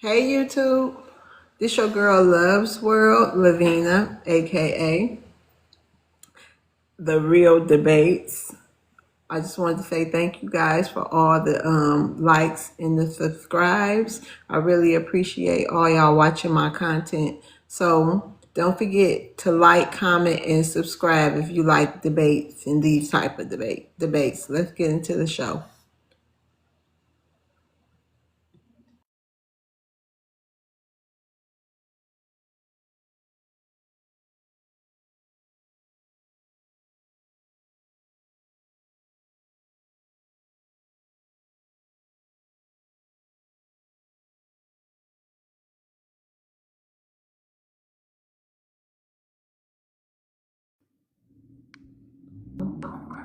Hey YouTube, this your girl Loves World, Lavina, aka The Real Debates. I just wanted to say thank you guys for all the likes and the subscribes. I really appreciate all y'all watching my content. So don't forget to like, comment, and subscribe if you like debates and these type of debates. Let's get into the show.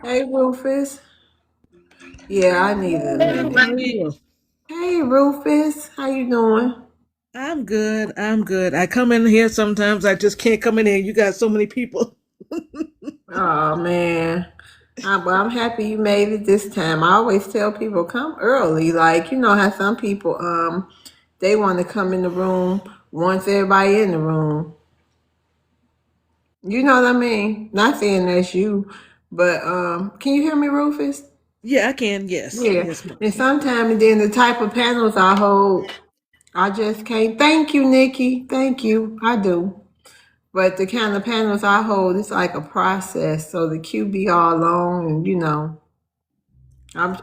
Hey Rufus. Yeah, I needed a Hey, minute. how are you? Hey Rufus, how you doing? I'm good. I'm good. I come in here sometimes. I just can't come in here. You got so many people. Oh man. Well, I'm happy you made it this time. I always tell people come early. Like, you know how some people they want to come in the room once everybody in the room. You know what I mean? Not saying that's you, but can you hear me, Rufus? Yeah, I can. Yes. Yeah. Yes, ma'am. And sometimes and then the type of panels I hold, I just can't. Thank you, Nikki. Thank you. I do. But the kind of panels I hold, it's like a process. So the queue be all long and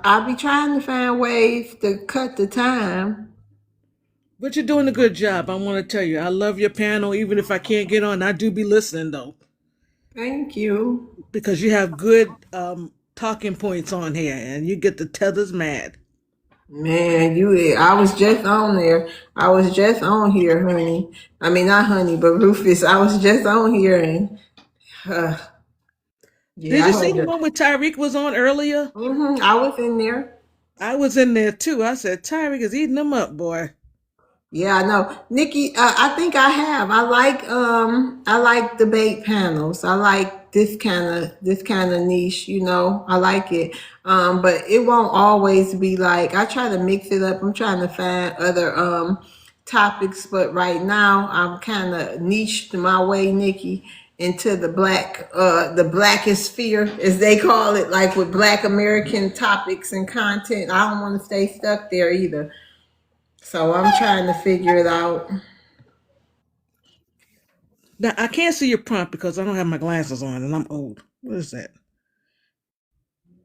I'll be trying to find ways to cut the time. But you're doing a good job. I want to tell you, I love your panel. Even if I can't get on, I do be listening though, Thank you. because you have good talking points on here, and you get the tethers mad. Man, I was just on there. I was just on here, honey. I mean, not honey, but Rufus. I was just on here and, uh, Did yeah, you I see had the to. one with Tyreek was on earlier? I was in there. I was in there too. I said Tyreek is eating them up, boy. Yeah, I know. Nikki, I think I have. I like debate panels. I like this kind of niche, I like it. But it won't always be like I try to mix it up. I'm trying to find other topics, but right now I'm kind of niched my way, Nikki, into the blackest sphere as they call it, like with Black American topics and content. I don't want to stay stuck there either. So I'm trying to figure it out. Now I can't see your prompt because I don't have my glasses on, and I'm old. What is that?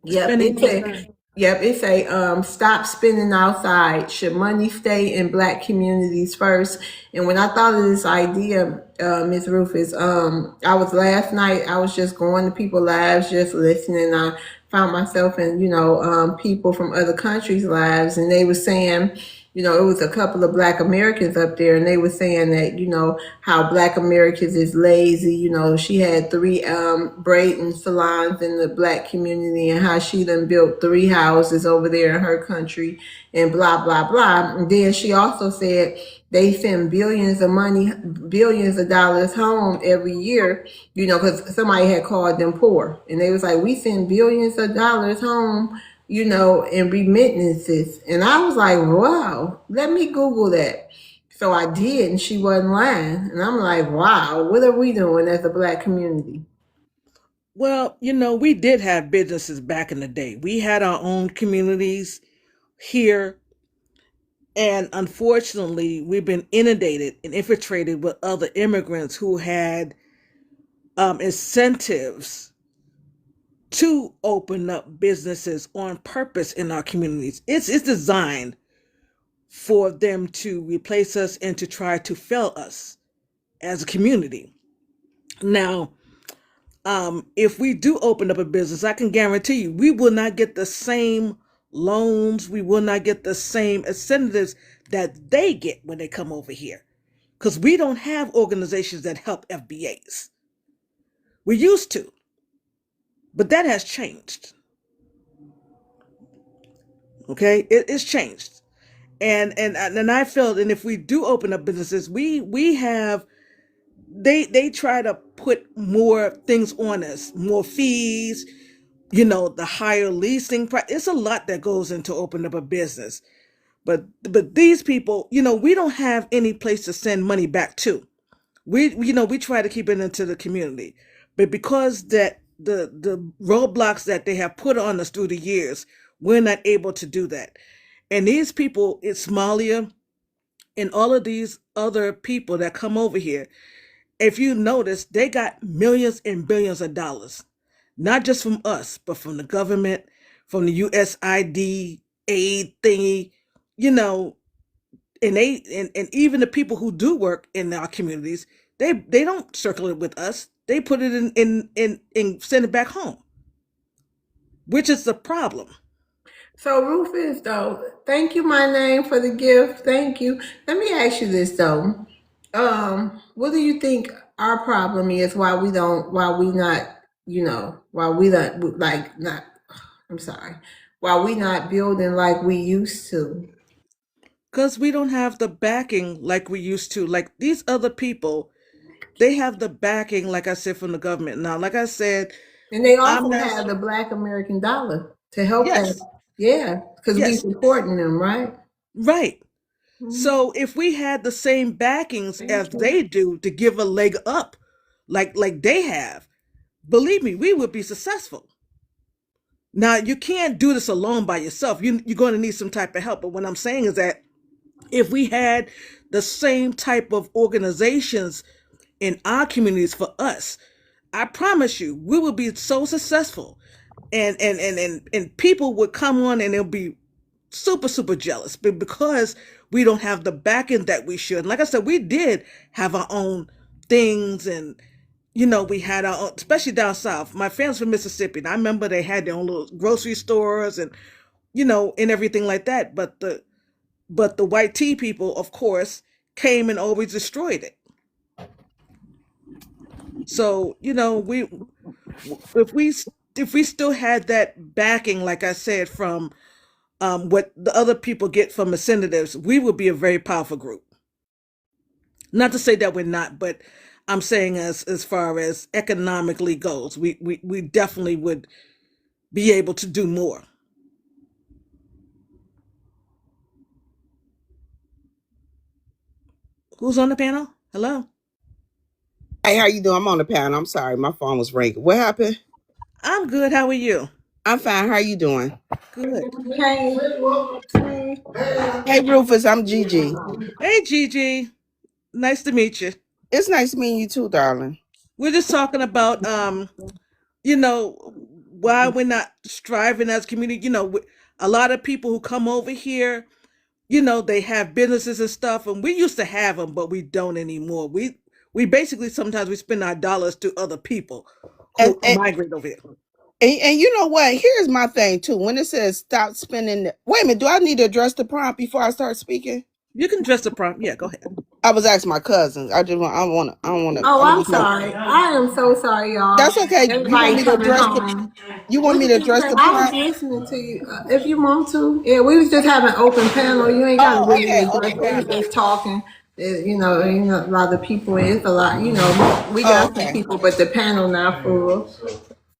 Yep, Spending it's outside. a yep, it's a stop spending outside. Should money stay in black communities first? And when I thought of this idea, Ms. Rufus, I was last night, I was just going to people lives, just listening. I found myself in, people from other countries' lives, and they were saying, it was a couple of black Americans up there, and they were saying that, how black Americans is lazy. She had three braiding salons in the black community, and how she done built three houses over there in her country, and blah, blah, blah. And then she also said they send billions of dollars home every year, because somebody had called them poor. And they was like, we send billions of dollars home, in remittances. And I was like, wow, let me Google that. So I did, and she wasn't lying. And I'm like, wow, what are we doing as a black community? Well, we did have businesses back in the day. We had our own communities here, and unfortunately, we've been inundated and infiltrated with other immigrants who had incentives to open up businesses on purpose in our communities. It's designed for them to replace us and to try to fail us as a community. Now, if we do open up a business, I can guarantee you we will not get the same loans, we will not get the same incentives that they get when they come over here. Because we don't have organizations that help FBAs. We used to, but that has changed. Okay, it's changed, and I felt, and if we do open up businesses, we have they try to put more things on us, more fees, the higher leasing price. It's a lot that goes into opening up a business. But these people, we don't have any place to send money back to. We try to keep it into the community, but because that the roadblocks that they have put on us through the years, we're not able to do that. And these people in Somalia and all of these other people that come over here, if you notice, they got millions and billions of dollars, not just from us, but from the government, from the USID aid thingy, you know, and even the people who do work in our communities, they don't circle it with us. They put it in send it back home, which is the problem. So Rufus, though, thank you, my name, for the gift. Thank you. Let me ask you this though. What do you think our problem is? Why we not, why we not like not? I'm sorry. Why we not building like we used to? Because we don't have the backing like we used to. Like these other people, they have the backing, like I said, from the government. Now, like I said, And they I'm also not. have the Black American dollar to help that. Yes, Yeah, because we yes, supporting them, right? right. Mhm. So if we had the same backings as Thank you. they do to give a leg up, like they have, believe me, we would be successful. Now you can't do this alone by yourself. You're going to need some type of help. But what I'm saying is that if we had the same type of organizations in our communities for us, I promise you, we would be so successful, and people would come on and they'll be super jealous, but because we don't have the backing that we should. And like I said, we did have our own things, and we had our own, especially down south. My family's from Mississippi, and I remember they had their own little grocery stores and and everything like that. But the white tea people, of course, came and always destroyed it. So we if we if we still had that backing, like I said, from what the other people get from ascendatives, we would be a very powerful group. Not to say that we're not, but I'm saying as far as economically goes, we definitely would be able to do more. Who's on the panel? Hello. Hey, how you doing? I'm on the panel. I'm sorry, my phone was ringing. What happened? I'm good. How are you? I'm fine. How you doing? Good. Okay. Okay. Hey, Rufus. I'm Gigi. Hey, Gigi. Nice to meet you. It's nice meeting you too, darling. We're just talking about you know, why we're not striving as a community. A lot of people who come over here, they have businesses and stuff, and we used to have them, but we don't anymore. We basically sometimes we spend our dollars to other people And, who and migrate over here. and you know what? Here's my thing too. When it says stop spending, wait a minute. Do I need to address the prompt before I start speaking? You can dress the prompt. Yeah, go ahead. I was asking my cousins. I just want. I want to. I don't want to. Oh, I I'm just want. sorry. I am so sorry, That's y'all. okay. You want Everybody me to coming address the? home. You want What me did to you address say? the I was prompt? listening to you. If you want to, yeah, we was just having open panel. You ain't got to Oh, really okay. address. Open We was panel. just talking. A lot of people. It's a lot. We Oh, got some okay. people, but the panel not full.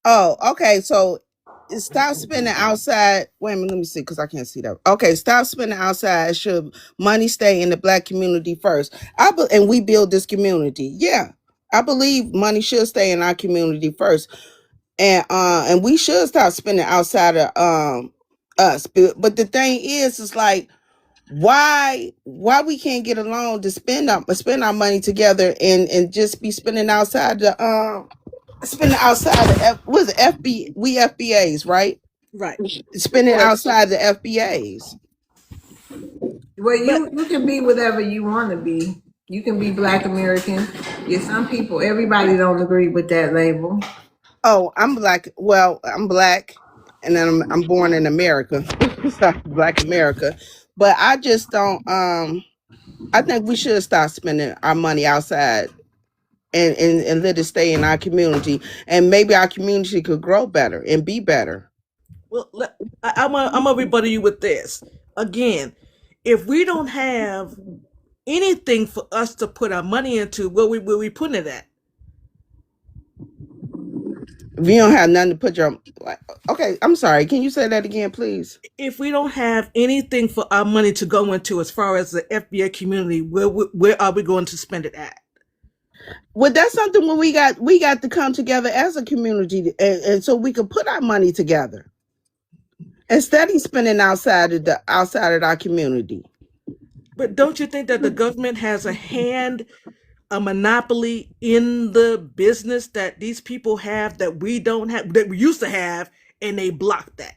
Oh, okay. So stop spending outside. Wait a minute, let me see because I can't see that. Okay, stop spending outside. Should money stay in the black community first? And we build this community. Yeah, I believe money should stay in our community first, and we should stop spending outside of us. But the thing is like why we can't get along to spend our money together and just be spending outside the what's it, we FBAs, right? Right. Spending But outside the FBAs. Well, but you can be whatever you want to be. You can be Black American. Yeah, some people. Everybody don't agree with that label. Oh, I'm black. Well, I'm black, and then I'm born in America, Sorry, Black America. But I just don't. I think we should stop spending our money outside and let it stay in our community, and maybe our community could grow better and be better. well, I'm gonna rebuttal you with this again. If we don't have anything for us to put our money into, where we putting it at? If you don't have nothing to put your like, okay, I'm sorry. Can you say that again, please? If we don't have anything for our money to go into as far as the FBA community, where are we going to spend it at? Well, that's something when we got to come together as a community, and so we can put our money together instead of spending outside of our community. But don't you think that the government has a monopoly in the business that these people have that we don't have, that we used to have, and they blocked that?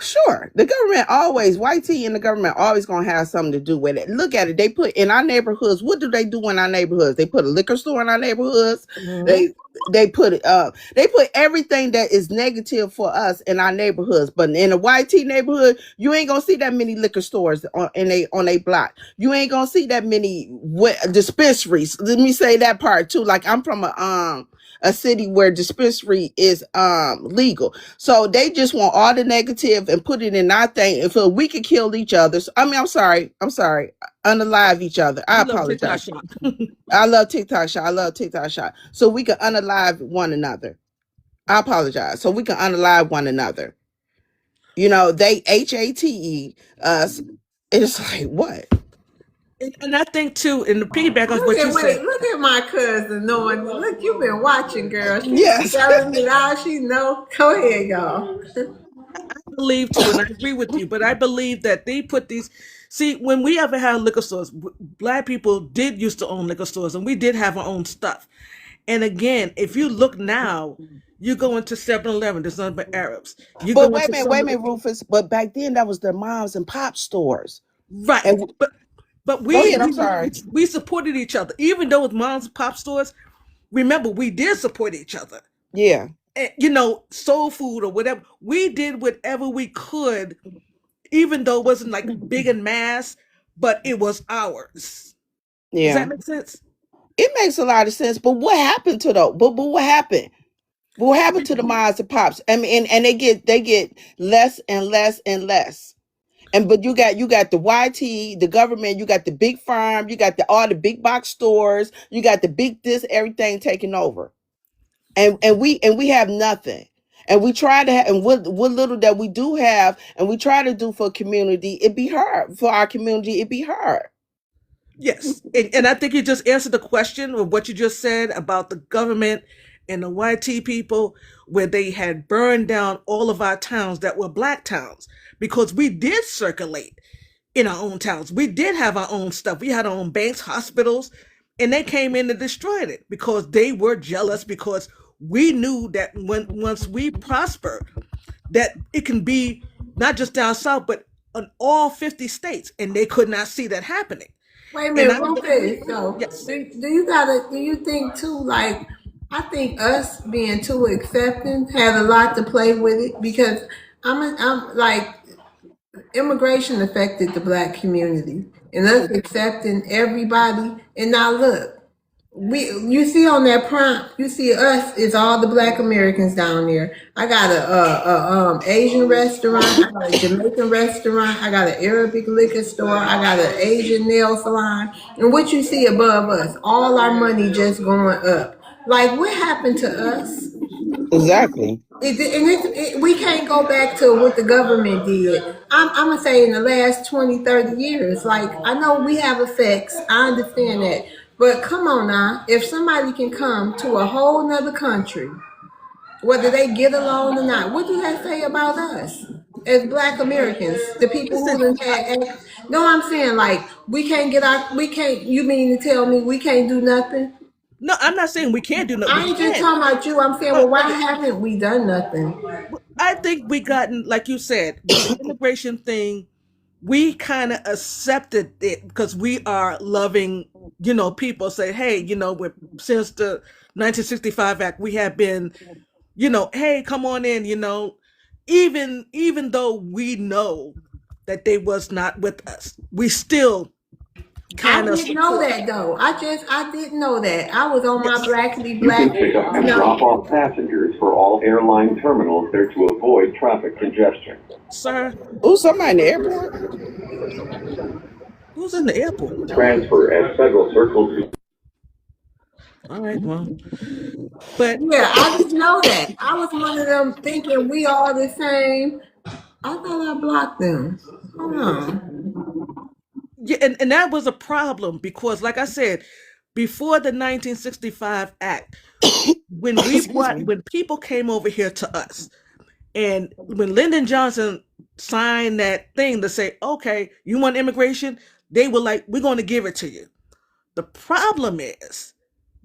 Sure, the government always, YT and the government always gonna have something to do with it. Look at it. They put in our neighborhoods. What do they do in our neighborhoods? They put a liquor store in our neighborhoods. Mm-hmm. They put everything that is negative for us in our neighborhoods. But in a YT neighborhood, you ain't gonna see that many liquor stores on a block. You ain't gonna see that many dispensaries. Let me say that part too. Like I'm from a city where dispensary is legal. So they just want all the negative and put it in our thing. If we could kill each other. So, I mean, I'm sorry. Unalive each other. I You love TikTok apologize. shop. I love TikTok shot. I love TikTok shot. So we can unalive one another. I apologize. So we can unalive one another. You know, they HATE us. It's like what? And I think too, and to piggyback off what you said, Look at my cousin knowing. Look, you've been watching, girl. She's Yes. telling me all she know. Go ahead, y'all. I believe too, and I agree with you, but I believe that they put these. See, when we ever had liquor stores, Black people did used to own liquor stores, and we did have our own stuff. And again, if you look now, you go into 7-Eleven, there's nothing but Arabs. You But go into wait some a of the, minute, Rufus. But back then, that was their moms and pop stores. right, And but go we ahead. I'm we sorry. we supported each other, even though with moms and pop stores. Remember, we did support each other. Yeah. And, soul food or whatever. We did whatever we could, even though it wasn't like big and mass, but it was ours. Does Yeah. that make sense? It makes a lot of sense. But what happened to those? But what happened? What happened to the moms and pops? I mean, and they get less and less and less. And but you got the YT, the government, you got the big farm, you got all the big box stores, you got the big this, everything taking over. And we have nothing. And we try to have, and what little that we do have, and we try to do for community, it be hard. For our community, it be hard. Yes. And I think you just answered the question of what you just said about the government and the YT people, where they had burned down all of our towns that were Black towns, because we did circulate in our own towns. We did have our own stuff. We had our own banks, hospitals, and they came in and destroyed it because they were jealous, because we knew that once we prospered, that it can be not just down south, but in all 50 states, and they could not see that happening. Wait a And minute, I Rufus. So, yes, do you think too? Like, I think us being too accepting had a lot to play with it because I'm like immigration affected the Black community and us accepting everybody. And now look, you see on that prompt, you see us is all the Black Americans down there. I got a Asian restaurant, I got a Jamaican restaurant, I got an Arabic liquor store, I got an Asian nail salon, and what you see above us, all our money just going up. Like what happened to us? Exactly. We can't go back to what the government did. I'm gonna say in the last 20, 30 years. Like I know we have effects. I understand that. But come on now, if somebody can come to a whole nother country, whether they get along or not, what do that say about us as Black Americans? The people who listen, done had, no, I'm saying like we can't. You mean to tell me we can't do nothing? no, I'm not saying we can't do nothing. We I ain't just can. talking about you. I'm saying, well, But why haven't we done nothing? I think we gotten, like you said, with the immigration thing, we kind of accepted it because we are loving, people say, hey, since the 1965 Act, we have been, hey, come on in, even though we know that they was not with us, we still I kind of didn't know support. that though. I didn't know that. I was on my Yes, Blackly You Black, can pick up you and know. drop off passengers for all airline terminals there to avoid traffic congestion. sir. Oh, somebody in the airport. Who's in the airport? Transfer at Federal Circle to All right, well, but Yeah, I didn't know that. I was one of them thinking we all the same. I thought I blocked them. Hold on. yeah, and that was a problem because, like I said, before the 1965 Act, Excuse me. when people came over here to us, and when Lyndon Johnson signed that thing to say, okay, you want immigration, they were like, we're going to give it to you. The problem is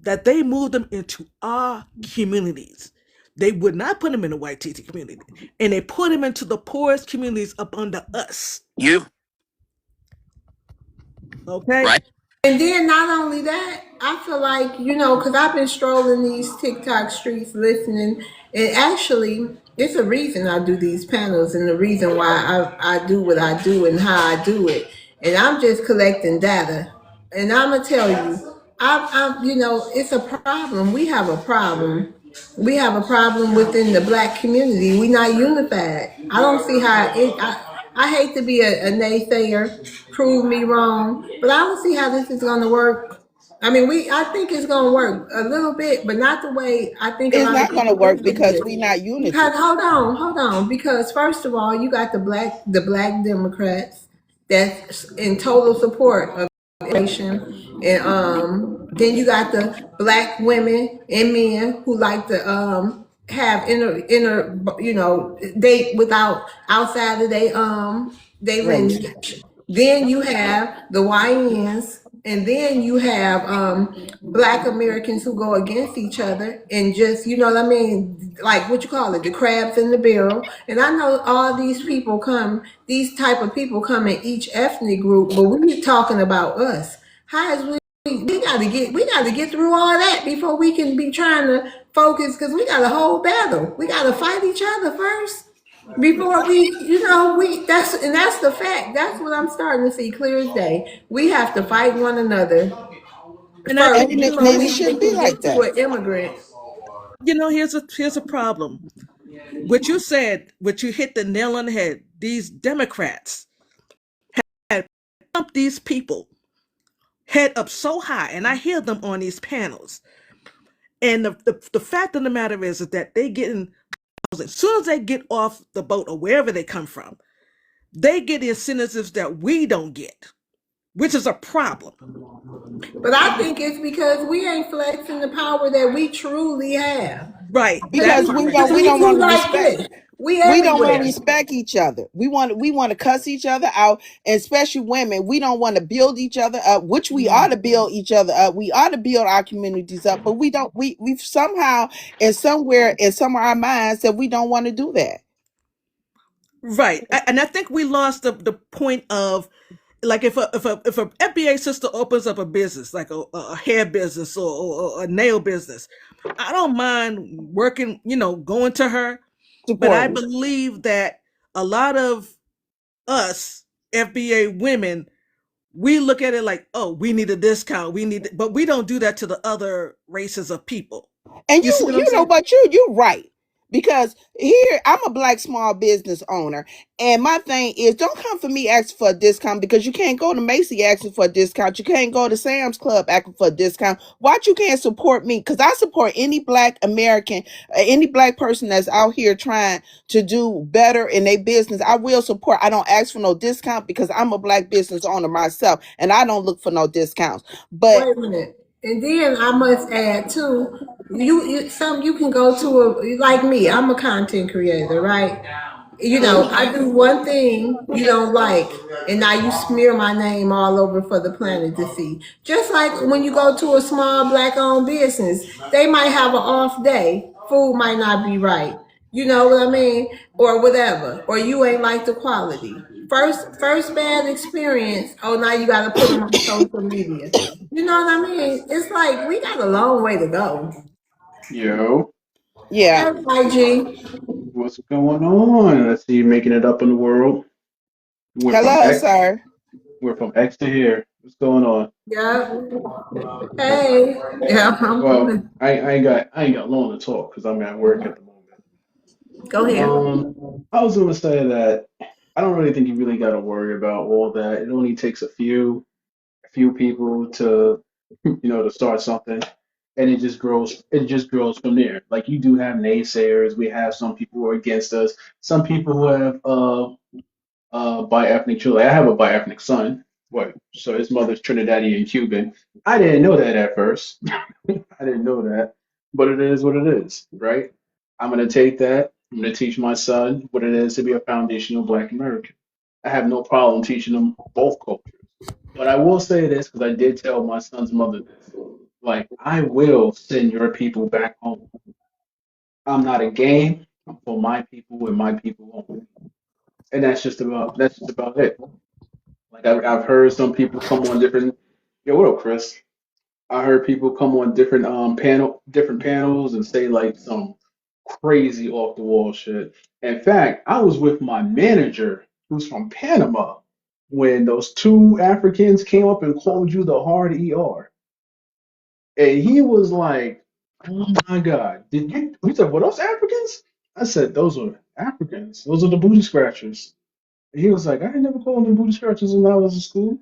that they moved them into our communities. They would not put them in the white TT community, and they put them into the poorest communities up under us. You okay? Right? And then not only that, I feel like, because I've been strolling these TikTok streets listening, and actually, it's a reason I do these panels and the reason why I do what I do and how I do it. And I'm just collecting data. And I'm going to tell you, it's a problem. We have a problem. We have a problem within the black community. We're not unified. I don't see how I hate to be a naysayer, prove me wrong, but I don't see how this is going to work. I mean, I think it's going to work a little bit, but not the way I think a It's lot of not going to people work think it because is. we not Because unity. hold on, because first of all, you got the black Democrats that's in total support of immigration, and then you got the black women and men who like to have date without outside of they Really. lineage. Then you have the YNs, and then you have black Americans who go against each other and just, you know what I mean, like what you call it, the crabs in the barrel. And I know all these type of people come in each ethnic group, but we're talking about us. How is we got to get through all that before we can be trying to focus, because we got a whole battle. We got to fight each other first before that's the fact. That's what I'm starting to see clear as day. We have to fight one another And I, first And before it we shouldn't even be can like get to that. an immigrant. here's a problem. What you said, what you hit the nail on the head. These Democrats had pumped these people head up so high, and I hear them on these panels. And the fact of the matter is that they getting, as soon as they get off the boat or wherever they come from, they get incentives that we don't get, which is a problem. But I think it's because we ain't flexing the power that we truly have. Right. That Because part right we there. We don't too want to like respect. this. We We don't want to everywhere. respect each other. We want to cuss each other out, and especially women. We don't want to build each other up, which we ought to build each other up. We ought to build our communities up, but we don't. We've somehow and somewhere in some of our minds that we don't want to do that. Right. And I think we lost the point of, like, if a FBA sister opens up a business, like a hair business or a nail business, I don't mind working, going to her. But I Supporting. believe that a lot of us FBA women, we look at it like, oh, we need a discount. But we don't do that to the other races of people. And You see what I'm you know saying? what, you're right. Because here I'm a black small business owner, and my thing is, don't come for me asking for a discount, because you can't go to Macy asking for a discount. You can't go to Sam's Club asking for a discount. Watch, you can't support me, because I support any black American, any black person that's out here trying to do better in their business. I will support. I don't ask for no discount because I'm a black business owner myself, and I don't look for no discounts. But Wait a minute. And then I must add too, you can go to like me, I'm a content creator, right? I do one thing you don't like, and now you smear my name all over for the planet to see. Just like when you go to a small black owned business, they might have an off day. Food might not be right. You know what I mean? Or whatever. Or you ain't like the quality. First bad experience. Oh, now you got to put them on social media. You know what I mean? It's like we got a long way to go. Yo, yeah, Everybody, G. what's going on? I see you making it up in the world. We went from hello, X, sir. we're from X to here. What's going on? Yeah. Hey. Yeah. Well, I ain't got long to talk because I'm at work at the moment. Go ahead. I was gonna say that I don't really think you really got to worry about all that. It only takes a few people to to start something. and it just grows. It just grows from there. Like you do have naysayers. We have some people who are against us. Some people who have bi-ethnic children. I have a bi-ethnic son. What? So his mother's Trinidadian Cuban. I didn't know that at first. I didn't know that, but it is what it is, right? I'm gonna take that. I'm gonna teach my son what it is to be a foundational Black American. I have no problem teaching him both cultures. But I will say this because I did tell my son's mother this. Like, I will send your people back home. I'm not a game. I'm for my people and my people only. And that's just about it. Like I've heard some people come on different. Yo, what up, Chris? I heard people come on different panels and say like some crazy off the wall shit. In fact, I was with my manager who's from Panama when those two Africans came up and called you the hard ER. And he was like, "Oh my God, did you?" He said, "Were those Africans?" I said, "Those are Africans. Those are the booty scratchers." And he was like, "I ain't never called them booty scratchers when I was in school."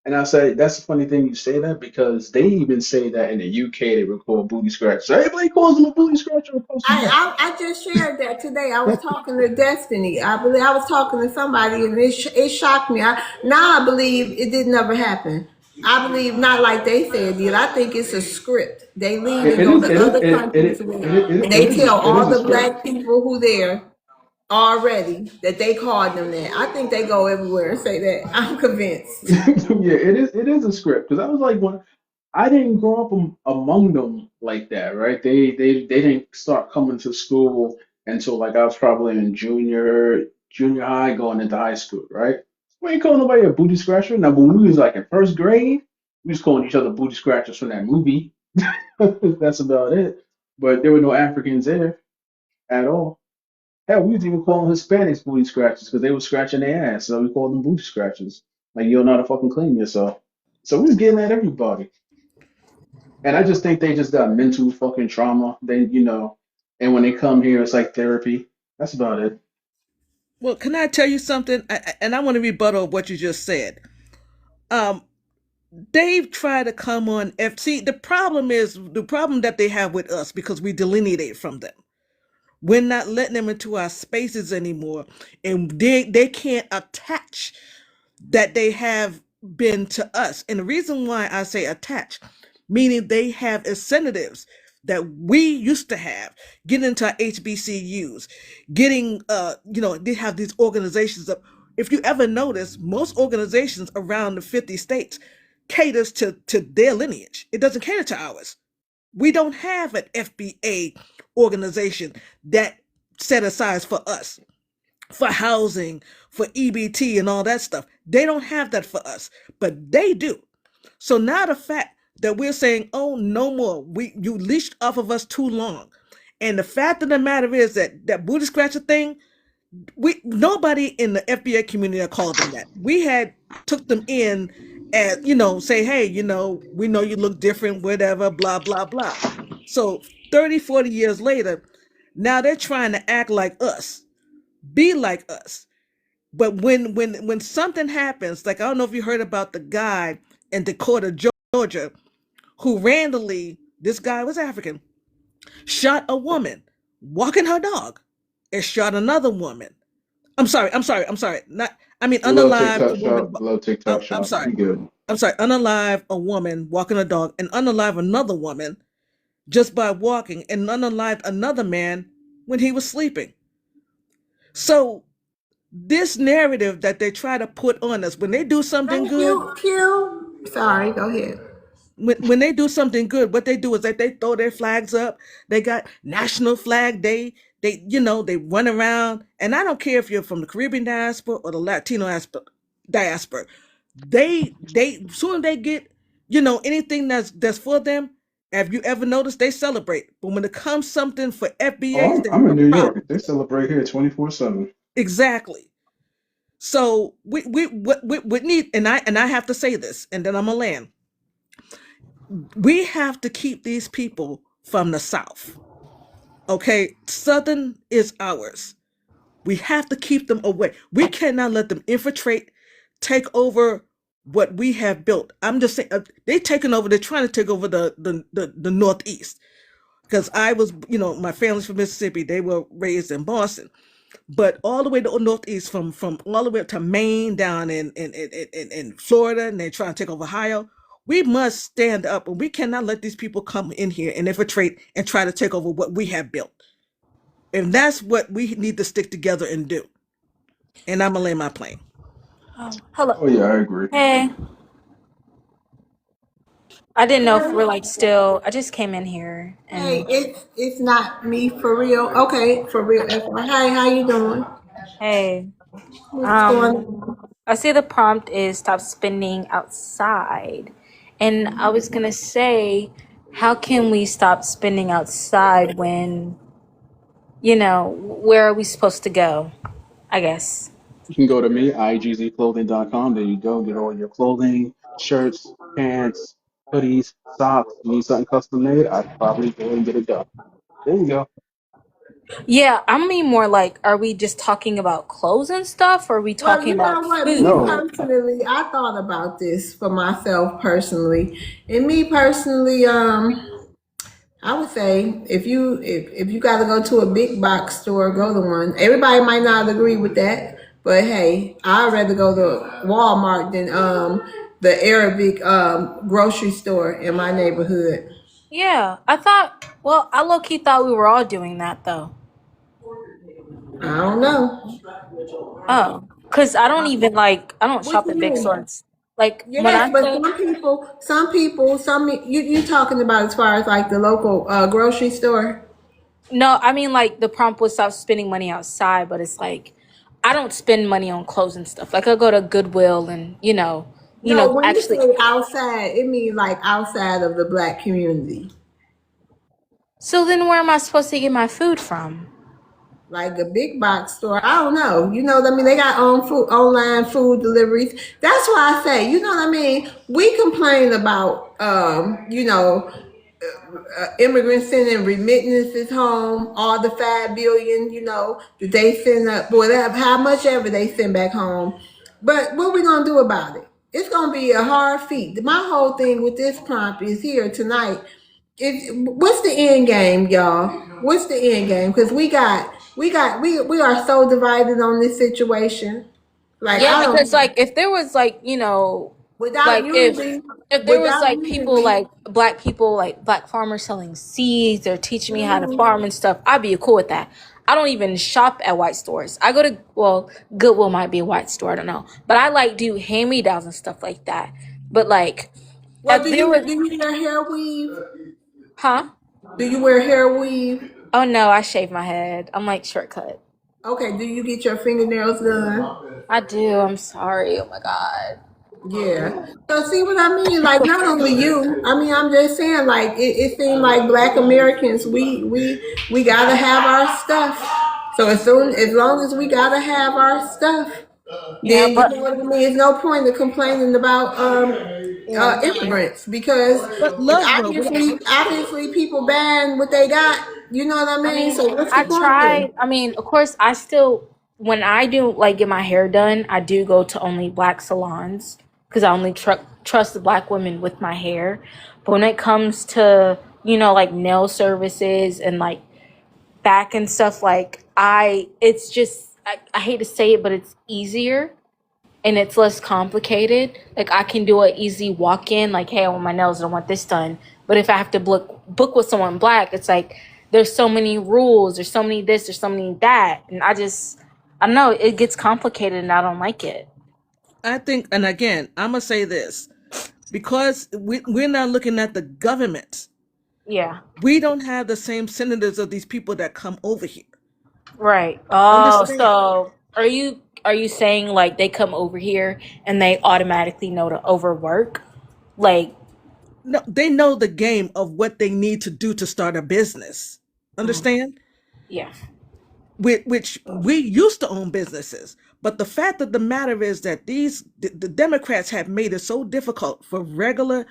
And I said, "That's a funny thing you say that because they even say that in the UK they would call booty scratchers. Everybody calls them a booty scratcher across the board." I just shared that today. I was talking to Destiny. I believe I was talking to somebody, and it shocked me. Now I believe it did never happen. I believe not like they said it did. I think it's a script. They leave It, and it go is to it is other it it countries, it, it, and it, they it is tell a, it all is a the script. black people who there already that they called them that. I think they go everywhere and say that. I'm convinced. Yeah, it is a script because I was like when I didn't grow up among them like that, right? They didn't start coming to school until like I was probably in junior high going into high school, right? We ain't calling nobody a booty scratcher. Now, when we was like in first grade, we was calling each other booty scratchers from that movie. That's about it. But there were no Africans there at all. Hell, we was even calling Hispanics booty scratchers because they were scratching their ass, so we called them booty scratchers. Like you don't know how to fucking clean yourself. So we was getting at everybody. And I just think they just got mental fucking trauma. And when they come here, it's like therapy. That's about it. Well, can I tell you something? And I want to rebuttal what you just said. Um, they've tried to come on FC. The problem that they have with us because we delineate from them. We're not letting them into our spaces anymore, and they can't attach that they have been to us. And the reason why I say attach, meaning they have incentives that we used to have, getting into our HBCUs, getting they have these organizations of, if you ever notice, most organizations around the 50 states caters to their lineage. It doesn't cater to ours. We don't have an FBA organization that set aside for us, for housing, for EBT and all that stuff. They don't have that for us, but they do. So now the fact that we're saying, "Oh, no more. You leashed off of us too long." And the fact of the matter is that booty scratcher thing, we nobody in the FBA community called them that. We had took them in as, say, "Hey, we know you look different, whatever, blah, blah, blah." So 30, 40 years later, now they're trying to act like us, be like us. But when something happens, like I don't know if you heard about the guy in Dakota, Georgia, who randomly, this guy was African, shot a woman walking her dog, and shot another woman. I'm sorry. Not, I mean, A little unalive a TikTok woman. shop, a little TikTok I'm shop. sorry. You good? I'm sorry. Unalive a woman walking a dog, and unalive another woman just by walking, and unalive another man when he was sleeping. So this narrative that they try to put on us when they do something Thank good, you, Q. Sorry, go ahead. when they do something good, what they do is that they throw their flags up. They got National Flag Day. They run around, and I don't care if you're from the Caribbean diaspora or the Latino diaspora. They soon as they get anything that's for them. Have you ever noticed they celebrate? But when it comes something for Oh, FBAs, they I'm in have New York. problems. They celebrate here 24/7. Exactly. So we need, and I have to say this, and then I'm gonna land. We have to keep these people from the South. Okay, Southern is ours. We have to keep them away. We cannot let them infiltrate, take over. what we have built. I'm just saying, they're taking over. They're trying to take over the Northeast. Because I was, my family's from Mississippi. They were raised in Boston, but all the way to the Northeast, from all the way up to Maine, down in Florida, and they're trying to take over Ohio. We must stand up, and we cannot let these people come in here and infiltrate and try to take over what we have built. And that's what we need to stick together and do. And I'm gonna lay my plane. Hello. Oh yeah, I agree. Hey. I didn't know if we're like still. I just came in here Hey, and it's not me for real. Okay, for real. Hi, how you doing? hey. What's going Um on? I see the prompt is stop spending outside. And I was gonna say, how can we stop spending outside when, where are we supposed to go? I guess. You can go to me, igzclothing.com. There you go. Get all your clothing, shirts, pants, hoodies, socks. You need something custom made, I'd probably go and get it done. There you go. Yeah, I mean more like, are we just talking about clothes and stuff, or are we Well, talking you know about what? Me food? No, personally, I thought about this for myself personally, and me personally, I would say if you got to go to a big box store, go to one. Everybody might not agree with that, but hey, I'd rather go to Walmart than the Arabic grocery store in my neighborhood. Yeah, I low key thought we were all doing that though. I don't know. Oh, because I don't What shop you at big mean? stores. Like when Yes, I but say, some you talking about as far as like the local grocery store? no, I mean like the prompt was stop spending money outside, but it's like, I don't spend money on clothes and stuff. Like I go to Goodwill and, No, when you actually. say outside, it means like outside of the black community. So then where am I supposed to get my food from? Like a big box store. I don't know. You know what I mean? They got online food deliveries. That's why I say, you know what I mean? We complain about immigrants sending remittances home, all the 5 billion, that they send up, whatever, how much ever they send back home. But what we gonna do about it? It's gonna be a hard feat. My whole thing with this prompt is here tonight. What's the end game, y'all? What's the end game? Because we are so divided on this situation. Like Yeah, I because don't like if there was like, without like unity, if there was without like unity. people like black farmers selling seeds or teaching me how to Mhm. farm and stuff, I'd be cool with that. I don't even shop at white stores. I go to, well, Goodwill might be a white store, I don't know, but I like do hand me downs and stuff like that. But like Well, if do there you was, do you wear hair weave? huh? Do you wear hair weave? Oh no, I shave my head. I'm like shortcut. Okay. Do you get your fingernails done? I do. I'm sorry. Oh my god. Yeah. So see what I mean? Like not only you. I mean, I'm just saying. Like it seems like Black Americans, we gotta have our stuff. So as long as we gotta have our stuff, Yeah, then you but know what I mean. There's no point in complaining about yeah. immigrants because But love, bro, obviously people ban what they got. You know what I I mean? mean, So what's the I point then? tried. I mean, of course, when I do like get my hair done, I do go to only black salons because I only trust the black women with my hair. But when it comes to, like nail services and like back and stuff, like it's just, I hate to say it, but it's easier and it's less complicated. Like I can do an easy walk in, like, hey, I want my nails, I want this done. But if I have to book with someone black, it's like there's so many rules, there's so many this, there's so many that, and I don't know, it gets complicated, and I don't like it. I think, and again, I'm gonna say this because we're not looking at the government. Yeah, We don't have the same senators of these people that come over here. right. Oh, Understand? so are you saying like they come over here and they automatically know to overwork? Like, No, they know the game of what they need to do to start a business. mm, Understand? yeah. Which we used to own businesses, but the fact of the matter is that the Democrats have made it so difficult for regular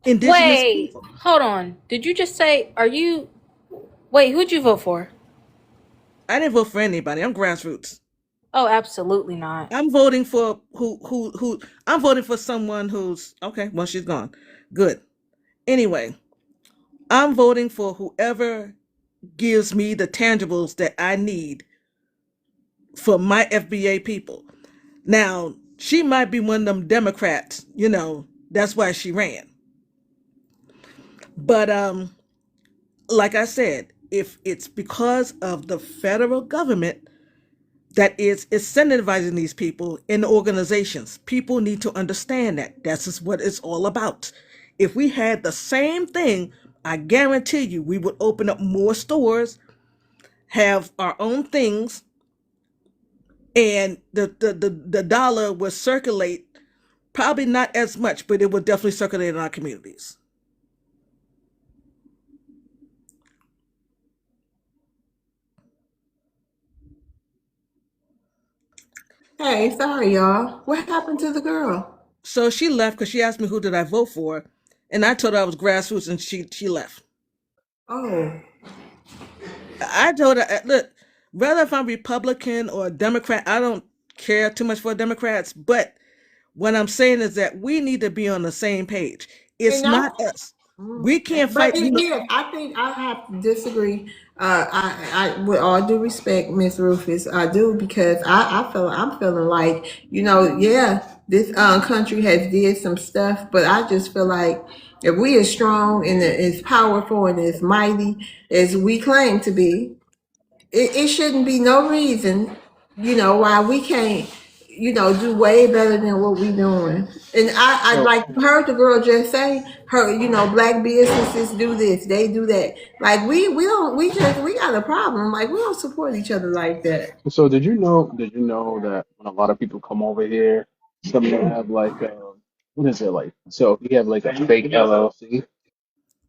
indigenous Wait, people. hold on. Did you just say? Wait, who'd you vote for? I didn't vote for anybody. I'm grassroots. Oh, absolutely not. I'm voting for who I'm voting for someone who's okay, well she's gone. Good. Anyway, I'm voting for whoever gives me the tangibles that I need for my FBA people. Now, she might be one of them Democrats, that's why she ran. But like I said, if it's because of the federal government that is incentivizing these people in the organizations, people need to understand that that's just what it's all about. If we had the same thing, I guarantee you we would open up more stores, have our own things, and the dollar would circulate, probably not as much, but it would definitely circulate in our communities. Hey, sorry, y'all. What happened to the girl? So she left because she asked me who did I vote for, and I told her I was grassroots, and she left. Oh, I told her, look, whether if I'm Republican or Democrat, I don't care too much for Democrats, but what I'm saying is that we need to be on the same page. It's and that's not us. We can't but fight. it is. I think I have to disagree. With all due respect, Miss Rufus, I do because I'm feeling like yeah, this country has did some stuff, but I just feel like if we as strong and as powerful and as mighty as we claim to be, it shouldn't be no reason, why we can't, do way better than what we doing. And I So, like heard the girl just say her, black businesses do this, they do that. Like we don't, we got a problem. Like we don't support each other like that. so did you know that when a lot of people come over here, some of them have like, what is it like? So if you have like a fake LLC,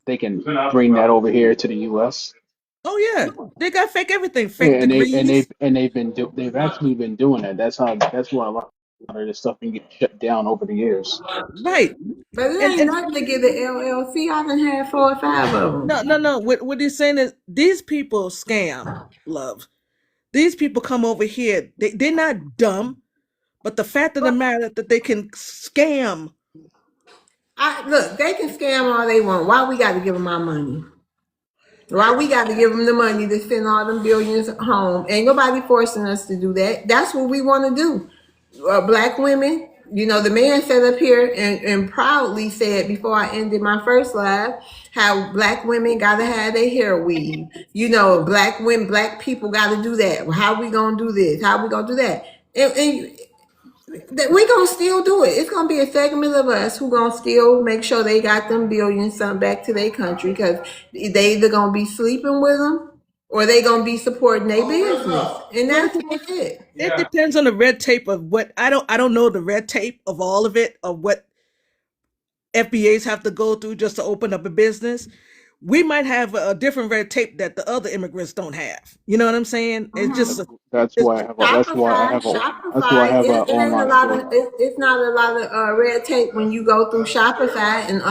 they can bring that over here to the U.S. Oh yeah, they got fake everything, Yeah, fake degrees. they've actually been doing that. That's why a lot of this stuff been getting shut down over the years. Right. But it And ain't nothing to get an LLC. I done had 4 or 5 of them. no. What he's saying is these people scam, love. These people come over here. They're not dumb, but the fact of the matter that they can scam. I look, they can scam all they want. Why we got to give them our money? Why we got to give them the money to send all them billions home? Ain't nobody forcing us to do that. That's what we want to do. Black women, the man sat up here and proudly said before I ended my first live how black women got to have their hair weave. Black women, black people got to do that. Well, how we gonna do this? How we gonna do that? And we gonna still do it. It's gonna be a segment of us who gonna still make sure they got them billions sent back to their country because they either gonna be sleeping with them or they gonna be supporting their business, and Well, that's it. it depends on the red tape of what I don't know the red tape of all of it of what FBAs have to go through just to open up a business. We might have a different red tape that the other immigrants don't have. You know what I'm saying? It's Mhm. just That's it's why I have a that's why I Shopify, have a that's why I Shopify. have an It ain't a online lot store. of. It's not a lot of red tape when you go through Shopify and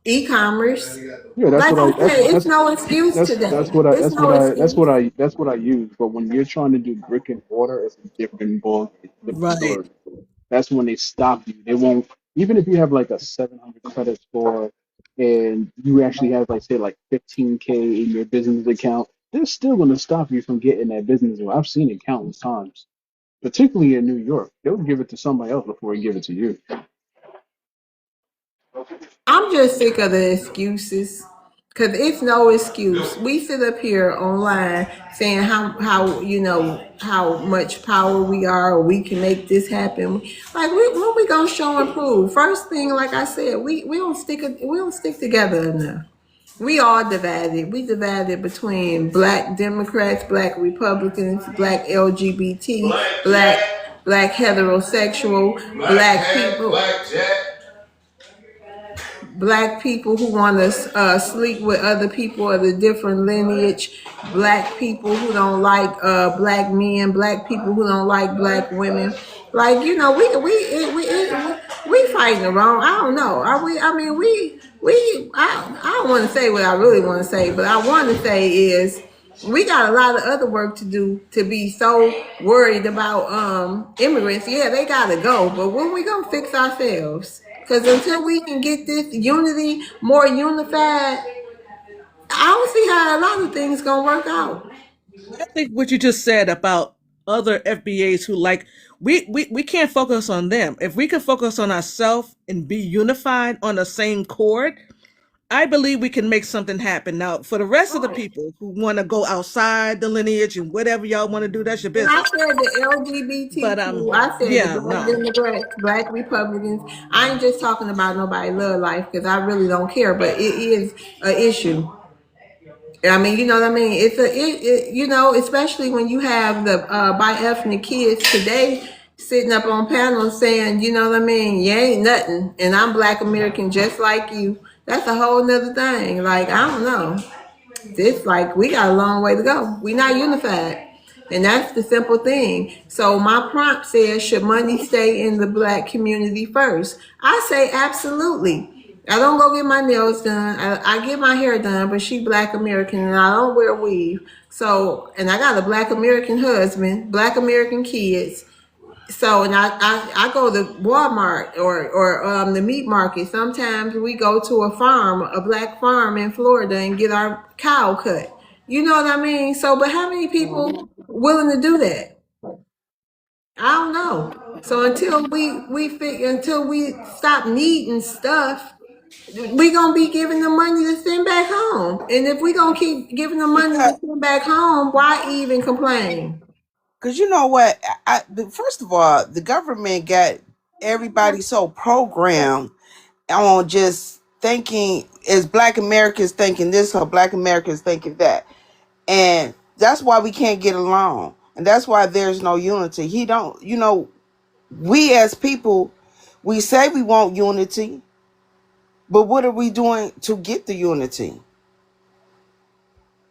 e-commerce. Yeah, that's Like what I I said, it's no excuse that's today. what I It's no excuse. that's what I use. But when you're trying to do brick and mortar, it's a different ball, different right. story. That's when they stop you. They won't, even if you have like a 700 credit score and you actually have like say like 15K in your business account, they're still going to stop you from getting that business. I've seen it countless times, particularly in New York. They'll give it to somebody else before they give it to you. I'm just sick of the excuses. Cause it's no excuse. We sit up here online saying how how much power we are, or we can make this happen. Like when we gonna show and prove? First thing, like I said, we don't stick together enough. We all divided. We divided between black Democrats, black Republicans, black LGBT, black heterosexual, black people, black people who want to sleep with other people of the different lineage, black people who don't like black men, black people who don't like black women. Like we fighting the wrong. I don't know. Are we? I mean, I don't want to say what I really want to say, but I want to say is We got a lot of other work to do to be so worried about immigrants. Yeah, they gotta go, but when we gonna fix ourselves? Because until we can get this unity more unified, I don't see how a lot of things gonna work out. I think what you just said about other FBAs who like we can't focus on them. If we can focus on ourselves and be unified on the same chord, I believe we can make something happen. Now, for the rest of the people who want to go outside the lineage and whatever y'all want to do, that's your And I business. said the But LGBTQ, I said the yeah, Black no. Democrats, Black Republicans. I ain't just talking about nobody love life because I really don't care, but it is an issue. I mean, you know what I mean? You know, especially when you have the bi-ethnic kids today sitting up on panels saying, you know what I mean, you ain't nothing, and I'm Black American just like you. That's a whole nother thing. Like, I don't know. It's like we got a long way to go. We not unified. And that's the simple thing. So my prompt says, should money stay in the Black community first? I say absolutely. I don't go get my nails done. I get my hair done, but she Black American and I don't wear weave. So, and I got a Black American husband, Black American kids. So, and I go to Walmart or the meat market. Sometimes we go to a farm, a Black farm in Florida, and get our cow cut. You know what I mean? So, but how many people willing to do that? I don't know. So until we stop needing stuff, we gonna be giving them money to send back home. And if we gonna keep giving them money to Because send back home, why even complain? you know what? First of all, the government got everybody so programmed on just thinking as Black Americans thinking this or Black Americans thinking that. And that's why we can't get along. And that's why there's no unity. He don't, we as people, we say we want unity, but what are we doing to get the unity?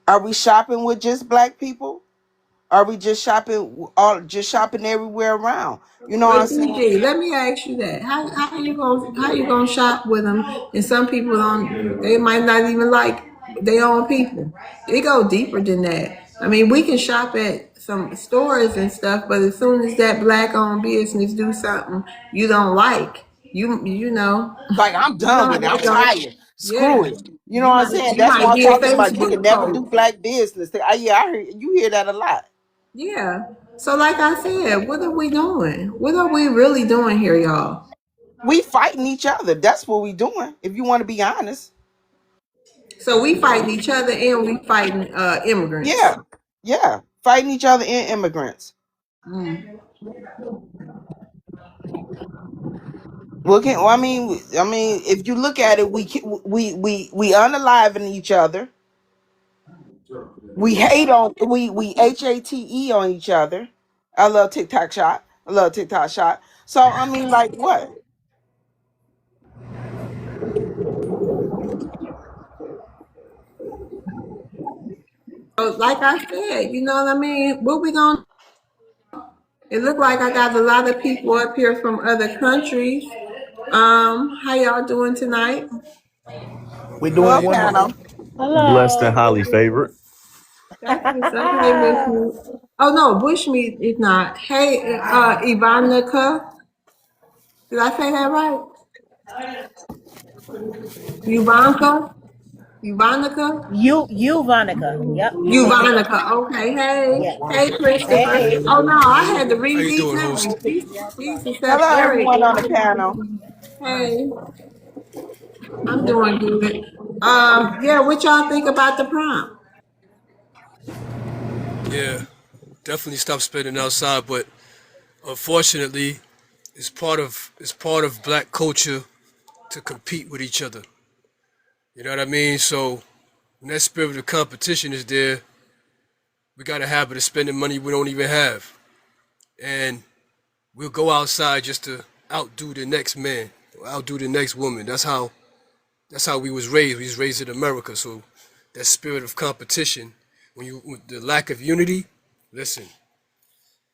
Are we shopping with just Black people? Are we just shopping everywhere around? You know what I'm But saying? DJ, let me ask you that. How you gonna shop with them? And some people don't. They might not even like their own people. It go deeper than that. I mean, we can shop at some stores and stuff, but as soon as that Black owned business do something you don't like, you know, Like, I'm you know done how with it. I'm that go. tired. Screw Yeah, it. You know what I'm saying? you That's might what I'm be a talking about. You can Facebook never do post. Black business. Yeah, you hear that a lot. Yeah. So like I said, what are we doing? What are we really doing here, y'all? We fighting each other. That's what we doing. If you want to be honest. So we fighting each other and we fighting immigrants. Yeah, yeah, fighting each other and immigrants. Mm. Well, if you look at it, we unalive each other. We hate on each other. I love TikTok shot. I love TikTok shot. So I mean, like what? So like I said, you know what I mean? What we gonna it look like I got a lot of people up here from other countries. How y'all doing tonight? We're Hello, doing wonderful. panel. Blessed and Hello. highly favored. That's what's up. Hey, Bushmeat. Oh no, Bushmeat is not. Hey, Ivanica. Did I say that right? Ivanka? Ivanica? You, Vonica. Yep, you got it. Ivanica. Okay. Hey. Yeah. Hey, Christopher. Hey. Oh no, I had to How read you these doing, host? names. These are stuff Hello, Eric. everyone on the panel. Hey, I'm doing good. Yeah, what y'all think about the prompt? Yeah, definitely stop spending outside, but unfortunately, it's part of black culture to compete with each other. You know what I mean? So when that spirit of competition is there, we got a habit of spending money we don't even have, and we'll go outside just to outdo the next man, or outdo the next woman. That's how we was raised. We was raised in America, so that spirit of competition, with the lack of unity, listen,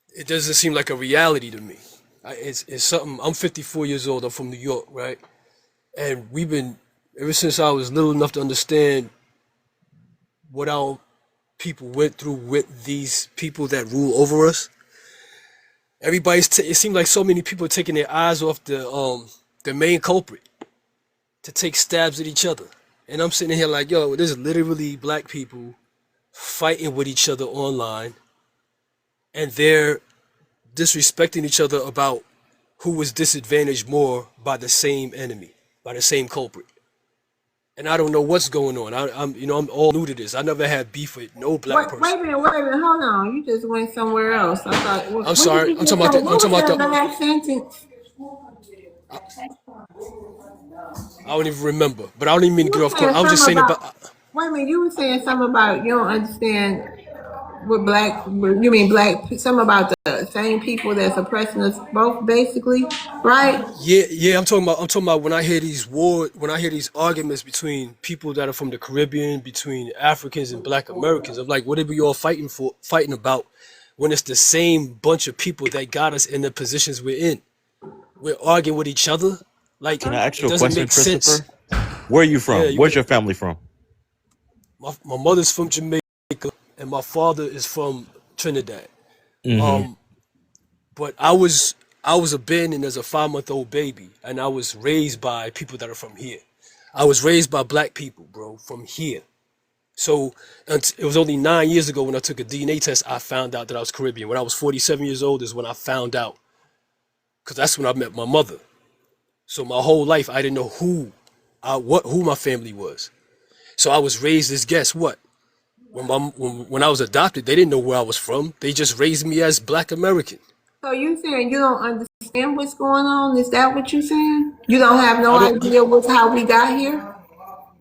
it doesn't seem like a reality to me. It's something. I'm 54 years old. I'm from New York, right? And we've been ever since I was little enough to understand what our people went through with these people that rule over us. It seems like so many people are taking their eyes off the main culprit to take stabs at each other. And I'm sitting here like, yo, there's literally black people fighting with each other online, and they're disrespecting each other about who was disadvantaged more by the same enemy, by the same culprit. And I don't know what's going on. I'm all new to this. I never had beef with no black Wait person. a minute, hold on. You just went somewhere else. I thought, I'm what did sorry. you just say? What I'm talking was about that the. last sentence? I don't even remember, but I don't even mean You to get were off course. saying I was just something saying about, about. wait a minute, you were saying something about you don't understand you mean something about the same people that's oppressing us both, basically, right? Yeah. I'm talking about when I hear when I hear these arguments between people that are from the Caribbean, between Africans and Black Americans. I'm like, what are we all fighting about, when it's the same bunch of people that got us in the positions we're in? We're arguing with each other. Like, Can I ask it you a doesn't question, make sense. Christopher? Where are you Yeah, from? you Where's could. your family from? My mother's from Jamaica and my father is from Trinidad. Mm-hmm. Um, but I was abandoned as a 5-month-old baby, and I was raised by people that are from here. I was raised by black people, bro, from here. So it was only 9 years ago when I took a DNA test, I found out that I was Caribbean. When I was 47 years old is when I found out, because that's when I met my mother. So my whole life I didn't know who my family was. So I was raised as, guess what? When I was adopted, they didn't know where I was from. They just raised me as Black American. So you saying you don't understand what's going on? Is that what you saying? You don't have no I don't. idea what's how we got here?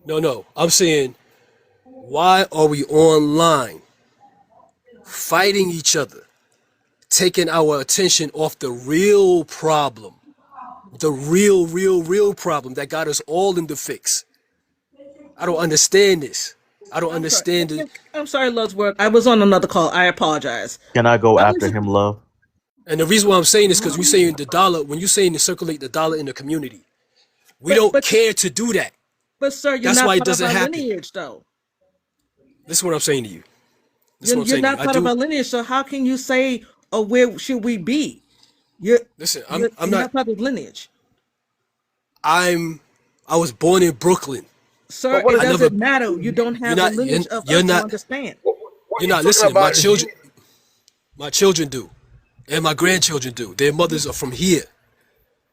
No. I'm saying, why are we online fighting each other, taking our attention off the real problem, the real problem that got us all in the fix? I don't understand this. I don't I'm sorry. understand it. I'm sorry, Love's I was on another call. I apologize. Can I go I after was, him, love? And the reason why I'm saying this, because we saying the dollar, when you saying to circulate the dollar in the community, we but don't but care to do that. but sir, you're That's not why it part of doesn't our happen. lineage, though. This is what I'm saying to you. This is what I'm You're saying to you. not I part of do. our lineage. So how can you say, "Oh, where should we be"? You're Listen, I'm you're not. not part of lineage, I'm. I was born in Brooklyn. sir. It I never. doesn't matter. You don't You're have the not. You're, lineage of you're us to not. understand, You're not listening. My children do, and my grandchildren do. Their mothers are from here.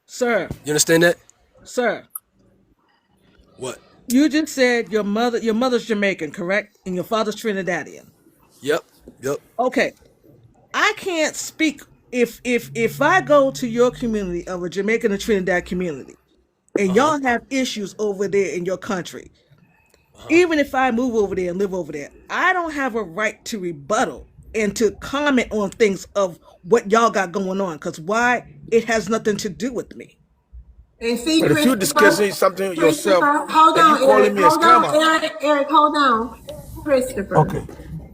sir. You understand that? Sir, What? you just said your mother's Jamaican, correct? And your father's Trinidadian. Yep. Yep. Okay, I can't speak if I go to your community of a Jamaican and Trinidad community, and Uh huh. y'all have issues over there in your country. Uh huh. Even if I move over there and live over there, I don't have a right to rebuttal and to comment on things of what y'all got going on. Because why? It has nothing to do with me. And see, But if you're discussing something yourself Hold and you on, calling Eric, me a scammer, Eric, hold on. Christopher, okay.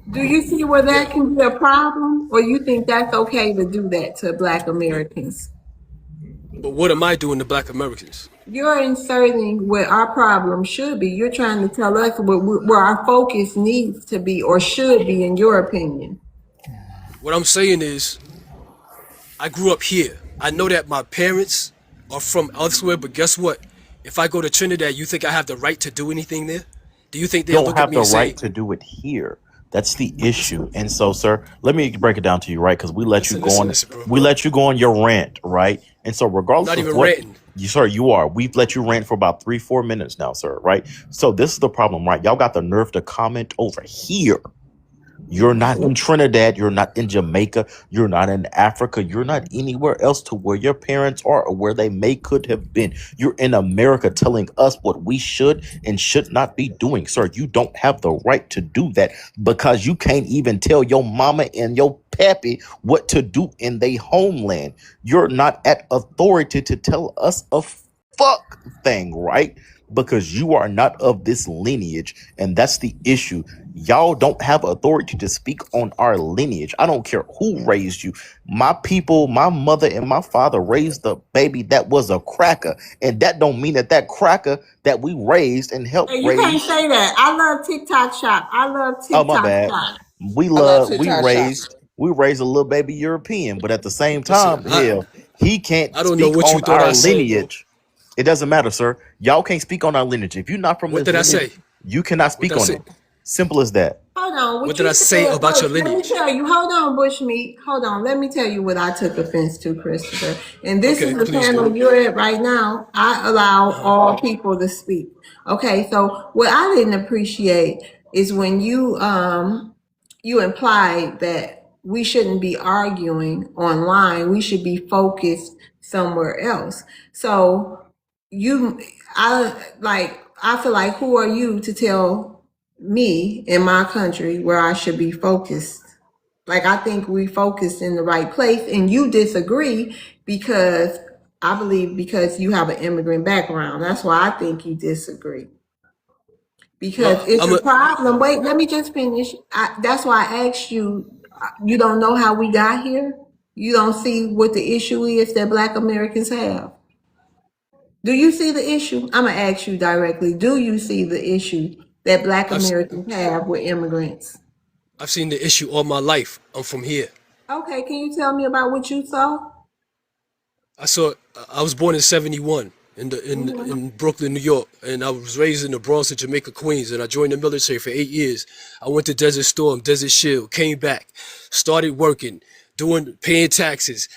do you see where Yeah. that can be a problem? Or you think that's okay to do that to Black Americans? But what am I doing to Black Americans? You're inserting what our problem should be. You're trying to tell us where our focus needs to be or should be, in your opinion. What I'm saying is, I grew up here. I know that my parents are from elsewhere, but guess what? If I go to Trinidad, you think I have the right to do anything there? Do you think they'll Don't look at have me the and say, right to do it here. That's the issue. And so, sir, let me break it down to you, right? Because listen, bro. we let you go on your rant, right? And so, I'm regardless not of even what ranting. you are. We've let you rant for about 3-4 minutes now, sir, right? So this is the problem, right? Y'all got the nerve to comment over here. You're not in Trinidad. You're not in Jamaica. You're not in Africa. You're not anywhere else to where your parents are or where they could have been. You're in America telling us what we should and should not be doing. Sir, you don't have the right to do that because you can't even tell your mama and your pappy what to do in their homeland. You're not at authority to tell us a fuck thing, right? because you are not of this lineage, and that's the issue. Y'all don't have authority to speak on our lineage. I don't care who raised you. My people, my mother and my father raised the baby that was a cracker, and that don't mean that that cracker that we raised and helped Hey, you can't raise. say that. I love TikTok Shop. I love Oh, my TikTok bad. Shop. I love We TikTok shop. raised a little baby European, but at the same Listen, time, hell, he can't I don't know speak what you on thought our I said, bro. lineage. It doesn't matter, sir. Y'all can't speak on our lineage. If you're not from What this did I lineage, say? you cannot What speak did I on say? it. Simple as that. Hold on, What what did you I say said. about your Look, let me lineage? tell you. Hold on, Bushmeat. Hold on. Let me tell you what I took offense to, Christopher. And this is Okay, the please do. panel you're at right now. I allow all people to speak. Okay, so what I didn't appreciate is when you implied that we shouldn't be arguing online. We should be focused somewhere else. So I feel like, who are you to tell me in my country where I should be focused? Like, I think we focused in the right place, and you disagree because I believe because you have an immigrant background. That's why I think you disagree. Because Well, it's I'm a a problem. Wait, let me just finish. That's why I asked you, you don't know how we got here? You don't see what the issue is that Black Americans have? Do you see the issue? I'm gonna ask you directly. Do you see the issue that Black I've Americans have with immigrants? I've seen the issue all my life. I'm from here. Okay, can you tell me about what you saw? I saw. I was born in '71 in Brooklyn, New York, and I was raised in the Bronx of Jamaica, Queens. And I joined the military for 8 years. I went to Desert Storm, Desert Shield, came back, started working, paying taxes.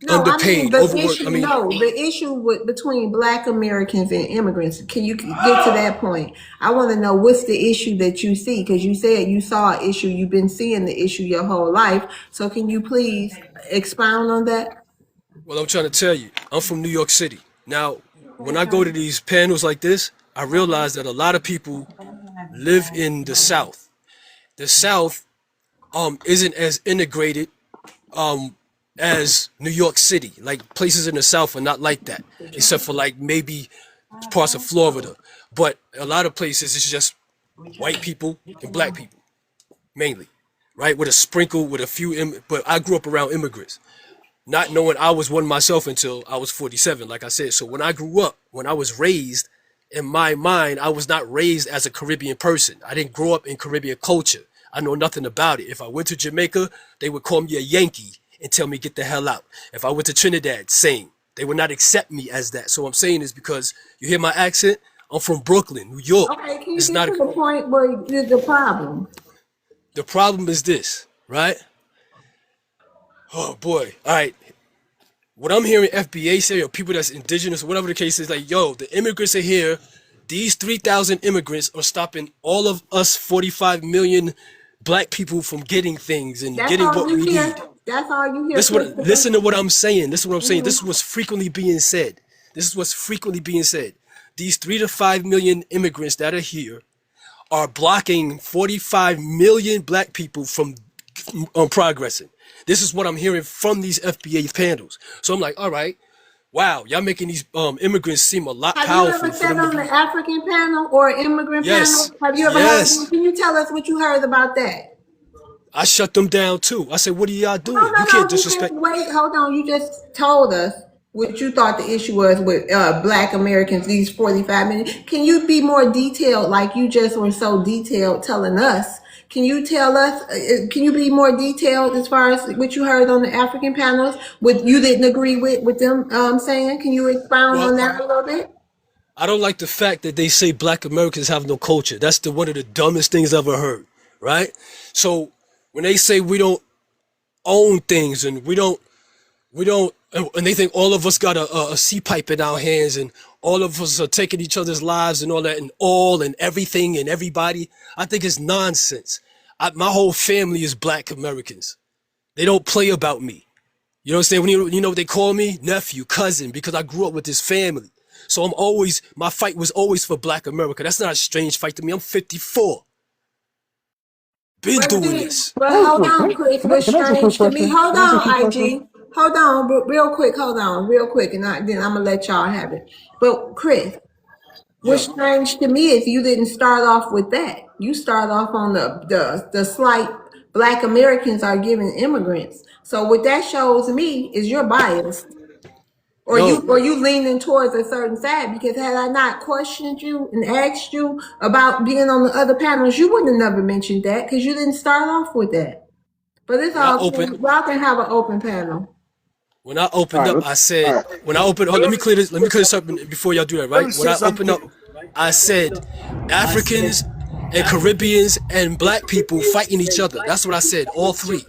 No, I mean Underpaid, the overworked. I issue. mean, No, the issue between Black Americans and immigrants. Can you get to that point? I want to know what's the issue that you see, because you said you saw an issue. You've been seeing the issue your whole life. So can you please expound on that? well, I'm trying to tell you, I'm from New York City. Now, when I go to these panels like this, I realize that a lot of people live in the South. The South isn't as integrated as New York City. Like places in the South are not like that, except for like maybe parts of Florida. But a lot of places it's just white people and black people mainly, right? With a sprinkle, with a few. But I grew up around immigrants, not knowing I was one myself until I was 47, like I said. So when I grew up, when I was raised, in my mind, I was not raised as a Caribbean person. I didn't grow up in Caribbean culture. I know nothing about it. If I went to Jamaica, they would call me a Yankee and tell me get the hell out. If I went to Trinidad, same. They would not accept me as that. So what I'm saying is because you hear my accent, I'm from Brooklyn, New York. Okay, can you It's get not to the point where the problem? the problem is this, right? Oh boy. All right. What I'm hearing FBA say, or people that's indigenous, or whatever the case is, like, yo, the immigrants are here. These 3,000 immigrants are stopping all of us 45 million black people from getting things and That's getting all what you we hear. need. That's all you hear, This is what Christopher. listen to what I'm saying. This is what I'm saying. This is Mhm. what's frequently being said. This is what's frequently being said. These 3 to 5 million immigrants that are here are blocking 45 million black people from progressing. This is what I'm hearing from these FBA panels. So I'm like, all right, wow, y'all making these immigrants seem a lot Have you ever powerful for sat them to on the be. African panel or immigrant Yes, panel? Have you ever heard of them? yes. Can you tell us what you heard about that? I shut them down too. I said, what are y'all No, doing? no, You can't no. You just disrespect. wait. Hold on. You just told us what you thought the issue was with Black Americans. These 45 minutes. Can you be more detailed? Like you just were so detailed telling us. Can you tell us? Can you be more detailed as far as what you heard on the African panels? What you didn't agree with them saying? Can you expound Well, on that a little bit? I don't like the fact that they say black Americans have no culture. That's the one of the dumbest things I've ever heard, right? So when they say we don't own things and we don't and they think all of us got a C pipe in our hands and all of us are taking each other's lives and all that and all and everything and everybody. I think it's nonsense. My whole family is black Americans. They don't play about me. You know what I'm saying? When you know what they call me? Nephew, cousin, because I grew up with this family. So my fight was always for black America. That's not a strange fight to me. I'm 54. Been But doing see, this. but hold on, Chris. What's Can I ask a quick strange to me? question? Hold Can I ask a on, quick question? IG. hold on, but real quick, hold on, real quick, and then I'm gonna let y'all have it. But Chris, what's Yeah. strange to me is you didn't start off with that. You start off on the slight Black Americans are giving immigrants. So what that shows me is you're biased. No, Or you leaning towards a certain side, because had I not questioned you and asked you about being on the other panels, you wouldn't have never mentioned that because you didn't start off with that. But it's when I all opened good. Y'all can have an open panel. when I All opened right, up, let's, I all said right. when I opened. Hold, let me clear this. Let me clear this up before y'all do that. Let me Right? When say I opened something. up, I said Africans and Caribbeans and black people fighting each other. That's what I said. All three.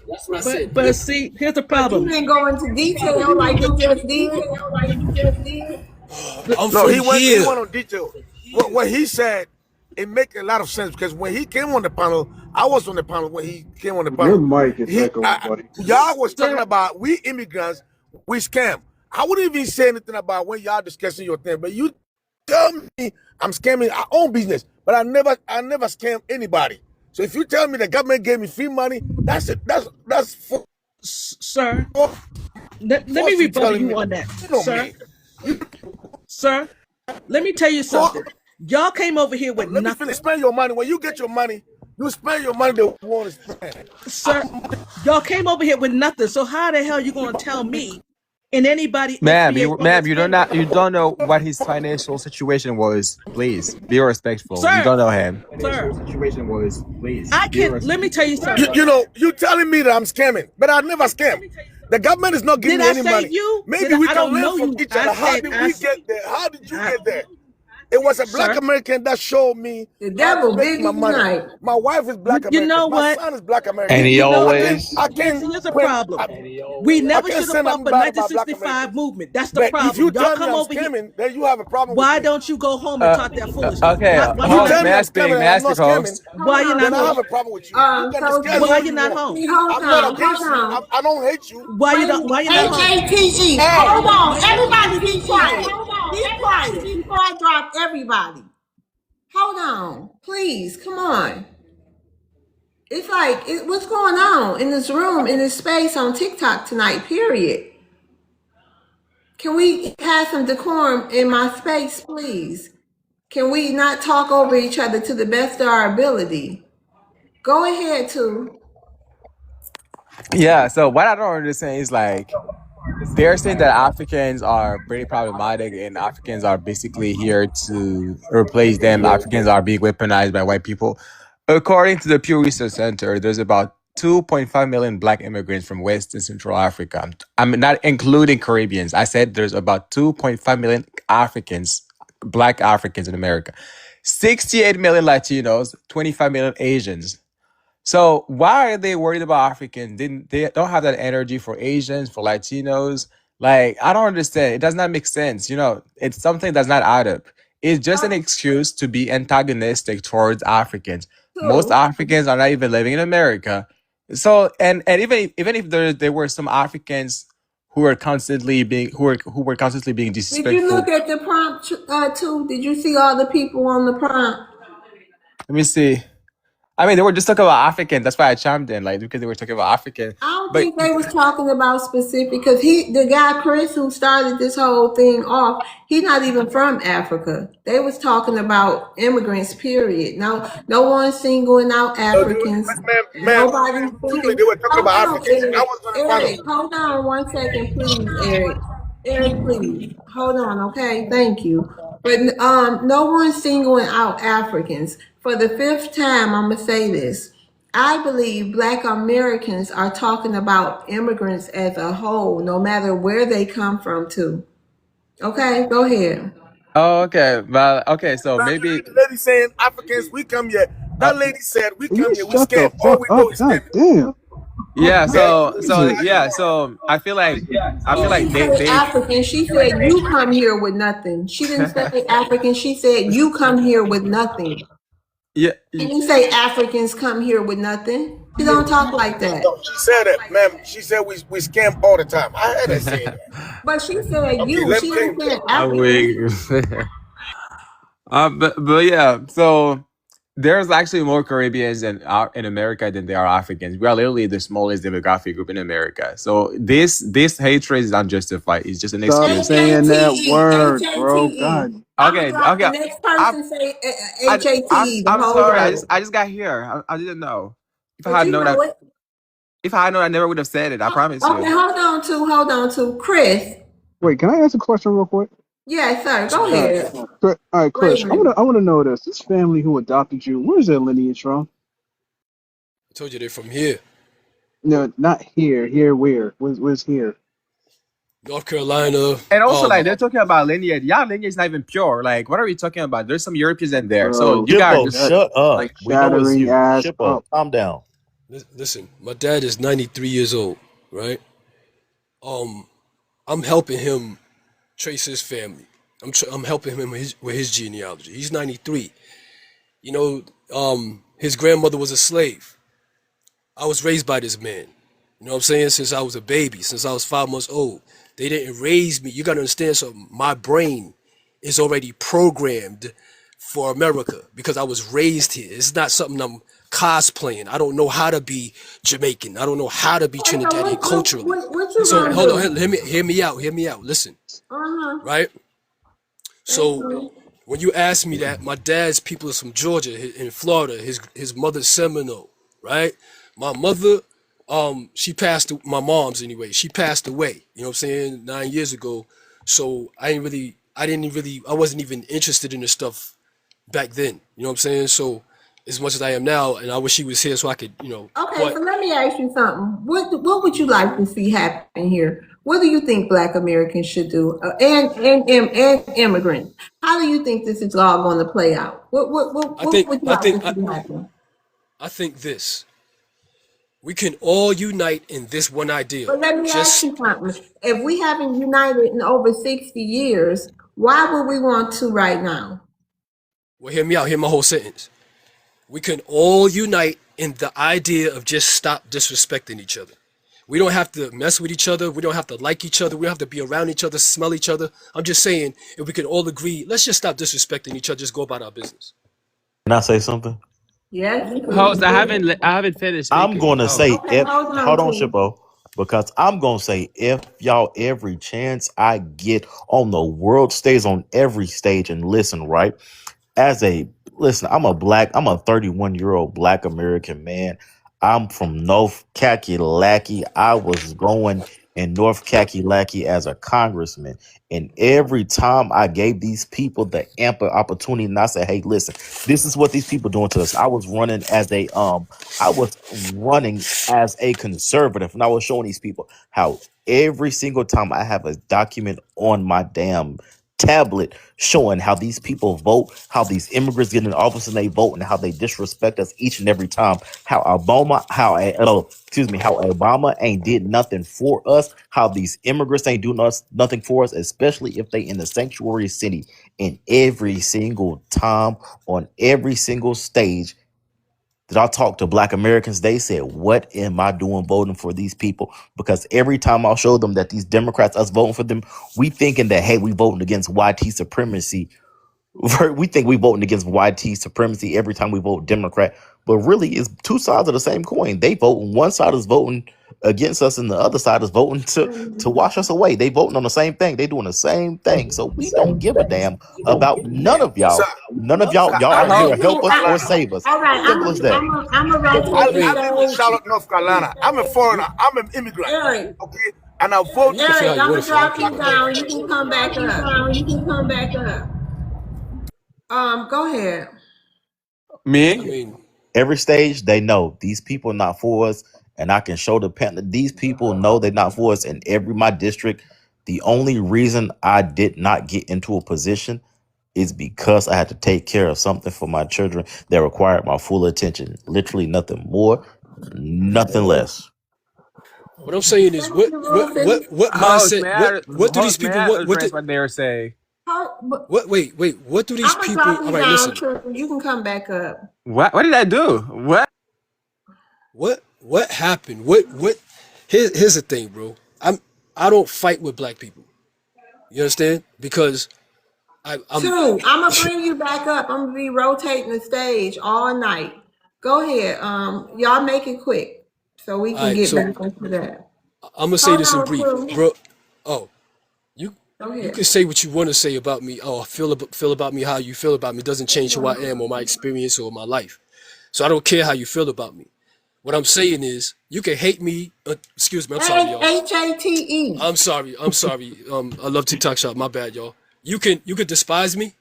But see, here's the But you problem. didn't go into detail like you just did. The- I'm No, from he here. went on detail. What he said, it make a lot of sense because when he came on the panel, I was on the panel when he came on the Your panel. mic is echoing, buddy. Y'all was talking Sir, about we immigrants, we scam. I wouldn't even say anything about when y'all discussing your thing, but you tell me I'm scamming. I own business, but I never scam anybody. So if you tell me the government gave me free money, that's it. That's sir, let me false. You rebuttal telling you me, on that, you know sir. me. You Sir, let me tell you go. something. Y'all came over here with Let me finish. nothing. Spend your money. When you get your money, you spend your money the want to spend. Sir, y'all came over here with nothing. So how the hell you gonna tell me and anybody else Ma'am, here you you're gonna ma'am, spend it? you don't know what his financial situation was. Please be respectful. You Sir, don't know him. sir, Situation was. Please I be can let me respectful. tell you something. You know, you telling me that I'm scamming, but I never scam. The government is not giving Did me I any say money. you? Maybe we I can don't learn know from you. each I other. How said did we get there? How did you I, get there? It was a black sir. American that showed me The how to devil make my busy money. tonight. My wife is black You know American. My what? son is black And American. he You know what? always I can't Here's a quit. problem. We I never can't should have say fought nothing for bad about black 1965 Americans. movement. That's the But if you problem. Y'all tell me come I'm over here. scamming, then you have a problem with Why me. don't you go home and Uh, talk that foolishness? okay, Why If you you not tell me I'm home? scamming and may I I'm speak, not host? scamming, Why you not then I have home? a problem with you. You can So discuss Why all you you not want. home? I'm not hold against you. on. I don't hate you. Why you don't? Wait, Why you not home? HATE. Hey, Hold on. Everybody be quiet. Be quiet before I drop everybody. Hold on. Please, come on. It's like, what's going on in this room, in this space on TikTok tonight, period? Can we have some decorum in my space, please? Can we not talk over each other to the best of our ability? Go ahead, too. Yeah. So what I don't understand is like they're saying that Africans are pretty problematic and Africans are basically here to replace them. Africans are being weaponized by white people. According to the Pew Research Center, there's about 2.5 million black immigrants from West and Central Africa. I'm not including Caribbeans. I said there's about 2.5 million Africans, black Africans in America. 68 million Latinos, 25 million Asians. So why are they worried about Africans? They don't have that energy for Asians, for Latinos? Like, I don't understand. It does not make sense. It's something that's not add up. It's just an excuse to be antagonistic towards Africans. Most Too. Africans are not even living in America. So and even if there were some Africans who were constantly being Did you disrespectful. look at the prompt, too? Did you see all the people on the prompt? Let me see. I mean, they were just talking about African. That's why I chimed in, like because they were talking about African. I don't But think they was talking about specific, because the guy Chris who started this whole thing off, he's not even from Africa. They was talking about immigrants, period. No one singling out Africans. Man, Nobody's truly, thinking. they were talking Hold about on, Africans. I Eric. was on the Eric, panel. hold on 1 second, please, Eric. Eric, please. Hold on, okay? Thank you. But no one's singling out Africans. For the fifth time, I'm gonna say this. I believe Black Americans are talking about immigrants as a whole, no matter where they come from, too. Okay, go ahead. oh, okay, well, okay, so Now, you maybe heard the lady saying Africans, we come here. uh, That lady said, we Will you come here, we shut the scam. All fuck we do up? is God scamming. damn. yeah, Yeah, Jesus. so I feel She like didn't say African. She said you come here with nothing. She didn't say African. She said you come here with nothing. yeah, She didn't say Africans come here with nothing. She don't talk like that. no, she said it, ma'am. She said we scam all the time. I heard her say that. But she said Okay, you. let She me didn't say I'm African. weak. But yeah, so There's actually more Caribbeans in America than there are Africans. We are literally the smallest demographic group in America. So this hatred is unjustified. It's just an Stop excuse. saying that HATE, word, bro. HATE. God. I'm gonna Okay, drop the okay. next I person say I HATE the I'm whole sorry. word. I just got here. I didn't know. If I But had you known know that, it. if I had known, I never would have said it. I promise Okay, you. hold on to Chris. Wait, can I ask a question real quick? Yeah, sir. Yes, Go All ma'am. right, ahead. All right, Wait a Chris. minute. I wanna know this. This family who adopted you, where's their lineage from? I told you they're from here, No, not here. Here, where? Where's here? North Carolina. And also, like they're talking about lineage. Yeah, lineage is not even pure. Like, what are we talking about? There's some Europeans in there. So Bro, you guys Shippo, just shut shut up. like We know it's shattering you. ass Shippo, up. calm down. Listen, my dad is 93 years old, right? Um, I'm helping him trace his family. I'm helping him with his genealogy. He's 93. You know, his grandmother was a slave. I was raised by this man. You know what I'm saying? Since I was a baby, since I was 5 months old. They didn't raise me. You gotta understand something. My brain is already programmed for America because I was raised here. It's not something I'm cosplaying. I don't know how to be Jamaican. I don't know how to be Okay, so Trinidadian culturally. what you So gonna hold on, do? hear me out. Hear me out. Listen, Uh-huh. right? Thank So you. when you ask me that, my dad's people is from Georgia, in Florida. His mother's Seminole, right? My mother, she passed. My mom's anyway. She passed away. You know what I'm saying? 9 years ago. So I wasn't even interested in this stuff back then. You know what I'm saying? So as much as I am now, and I wish he was here so I could, Okay, but so let me ask you something. What would you like to see happen here? What do you think Black Americans should do, and immigrants? How do you think this is all going to play out? I What think would you I like think to see happen? I think this. We can all unite in this one idea. But let me ask Just you something. If we haven't united in over 60 years, why would we want to right now? well, hear me out. Hear my whole sentence. We can all unite in the idea of just stop disrespecting each other. We don't have to mess with each other. We don't have to like each other. We don't have to be around each other, smell each other. I'm just saying, if we can all agree, let's just stop disrespecting each other. Just go about our business. Can I say something? Yes, host. please do. I haven't finished I'm speaking. going to Host. say, Okay, if, hold on, hold on, please. Shippo, because I'm going to say, if y'all every chance I get on the world stage, on every stage, and listen, right? As a listen, I'm a 31-year-old black American man. I'm from North Kakalaki. I was going in North Kakalaki as a congressman. And every time I gave these people the ample opportunity, and I said, hey, listen, this is what these people doing to us. I was running as a conservative, and I was showing these people how every single time I have a document on my damn tablet showing how these people vote, how these immigrants get in office and they vote, and how they disrespect us each and every time. How Obama ain't did nothing for us. How these immigrants ain't doing us nothing for us, especially if they in the sanctuary city. And every single time on every single stage that I talked to black Americans, they said, what am I doing voting for these people? Because every time I'll show them that these Democrats, us voting for them, we thinking that, hey, we voting against YT supremacy. We think we voting against YT supremacy every time we vote Democrat. But really, it's two sides of the same coin. They vote, one side is voting against us, and the other side is voting to wash us away. They voting on the same thing. They doing the same thing. So we don't give a damn about none of Sir, y'all. None of y'all. Y'all I aren't live here How? to in Okay, help North us or Carolina. save us. all right. Simple as that. I'm gonna rotate the I live in stage. Charlotte, North Carolina. I'm a foreigner. I'm an immigrant. Eric, Okay, and I vote. You can feel how Eric, you I'm want gonna to feel. I don't drop care you about that. down. You can come back up. Go ahead. I Me? mean, Every stage, they know these people not for us, and I can show the pen. These people know they're not for us. In every my district, the only reason I did not get into a position is because I had to take care of something for my children that required my full attention. Literally nothing more, nothing less. what I'm saying is, Thank you, Rufus. what mindset, what do these Host, may people, I what address did, what they were saying? wait, what do these I'm gonna people, drop all you right, down, listen, Triple. You can come back up. What did I do? What? what happened? Here's the thing, bro. I don't fight with black people. You understand? Because I'm I'm gonna bring you back up. I'm gonna be rotating the stage all night. Go ahead. Y'all make it quick so we all can right. get So back into that. I'm gonna say Hold this in on, brief, True. bro. Oh, you Go you ahead. can say what you want to say about me. Oh, feel about me how you feel about me. It doesn't change who I am or my experience or my life. So I don't care how you feel about me. What I'm saying is, you can hate me. Excuse me. I'm sorry, y'all. HATE. I'm sorry. I'm sorry. I love TikTok shop. My bad, y'all. You can despise me.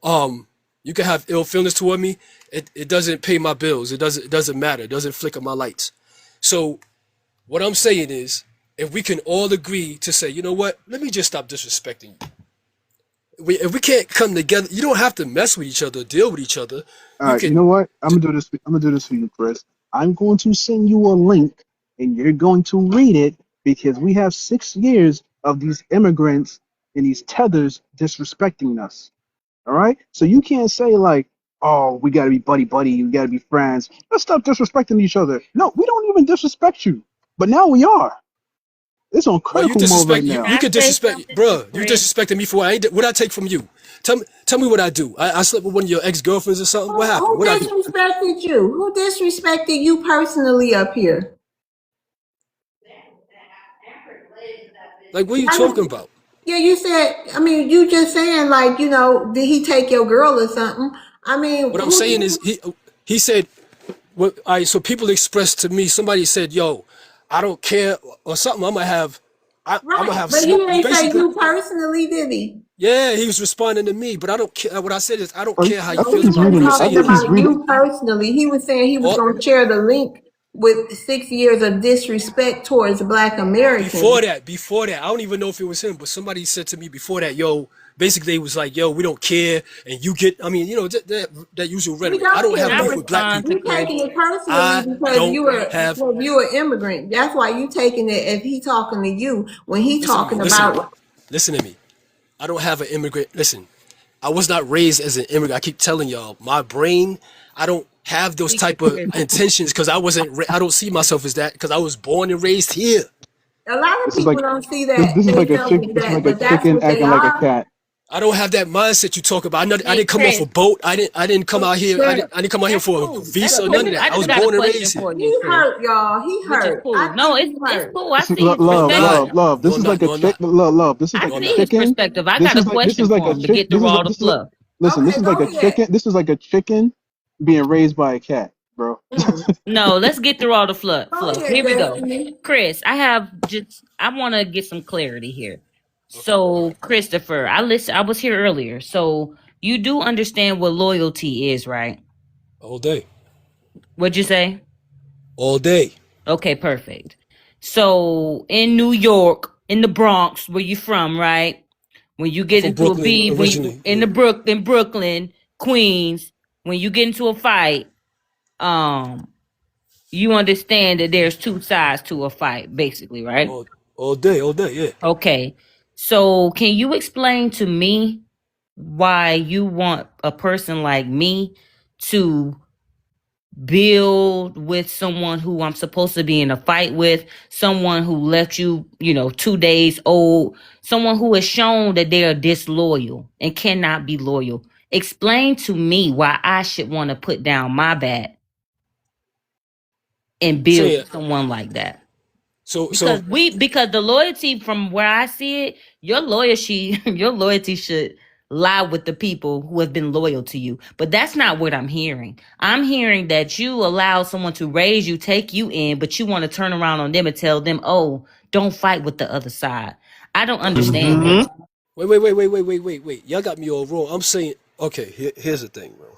Um, you can have ill feelings toward me. It doesn't pay my bills. It doesn't matter. It doesn't flicker my lights. So what I'm saying is, if we can all agree to say, you know what, let me just stop disrespecting you. If we can't come together, you don't have to mess with each other, deal with each other. All You right, you can. know what? I'm gonna do this. I'm gonna do this for you, Chris. I'm going to send you a link, and you're going to read it because we have 6 years of these immigrants and these tethers disrespecting us. All right, so you can't say like, "Oh, we gotta be buddy buddy. We gotta be friends." Let's stop disrespecting each other. No, we don't even disrespect you, but now we are. It's on Well, you critical mode right disrespect you. now. Can You I could say disrespect, something to bruh. You Chris? disrespected me for what I ain't. What I take from you? Tell me what I do. I slept with one of your ex girlfriends or something. What happened? Who What I do? disrespected you? Who disrespected you personally up here? Like, what are you Why talking you- about? Yeah, you said. I mean, you just saying like, did he take your girl or something? I mean, What I'm who? saying is, he said, what? All right. So people expressed to me. Somebody said, "Yo, I don't care," or something. I'm gonna have. I'm gonna Right, have but he smoke. didn't say Basically, you personally, did he? yeah, he was responding to me, but I don't care. What I said is, I don't care how I you Oh, think feel he he's about me. wasn't What reading. I'm I talking saying think is, he's about reading. you personally. He was saying he was all, going to share the link with 6 years of disrespect towards Black Americans. before that, I don't even know if it was him, but somebody said to me before that, yo, basically it was like, yo, we don't care, and you get, I mean, that usual We rhetoric. I don't don't Can care, have I beef but with black respond to people. you Chris? taking it personally I because don't have. you an immigrant. That's why you taking it as he talking to you when he Listen to me. talking Listen to me. about. Listen to me. I don't have an immigrant. Listen, I was not raised as an immigrant. I keep telling y'all, my brain. I don't have those Speak to type of Chris. intentions because I wasn't. I don't see myself as that because I was born and raised here. A lot of This is people like don't see this. that This is like a themselves chick. as This is that, like a but that's chicken what they acting like a are. cat. I don't have that mindset you talk about. I Hey, didn't come off Chris. a boat. I didn't come out here. I But didn't come out here That's for a cool. That's visa or none of cool. that. I I just was got a born and question raised here. for you, he Chris. hurt, y'all. He Which is hurt. I cool. No, think it's he it's hurt. cool. I see his No, I'm Love, not. love, perspective. love. No, This I'm is not. like a No, I'm chick. not. Love, love. This is I No, like I'm a see not. his chicken. perspective. I This got a is like this question is like for a him to chick. get through all the fluff. Listen. This Okay, is like go a ahead. chicken. This is like a chicken being raised by a cat, bro. Mm. No, let's get through all the fluff. Go Fluff. ahead, Here we go. Destiny. Chris, I want to get some clarity here. Okay. So, Christopher, I was here earlier. So, you do understand what loyalty is, right? All day. What'd you say? All day. Okay, perfect. So, in New York, in the Bronx, where you from, right? When you I'm get from into a Brooklyn beef, when you, originally. in Yeah. the Brooklyn, Queens, when you get into a fight, um, you understand that there's two sides to a fight, basically, right? All day. All day. Yeah. Okay. So can you explain to me why you want a person like me to build with someone who I'm supposed to be in a fight with, someone who left you, 2 days old, someone who has shown that they are disloyal and cannot be loyal? Explain to me why I should want to put down my bat and build Saying with someone like that. so. Because the loyalty from where I see it, your loyalty your loyalty should lie with the people who have been loyal to you. But that's not what I'm hearing. I'm hearing that you allow someone to raise you, take you in, but you want to turn around on them and tell them, "Oh, don't fight with the other side." I don't understand that. Wait. Y'all got me all wrong. I'm saying. Okay. Here's the thing, bro.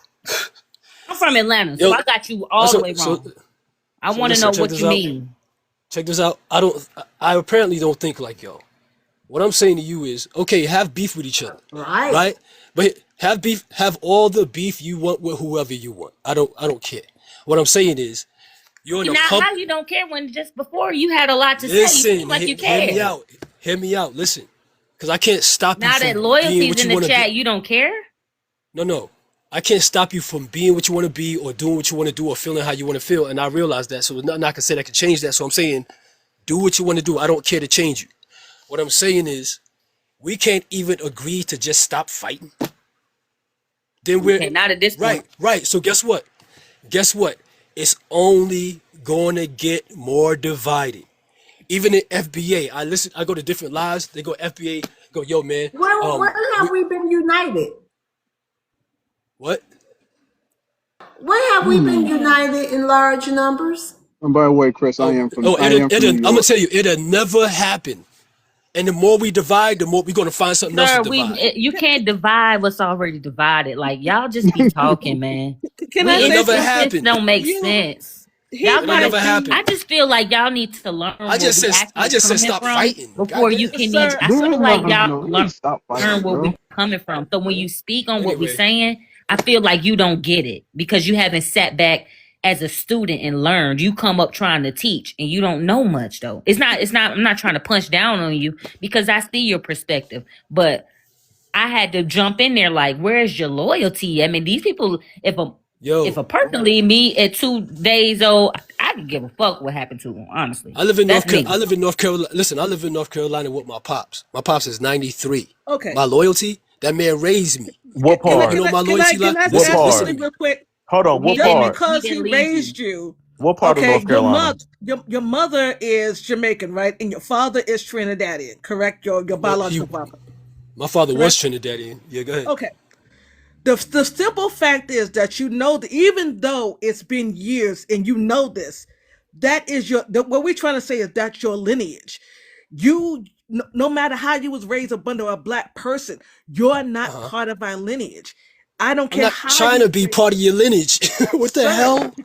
I'm from Atlanta, so Yo. I got you all the So way so wrong. I so want to listen. know Check what this you out. mean. Check this out. I apparently don't think like y'all. What I'm saying to you is, okay, have beef with each other, Right. right? But have all the beef you want with whoever you want. I don't care. What I'm saying is, you're in a Now, comp. how you don't care when just before you had a lot to say? You seem Listen, like you hear me care. out. Hear me out. Listen, because I can't stop you Now that from being loyalty's what in you the want to be. chat, you don't care? No. I can't stop you from being what you want to be or doing what you want to do or feeling how you want to feel. And I realize that. So there's nothing I can say that can change that. So I'm saying, do what you want to do. I don't care to change you. What I'm saying is, we can't even agree to just stop fighting. Then Okay, not at this point. right. So guess what? Guess what? It's only going to get more divided. Even in FBA, I go to different lives. They go FBA, go, yo, man. When have we been united? What? When have we been united in large numbers? And by the way, Chris, I am from New I'm gonna York. tell you, it'll never happen. And the more we divide, the more we're gonna find something else to Sir, divide. you can't divide what's already divided. Like y'all just be talking, man. Can I It'll say never something? happen. This don't make You- sense. Here's Y'all It'll my gotta. never happen. I just feel like y'all need to learn where we I actually just said coming stop from fighting. before you Goddamn. can. Sir, I There feel is like no, y'all no, stop fighting, learn where bro. we're coming from. So when you speak on what we're Anyway, saying, I feel like you don't get it because you haven't sat back as a student and learned. You come up trying to teach and you don't know much though. It's not I'm not trying to punch down on you because I see your perspective, but I had to jump in there like, where's your loyalty? I mean, these people, if yo, a person leave me at 2 days old, I can give a fuck what happened to them, honestly. I live in That's me. I live in North Carolina. Listen, I live in North Carolina with my pops. My pops is 93. Okay. My loyalty, that man raised me. What Can I, part? You know my can I, loyalty can I What ask part? something real quick? Hold on. What He Just didn't. part? because He he didn't leave raised you. you, What part of okay, North Carolina? your mother is Jamaican, right? And your father is Trinidadian, correct? Your No, biological father. my father was Correct? Trinidadian. Yeah, go ahead. Okay. The simple fact is that you know that even though it's been years and you know this, that is what we're trying to say is that's your lineage. You no matter how you was raised up under a black person, you're not Uh-huh. part of our lineage. I don't I'm care not how trying you to be part of your lineage. What the sir, hell? You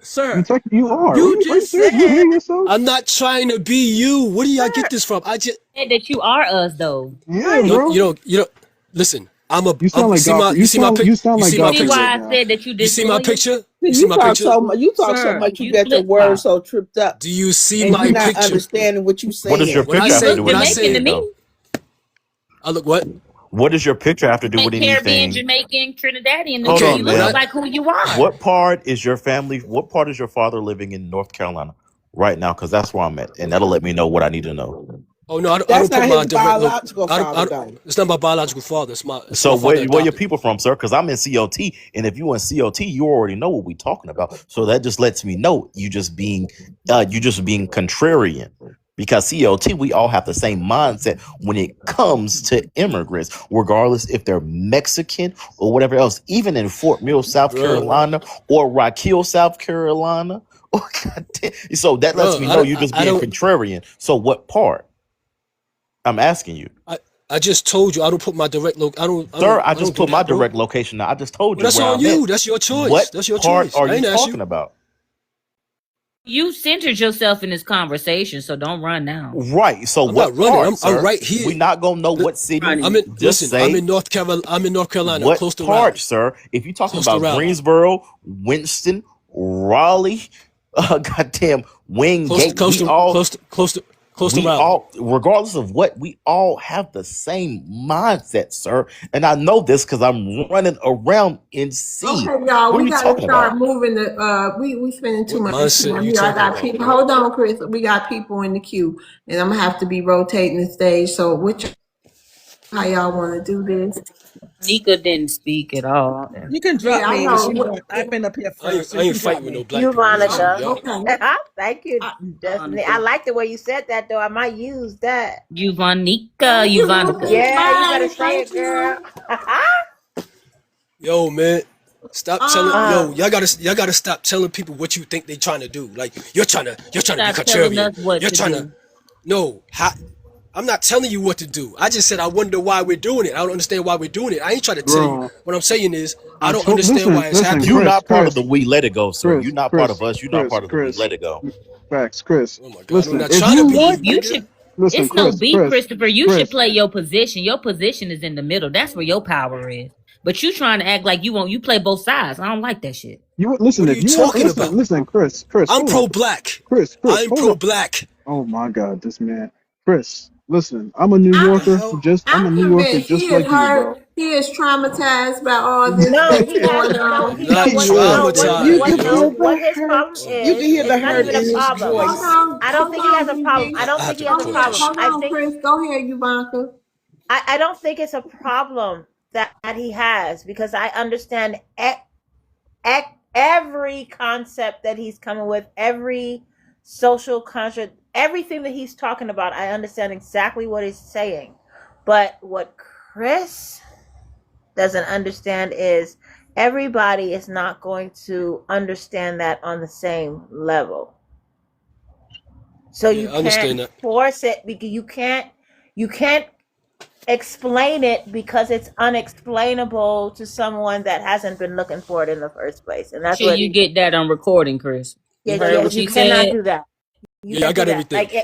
sir. you are. You Are you just serious? You said, hear yourself? I'm not trying to be you. Where do y'all sir. get this from? I just Said that you are us though. Yeah, Right. bro. you know. Listen, You sound like God. you see my You sound you like see my See Godfrey picture. right why I now. said that you You see my disloyal? picture. You see You my talk picture. so much. You talk so Sir, much. You you get the flip words flop. so tripped up, Do you see and my you're not picture? understanding what you What does your saying. When I picture have to say do You with when I look Jamaican to anything, say me. though? I look what? What does your picture have to do with Like Caribbean, anything? Jamaican, Trinidadian to Hold me. Okay, You on, when look I man. like who you are. What part is your family? What part is your father living in North Carolina right now? Because that's where I'm at, and that'll let me know what I need to know. oh no, I That's don't put not my his direct look. biological father, though. It's not my biological father. It's So my father where your adopted me. people from, sir? Because I'm in COT, and if you in COT, you already know what we talking about. So that just lets me know you just being contrarian. Because COT, we all have the same mindset when it comes to immigrants, regardless if they're Mexican or whatever else. Even in Fort Mill, South Bruh, Carolina, or Rock Hill, South Carolina. Oh, goddamn. So that lets bruh, me know you're just I being don't contrarian. So what part? I'm asking you. I just told you I don't put my direct look. Sir, I I just don't do put my that, bro. direct location now. I just told Well, you that's where on I'm at. you. That's your choice. What That's your part choice. are I you ain't asked talking you. about? You centered yourself in this conversation, so don't run now. Right. So I'm not what running. part, I'm sir? right We here. not gonna know Li- what city. Right. Just I'm say in North Carolina. I'm in North Carolina, what close to part, Raleigh. sir. If you're talking Close to about Raleigh. Greensboro, Winston, Raleigh, goddamn Wingate, Close to we Raleigh. all, regardless of what, we all have the same mindset, sir. And I know this because I'm running around in C. Okay, y'all, What are we you gotta talking start about? moving the we spending too What much mindset time you here. I talking got about, people, bro? hold on, Chris. We got people in the queue and I'm gonna have to be rotating the stage. So how y'all wanna do this? Nika didn't speak at all. You can drop Yeah, I me because you know. know I've been up here first, so I you ain't can drop fighting with no me. black You, people. Listen, Monica. y'all. Okay. Thank you, Destiny. I Monica. like the way you said that, though. I might use that. Yuvanika, Thank you, Yuvanika. Rufus. Yeah, you better Bye. say Thank it, girl. you. Yo, man. Stop telling Um, y'all gotta stop telling people what you think they trying to do. Like you're trying to be Stop telling contrarian. us what You're to trying to do. no. I'm not telling you what to do. I just said I wonder why we're doing it. I don't understand why we're doing it. I ain't trying to tell you. Bro, What I'm saying is I I don't told. understand Listen, why it's listen, happening. You're Chris, not part of the Chris, we let it go, sir. You're Chris, not part of Chris, us. You're not Chris, part of the we Chris. let it go. Facts, Chris. Oh my god, I'm Listen, not if trying to you be you, want, You nigga. should. listen, It's no Chris, beef, Chris, Christopher. You should Chris. play your position. Your position is in the middle. That's where your power is. But you trying to act like you won't. You play both sides. I don't like that shit. You listen. What are If you you want, talking listen, about? listen, Chris, I'm hold on, pro-black. Chris, I'm hold on. pro-black. Oh my God, this man, Chris. Listen, I'm a New What the Yorker. hell? I'm a I'm New Yorker, convinced he just is like you, bro. hurt. He is traumatized by all this No, that's he has going no. I'm on. He no. not What? Yeah, No. you traumatized, can No. hear yo. What the his hurt. problem Oh You my can is? hear It's the not god. hurt even a in his Jesus problem. Hold voice. Christ. on, I don't hold think he has on, a problem. BB. I don't I have think he to has a put this problem. shit. Hold I on, think Chris. Go ahead, Ivanka. I don't think it's a problem that he has, because I understand every concept that he's coming with, every social construct, everything that he's talking about. I understand exactly what he's saying. But what Chris doesn't understand is everybody is not going to understand that on the same level. So Yeah, you I understand can't that. force it, because you can't explain it, because it's unexplainable to someone that hasn't been looking for it in the first place. And Make that's sure what, you get that on recording, Chris. You yeah, heard yeah, what you she cannot said? do that. You Yeah, I can't do got that. everything. Like Yeah,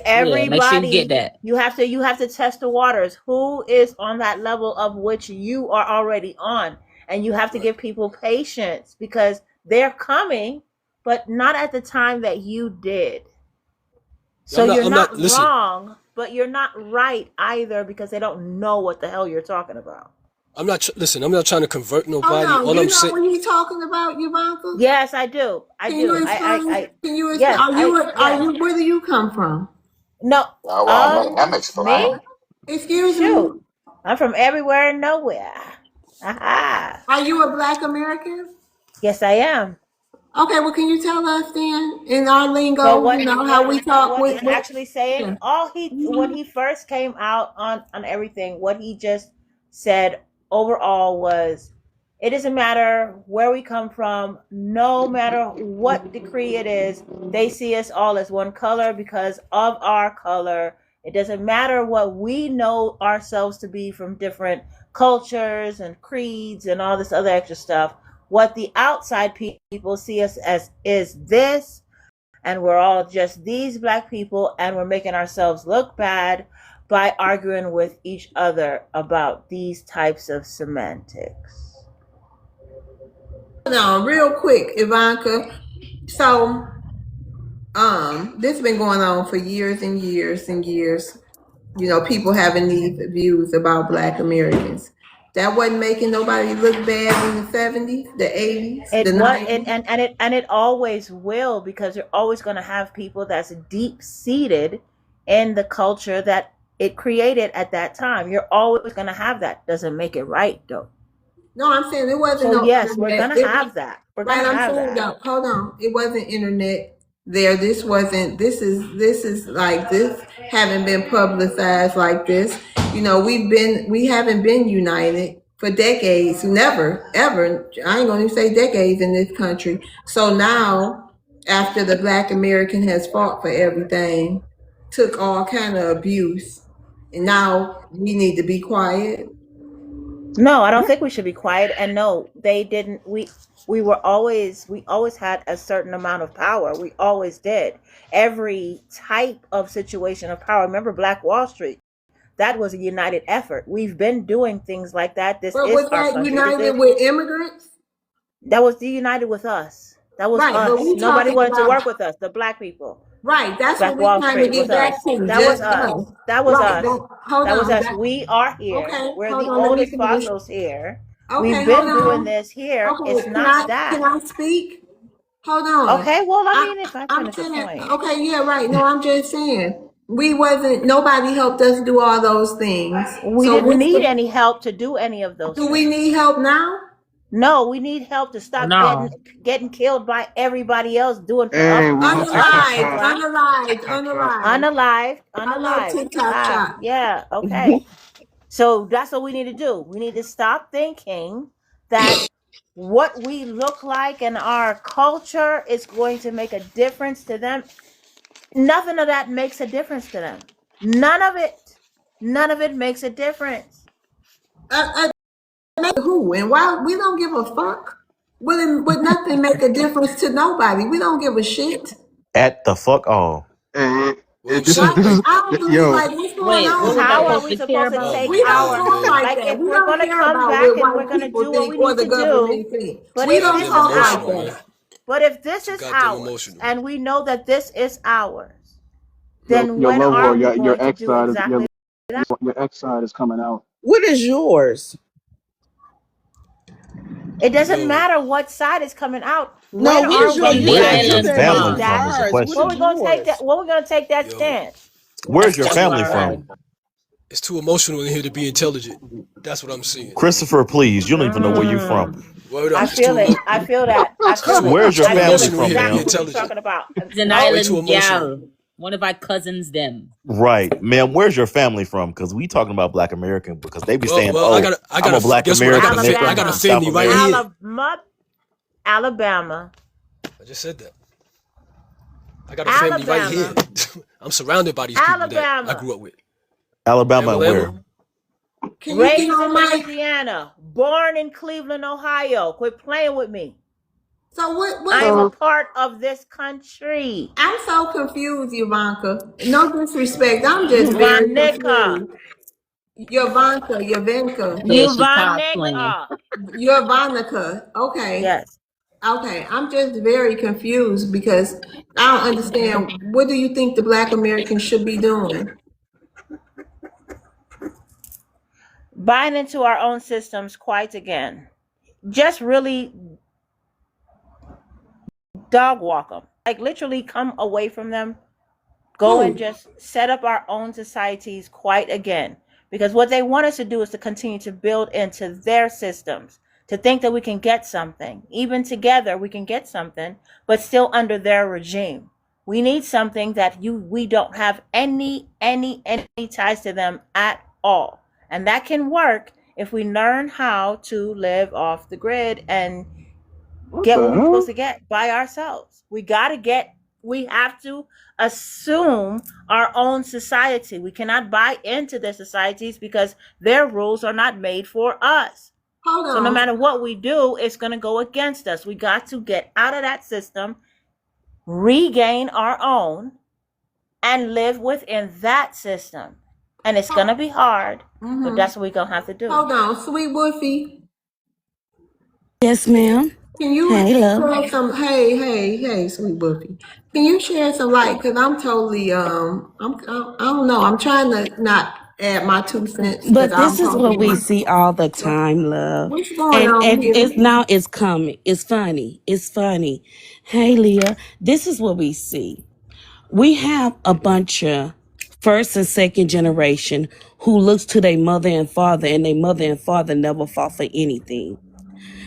make sure you get everybody, that. you have to test the waters. Who is on that level of which you are already on? And you have to Right. give people patience, because they're coming, but not at the time that you did. Yeah, So you're I'm not, not listen, wrong, but you're not right either, because they don't know what the hell you're talking about. listen, I'm not trying to convert Hold nobody. on, All you I'm know saying, what he's talking about, Ivanka? Yes, I do. I Can you do. explain? Can you explain? Yes, Are yes. you? Where do you come from? No, Oh wow, that makes me? fine. Excuse me. Shoot. I'm from everywhere and nowhere. Aha. Are you a Black American? Yes, I am. Okay, well, can you tell us then in our But lingo? You know how what we talk what he's with actually saying, yeah. all he when Mhm. he first came out on everything, what he just said overall was, it doesn't matter where we come from, no matter what decree it is, they see us all as one color because of our color. It doesn't matter what we know ourselves to be from different cultures and creeds and all this other extra stuff. What the outside people see us as is this, and we're all just these black people, and we're making ourselves look bad by arguing with each other about these types of semantics. No, real quick, Ivanka. So, this has been going on for years and years and years. You know, people having these views about Black Americans. That wasn't making nobody look bad in the 70s, the 80s, the It what it 90s. and it always will, because you're always going to have people that's deep seated in the culture that it created at that time. You're always going to have that. Doesn't make it right though. No, I'm saying it wasn't So no yes, we're internet. going to It, have that. We're going right, to I'm have saying that. though, hold on. It wasn't internet there. This is like this haven't been publicized like this. You know, we haven't been united for decades, never, ever. I ain't gonna even say decades in this country. So now, after the Black American has fought for everything, took all kind of abuse, and now we need to be quiet. No, I don't think we should be quiet. And no, they didn't. We always had a certain amount of power. We always did. Every type of situation of power. Remember Black Wall Street? That was a united effort. We've been doing things like that. This But is was our that country. united with immigrants? That was united with us. That was Right, but us. we Nobody talking wanted to about work with us. The black people. right. That's what Black we Wall trying to Street was get back us. to. That was Just us. us. That was Right. us. Hold That was on. us. We are here. Okay. We're Hold the on. Let me oldest finish. fossils here. Okay. We've Hold been doing on. this here. It's Okay. not that. Can I speak? Hold on. Okay, well, I I mean, if I I'm finish a saying point. okay. Yeah. Right. No, I'm just saying we wasn't. Nobody helped us do all those things. We So didn't what's need the? any help to do any of those Do we things. need help now? No, we need help to stop No. getting killed by everybody else doing for Hey, we us, on TikTok Unalived. shop. black. Unalived. TikTok shop. Unalived. Unalived, I love unalived. TikTok shop. Yeah, okay. So that's what we need to do. We need to stop thinking that what we look like and our culture is going to make a difference to them. Nothing of that makes a difference to them. None of it. None of it makes a difference. Who and why we don't give a fuck. Would nothing make a difference to nobody? We don't give a shit. At the fuck all. Hey, well, this Why? is this is I don't believe yo. like what's going Wait, what on was I How here. are supposed we to care supposed to about? take We don't our, talk man. like like, that. if We we're don't going to care come about back what and we're white going to people do what think we or need the to do, government think. but We if Too don't this damn is talk like emotional, ours, man. that. but if this Too is goddamn ours emotional. and we know that this is ours, Yo, then yo, when love are war, we your going to X do side is exactly that? your X side is coming out. What is yours? It doesn't Yo, matter what side is coming out. No, When what are is your? Take we You the said Where's going you your to island said do family tomorrow. from that? is the ours. What question. When is we going to take that? yours? When we going to take that yo, stance? Where's your That's family why. from? It's too emotional in here to be intelligent. That's what I'm seeing. Christopher, please. You don't even know where you from. Word up. I It's too feel it. I feel that. I feel it. Where's your I too feel family emotional in from, here to be exactly ma'am? what you're intelligent. talking about. She's an Oh, Way too island emotional. gal. One of our cousins, them. Right, ma'am. Where's your family from? Because we talking about Black American. Because they be saying, Well, "Oh, I'm a Black guess what? American. They I from got a Alabama. South family right America." here. Alabama. I just said that. I got a family right here. Alabama. I'm surrounded by these people that I Alabama. grew up with. Alabama and Alabama. where? Can you get Raised on in mic? Louisiana. Born in Cleveland, Ohio. Quit playing with me. So I am a what? part of this country. I'm so confused, Ivanka. No disrespect. I'm just very Uvanica. confused. Yavanka, Said she cosplaying. Uvanica. Yavanica. Okay. Yes. Okay. I'm just very confused because I don't understand. What do you think the Black Americans should be doing? Buying into our own systems quite again. Just really dog walk them. Like literally come away from them. Go and just set up our own societies quite again. Because what they want us to do is to continue to build into their systems, to think that we can get something. Even together we can get something, but still under their regime. We need something that we don't have any ties to them at all. And that can work if we learn how to live off the grid and get what we're supposed to get by ourselves. We have to assume our own society. We cannot buy into their societies because their rules are not made for us. Hold on. So no matter what we do, it's going to go against us. We got to get out of that system, regain our own, and live within that system. And it's going to be hard, but that's what we're going to have to do. Hold on. Sweet Wolfie. Yes, ma'am. Can you share some? Hey, Sweet Wolfie. Can you share some light? Because I'm totally I don't know. I'm trying to not add my 2 cents. But this is what we see all the time, love. What's going on And here? it's now it's coming. It's funny. It's funny. Hey, Leah, this is what we see. We have a bunch of first and second generation who looks to their mother and father, and their mother and father never fought for anything.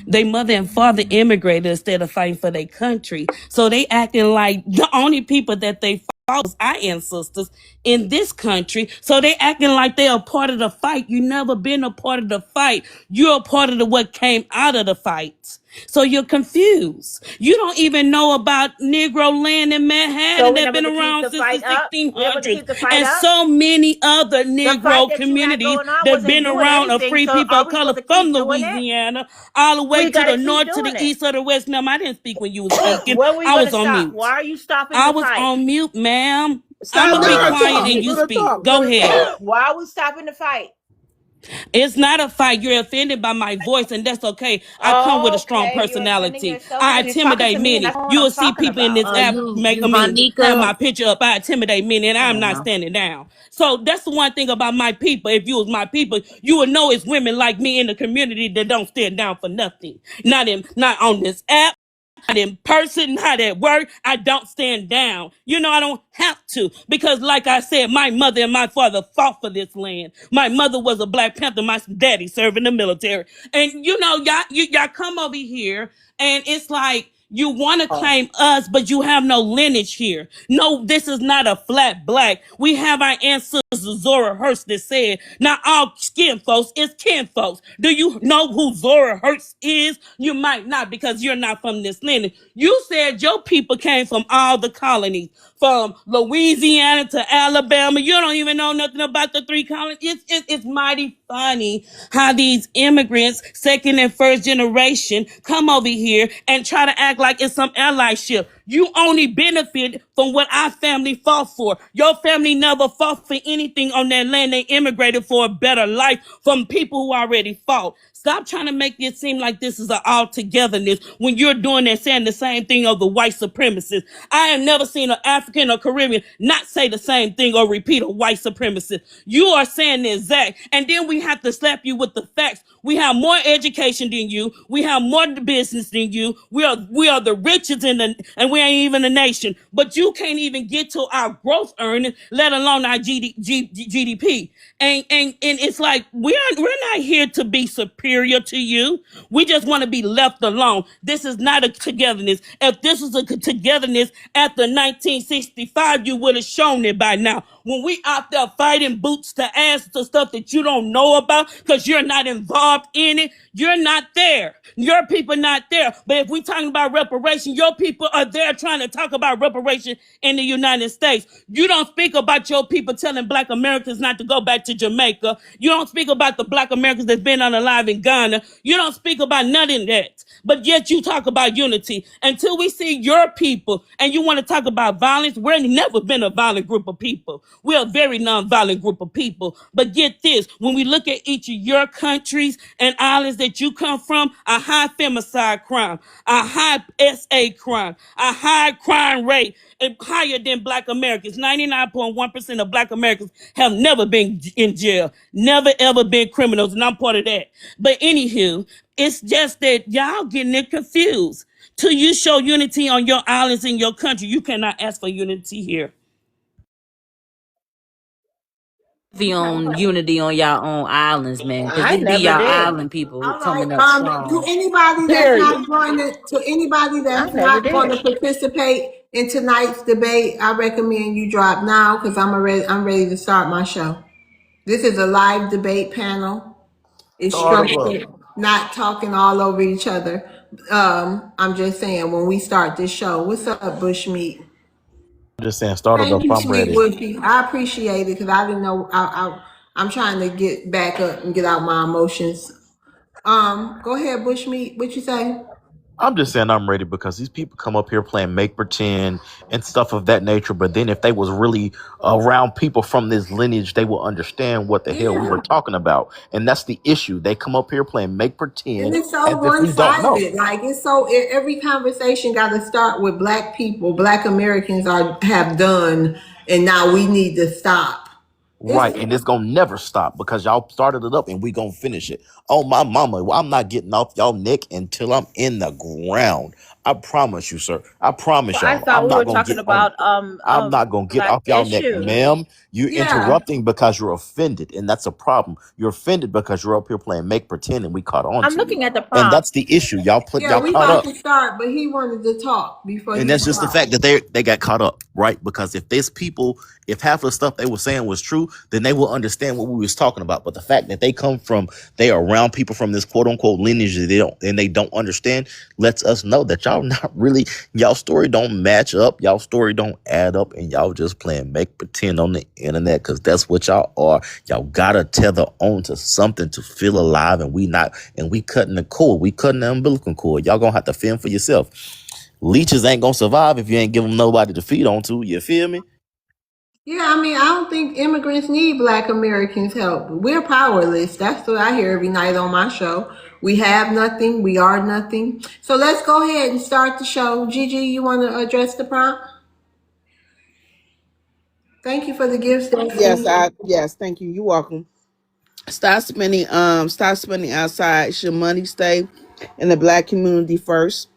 Their mother and father immigrated instead of fighting for their country. So they acting like the only people that they fought was our ancestors in this country. So they acting like they are part of the fight. You never been a part of the fight. You're a part of what came out of the fights. So you're confused. You don't even know about Negro land in Manhattan that been around since the 1600s, and so many other Negro communities that been around of free people of color from Louisiana all the way to the north, to the east, or the west. Ma'am, I didn't speak when you was speaking. I was on mute. Why are you stopping I the was fight? on mute, ma'am. Stop. I'm gonna Let be her quiet talk. and you Let her speak. talk. Go Let her ahead. talk. Why are we stopping the fight? It's not a fight. You're offended by my voice, and that's okay. I come with a strong Okay, you're offending personality. yourself I because you're talking intimidate to me, and many. that's what You I'm will see talking people in about. this app have my picture up. I intimidate many, and Come I'm on not now. standing down. So that's the one thing about my people. If you was my people, you would know it's women like me in the community that don't stand down for nothing. Not on this app. Not in person, not at work. I don't stand down. You know, I don't have to because, like I said, my mother and my father fought for this land. My mother was a Black Panther. My daddy served in the military. And, you know, y'all come over here and it's like, you want to claim us, but you have no lineage here. No, this is not a flat black. We have our ancestors, Zora Hurst, that said, not all skin folks, it's kin folks. Do you know who Zora Hurst is? You might not because you're not from this lineage. You said your people came from all the colonies, from Louisiana to Alabama. You don't even know nothing about the 3 colonies. It's mighty funny how these immigrants, second and first generation, come over here and try to act like it's some allyship. You only benefit from what our family fought for. Your family never fought for anything on that land. They immigrated for a better life from people who already fought. Stop trying to make it seem like this is an all-togetherness when you're doing that, saying the same thing of the white supremacists. I have never seen an African or Caribbean not say the same thing or repeat a white supremacist. You are saying the exact, and then we have to slap you with the facts. We have more education than you. We have more business than you. We are the richest and we we ain't even a nation. But you can't even get to our gross earnings, let alone our GDP. And it's like we're not here to be superior to you. We just want to be left alone. This is not a togetherness. If this was a togetherness after 1965, you would have shown it by now. When we out there fighting boots to ass to stuff that you don't know about because you're not involved in it, you're not there. Your people not there. But if we talking about reparation, your people are there trying to talk about reparation in the United States. You don't speak about your people telling Black Americans not to go back to Jamaica. You don't speak about the Black Americans that's been unalive in Ghana. You don't speak about none of that. But yet you talk about unity. Until we see your people and you want to talk about violence, we've never been a violent group of people. We're a very non-violent group of people. But get this, when we look at each of your countries and islands that you come from, a high femicide crime, a high SA crime, a high crime rate, higher than Black Americans. 99.1% of Black Americans have never been in jail, never ever been criminals, and I'm part of that. But anywho, it's just that y'all getting it confused. Till you show unity on your islands in your country, you cannot ask for unity here. On unity on y'all own islands, man, because I this be never y'all did. island people All coming right. up To strong. anybody that's Period. not going to anybody I that's never not going did. to participate in tonight's debate, I recommend you drop now because I'm ready to start my show. This is a live debate panel. It's Starter. structured, not talking all over each other. I'm just saying when we start this show, what's up, Bushmeat? I'm just saying, start it Thank up. you, I'm Sweet ready. Bushy. I appreciate it because I didn't know. I'm trying to get back up and get out my emotions. Go ahead, Bushmeat. What you say? I'm just saying I'm ready because these people come up here playing make pretend and stuff of that nature. But then if they was really around people from this lineage, they will understand what the hell we were Yeah. talking about. And that's the issue. They come up here playing make And pretend it's so as if we don't know. one-sided. Like it's so every conversation got to start with Black people. Black Americans have done, and now we need to stop. It's Right, and it's gonna never stop because y'all started it up and we gonna finish it. Oh my mama, well, I'm not getting off y'all neck until I'm in the ground. I promise you, sir. I promise Well, I y'all. thought we were talking about I'm not gonna get Black off y'all neck, issues. ma'am. You're yeah. interrupting because you're offended, and that's a problem. You're offended because you're up here playing make pretend and we caught on I'm to you. looking at the And prompt. that's the issue. Yeah, Y'all we caught about up. to start, but he wanted to talk before And he that's just the started. fact that they got caught up, right? Because if this people, if half of the stuff they were saying was true, then they will understand what we was talking about. But the fact that they are around people from this quote unquote lineage that they don't understand, lets us know that y'all not really, y'all story don't match up, y'all story don't add up, and y'all just playing make pretend on the internet because that's what y'all are. Y'all gotta tether on to something to feel alive, and we cutting the cord, we cutting the umbilical cord. Y'all gonna have to fend for yourself. Leeches ain't gonna survive if you ain't give them nobody to feed on to. You feel me? Yeah, I mean, I don't think immigrants need Black Americans' help. We're powerless. That's what I hear every night on my show. We have nothing. We are nothing. So let's go ahead and start the show. Gigi, you want to address the prompt? Thank you for the gifts, Yes, Destiny. yes, thank you. You're welcome. Stop spending outside. Should money stay in the Black community first?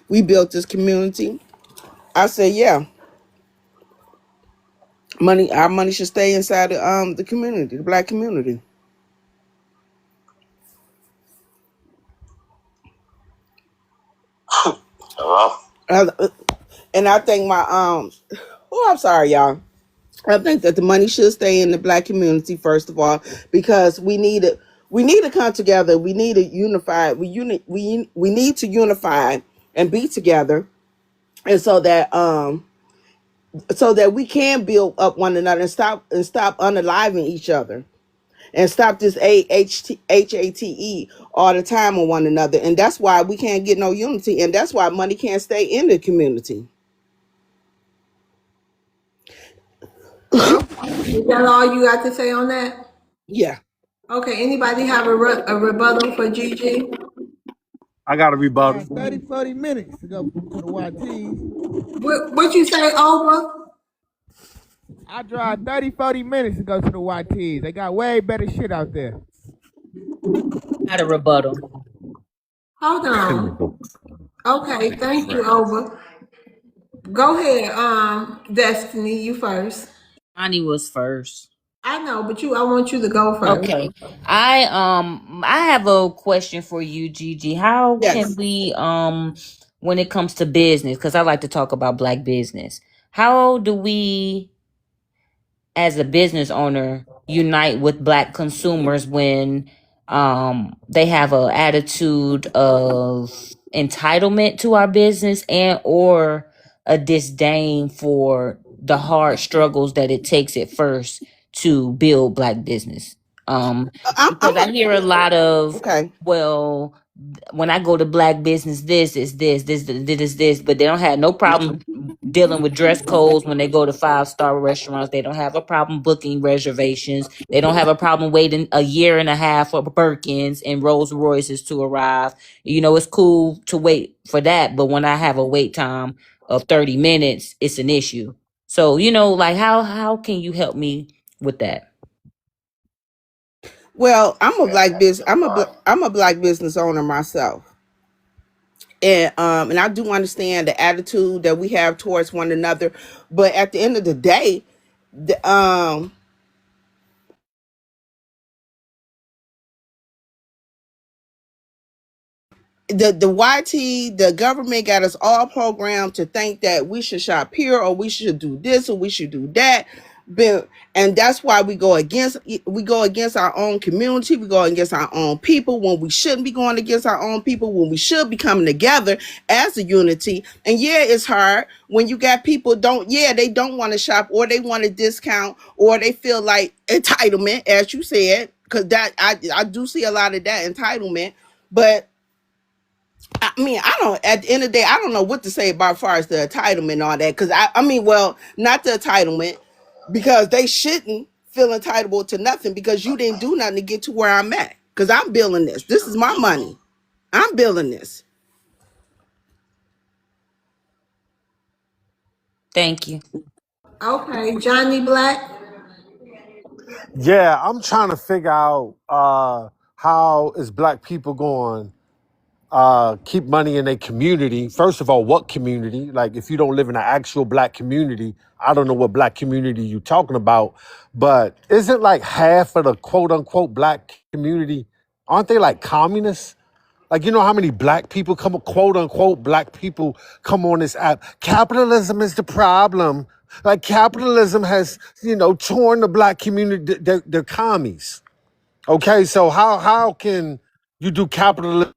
We built this community. I say, yeah, our money should stay inside the community, the Black community. Uh, and I think I'm sorry, y'all. I think that the money should stay in the Black community first of all, because we need to come together. We need to unify. We need to unify and be together, and so that we can build up one another and stop unaliving each other and stop this HATE all the time on one another. And that's why we can't get no unity, and that's why money can't stay in the community. Is that all you got to say on that? Yeah. Okay, anybody have a rebuttal for Gigi? I got a rebuttal. Drive 30, 40 minutes to go to the YTs. What you say, Over? I drive 30, 40 minutes to go to the YTs. They got way better shit out there. Got a rebuttal. Hold on. Okay, thank you, Over. Go ahead, Destiny, you first. Money was first. I know, but I want you to go first. Okay. I have a question for you, Gigi. How can Yes. we when it comes to business, because I like to talk about black business. How do we as a business owner unite with black consumers when they have a attitude of entitlement to our business and or a disdain for the hard struggles that it takes at first to build black business? I'm Because I hear a lot of, okay. well, when I go to black business, this is this, but they don't have no problem dealing with dress codes when they go to 5-star restaurants. They don't have a problem booking reservations. They don't have a problem waiting a year and a half for Birkins and Rolls Royces to arrive. You know, it's cool to wait for that, but when I have a wait time of 30 minutes, it's an issue. So, like how can you help me with that? Well, I'm a black business owner myself. And I do understand the attitude that we have towards one another, but at the end of the day, the, the YT, the government got us all programmed to think that we should shop here or we should do this or we should do that. But and that's why we go against our own community, we go against our own people when we shouldn't be going against our own people, when we should be coming together as a unity. And yeah, it's hard when you got people they don't want to shop or they want a discount or they feel like entitlement, as you said, because that I do see a lot of that entitlement. But I mean, I don't. At the end of the day, I don't know what to say about as far as the entitlement and all that. Because I mean, well, not the entitlement, because they shouldn't feel entitled to nothing because you didn't do nothing to get to where I'm at. Because I'm building this. This is my money. I'm building this. Thank you. Okay, Johnny Black. Yeah, I'm trying to figure out how is black people going keep money in a community. First of all, what community? Like, if you don't live in an actual black community, I don't know what black community you're talking about. But isn't like half of the quote unquote black community, aren't they like communists? Like, you know how many black people quote unquote black people come on this app? Capitalism is the problem. Like, capitalism has, torn the black community. They're commies. Okay, so how can you do capitalism?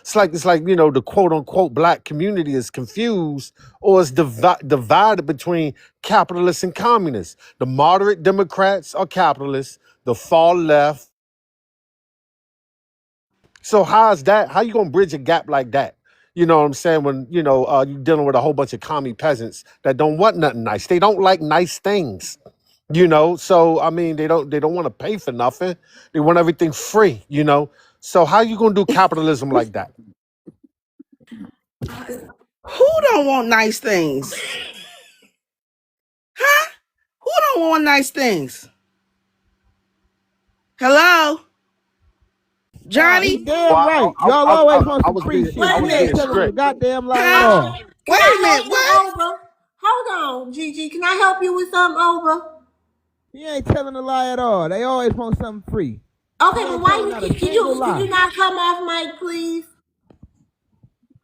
It's like the quote unquote black community is confused or is divided between capitalists and communists. The moderate Democrats are capitalists. The far left. So how's that? How you gonna bridge a gap like that? You know what I'm saying? When you're dealing with a whole bunch of commie peasants that don't want nothing nice. They don't like nice things. So I mean, they don't want to pay for nothing. They want everything free. So how you gonna do capitalism like that? Who don't want nice things? Huh? Who don't want nice things? Hello, Nah, he Johnny? damn Well, right. Y'all always want I some was free being shit. I Wait a You was ain't being minute. telling a strict. goddamn lie at Huh? Can all. I Wait can I a help minute. you, What? Over? Hold on, Gigi. Can I help you with something, Over? He ain't telling a lie at all. They always want something free. He Okay, but ain't why telling you not a can single you lie. not come off mic, please?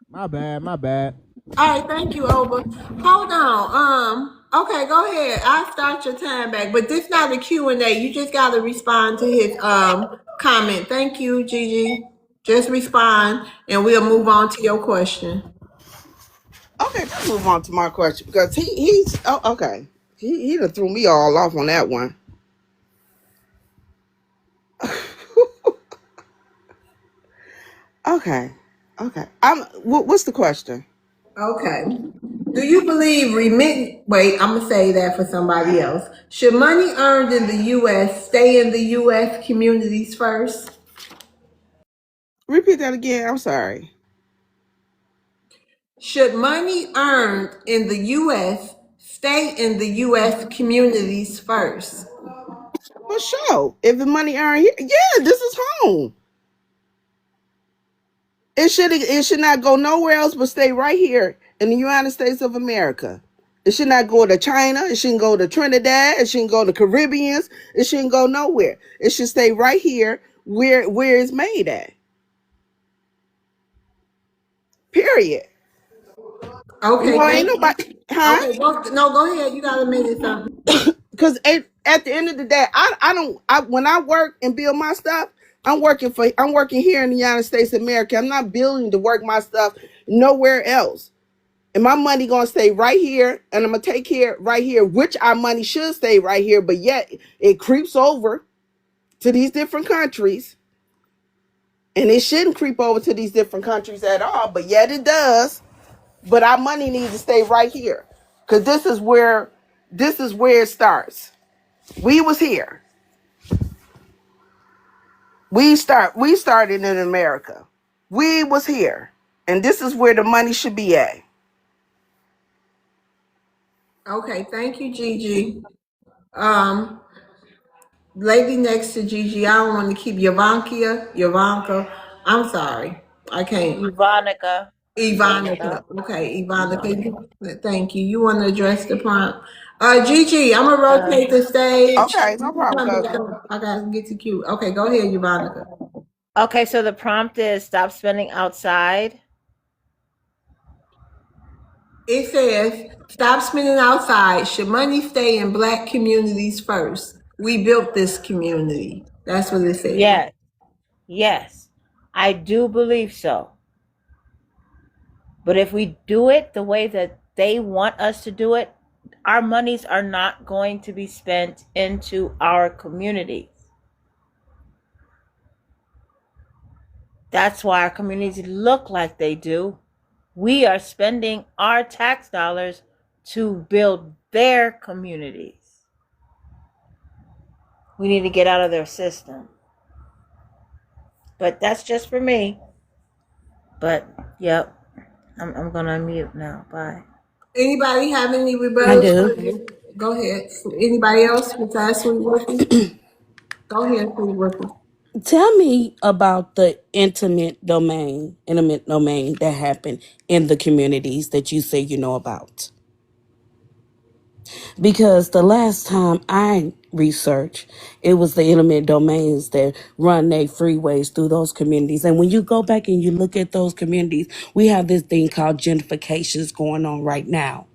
My bad, my bad. All right, thank you, Over. Hold on. Okay, go ahead. I'll start your time back. But this not a Q&A. You just gotta respond to his comment. Thank you, Gigi. Just respond and we'll move on to your question. Okay, let's move on to my question because he's okay. He done threw me all off on that one. Okay, okay. What's the question? Okay. Do you believe wait, I'm gonna say that for somebody else. Should money earned in the US stay in the US communities first? Repeat that again. I'm sorry. Should money earned in the US stay in the US communities first? For sure. If the money earned here, yeah, this is home. It should not go nowhere else but stay right here in the United States of America. It should not go to China. It shouldn't go to Trinidad. It shouldn't go to Caribbeans. It shouldn't go nowhere. It should stay right here where it's made at. Period. Okay, Ain't thank you. nobody, huh? Okay, no, go ahead. You got a minute something. Because at the end of the day, I don't. When I work and build my stuff, I'm working here in the United States of America. I'm not building to work my stuff nowhere else. And my money gonna stay right here, and I'm gonna take care right here, which our money should stay right here, but yet it creeps over to these different countries, and it shouldn't creep over to these different countries at all, but yet it does. But our money needs to stay right here, because this is where it starts. We was here. We started in America. We was here, and this is where the money should be at. Okay, thank you, Gigi. Um, lady next to Gigi, I don't want to keep Yavanka. I'm sorry, I can't. Ivanica. Ivanica. Okay, Ivanica. Thank you. You want to address the prompt? Gigi, I'm gonna rotate the stage. Okay, no problem, cousin. I gotta get to cue. Okay, go ahead, Ivanica. Okay, so the prompt is stop spending outside. It says, stop spending outside. Should money stay in Black communities first? We built this community. That's what it says. Yes, yes, I do believe so. But if we do it the way that they want us to do it, our monies are not going to be spent into our communities. That's why our communities look like they do. We are spending our tax dollars to build their communities. We need to get out of their system. But that's just for me. But, yep, I'm going to unmute now. Bye. Anybody have any I rebuttals? do. Go ahead. Anybody else besides Sweet Wilkie? Go ahead, Sweet Wilkie. Tell me about the intimate domain that happened in the communities that you say you know about. Because the last time I researched, it was the intimate domains that run their freeways through those communities. And when you go back and you look at those communities, we have this thing called gentrifications going on right now.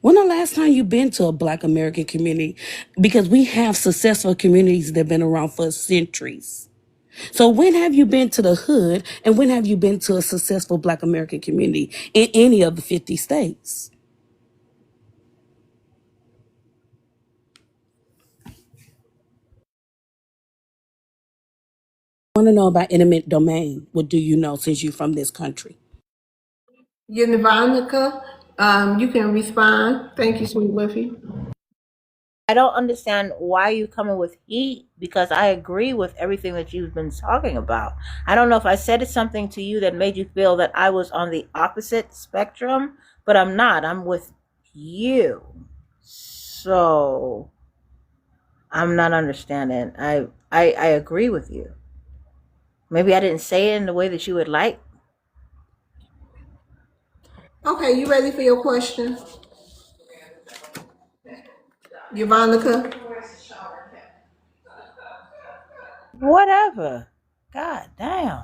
When the last time you been to a Black American community? Because we have successful communities that have been around for centuries. So when have you been to the hood, and when have you been to a successful Black American community in any of the 50 states? I want to know about intimate domain. What do you know since you're from this country? Ivanica, you can respond. Thank you, Sweet Wilkie. I don't understand why you coming with heat because I agree with everything that you've been talking about. I don't know if I said something to you that made you feel that I was on the opposite spectrum, but I'm not. I'm with you. So I'm not understanding. I agree with you. Maybe I didn't say it in the way that you would like. Okay, you ready for your question, Ivanica? Whatever. God damn.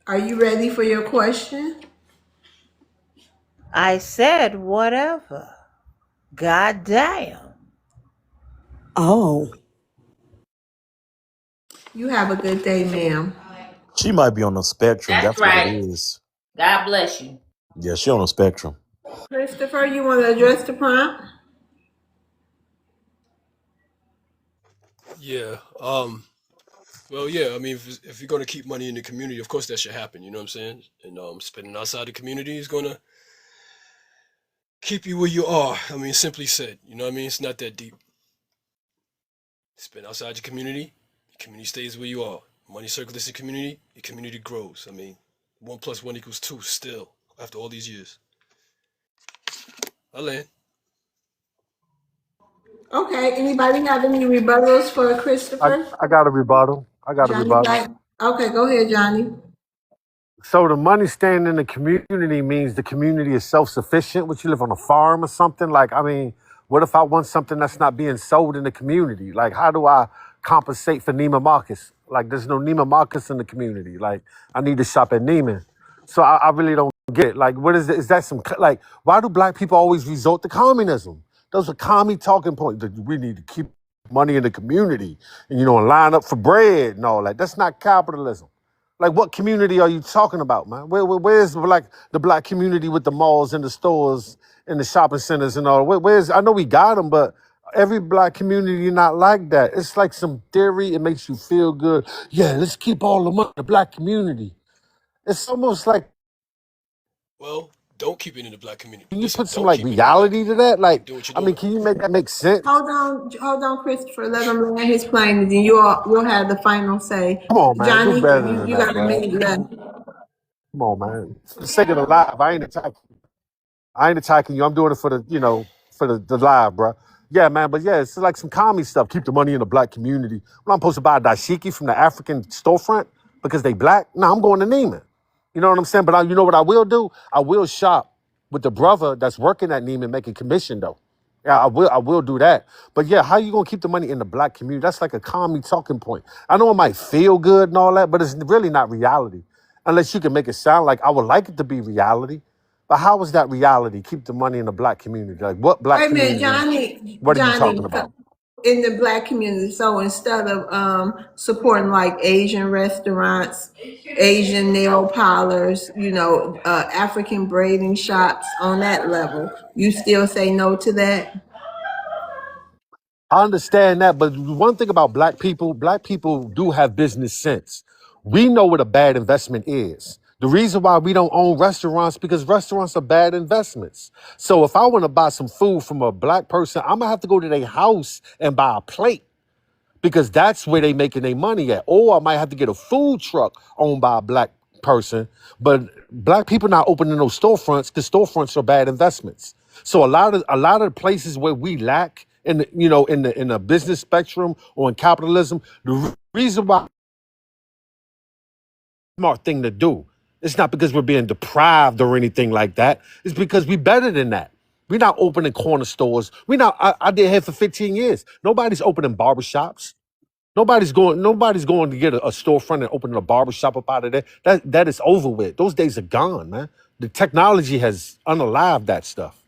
Are you ready for your question? I said whatever. God damn. Oh, You have a good day, ma'am. She might be on the spectrum. That's That's what it right. is. God bless you. Yeah, she on the spectrum. Christopher, you want to address the prompt? Yeah. Well, yeah. I mean, if you're gonna keep money in the community, of course that should happen. You know what I'm saying? And spending outside the community is gonna keep you where you are. I mean, simply said. You know what I mean? It's not that deep. Spend outside your community stays where you are. Money circulates the community, your community grows. I mean, 1 + 1 = 2 still after all these years. I land. Okay. Anybody have any rebuttals for I, Christopher? I got a rebuttal. I got a Johnny rebuttal. Black? Okay, go ahead, Johnny. So the money staying in the community means the community is self-sufficient. Would you live on a farm or something? Like, I mean, what if I want something that's not being sold in the community? Like, how do I compensate for Neiman Marcus? Like, there's no Neiman Marcus in the community. Like, I need to shop at Neiman. So I really don't get it. Like, what is it? Is that some, like, why do black people always resort to communism? Those are commie talking points. That we need to keep money in the community and, and line up for bread and all that. That's not capitalism. Like, what community are you talking about, man? Where's the black community with the malls and the stores and the shopping centers and all? Where's I know we got them, but every black community not like that. It's like some theory. It makes you feel good. Yeah, let's keep all the money in the black community. It's almost like, Well, don't keep it in the black community. can you Listen, put some don't like keep it in the black reality to community. that? Like, Do what you're I mean, doing. can you make that make sense? Hold on, Christopher. Let him land his plane, and then you'll have the final say. Come on, man, do Johnny, better you, than you that, got a bro. minute left. Come on, man. For the sake of the live, I ain't attacking you. I'm doing it for the live, bro. Yeah, man. But yeah, it's like some commie stuff. Keep the money in the black community. When I'm supposed to buy a dashiki from the African storefront because they black, no, I'm going to Neiman. You know what I'm saying? But you know what I will do? I will shop with the brother that's working at Neiman making commission though. Yeah, I will do that. But yeah, how you gonna keep the money in the black community? That's like a commie talking point. I know it might feel good and all that, but it's really not reality. Unless you can make it sound like I would like it to be reality. But how is that reality? Keep the money in the black community. Like what black Wait a minute, community? What are you Johnny, talking about? in the black community. So instead of supporting like Asian restaurants, Asian nail parlors, African braiding shops on that level, you still say no to that? I understand that, but one thing about black people do have business sense. We know what a bad investment is. The reason why we don't own restaurants because restaurants are bad investments. So if I want to buy some food from a black person, I'm gonna have to go to their house and buy a plate because that's where they making their money at. Or I might have to get a food truck owned by a black person. But black people not opening those storefronts because storefronts are bad investments. So a lot of the places where we lack in the business spectrum or in capitalism, the reason why smart thing to do. It's not because we're being deprived or anything like that. It's because we better than that. We're not opening corner stores. I did here for 15 years. Nobody's opening barbershops. Nobody's going to get a storefront and opening a barbershop up out of there. That is over with. Those days are gone, man. The technology has unalived that stuff.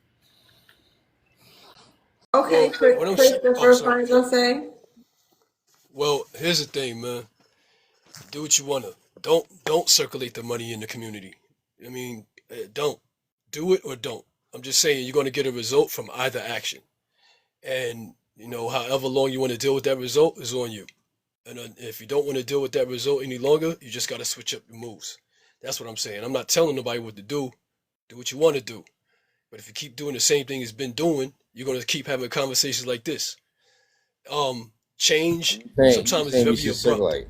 Okay, Well, what I'm oh, Christopher, sorry. final say. Well, here's the thing, man. Do what you wanna. Don't circulate the money in the community. I mean, don't do it or don't. I'm just saying you're gonna get a result from either action, and however long you want to deal with that result is on you. And if you don't want to deal with that result any longer, you just got to switch up your moves. That's what I'm saying. I'm not telling nobody what to do. Do what you want to do. But if you keep doing the same thing it's been doing, you're going to keep having conversations like this. Change You sometimes is think we very should abrupt. circulate?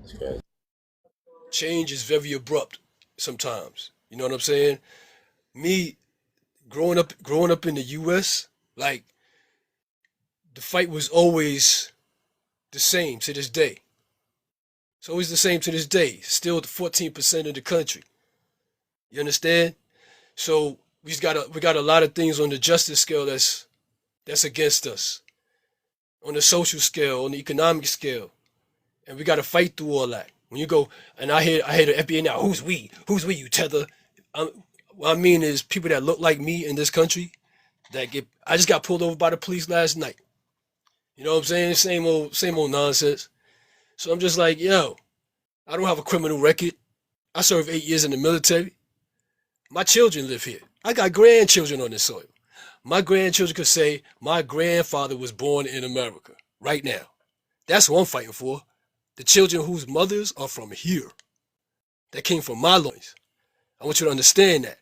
That's crazy. Change is very abrupt sometimes. You know what I'm saying? Me growing up in the US, like the fight was always the same to this day. It's always the same to this day. Still 14% of the country. You understand? So we got a lot of things on the justice scale that's against us. On the social scale, on the economic scale. And we gotta fight through all that. When you go and I hear the FBI now, who's we? Who's we, you tether? What I mean is people that look like me in this country I just got pulled over by the police last night. You know what I'm saying? Same old nonsense. So I'm just like, yo, I don't have a criminal record. I served 8 years in the military. My children live here. I got grandchildren on this soil. My grandchildren could say my grandfather was born in America right now. That's what I'm fighting for. The children whose mothers are from here. That came from my loins. I want you to understand that.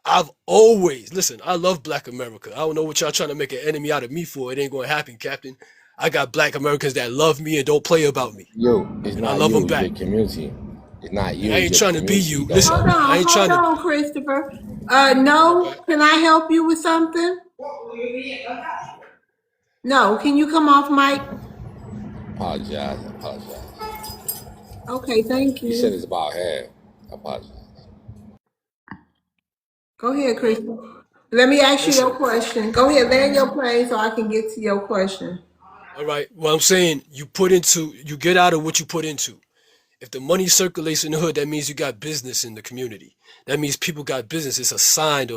I've always, listen, I love black America. I don't know what y'all trying to make an enemy out of me for. It ain't going to happen, Captain. I got black Americans that love me and don't play about me. Yo, it's And I not love you, them it's back. the community. It's not Hey, you, I it's ain't your trying to be community. you. Don't Listen, Hold I on, ain't hold trying to. on, Christopher. Okay. No, can I help you with something? No, can you come off mic? apologize. I apologize. Okay, thank You said you. it's about half. I apologize. Go ahead, Christopher. Let me ask you your Listen. question. Go ahead, land your plane so I can get to your question. All right. Well, I'm saying you get out of what you put into. If the money circulates in the hood, that means you got business in the community. That means people got business. It's a sign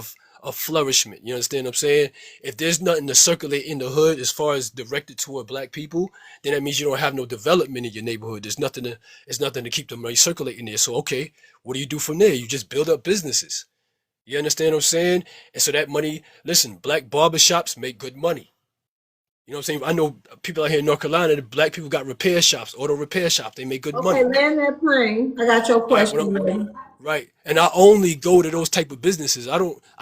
of flourishment. You understand what I'm saying? If there's nothing to circulate in the hood as far as directed toward black people, then that means you don't have no development in your neighborhood. There's nothing to keep the money circulating there. So okay, what do you do from there? You just build up businesses. You understand what I'm saying? And so that money, listen, black barbershops make good money. You know what I'm saying? I know people out here in North Carolina, the black people got repair shops, auto repair shops. They make good Okay, money. land that plane. I got your All right, what question ready. right. And I only go to those type of businesses. I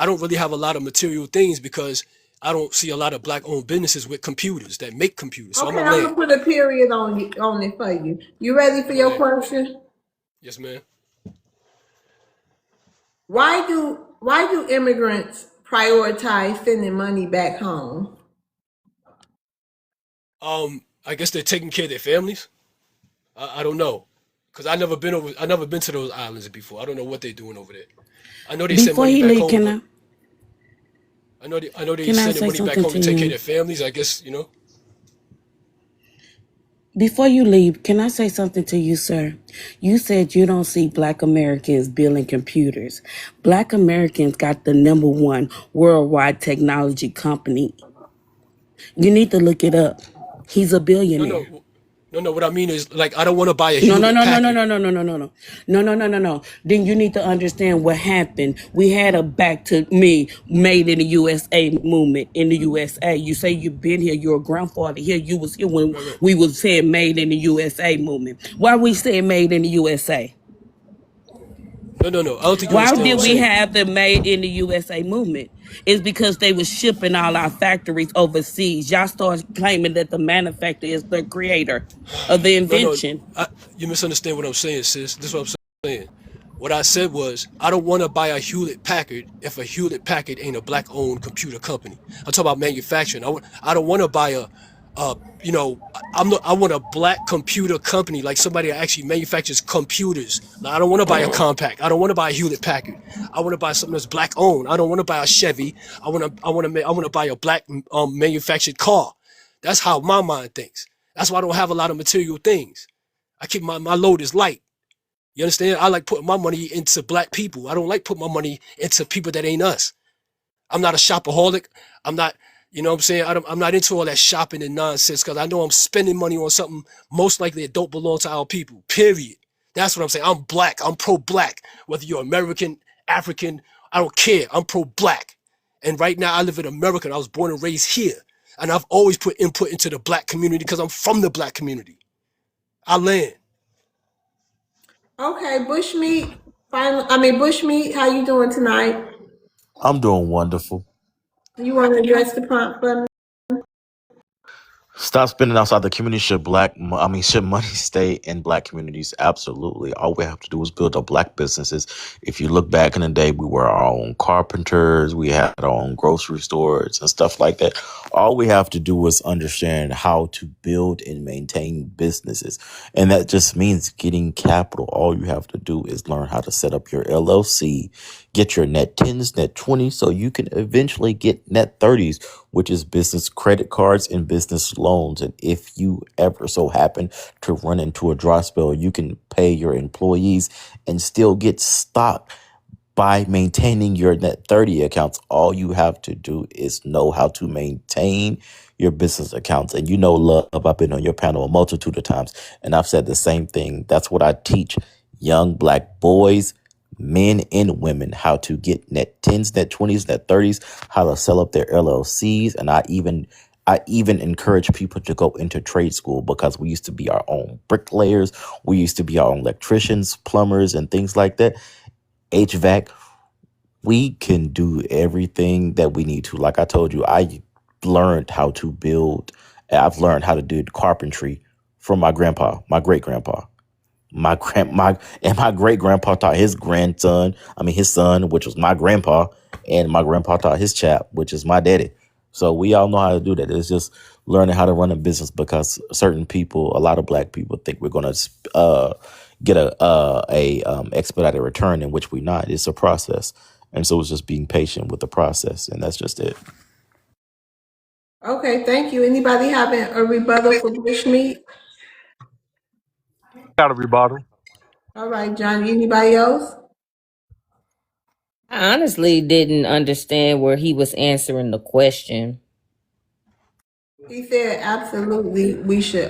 don't really have a lot of material things because I don't see a lot of black owned businesses with computers that make computers. So I'm Okay, gonna I'm gonna land. put a period on it for you. You ready for I'm gonna your land. question? Yes, man. Why do immigrants prioritize sending money back home? I guess they're taking care of their families. I don't know. Cause I never been to those islands before. I don't know what they're doing over there. I know they send Before money he back leave, home, can but I I know they can I sending say money back something home to to take care of you? their families. I guess, you know. Before you leave, can I say something to you, sir? You said you don't see black Americans building computers. Black Americans got the number one worldwide technology company. You need to look it up. He's a No, billionaire. no, no. What I mean is, like, I don't want to buy a No, no, Hewlett no, no, no, Packard. no, no, no, no, no, no, no, no, no, no, no. Then you need to understand what happened. We had a back to me made in the USA movement in the USA. You say you've been here, your grandfather here, you was here when Right, right. we was saying made in the USA movement. Why we saying made in the USA? No, no, no. I don't think you Why understand what I'm did we saying. have the made in the USA movement? It's because they was shipping all our factories overseas. Y'all start claiming that the manufacturer is the creator of the No, no. invention. You misunderstand what I'm saying, sis. This is what I'm saying. What I said was, I don't want to buy a Hewlett Packard if a Hewlett Packard ain't a black-owned computer company. I'm talking about manufacturing. I don't want to buy uh, you know, I want a black computer company, like somebody that actually manufactures computers. Like, I don't want to buy a Compaq. I don't want to buy a Hewlett Packard. I want to buy something that's black owned. I don't want to buy a Chevy. I want to buy a black manufactured car. That's how my mind thinks. That's why I don't have a lot of material things. I keep my load is light. You understand? I like putting my money into black people. I don't like putting my money into people that ain't us. I'm not a shopaholic. I'm not, you know what I'm saying? I'm not into all that shopping and nonsense because I know I'm spending money on something most likely that don't belong to our people, period. That's what I'm saying. I'm black. I'm pro-black. Whether you're American, African, I don't care. I'm pro-black. And right now I live in America. And I was born and raised here. And I've always put input into the black community because I'm from the black community. I land. Okay, Bushmeat. Bushmeat. How you doing tonight? I'm doing wonderful. You want to address the prompt for me? Stop spending outside the community. Should money stay in black communities? Absolutely. All we have to do is build up black businesses. If you look back in the day, we were our own carpenters. We had our own grocery stores and stuff like that. All we have to do is understand how to build and maintain businesses. And that just means getting capital. All you have to do is learn how to set up your LLC, get your net 10s, net 20s, so you can eventually get net 30s, which is business credit cards and business loans. And if you ever so happen to run into a dry spell, you can pay your employees and still get stock by maintaining your net 30 accounts. All you have to do is know how to maintain your business accounts. And you know, love, I've been on your panel a multitude of times, and I've said the same thing. That's what I teach young black boys, men and women, how to get net 10s, net 20s, net 30s, how to sell up their LLCs. And I even encourage people to go into trade school, because we used to be our own bricklayers. We used to be our own electricians, plumbers, and things like that. HVAC, we can do everything that we need to. Like I told you, learned how to build, I've learned how to do carpentry from my grandpa, my great grandpa. My great grandpa taught his grandson, his son, which was my grandpa, and my grandpa taught his chap, which is my daddy. So we all know how to do that. It's just learning how to run a business because certain people, a lot of black people, think we're gonna get a expedited return, in which we're not. It's a process, and so it's just being patient with the process, and that's just it. Okay, thank you. Anybody having a rebuttal for Bushmeat? Got a rebuttal. All right, Johnny. Anybody else? I honestly didn't understand where he was answering the question. He said absolutely we should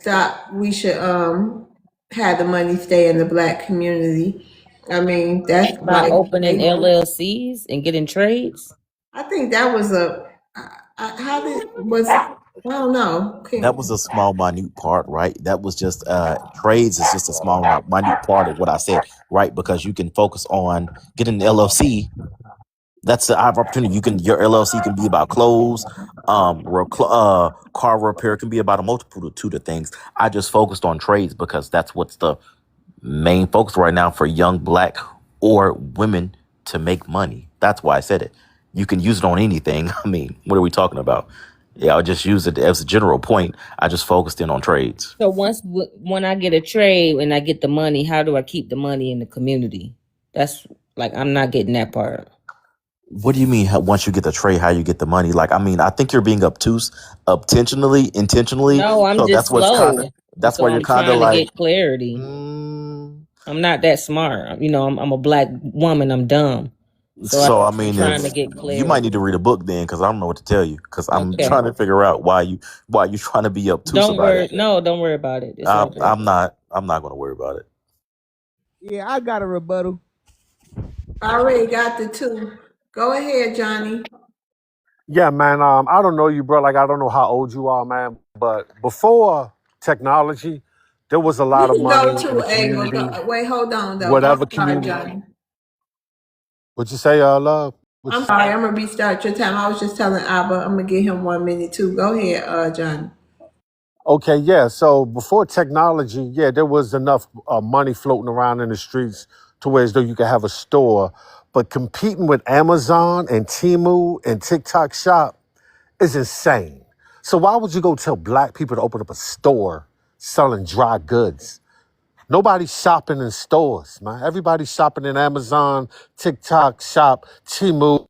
stop. We should have the money stay in the black community. I mean, that's By like opening they, LLCs and getting trades. I think that was a how did was I don't know. That was a small, minute part, right? That was just trades is just a small, minute part of what I said, right? Because you can focus on getting an LLC. That's the opportunity. Your LLC can be about clothes, car repair. Can be about a multitude of things. I just focused on trades because that's what's the main focus right now for young black or women to make money. That's why I said it. You can use it on anything. What are we talking about? Yeah, I'll just use it as a general point. I just focused in on trades. So when I get a trade and I get the money, how do I keep the money in the community? That's like I'm not getting that part. What do you mean? Once you get the trade, how you get the money? I think you're being obtuse, intentionally. No, I'm So just that's what's kind of. slow. That's why So you're I'm kind of trying to like. get clarity. I'm not that smart. I'm a black woman. I'm dumb. So So I'm trying to if get you might need clarity. to read a book then, because I don't know what to tell you, because I'm Okay. trying to figure out why you trying to be obtuse Don't about worry. it. No, don't worry about it. It's all good. I'm not. I'm not going to worry about it. Yeah, I got a rebuttal. I already got the two. Go ahead, Johnny. Yeah, man. I don't know you, bro. Like, I don't know how old you are, man. But before technology, there was a You lot of can go money in to the Ava. community, Wait, hold on though. I'm whatever sorry, community. Johnny. What you say, love? What you I'm say? sorry. I'm gonna restart your time. I was just telling Abba. I'm gonna give him 1 minute too. Go ahead, Johnny. Okay, yeah. So before technology, yeah, there was enough money floating around in the streets to where as though you could have a store. But competing with Amazon and Temu and TikTok Shop is insane. So why would you go tell black people to open up a store selling dry goods? Nobody's shopping in stores, man. Everybody's shopping in Amazon, TikTok Shop, Temu.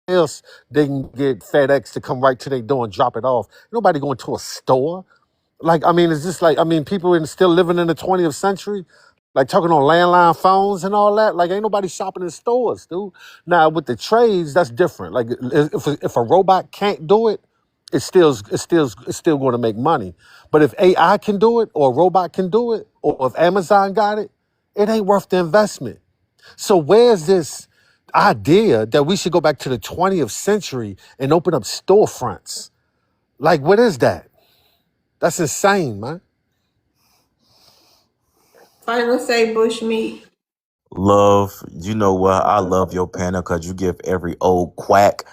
Else they can get FedEx to come right to their door and drop it off. Nobody going to a store. Like, it's just like, people still living in the 20th century, like talking on landline phones and all that. Like, ain't nobody shopping in stores, dude. Now, with the trades, that's different. Like, if a robot can't do it, it's still going to make money. But if AI can do it, or a robot can do it, or if Amazon got it, it ain't worth the investment. So where's this idea that we should go back to the 20th century and open up storefronts? Like, what is that? That's insane, man. Final say Bushmeat. Love, you know what? I love your panel because you give every old quack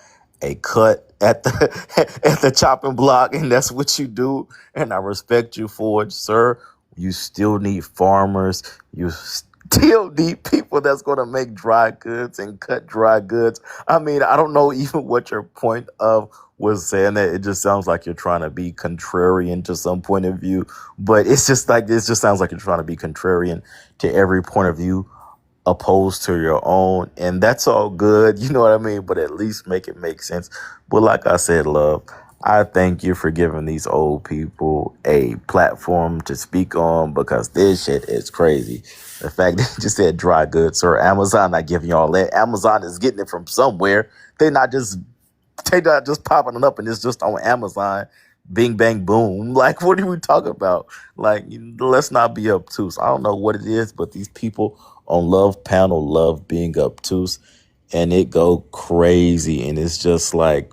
a cut at the at the chopping block, and that's what you do. And I respect you for it, sir. You still need farmers. You still need people that's going to make dry goods and cut dry goods. I don't know even what your point of was saying that. It just sounds like you're trying to be contrarian to some point of view, but it's just like it just sounds like you're trying to be contrarian to every point of view opposed to your own, and that's all good, you know what I mean, but at least make it make sense. But like I said, love, I thank you for giving these old people a platform to speak on, because this shit is crazy. The fact that you just said dry goods, or Amazon not giving y'all that. Amazon is getting it from somewhere. They're not just popping it up and it's just on Amazon. Bing, bang, boom. Like, what are we talking about? Like, let's not be obtuse. I don't know what it is, but these people on Love Panel love being obtuse, and it go crazy. And it's just like,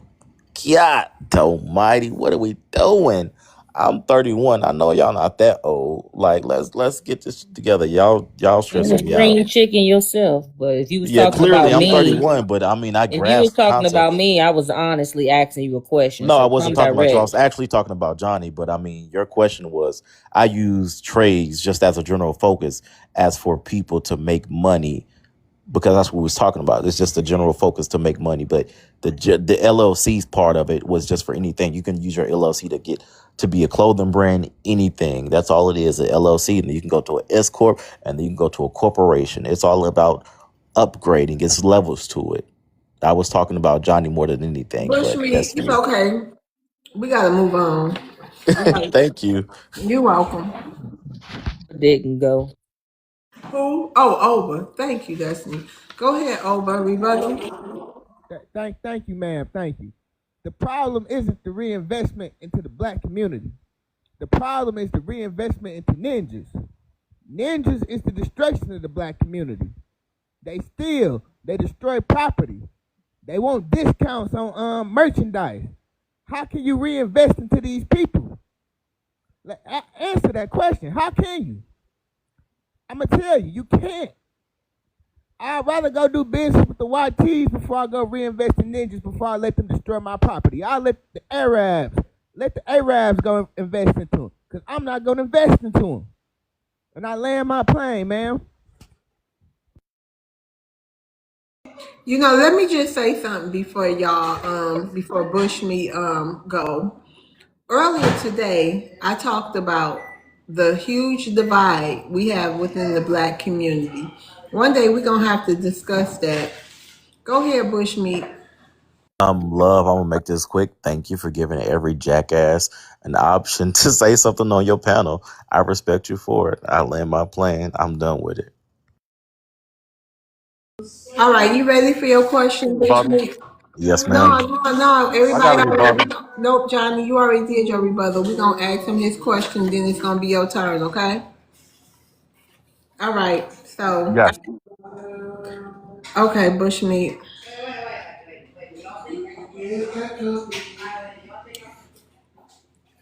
God almighty, what are we doing? I'm 31. I know y'all not that old. Like, let's get this together. Y'all You stressing was me out. spring chicken yourself, but if you was Yeah, talking clearly about I'm me, 31, but I mean I if you was grasp talking about concepts. me, I was honestly asking you a question. No, I So wasn't come talking about you. I direct. was actually talking about Johnny, but I mean your question was I use trades just as a general focus as for people to make money because that's what we was talking about. It's just a general focus to make money, but the LLC's part of it was just for anything. You can use your LLC to get to be a clothing brand, anything. That's all it is, a LLC. And then you can go to an S corp, and then you can go to a corporation. It's all about upgrading. It's levels to it. I was talking about Johnny more than anything, but Bushmeat, that's it's me. okay. We gotta move on. All right. Thank you. You're welcome. Didn't go. Who? Oh, Over. Thank you, Destiny. Go ahead, Over. Rebuttal. Thank you, ma'am. Thank you. The problem isn't the reinvestment into the black community. The problem is the reinvestment into ninjas. Ninjas is the destruction of the black community. They steal. They destroy property. They want discounts on merchandise. How can you reinvest into these people? Answer that question. How can you? I'm going to tell you, you can't. I'd rather go do business with the YTs before I go reinvest in ninjas before I let them destroy my property. I'll let the Arabs go invest into them because I'm not going to invest into them. And I land my plane, man. You know, let me just say something before y'all, before Bushmeat go. Earlier today, I talked about the huge divide we have within the black community. One day we're gonna have to discuss that. Go ahead, Bushmeat. Love, I'm gonna make this quick. Thank you for giving every jackass an option to say something on your panel. I respect you for it. I land my plane. I'm done with it. All right, you ready for your question, Rebuttal. Bushmeat? Yes, No, ma'am. no, no. I got Everybody a already. rebuttal. Nope, Johnny, you already did your rebuttal. We're gonna ask him his question, then it's gonna be your turn, okay? All right. So, Yes. okay, Bushmeat.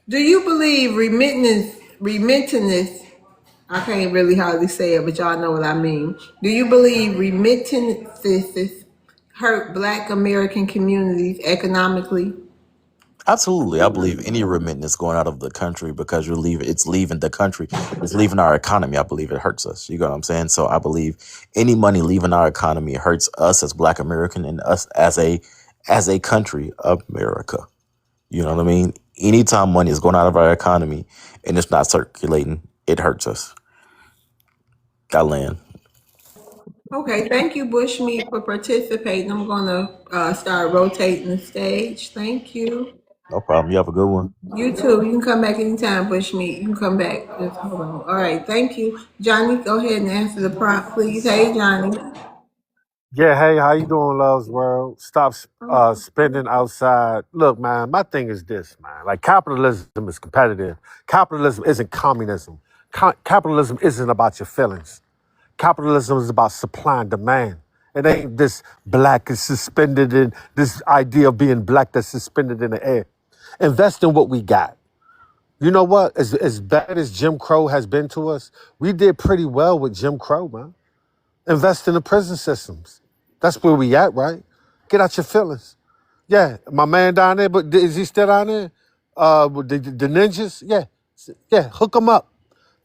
Do you believe remittances? I can't really hardly say it, but y'all know what I mean. Do you believe remittances hurt Black American communities economically? Absolutely. I believe any remittance going out of the country because it's leaving the country, it's leaving our economy. I believe it hurts us. You know what I'm saying? So I believe any money leaving our economy hurts us as Black American and us as a country of America. You know what I mean? Anytime money is going out of our economy and it's not circulating, it hurts us. I land. Okay, thank you, Bushmeat, for participating. I'm gonna start rotating the stage. Thank you. No problem. You have a good one. You too. You can come back anytime, Bushmeat. You can come back. Just hold on. All right, thank you, Johnny. Go ahead and answer the prompt, please. Hey, Johnny. Yeah, hey, how you doing, Love's World? Stop spending outside. Look, man, my thing is this, man. Like, capitalism is competitive. Capitalism isn't communism. Capitalism isn't about your feelings. Capitalism is about supply and demand. It ain't this black is suspended in this idea of being black that's suspended in the air. Invest in what we got. You know what? As bad as Jim Crow has been to us, we did pretty well with Jim Crow, man. Invest in the prison systems. That's where we at, right? Get out your feelings. Yeah, my man down there, but is he still down there? With the ninjas? Yeah, yeah, hook them up.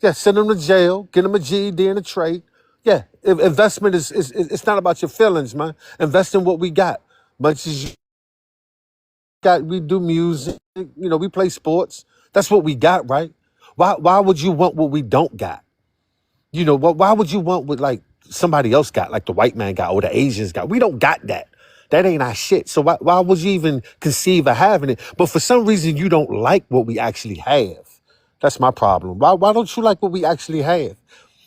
Yeah, send them to jail, get them a GED and a trade. Yeah, investment is it's not about your feelings, man. Invest in what we got. Much as you got, we do music, we play sports. That's what we got, right? Why would you want what we don't got? Why would you want what like somebody else got, like the white man got or the Asians got? We don't got that. That ain't our shit. So why would you even conceive of having it? But for some reason you don't like what we actually have. That's my problem. Why don't you like what we actually have?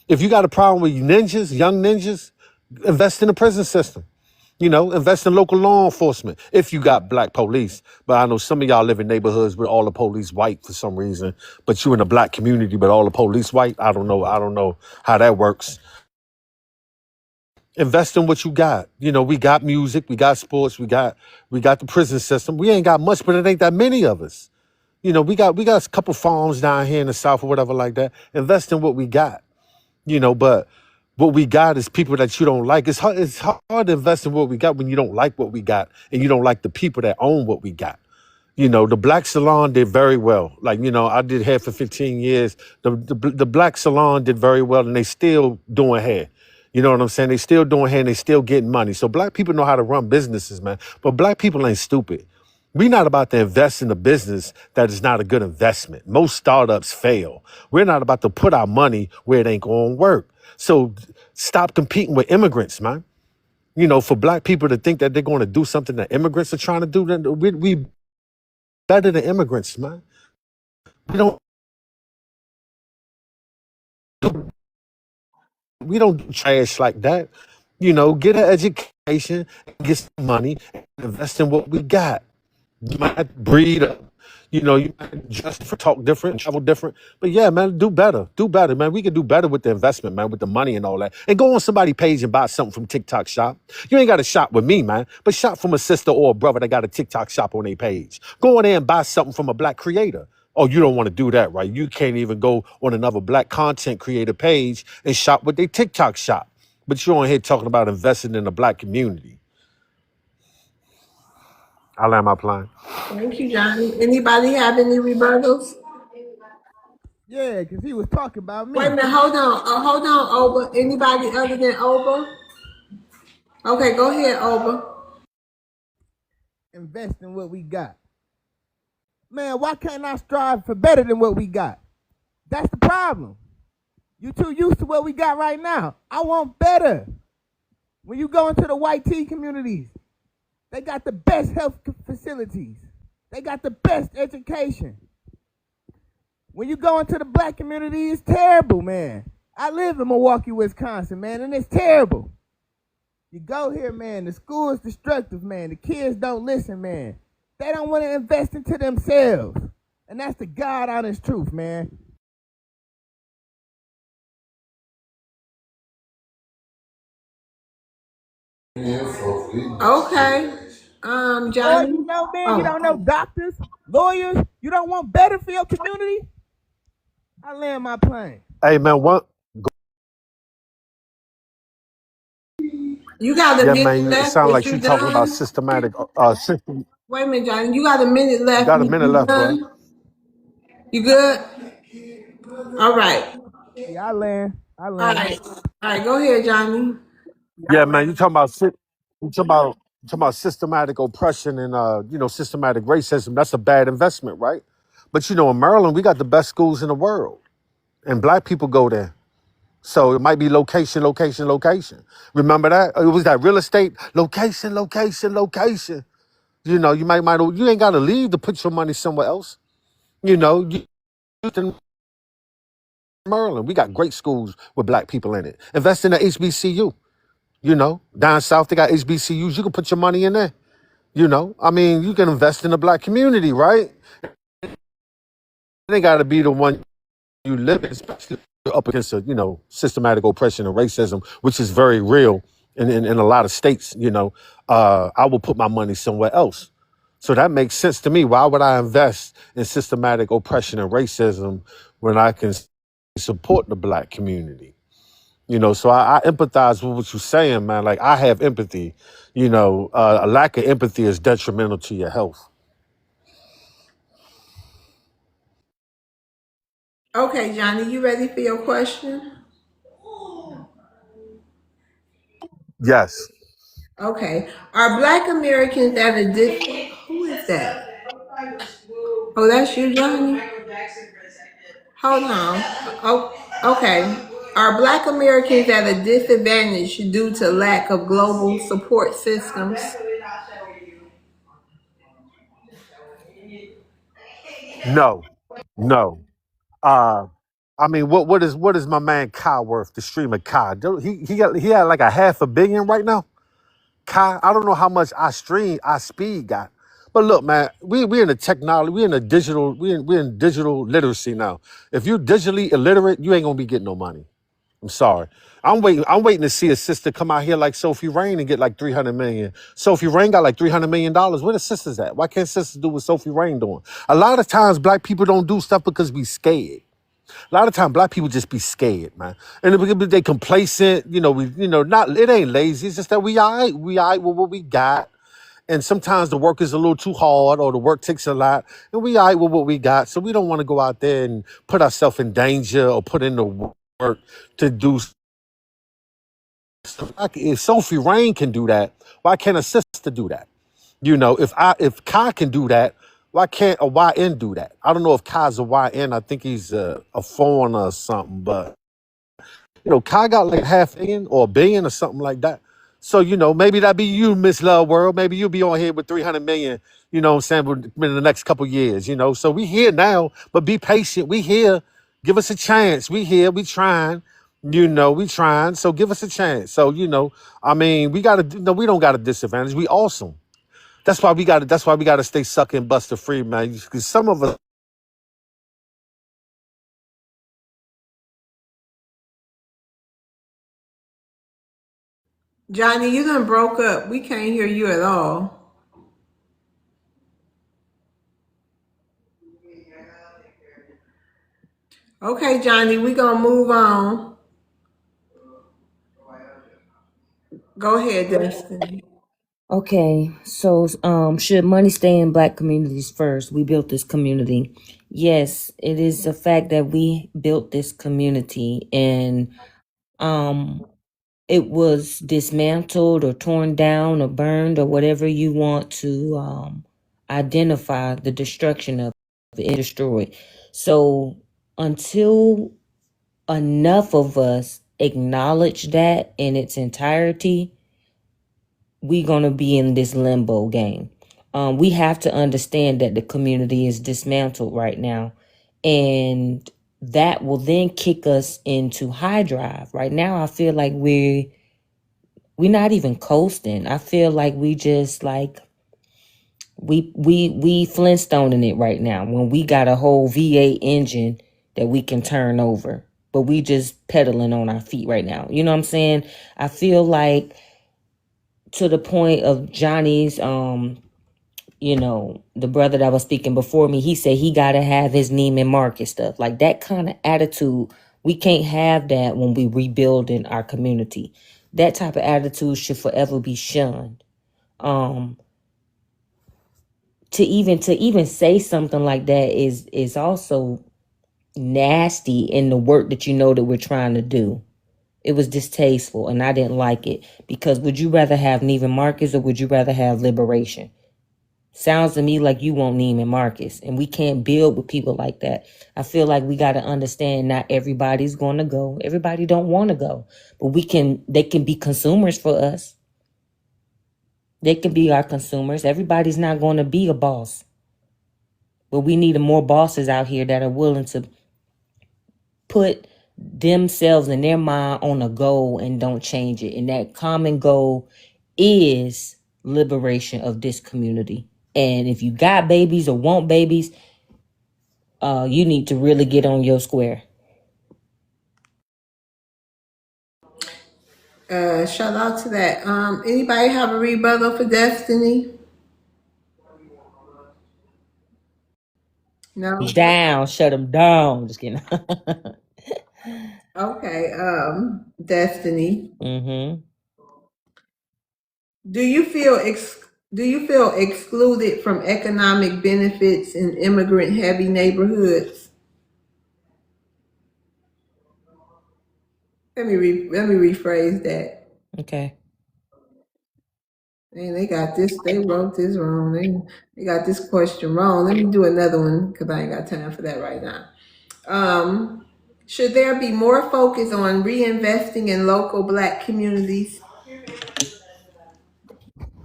If you got a problem with ninjas, young ninjas, invest in the prison system. Invest in local law enforcement if you got black police. But I know some of y'all live in neighborhoods with all the police white for some reason. But you in a black community, but all the police white. I don't know. I don't know how that works. Invest in what you got. We got music, we got sports, we got the prison system. We ain't got much, but it ain't that many of us. We got a couple farms down here in the South or whatever like that. Invest in what we got. But what we got is people that you don't like. It's hard to invest in what we got when you don't like what we got and you don't like the people that own what we got. The black salon did very well. Like, I did hair for 15 years. The black salon did very well, and they still doing hair. You know what I'm saying? They still doing hair and they still getting money. So black people know how to run businesses, man. But black people ain't stupid. We're not about to invest in a business that is not a good investment. Most startups fail. We're not about to put our money where it ain't going to work. So stop competing with immigrants, man. For black people to think that they're going to do something that immigrants are trying to do, then we better than immigrants, man. We don't we don't do trash like that. Get an education, get some money, and invest in what we got. You might breed up. You might dress different, talk different, travel different. But yeah, man, do better. Do better, man. We can do better with the investment, man, with the money and all that. And go on somebody's page and buy something from TikTok Shop. You ain't got to shop with me, man, but shop from a sister or a brother that got a TikTok Shop on their page. Go on there and buy something from a black creator. Oh, you don't want to do that, right? You can't even go on another black content creator page and shop with their TikTok Shop. But you're on here talking about investing in the black community. I land my plane. Thank you, Johnny. Anybody have any rebuttals? Yeah, because he was talking about Wait a me. minute, hold on, Oba. Anybody other than Oba? Okay, go ahead, Oba. Invest in what we got. Man, why can't I strive for better than what we got? That's the problem. You too used to what we got right now. I want better. When you go into the white tea communities, they got the best health facilities. They got the best education. When you go into the black community, it's terrible, man. I live in Milwaukee, Wisconsin, man, and it's terrible. You go here, man, the school is destructive, man. The kids don't listen, man. They don't want to invest into themselves. And that's the God honest truth, man. Okay. Or, Johnny. man, you don't know doctors, lawyers. You don't want better for your community? I land my plane. Hey, man, You got a yeah, minute man, it left. sounds Is like you you talking about done? systematic system. Wait a minute, Johnny. You got a minute left. Got a You, minute you left, bro. done? You good? All right. Yeah, I land. All right. All right. Go ahead, Johnny. Yeah, man, you talking about systematic oppression and systematic racism. That's a bad investment, right? But in Maryland, we got the best schools in the world, and black people go there. So it might be location, location, location. Remember that? It was that real estate location, location, location. You ain't got to leave to put your money somewhere else. You in Maryland, we got great schools with black people in it. Invest in the HBCU. Down south they got HBCUs. You can put your money in there. You can invest in the black community, right? It ain't got to be the one you live in, especially up against systematic oppression and racism, which is very real in a lot of states. I will put my money somewhere else. So that makes sense to me. Why would I invest in systematic oppression and racism when I can support the black community? So I empathize with what you're saying, man. Like, I have empathy. A lack of empathy is detrimental to your health. Okay, Johnny. You ready for your question? Yes. Okay. Are Black Americans at a dis? Who is that? Oh, that's you, Johnny. Hold on. Oh, okay. Are Black Americans at a disadvantage due to lack of global support systems? No. No. Uh, I mean, what is my man Kai worth? The streamer Kai. He had like a $500 million right now. Kai, I don't know how much our speed got. But look, man, we in the technology, we in digital literacy now. If you're digitally illiterate, you ain't gonna be getting no money. I'm sorry. I'm waiting to see a sister come out here like Sophie Rain and get like 300 million. Sophie Rain got like $300 million. Where the sisters at? Why can't sisters do what Sophie Rain doing? A lot of times black people don't do stuff because we scared. A lot of times black people just be scared, man. And they complacent, not it ain't lazy. It's just that we all right with what we got. And sometimes the work is a little too hard or the work takes a lot. And we all right with what we got. So we don't want to go out there and put ourselves in danger or put in the work to do stuff. Like, if Sophie Rain can do that, why can't a sister do that? If Kai can do that, why can't a YN do that? I don't know if Kai's a YN. I think he's a foreigner or something, but Kai got like half a billion or a billion or something like that. So, maybe that be you, Miss Love World. Maybe you'll be on here with 300 million, what I'm saying, in the next couple years, So we here now, but be patient. We here. Give us a chance. We here. We trying. We trying. So give us a chance. So, we gotta we don't got a disadvantage. We awesome. That's why we gotta stay sucking Buster free, man. Because some of us Johnny, you done broke up. We can't hear you at all. Okay, Johnny, we gonna move on. Go ahead, Destiny. Okay, so should money stay in black communities first? We built this community. Yes, it is a fact that we built this community, and um it was dismantled or torn down or burned or whatever you want to identify the destruction of it and destroyed. So until enough of us acknowledge that in its entirety, we're going to be in this limbo game. We have to understand that the community is dismantled right now, and that will then kick us into high drive. Right now, I feel like we're not even coasting. I feel like we just like we Flintstoning it right now when we got a whole V8 engine that we can turn over, but we just pedaling on our feet right now. You know what I'm saying? I feel like to the point of Johnny's the brother that was speaking before me, he said he got to have his Neiman Marcus stuff. Like that kind of attitude, we can't have that when we rebuilding our community. That type of attitude should forever be shunned. To even say something like that is also nasty in the work that that we're trying to do. It was distasteful and I didn't like it, because would you rather have Neiman Marcus or would you rather have liberation? Sounds to me like you want Neiman Marcus, and we can't build with people like that. I feel like we got to understand not everybody's going to go. Everybody don't want to go, but they can be consumers for us. They can be our consumers. Everybody's not going to be a boss, but we need more bosses out here that are willing to put themselves and their mind on a goal and don't change it. And that common goal is liberation of this community. And if you got babies or want babies, you need to really get on your square. Shout out to that. Anybody have a rebuttal for Destiny? No? Down, shut them down. Just kidding. Okay, Destiny. Mm-hmm. Do you feel excluded from economic benefits in immigrant heavy neighborhoods? Let me rephrase that. Okay. Man, they wrote this wrong. They got this question wrong. Let me do another one because I ain't got time for that right now. Should there be more focus on reinvesting in local black communities?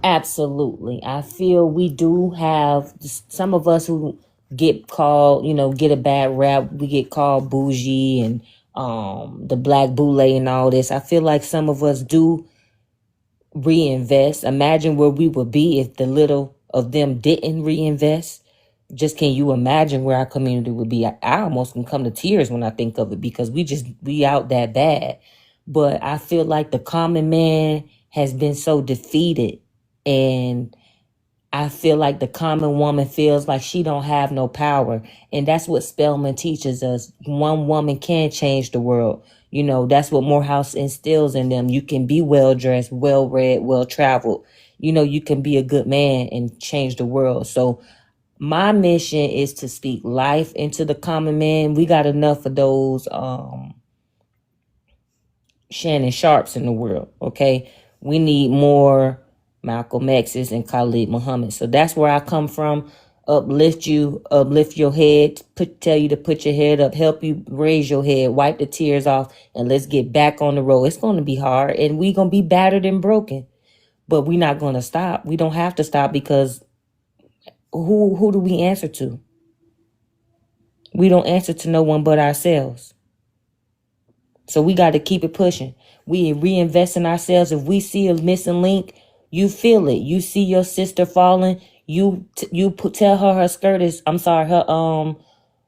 Absolutely. I feel we do have some of us who get called, get a bad rap. We get called bougie and the black boule and all this. I feel like some of us do reinvest. Imagine where we would be if the little of them didn't reinvest. Just can you imagine where our community would be? I almost can come to tears when I think of it because we out that bad. But I feel like the common man has been so defeated, and I feel like the common woman feels like she don't have no power. And that's what Spelman teaches us. One woman can change the world. You know, that's what Morehouse instills in them. You can be well dressed, well read, well traveled. You know, you can be a good man and change the world. So my mission is to speak life into the common man. We got enough of those Shannon Sharps in the world, okay? We need more Malcolm X's and Khalid Muhammad. So that's where I come from. Uplift you, uplift your head, tell you to put your head up, help you raise your head, wipe the tears off, and let's get back on the road. It's going to be hard, and we're going to be battered and broken, but we're not going to stop. We don't have to stop because who do we answer to? We don't answer to no one but ourselves. So we got to keep it pushing. We reinvest in ourselves. If we see a missing link, you feel it. You see your sister falling. Tell her skirt is. I'm sorry. Her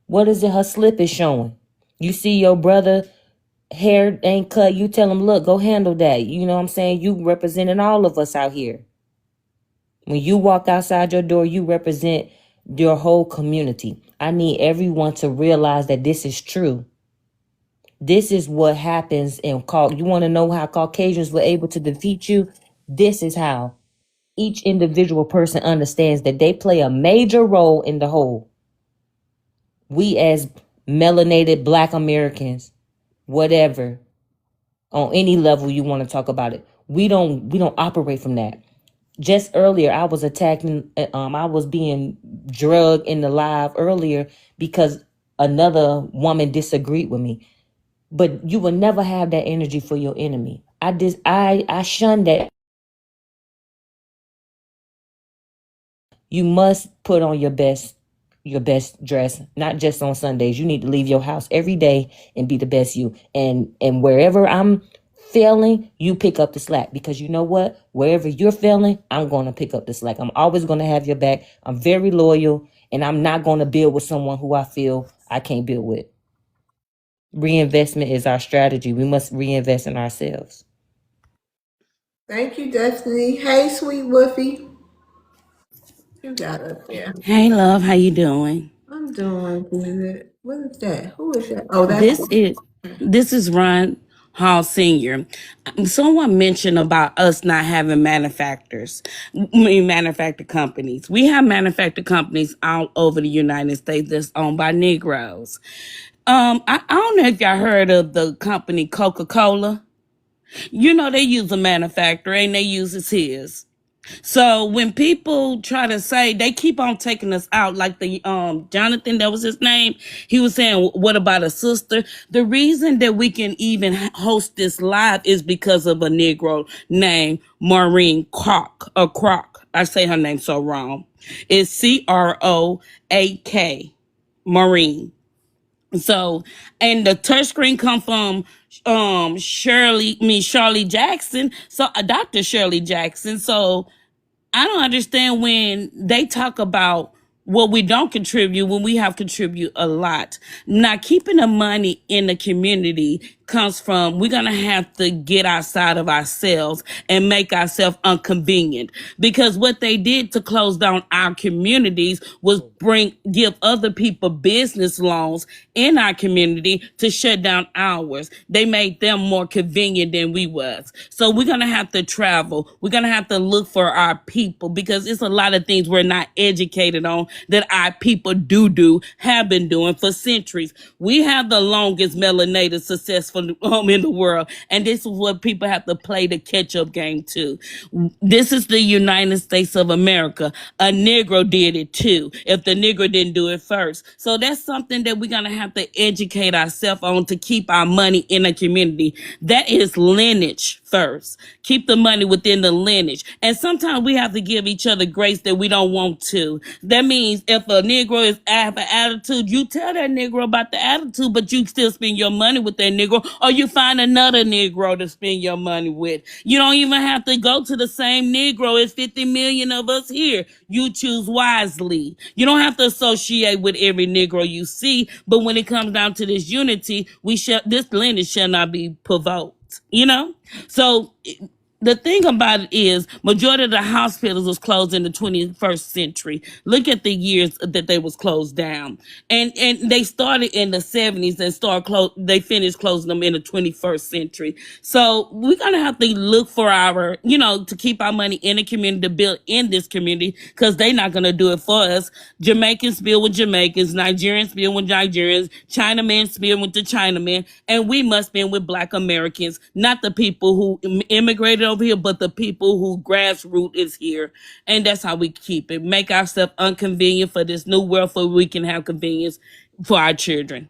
what is it? Her slip is showing. You see your brother hair ain't cut. You tell him, look, go handle that. You know what I'm saying? You representing all of us out here. When you walk outside your door, you represent your whole community. I need everyone to realize that this is true. This is what happens in you want to know how Caucasians were able to defeat you? This is how each individual person understands that they play a major role in the whole. We as melanated Black Americans, whatever, on any level you want to talk about it, we don't operate from that. Just earlier, I was attacking, I was being drugged in the live earlier because another woman disagreed with me. But you will never have that energy for your enemy. I shun that. You must put on your best dress, not just on Sundays. You need to leave your house every day and be the best you. And wherever I'm failing, you pick up the slack, because you know what? Wherever you're failing, I'm going to pick up the slack. I'm always going to have your back. I'm very loyal, and I'm not going to build with someone who I feel I can't build with. Reinvestment is our strategy. We must reinvest in ourselves. Thank you, Destiny. Hey, sweet Woofy. You got up there. Hey, love, how you doing? I'm doing good. What is that? Who is that? Oh, that's This is Ron Hall Senior. Someone mentioned about us not having manufacturer companies. We have manufacturer companies all over the United States that's owned by Negroes. I don't know if y'all heard of the company Coca-Cola. You know they use a manufacturer and they use his. So when people try to say, they keep on taking us out, like the Jonathan, that was his name. He was saying, what about a sister? The reason that we can even host this live is because of a Negro named Maureen Crock. I say her name so wrong. It's Croak, Maureen. So, and the touchscreen come from Shirley Jackson. So, Dr. Shirley Jackson. So I don't understand when they talk about what we don't contribute when we have contribute a lot. Now, keeping the money in the community comes from, we're going to have to get outside of ourselves and make ourselves inconvenient, because what they did to close down our communities was give other people business loans in our community to shut down ours. They made them more convenient than we was. So we're going to have to travel. We're going to have to look for our people, because it's a lot of things we're not educated on that our people have been doing for centuries. We have the longest melanated successful in the world, and this is what people have to play the catch-up game too. This is the United States of America. A Negro did it too, if the Negro didn't do it first. So that's something that we're gonna have to educate ourselves on to keep our money in a community. That is lineage first. Keep the money within the lineage. And sometimes we have to give each other grace that we don't want to. That means if a Negro have an attitude, you tell that Negro about the attitude, but you still spend your money with that Negro, or you find another Negro to spend your money with. You don't even have to go to the same Negro. It's 50 million of us here. You choose wisely. You don't have to associate with every Negro you see, but when it comes down to this unity, this lineage shall not be provoked. So the thing about it is majority of the hospitals was closed in the 21st century. Look at the years that they was closed down. And they started in the 70s and they finished closing them in the 21st century. So we're going to have to look for to keep our money in the community, to build in this community, because they're not going to do it for us. Jamaicans build with Jamaicans, Nigerians build with Nigerians, Chinamen build with the Chinamen, and we must build with Black Americans, not the people who immigrated over here, but the people who grassroots is here. And that's how we keep it. Make ourselves inconvenient for this new world, so we can have convenience for our children.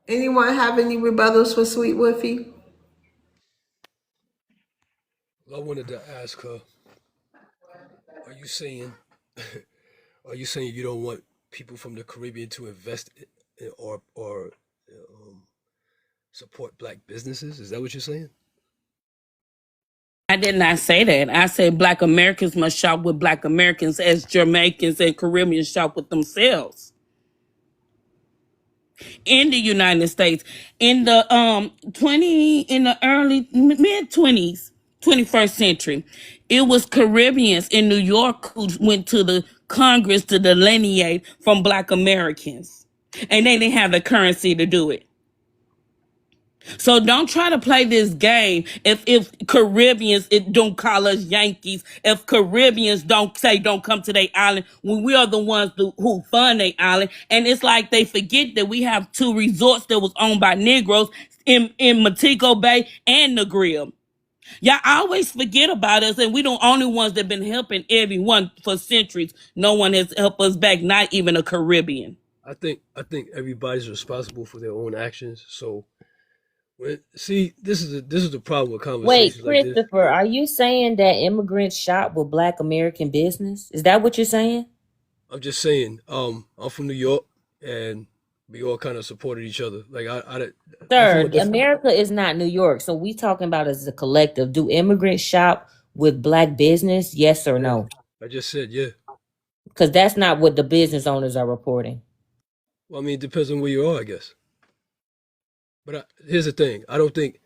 Anyone have any rebuttals for Sweet Woofy? I wanted to ask her, are you saying you don't want people from the Caribbean to invest or support Black businesses? Is that what you're saying? I did not say that. I said Black Americans must shop with Black Americans, as Jamaicans and Caribbeans shop with themselves. In the United States, in the early mid-20s, 21st century, it was Caribbeans in New York who went to the Congress to delineate from Black Americans, and they didn't have the currency to do it. So don't try to play this game if Caribbeans don't call us Yankees, if Caribbeans don't come to their island, when we are the ones who fund their island. And it's like they forget that we have 2 resorts that was owned by Negroes in Montego Bay and Negril. Y'all always forget about us, and we the only ones that been helping everyone for centuries. No one has helped us back, not even a Caribbean. I think everybody's responsible for their own actions. So this is the problem with Wait, conversations like this. Christopher, are you saying that immigrants shop with Black American business? Is that what you're saying? I'm just saying, I'm from New York, and we all kind of supported each other. Like Sir, America is not New York, so we talking about as a collective. Do immigrants shop with Black business? Yes or no? I just said yeah. Because that's not what the business owners are reporting. Well, I mean, it depends on where you are, I guess. But here's the thing: I don't think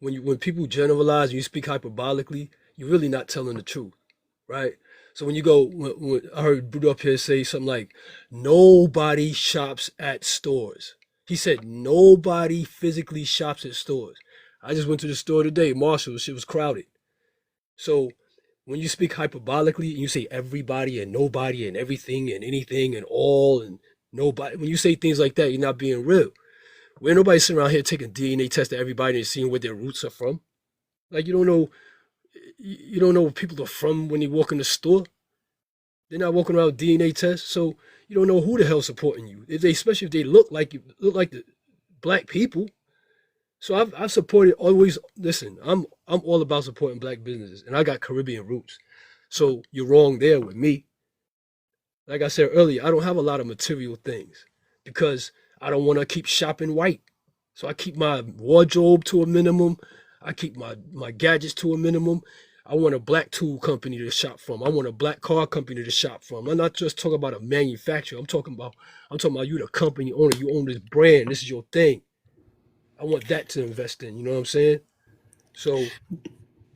when people generalize and you speak hyperbolically, you're really not telling the truth, right? So when you go, when I heard Bruto up here say something like, "Nobody shops at stores." He said nobody physically shops at stores. I just went to the store today, Marshall's. Shit was crowded. So when you speak hyperbolically and you say everybody and nobody and everything and anything and all and nobody, when you say things like that, you're not being real. Where nobody's sitting around here taking DNA tests to everybody and seeing where their roots are from. Like you don't know where people are from when they walk in the store. They're not walking around with DNA tests, so you don't know who the hell's supporting you. Especially if they look like the Black people. So I've supported always. Listen, I'm all about supporting Black businesses, and I got Caribbean roots. So you're wrong there with me. Like I said earlier, I don't have a lot of material things because I don't want to keep shopping white. So I keep my wardrobe to a minimum. I keep my gadgets to a minimum. I want a Black tool company to shop from. I want a Black car company to shop from. I'm not just talking about a manufacturer. I'm talking about you, the company owner. You own this brand. This is your thing. I want that to invest in. You know what I'm saying? So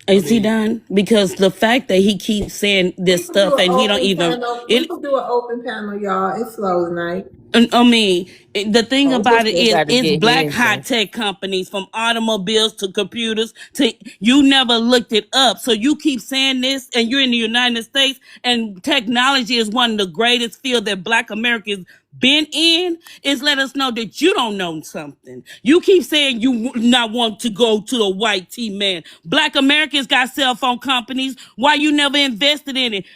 Is he done? Because the fact that he keeps saying this stuff and he don't even We can do an open panel, y'all. It's slow tonight. I mean, the thing about it is, it's Black his high tech companies, from automobiles to computers to, you never looked it up. So you keep saying this, and you're in the United States, and technology is one of the greatest fields that Black Americans been in, is let us know that you don't know something. You keep saying you not want to go to the white T-man. Black Americans got cell phone companies. Why you never invested in it?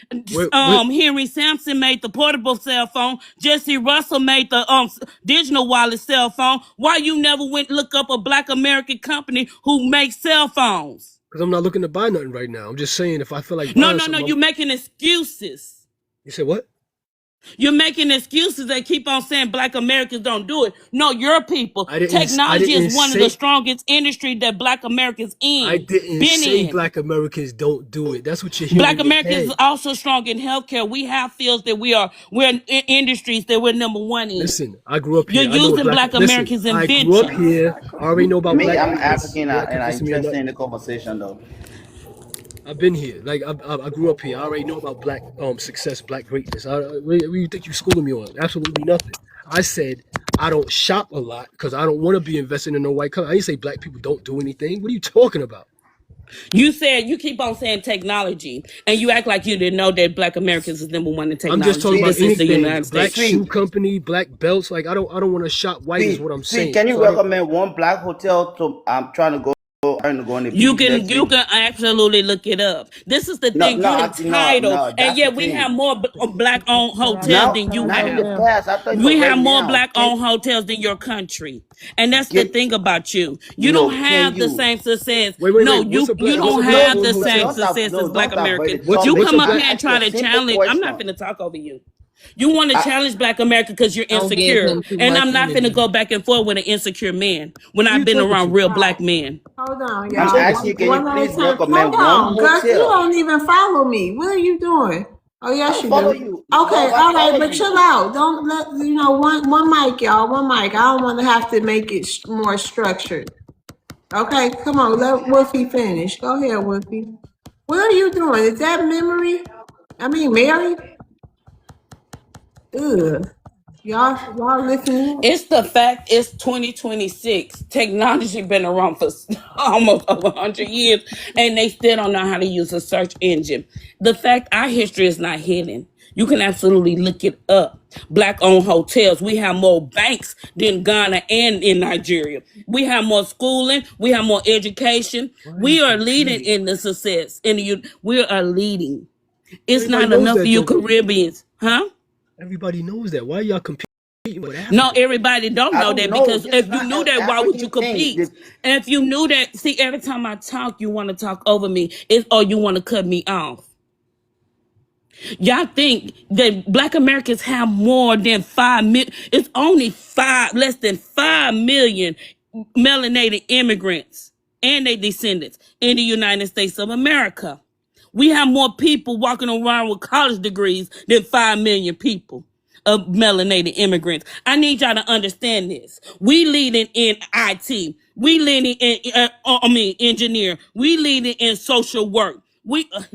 Henry Sampson made the portable cell phone. Jesse Russell made the digital wallet cell phone, why you never went look up a Black American company who makes cell phones? Because I'm not looking to buy nothing right now. I'm just saying if I feel like No, buying no, no. something, You're making excuses. you said what? You're making excuses that keep on saying Black Americans don't do it. No, your people. I Technology is didn't one of the say strongest industry that Black Americans I in, didn't been say in. Black Americans don't do it. That's what you're hearing Black in your Americans is head. also strong in healthcare. We have fields that we're in industries that we're number one in. Listen, I grew up You're here. I know what using black. Black Listen, Americans' I grew up inventions. here. I already know about Me, black I'm greatness. African You're not and I'm convincing me of interested in nothing. the conversation though. I've been here. Like I grew up here. I already know about black success, black greatness. What do you think you schooling me on? Absolutely nothing. I said I don't shop a lot because I don't want to be investing in no white color. I didn't say black people don't do anything. What are you talking about? You keep on saying technology, and you act like you didn't know that Black Americans is number one in I'm just technology. talking about Sweet, This is the anything. United Black States. shoe sweet, company, black belts. Like I don't want to shop white is sweet, what I'm sweet. saying. Can you So I don't. recommend one black hotel to? I'm trying to go on a You picnic can next you week. can absolutely look it up. This is the No, thing. no, You're no, entitled, no. and That's the yet we have thing. more black owned hotels Now, than you not in the have. past. I thought for We right have more now. black owned hotels than your country. And that's the Can thing about you. You don't no? Can have the you? same success. Wait. No, you What's don't a black No, have owned the same hotel? success as Black don't avoid Americans. the What's You topic. what's a come up I black? here and asked you try a to simple challenge. I'm not question. finna talk over you. You want to I, challenge Black America because you're Don't give insecure. him too And much I'm not finna energy. go back and forth with an insecure man when Who are I've you been talking around to? real All right. black men. Hold on, Who are you I'm y'all. talking asking to? you. Can you One at a please time. Hold recommend one on, Gus. You hotel? don't even follow me. What are you doing? Oh, I yes, you follow do. you. Okay, Love, I all right, follow but you. chill out. Don't let one mic, y'all. One mic. I don't want to have to make it more structured. Okay, come on. Let Wolfie finish. Go ahead, Wolfie. What are you doing? Is that memory? I mean, Mary. Ugh. Y'all listening? It's the fact it's 2026. Technology been around for almost over 100 years, and they still don't know how to use a search engine. The fact our history is not hidden. You can absolutely look it up. Black-owned hotels. We have more banks than Ghana and in Nigeria. We have more schooling. We have more education. Why are you We are leading complaining? in the success. We are leading. It's Everybody not knows enough for that you though. Caribbeans, huh? Everybody knows that. Why are y'all competing with No, Africa? everybody don't I know don't that know. because This is if you not knew an that, why would you African thing. compete? And if you knew that, see, every time I talk, you want to talk over me, or you want to cut me off. Y'all think that Black Americans have more than 5 million? It's only less than 5 million melanated immigrants and their descendants in the United States of America. We have more people walking around with college degrees than 5 million people of melanated immigrants. I need y'all to understand this. We leading in IT. We leading in, engineer. We leading in social work.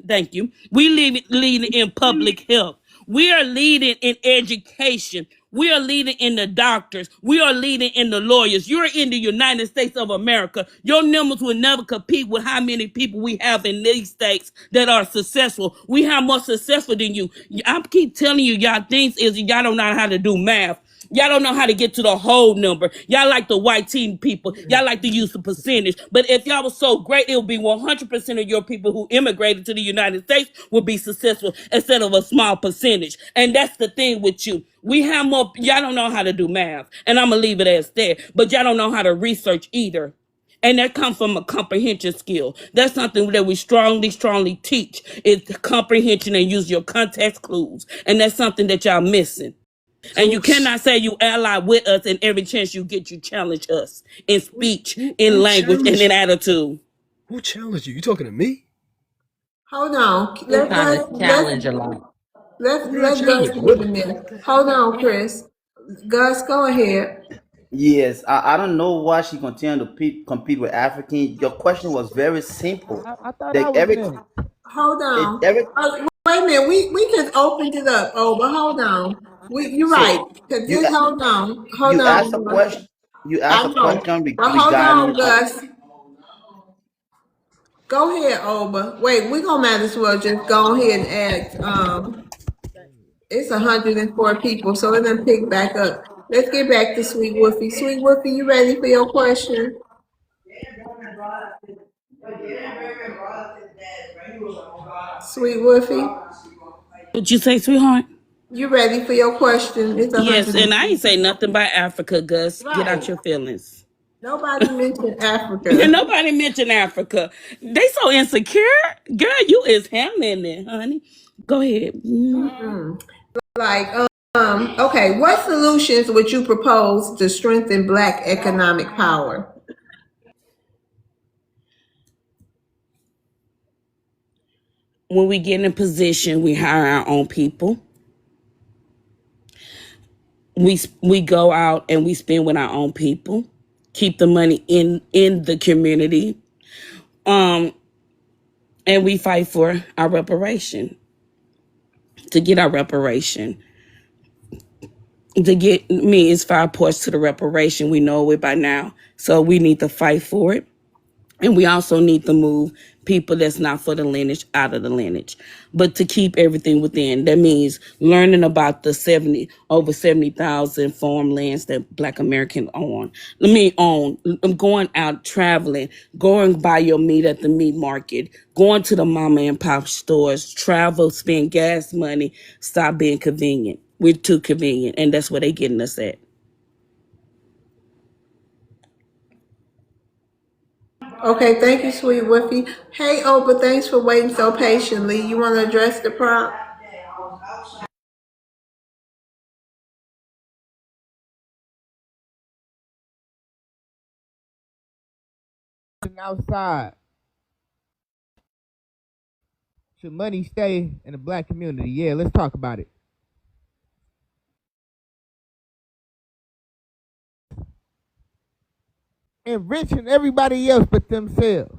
Thank you. We leading in public health. We are leading in education. We are leading in the doctors. We are leading in the lawyers. You're in the United States of America. Your numbers will never compete with how many people we have in these states that are successful. We have more successful than you. I keep telling you, y'all things is y'all don't know how to do math. Y'all don't know how to get to the whole number. Y'all like the white team people. Y'all like to use the percentage. But if y'all was so great, it would be 100% of your people who immigrated to the United States would be successful instead of a small percentage. And that's the thing with you. We have more, y'all don't know how to do math. And I'm going to leave it as that. But y'all don't know how to research either. And that comes from a comprehension skill. That's something that we strongly teach is comprehension and use your context clues. And that's something that y'all missing. And So you cannot say you ally with us and every chance you get, you challenge us in who speech, who in who language, and challenged in attitude. who challenged you? You talking to me? Hold on. Still Let kind of let let challenge a lot. let Who did I let Gus challenge? get What in what there. the hell Hold did I on, do? Chris. Gus, go ahead. Yes, I don't know why she continued to compete with African. Your question was very simple. I thought I That was next. Hold on. every Wait a minute. We just opened it up. Oh, but hold on. You're right. so 'Cause you this, hold on. Hold you asked a on. question. You asked I a know. question But hold on, regarding. Gus. Go ahead, Oba. Wait, we gonna might as well just go ahead and add. It's 104 people, so let them pick back up. Let's get back to Sweet Woofy. Sweet Woofy, you ready for your question? Sweet Woofy. What'd you say, sweetheart? You ready for your question? It's Yes, 100. and I ain't say nothing about Africa, Gus. Get out Right. your feelings. Nobody mentioned And Africa. nobody mentioned Africa. They so insecure. Girl, you is handling it, honey. Go ahead. Mm. Like, okay, what solutions would you propose to strengthen Black economic power? When we get in position, we hire our own people. We go out and we spend with our own people. Keep the money in the community. Um, and we fight for our reparation. To get our reparation. To get me is 5 parts to the reparation. We know it by now. So we need to fight for it. And we also need to move people that's not for the lineage out of the lineage. But to keep everything within, that means learning about the over 70,000 farmlands that Black Americans own. I'm going out traveling, going buy your meat at the meat market, going to the mama and pop stores, travel, spend gas money, stop being convenient. We're too convenient, and that's where they getting us at. Okay, thank you, sweet Wiffy. Hey, Oprah, thanks for waiting so patiently. You want to address the prompt? Outside, should money stay in the Black community? Yeah, let's talk about it. Enriching everybody else but themselves.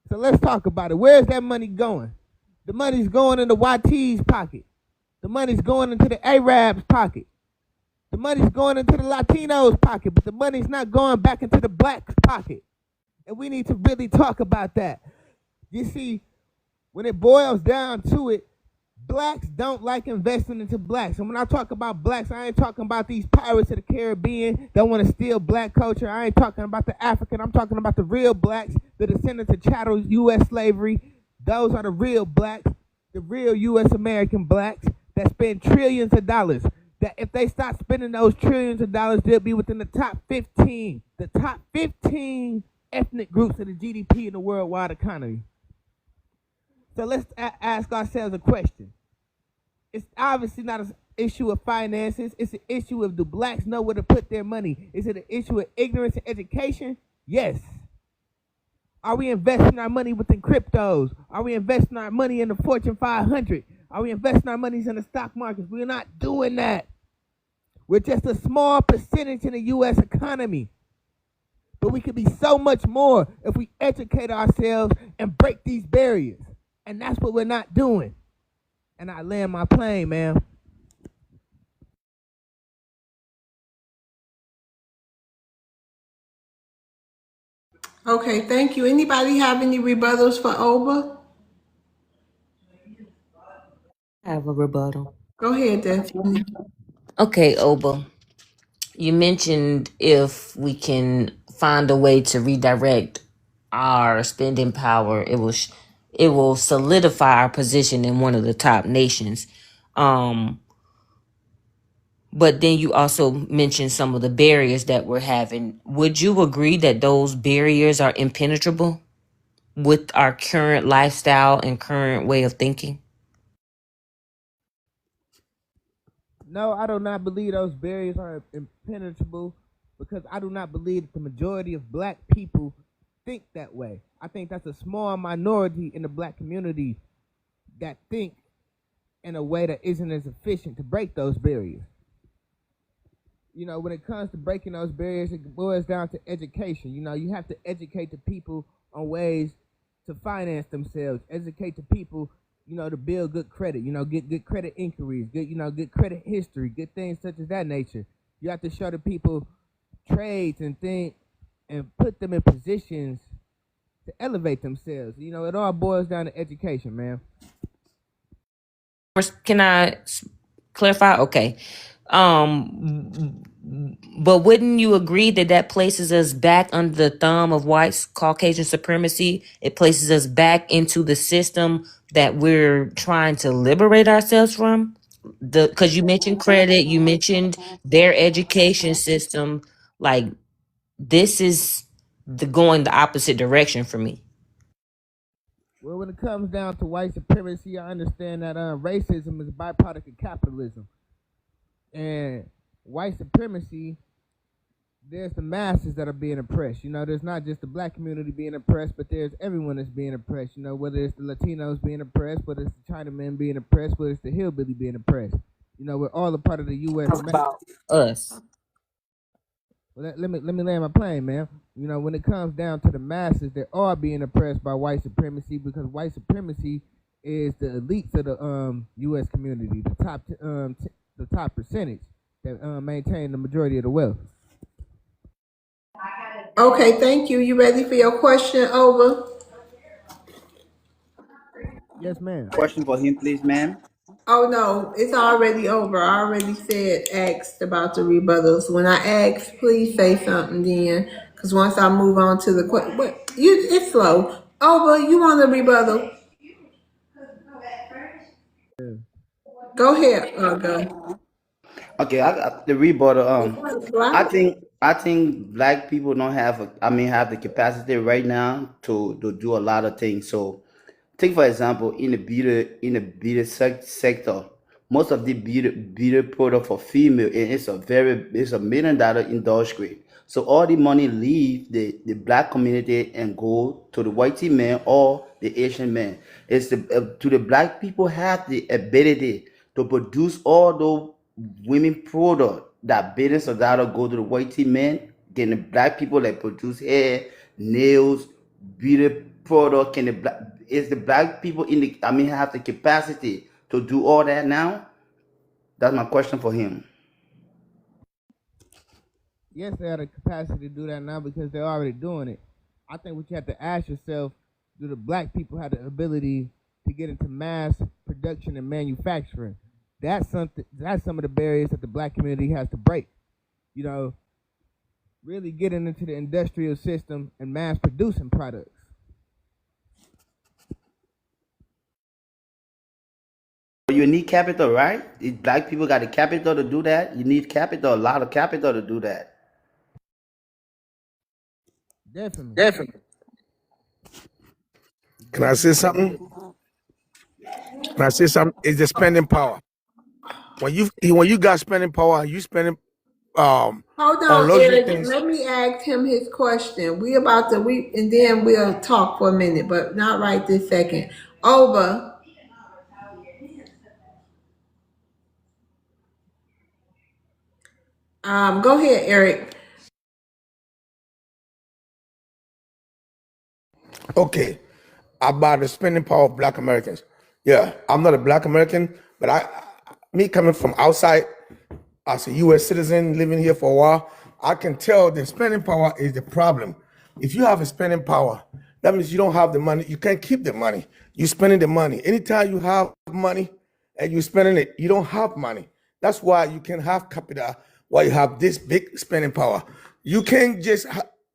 So let's talk about it. Where's that money going? The money's going into YT's pocket. The money's going into the Arabs' pocket. The money's going into the Latinos' pocket, but the money's not going back into the Blacks' pocket. And we need to really talk about that. You see, when it boils down to it, Blacks don't like investing into Blacks. And when I talk about Blacks, I ain't talking about these pirates of the Caribbean that want to steal Black culture. I ain't talking about the African. I'm talking about the real Blacks, the descendants of chattel U.S. slavery. Those are the real Blacks, the real U.S. American Blacks that spend trillions of dollars. That if they start spending those trillions of dollars, they'll be within the top 15 ethnic groups of the GDP in the worldwide economy. So let's ask ourselves a question. It's obviously not an issue of finances. It's an issue of, do Blacks know where to put their money? Is it an issue of ignorance and education? Yes. Are we investing our money within cryptos? Are we investing our money in the Fortune 500? Are we investing our money in the stock markets? We're not doing that. We're just a small percentage in the U.S. economy. But we could be so much more if we educate ourselves and break these barriers. And that's what we're not doing. And I land my plane, man. Okay, thank you. Anybody have any rebuttals for Oprah? I have a rebuttal. Go ahead, Destiny. Okay, Oba. You mentioned if we can find a way to redirect our spending power, it will solidify our position in one of the top nations. Um, but then you also mentioned some of the barriers that we're having. Would you agree that those barriers are impenetrable with our current lifestyle and current way of thinking? No, I do not believe those barriers are impenetrable because I do not believe that the majority of Black people think that way. I think that's a small minority in the Black community that think in a way that isn't as efficient to break those barriers. You know, when it comes to breaking those barriers, it boils down to education. You know, you have to educate the people on ways to finance themselves, educate the people, you know, to build good credit, you know, get good credit inquiries, good credit history, good things such as that nature. You have to show the people trades and things and put them in positions to elevate themselves. You know, it all boils down to education, man. Can I clarify? Okay. But wouldn't you agree that that places us back under the thumb of white Caucasian supremacy? It places us back into the system that we're trying to liberate ourselves from? Because you mentioned credit, you mentioned their education system. Like, this is going the opposite direction for me. Well, when it comes down to white supremacy, I understand that racism is a byproduct of capitalism. And white supremacy, there's the masses that are being oppressed. You know, there's not just the black community being oppressed, but there's everyone that's being oppressed. You know, whether it's the Latinos being oppressed, whether it's the Chinamen being oppressed, whether it's the hillbilly being oppressed. You know, we're all a part of the U.S. About us. Well, let me land my plane, man. You know, when it comes down to the masses, they are being oppressed by white supremacy, because white supremacy is the elites of the U.S. community, the top percentage that maintain the majority of the wealth. Okay, thank you. You ready for your question? Over. Yes, ma'am. Question for him, please, ma'am. Oh no, it's already over. I already asked about the rebuttals. When I ask, please say something then, because once I move on to the question, it's slow. Over. You want a rebuttal? Go ahead, go. Okay, the rebuttal. I Right. think black people don't have. Have the capacity right now to do a lot of things. So, take for example, in the beauty sector, most of the beauty product for female, and it's a $1 million industry. So all the money leave the black community and go to the white man or the Asian man. It's to the black people have the ability to produce all those women product that billions of dollars go to the white man. Then the black people that produce hair, nails, beauty product. Can the black is the black people in the have the capacity to do all that now? That's my question for him. Yes, they have the capacity to do that now because they're already doing it. I think what you have to ask yourself, do the black people have the ability to get into mass production and manufacturing? That's some of the barriers that the black community has to break. You know, really getting into the industrial system and mass producing products. You need capital, right? If black people got the capital to do that, you need capital, a lot of capital to do that. Definitely. Definitely. Can I say something? Can I say something? It's the spending power. When you got spending power, you spending Hold on on, luxury Eric. things. Let me ask him his question. And then we'll talk for a minute, but not right this second. Over. Go ahead, Eric. Okay, about the spending power of Black Americans. Yeah, I'm not a Black American, but me coming from outside as a U.S. citizen living here for a while, I can tell the spending power is the problem. If you have a spending power, that means you don't have the money. You can't keep the money. You're spending the money. Anytime you have money and you're spending it, you don't have money. That's why you can have capital while you have this big spending power. You can't just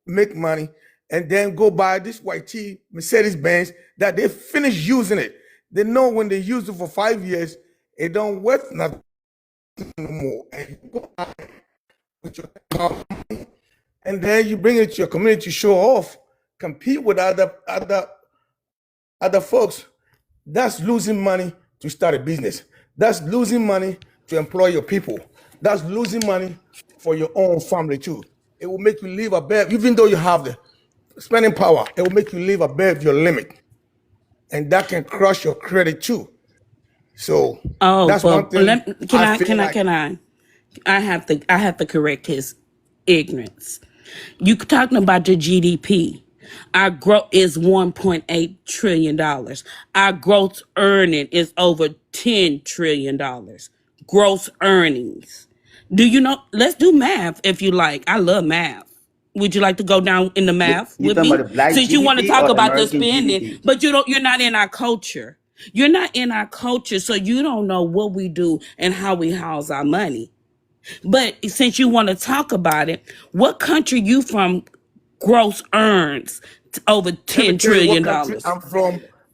make money and then go buy this white T Mercedes Benz that they finish using it. They know when they use it for 5 years, it don't worth nothing no more. And you go out with your car money, and then you bring it to your community to show off, compete with other folks. That's losing money to start a business. That's losing money to employ your people. That's losing money for your own family too. It will make you live above, even though you have the spending power, it will make you live above your limit. And that can crush your credit too. So Oh, that's one but thing can I I feel can I like. can I have to correct his ignorance. You talking about the GDP. Our growth is $1.8 trillion. Our gross earning is over $10 trillion. Gross earnings. Do you know? Let's do math if you like. I love math. Would you like to go down in the math You with talking me? about the black Since you want to GDP talk or about the American spending, GDP? but you're not in our culture. You're not in our culture, so you don't know what we do and how we house our money. But since you want to talk about it, what country you from gross earns over Let me $10 tell you what trillion country dollars? I'm from.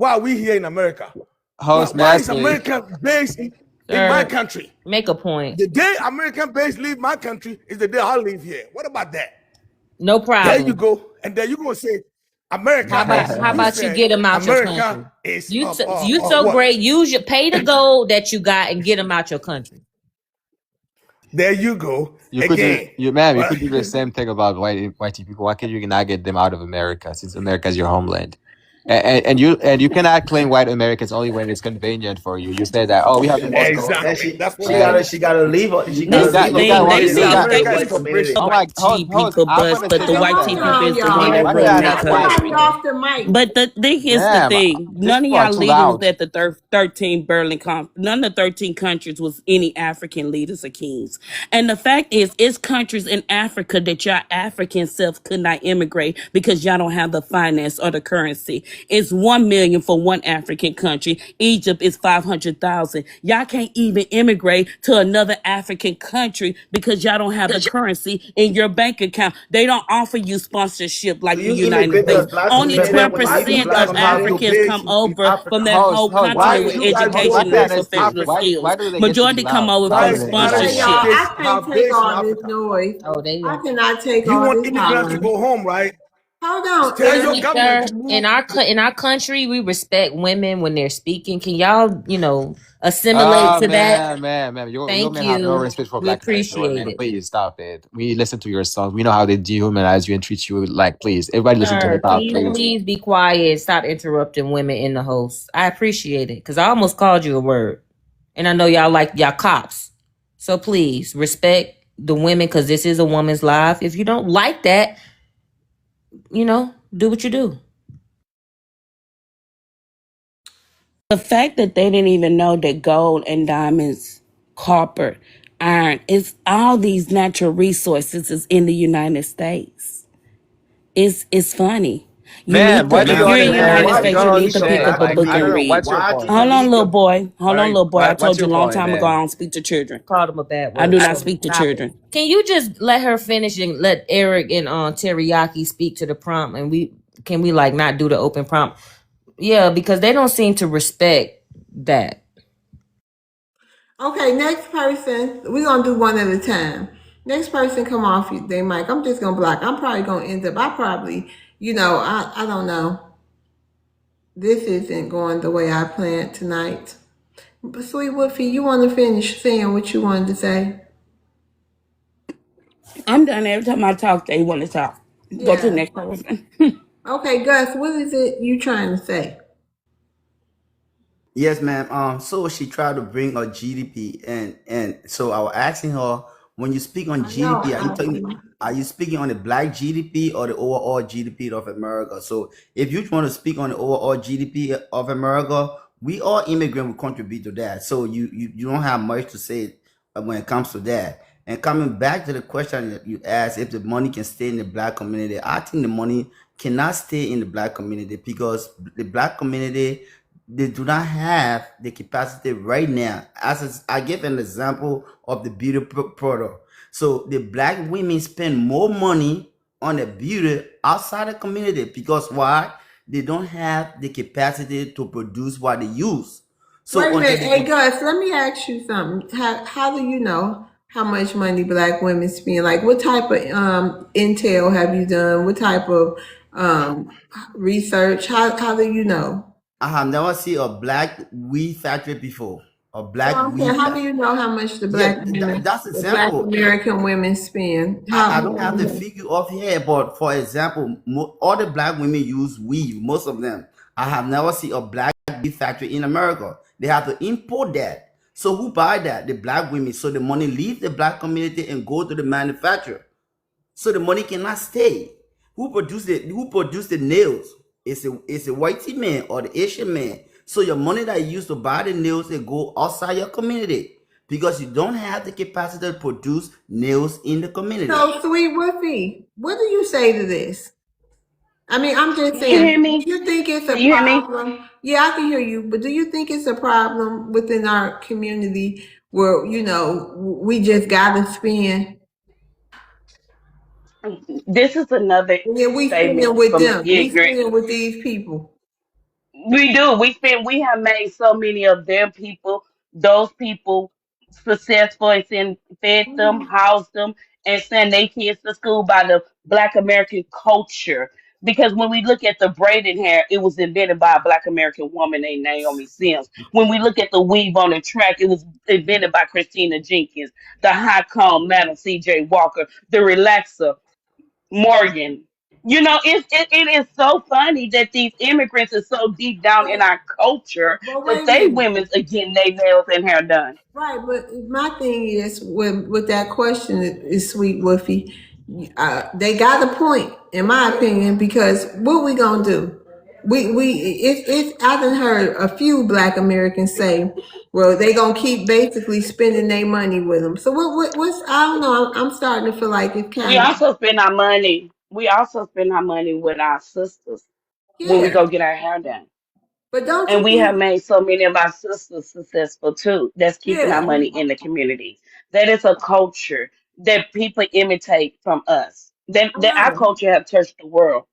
Why are we here in America? Host, may I Why is say, America based in my Sir, country? make a point. The day American base leave my country is the day I leave here. What about that? No There you problem. go. And then you're going to say, America is, How you about you said get them out your country? America is You so what? great. Use your pay the gold that you got and get them out your country. There you go. you could do, Again. ma'am, you Well, could do the same thing about white people. Why could you not get them out of America since America is your homeland? And you cannot claim white Americans only when it's convenient for you. You say that, oh, we have the most And Exactly. she That's what she it and gotta is. she gotta leave she you gotta This is the got leave you a got thing. one They community you to seem got the very white Celebration. community. oh white hold tea hold people, I'm but gonna Hey, the finish white hold tea that. people on, is the one y'all. that Why did run I that not Somebody finish? country. off the mic. But the thing is the Damn, thing. these None of people are y'all too leaders was loud. at the 13 Berlin conference. None of the 13 countries was any African leaders or kings. And the fact is, it's countries in Africa that y'all African self could not immigrate because y'all don't have the finance or the currency. It's 1 million for one African country. Egypt is 500,000. Y'all can't even immigrate to another African country because y'all don't have the currency in your bank account. They don't offer you sponsorship Do like the you United immigrate to a States. black Only community Man, when you why live do in the you 12% black of guys have community? to Africans come base in over from Africa? that whole Why continent do with you guys Why education go and can't I base speak? professional Africa? Why skills. do they get to be Majority come loud? over Hold from Why on, do let me you get guys Okay, this y'all. out. have sponsorship. I can't take base in all this Africa? noise. Oh, they I cannot take You all want this immigrants to hollering. go home, right? Hold on, Tell your Eric. Excuse me, government to sir. move. In our country, we respect women when they're speaking. Can y'all, assimilate to that? Man, your Thank men have no you. respect for We black territory, appreciate man. it. Please stop it. We listen to your songs. We know how they dehumanize you and treat you like, please. Everybody listen to hip Sir, can hop, you please. please be quiet? Stop interrupting women in the host. I appreciate it because I almost called you a word. And I know y'all like y'all cops. So please respect the women because this is a woman's life. If you don't like that, do what you do. The fact that they didn't even know that gold and diamonds, copper, iron, it's all these natural resources is in the United States. It's funny. You Man, need to, what do if you you're in the Man, understand? United why do I States, don't you you need need to your pick understand. up a black Like, book I don't and know. community? read. What's your Why do point? you Hold on, need little your boy. Hold on, little boy. I told What's you your a long point, time ago I man? don't speak to children. Called him a bad I word. do not So speak to stop it. children. Can you just let her finish and let Eric and Teriyaki speak to the prompt and we like not do the open prompt? Yeah, because they don't seem to respect that. Okay, next person. We're gonna do one at a time. Next person come off they mic. I'm just gonna block. I'm probably gonna end up. I probably, I don't know. This isn't going the way I planned tonight. But Sweet Woofy, you want to finish saying what you wanted to say? I'm done. Every time I talk, they want to talk. Go to the Yeah. next person. Okay, Gus, what is it you trying to say? Yes, ma'am. So she tried to bring her GDP, and so I was asking her, when you speak on I know. GDP, are you speaking on the black GDP or the overall GDP of America? So if you want to speak on the overall GDP of America, we all immigrant will contribute to that. So you don't have much to say when it comes to that. And coming back to the question that you asked, if the money can stay in the black community, I think the money cannot stay in the black community because the black community, they do not have the capacity right now. I give an example of the beauty product. So the black women spend more money on the beauty outside the community because why? They don't have the capacity to produce what they use. Wait So a until minute. they Hey, Gus, let me ask you something. How do you know how much money black women spend? Like, what type of intel have you done? What type of research? How do you know? I have never seen a black weed factory before. A So black I'm saying, weed how do factory. you know how much Yeah, that's the black example. American women spend? I How don't do have you the know? figure off here, but for example, all the black women use weave, most of them. I have never seen a black weave factory in America. They have to import that. So who buy that? The black women. So the money leave the black community and go to the manufacturer. So the money cannot stay. Who produced it? Who produced the nails? It's a whitey man or the Asian man. So your money that you use to buy the nails, it go outside your community because you don't have the capacity to produce nails in the community. So, Sweet Woofy, what do you say to this? I mean, I'm just Can you saying, hear do me? you think it's a Can you hear me? problem? Yeah, I can hear you, but do you think it's a problem within our community where, we just gotta spend This is another and then we statement spend with from them? the We ignorant. spend with these people. We do. We have made so many of their people, those people successful and fed them, housed them, and send their kids to school by the Black American culture. Because when we look at the braided hair, it was invented by a Black American woman named Naomi Sims. When we look at the weave on the track, it was invented by Christina Jenkins. The high comb, Madam C.J. Walker. The relaxer, Morgan. You know, it is so funny that these immigrants are so deep down in our culture But that wait a they minute. women's are getting their nails and hair done. Right, but my thing is with that question is Sweet Woofy. They got a point, in my opinion, because what we gonna do? I done heard a few Black Americans say, well, they gonna keep basically spending their money with them. So what's I don't know. I'm starting to feel like it's We kind of also spend our money. We also spend our money with our sisters when we yeah. go get our hair done. But don't And you we have think? made so many of our sisters successful too. That's keeping our Yeah, money in the community. That is a culture that people imitate from us. I That our know. culture have touched the world.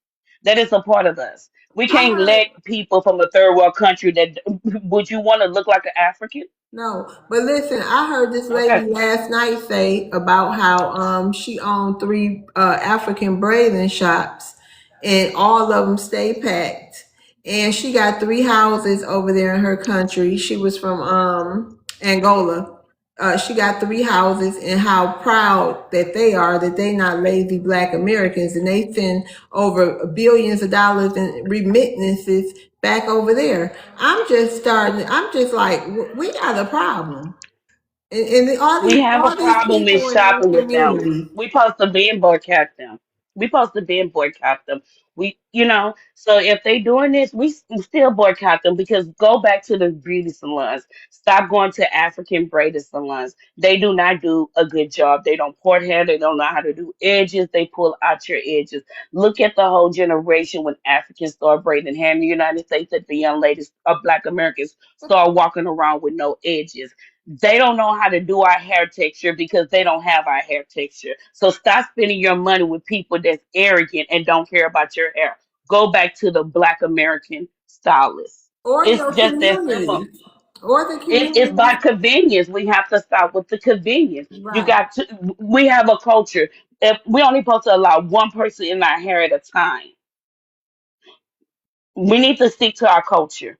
That is a part of us. We I can't heard. let people from a third world country that would you want to look like an African? No, but listen, I heard this lady Okay. last night say about how she owned three African braiding shops and all of them stay packed. And she got three houses over there in her country. She was from Angola. She got three houses and how proud that they are that they not lazy Black Americans and they send over billions of dollars in remittances back over there. I'm just like, we got a problem. And We have a all these problem with people in our shopping with them. community. We supposed to be and boycott them. We supposed to be and boycott them. So if they doing this, we still boycott them because go back to the beauty salons. Stop going to African braided salons. They do not do a good job. They don't port hair. They don't know how to do edges. They pull out your edges. Look at the whole generation when Africans start braiding hair in the United States that the young ladies of Black Americans start walking around with no edges. They don't know how to do our hair texture because they don't have our hair texture. So stop spending your money with people that's arrogant and don't care about your hair. Go back to the Black American stylist. Or It's your just that simple. community. Or the It's by community. convenience. We have to stop with the convenience. You Right. got to. We have a culture. If we only supposed to allow one person in our hair at a time. We need to stick to our culture.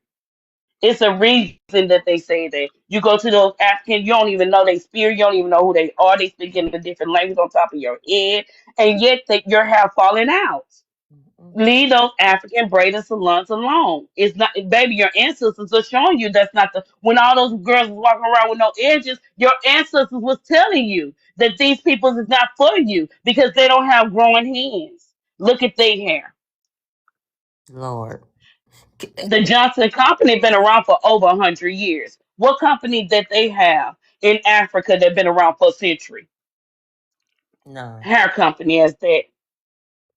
It's a reason that they say that. You go to those Africans, you don't even know they spear, you don't even know who they are. They speak in a different language on top of your head, and yet your hair falling out. Leave those African braided salons alone. It's not, baby. Your ancestors are showing you that's not the. When all those girls was walking around with no edges, your ancestors was telling you that these people is not for you because they don't have growing hands. Look at their hair. Lord. The Johnson Company been around for over 100 years. What company that they have in Africa that been around for a century? No, Hair company as that.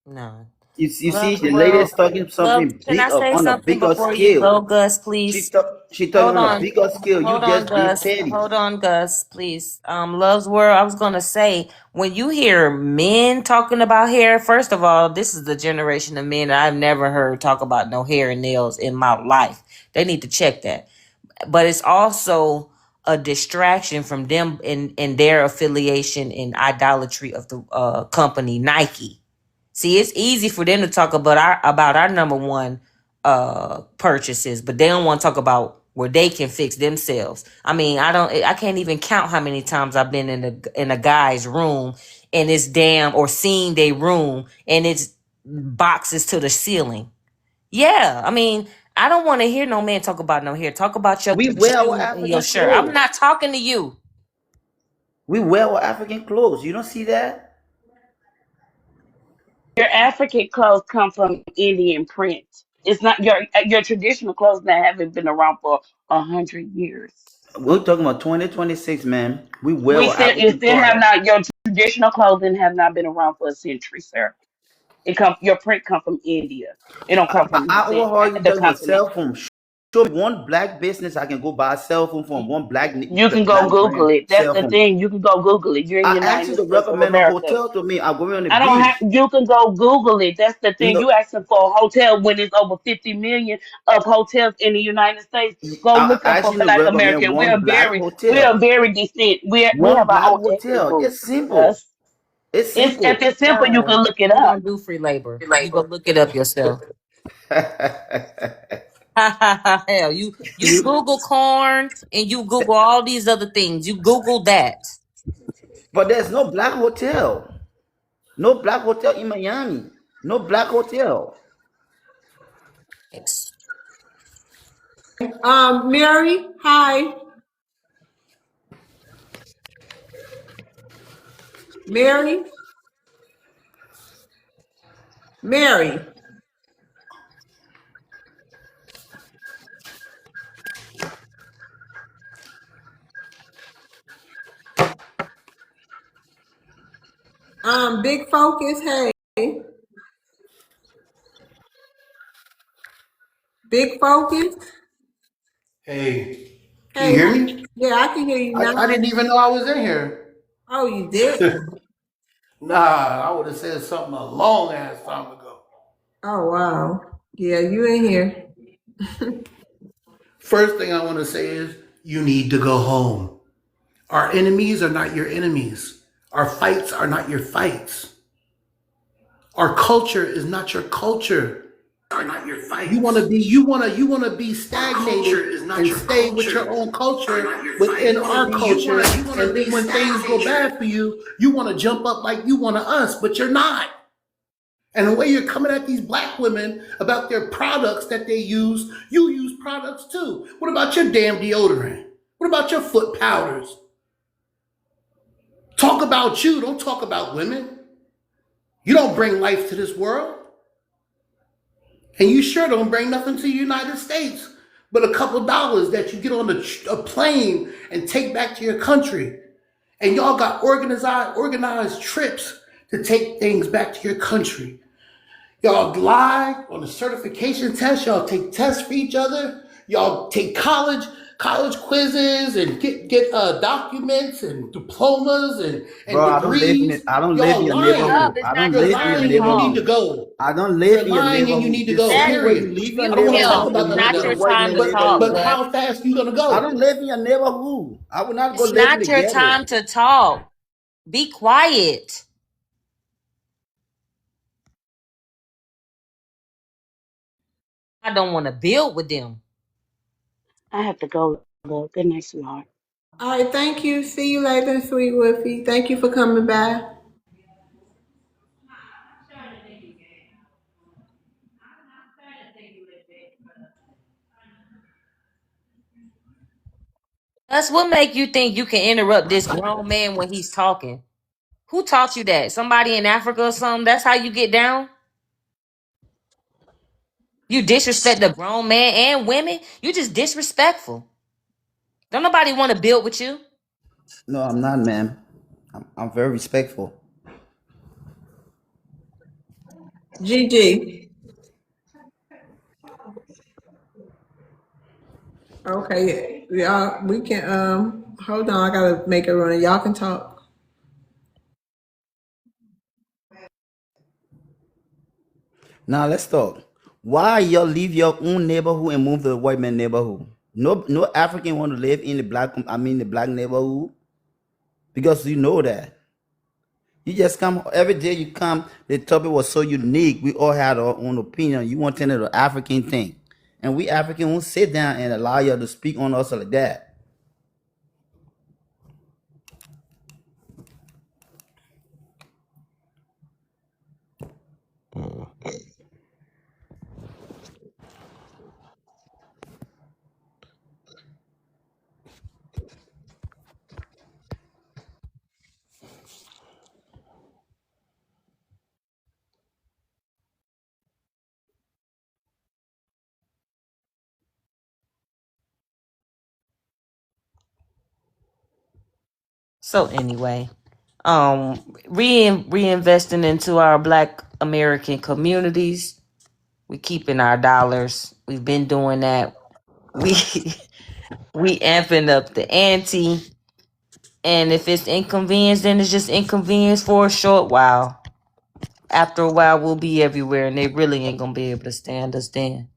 no. You see, Love, the lady well, is talking love, something can I big say on a something bigger before you scale. go, Gus, please? She talking Hold on a on. bigger scale. You Hold on, just being Gus. petty. Hold on, Gus, please. Love's World, I was gonna say, when you hear men talking about hair, first of all, this is the generation of men that I've never heard talk about no hair and nails in my life. They need to check that. But it's also a distraction from them in their affiliation and idolatry of the company Nike. See, it's easy for them to talk about our number one purchases, but they don't want to talk about where they can fix themselves. I mean, I can't even count how many times I've been in a guy's room and it's damn or seen their room and it's boxes to the ceiling. Yeah, I mean, I don't want to hear no man talk about no hair. Talk about your We wear our shoes and your African shirt. I'm clothes. not talking to you. We wear our African clothes. You don't see that? Your African clothes come from Indian print. It's not your traditional clothes that haven't been around for 100 years. We're talking about 2026, man. We wear We our still you African still have product. not your traditional clothing have not been around for a century, sir. Your print come from India. It don't come from What are you the talking about? company. Cell phone. Show me one black business I can go buy a cell phone from. One You can go black Google brand it. That's cell the phone. thing. You can go Google it. You're in I the asked you United to States of recommend a America. hotel to me. I'm going on the I don't have. beach. You can go Google it. That's the thing. No, You asking for a hotel when there's over 50 million of hotels in the United States. Go look I up asked for you to Black recommend American. one black We are hotel. very distinct. We One have our black own ethnic hotel. group. It's simple. Us. It's It's if simple. it's simple, you Sir, can look it we up. don't do free labor. You go look it up yourself. Hell, you You, Google corn and you Google all these other things. You Google that. but there's no black hotel. No black hotel in Miami. No black hotel. Mary, hi. Mary, Mary. Big Focus, hey. Big Focus, Hey, can you hey. hear me? Yeah, I can hear you I now. didn't even know I was in here. Oh, you did? Nah, I would have said something a long ass time ago. Oh, wow. Yeah, you in here. First thing I want to say is you need to go home. Our enemies are not your enemies. Our fights are not your fights. Our culture is not your culture. Are not your fights. You want to be stagnated and stay with your own culture within our culture. And then when things go bad for you, you want to jump up like you want to us, but you're not. And the way you're coming at these black women about their products that they use, you use products too. What about your damn deodorant? What about your foot powders? Talk about you, don't talk about women. You don't bring life to this world. And you sure don't bring nothing to the United States but a couple dollars that you get on a plane and take back to your country. And y'all got organized trips to take things back to your country. Y'all lie on the certification test. Y'all take tests for each other. Y'all take college quizzes and get documents and diplomas and Bro, I don't live in it. degrees. I don't live in Y'all your lying. neighborhood. It's I not don't You're your live in your lying and you need to neighborhood. time. go. I don't You're live in your lying and you neighborhood. need to The go. same way you Period. leave I your don't want to talk neighborhood, Will, you about it's none move of not to the your that. white time man to talk, But neighborhood. bud. how fast you gonna I go? don't live in your neighborhood. I will not go It's live in not the your ghetto. time to talk. Be quiet. I don't want to build with them. I have to go. Look, good night, sweetheart. All right, thank you. See you later, Sweet Woofy. Thank you for coming by. That's what make you think you can interrupt this grown man when he's talking. Who taught you that? Somebody in Africa or something? That's how you get down? You disrespect the grown man and women? You just disrespectful. Don't nobody want to build with you. No, I'm not, man. I'm very respectful. GG. Okay, y'all, we can, hold on. I gotta make a run. Y'all can talk. Now let's talk. Why y'all leave your own neighborhood and move to the white man neighborhood? No African want to live in the black neighborhood because you know that. You just come every day. You come. The topic was so unique. We all had our own opinion. You want to know the African thing, and we African won't sit down and allow you to speak on us like that. So anyway, reinvesting into our Black American communities. We keeping our dollars. We've been doing that. We we amping up the ante. And if it's inconvenience, then it's just inconvenience for a short while. After a while, we'll be everywhere, and they really ain't gonna be able to stand us then.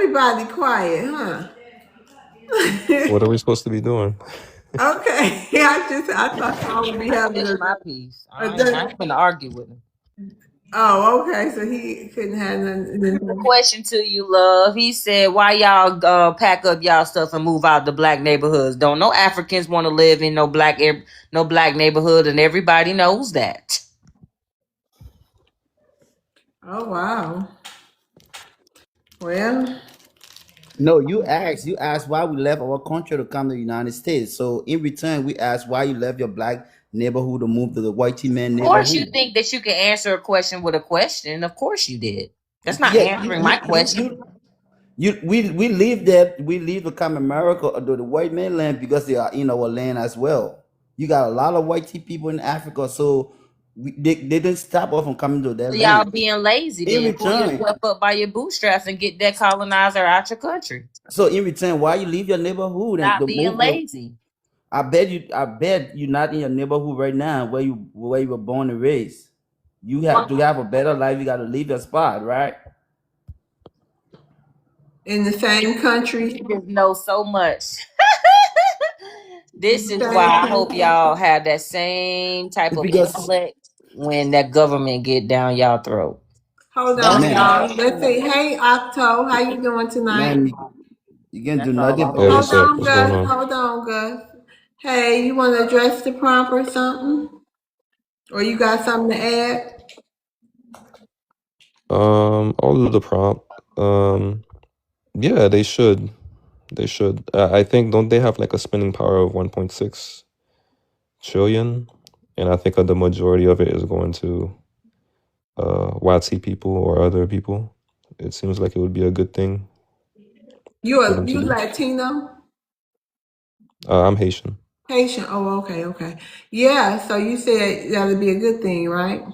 Everybody quiet, huh? What are we supposed to be doing? Okay, I thought y'all would be having Finish a, my piece. a I ain't gonna argue with him. oh, okay, so he couldn't have nothing. Question to you, love. He said, "Why y'all pack up y'all stuff and move out the black neighborhoods? Don't no Africans want to live in no black neighborhood, and everybody knows that." Oh wow. Well, No, you asked why we left our country to come to the United States. So in return, we asked why you left your black neighborhood to move to the white man Of course, you neighborhood. think that you can answer a question with a question. Of course, you did. That's not Yeah, answering my question. we leave that we leave to come America or to the white mainland because they are in our land as well. You got a lot of white people in Africa, so they didn't stop us from coming to their So y'all land. being lazy In then. Pull return, yourself up by your bootstraps and get that colonizer out your country. why you leave your neighborhood and Stop to being move to? lazy. I bet you're not in your neighborhood right now where you were born and raised. You have to Well, have a better life. You got to leave your spot, right? in the same country, you just know so much. in This the is why same I hope country. y'all have that same type It's of because, intellect when that government get down y'all throat. Hold That's on, man, why. y'all. Let's see. Hey, Octo, how you doing tonight? man, you can do That's all nothing. I Hey, hope. Okay, what's Hold up? on, What's going Gus. on? Hold on, Gus. Hey, you want to address the prompt or something? Or you got something to add? I'll do the prompt. Yeah, they should. They should. I think don't they have like a spending power of 1.6 trillion? And I think the majority of it is going to white people or other people. It seems like it would be a good thing for them to You do. Latino? I'm Haitian. Haitian. Oh, okay, okay. Yeah, so you said that'd be a good thing, right?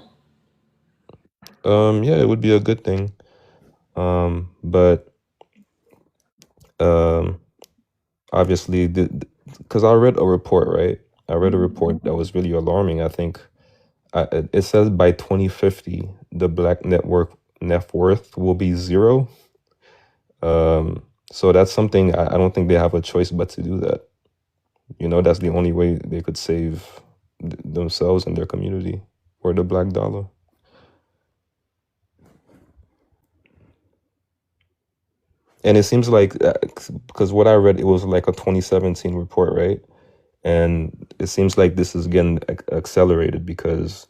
Yeah, it would be a good thing. But obviously, because I read a report, right? I read a report that was really alarming. I think it says by 2050, the black net worth will be zero. So that's something I don't think they have a choice but to do that. You know, that's the only way they could save themselves and their community or the black dollar. And it seems like, because what I read, it was like a 2017 report, right? And it seems like this is getting accelerated because,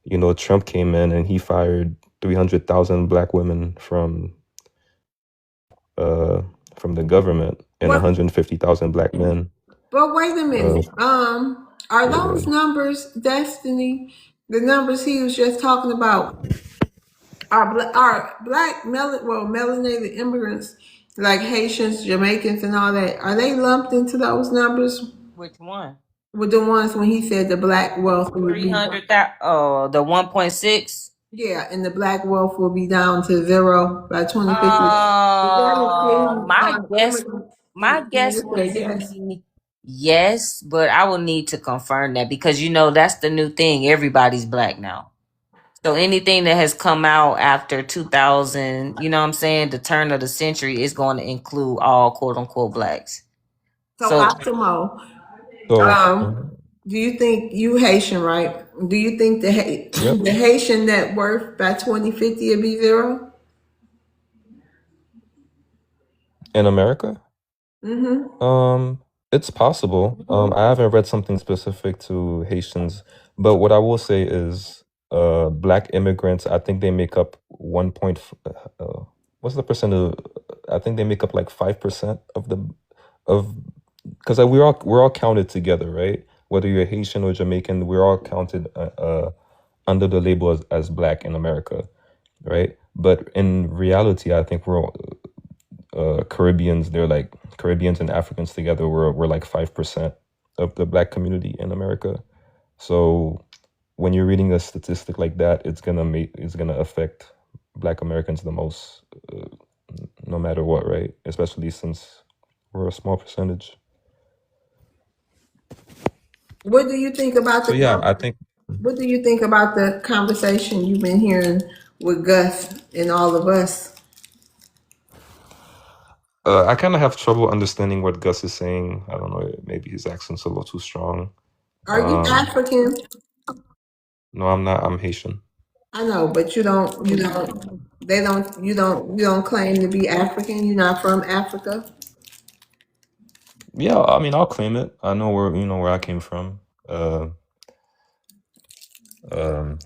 you know, Trump came in and he fired 300,000 black women from the government and What? 150,000 black men. But wait a Uh, minute. Are yeah, go those ahead. numbers Destiny? The numbers he was just talking about are black melanated immigrants like Haitians, Jamaicans, and all that. Are they lumped into those numbers Which one? with the ones when he said the black wealth would be? 300,000. Oh, the 1.6. Yeah, and the black wealth will be down to zero by 2050. Does that include My guess, immigrants? my And guess you say would yes. be yes, but I will need to confirm that because you know that's the new thing. Everybody's black now. So anything that has come out after 2000, you know what I'm saying, the turn of the century is going to include all quote unquote blacks. So So Optimo, So, do you think you Haitian, right? Do you think yep. the Haitian net worth by 2050 will be zero? In America, Mm-hmm. it's possible. I haven't read something specific to Haitians, but what I will say is, black immigrants, I think they make up what's the percent of? I think they make up like 5% of because we're all counted together, right? Whether you're Haitian or Jamaican, we're all counted under the label as black in America, right? But in reality, I think we're all, Caribbeans. They're like Caribbeans and Africans together. We're like 5% of the black community in America. So when you're reading a statistic like that, it's gonna affect Black Americans the most, no matter what, right? Especially since we're a small percentage. What do you think about So yeah, I think. what do you think about the conversation you've been hearing with Gus and all of us? I kind of have trouble understanding what Gus is saying. I don't know. Maybe his accent's a little too strong. Are you African? No, I'm not. I'm Haitian. I know, but you don't claim to be African. You're not from Africa. Yeah, I mean, I'll claim it. I know where I came from.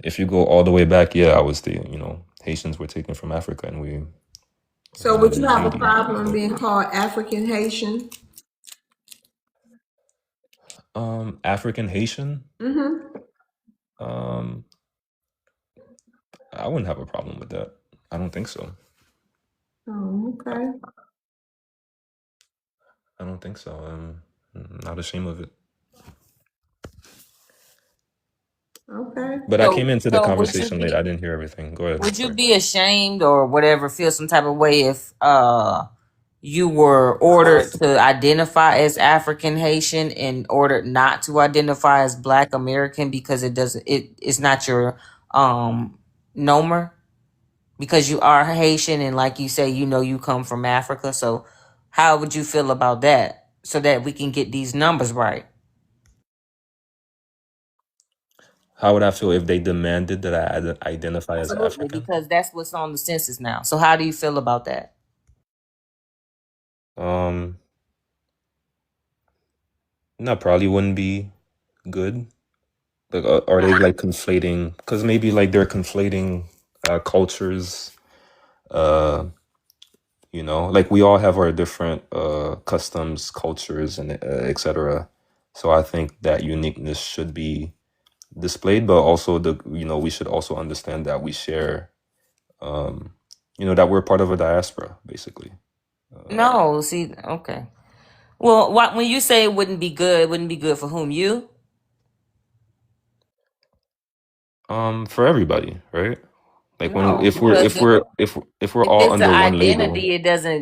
If you go all the way back, yeah, I was Haitians were taken from Africa, and we So would landed you in have a Haiti. problem But being called African Haitian? African Haitian, Mm-hmm. um, I wouldn't have a problem with that. I don't think so. Oh, okay. I don't think so. I'm not ashamed of it. Okay. But I came into the So would you conversation late. be I didn't hear everything. Go ahead. would you Sorry. be ashamed or whatever, feel some type of way if you were ordered to identify as African Haitian and ordered not to identify as Black American because it's not your nomer, because you are Haitian and like you say, you come from Africa. So how would you feel about that so that we can get these numbers right? How would I feel if they demanded that I identify as Absolutely, African? because that's what's on the census now. So how do you feel about that? Um, that probably wouldn't be good. Like, are they like conflating? Because maybe like they're conflating cultures. Uh, like we all have our different customs, cultures, and etc. So I think that uniqueness should be displayed, but also we should also understand that we share, that we're part of a diaspora, basically. No, see, okay. Well, when you say it wouldn't be good for whom? You? For everybody, right? Like when No, because if we're if all it's an under one label. identity,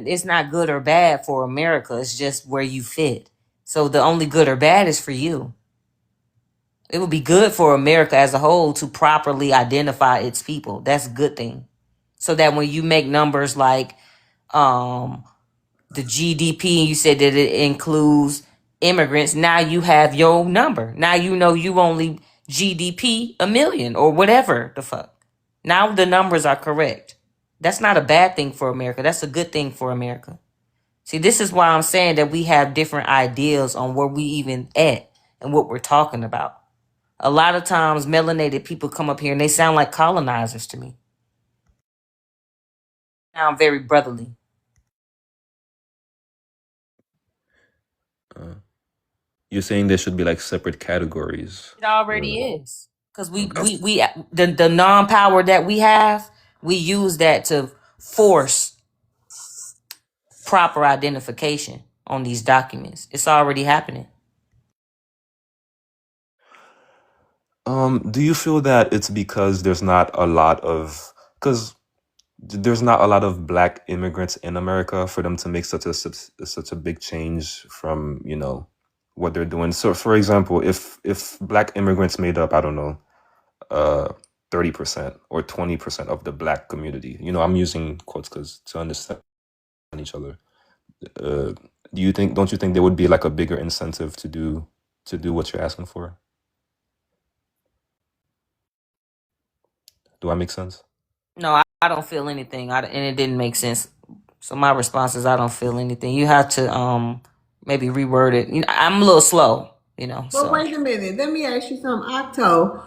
it's not good or bad for America. It's just where you fit. So the only good or bad is for you. It would be good for America as a whole to properly identify its people. That's a good thing. So that when you make numbers like um the GDP and you said that it includes immigrants, now you have your number. Now you know you only GDP a million or whatever the fuck. Now the numbers are correct. That's not a bad thing for America. That's a good thing for America. See, this is why I'm saying that we have different ideas on where we even at and what we're talking about. A lot of times melanated people come up here and they sound like colonizers to me. Sound very brotherly. uh, you're saying there should be like separate categories. It already is. Because the non-power that we have, we use that to force proper identification on these documents. It's already happening. Do you feel that it's because there's not a lot of Black immigrants in America for them to make such a big change from what they're doing? So, for example, if Black immigrants made up, I don't know, 30% or 20% of the Black community, I'm using quotes because to understand each other. Uh, don't you think there would be like a bigger incentive to do what you're asking for? Do I make sense? No, I don't feel anything. And it didn't make sense. So my response is I don't feel anything. You have to maybe reword it. I'm a little slow, But so wait a minute. Let me ask you something, Octo.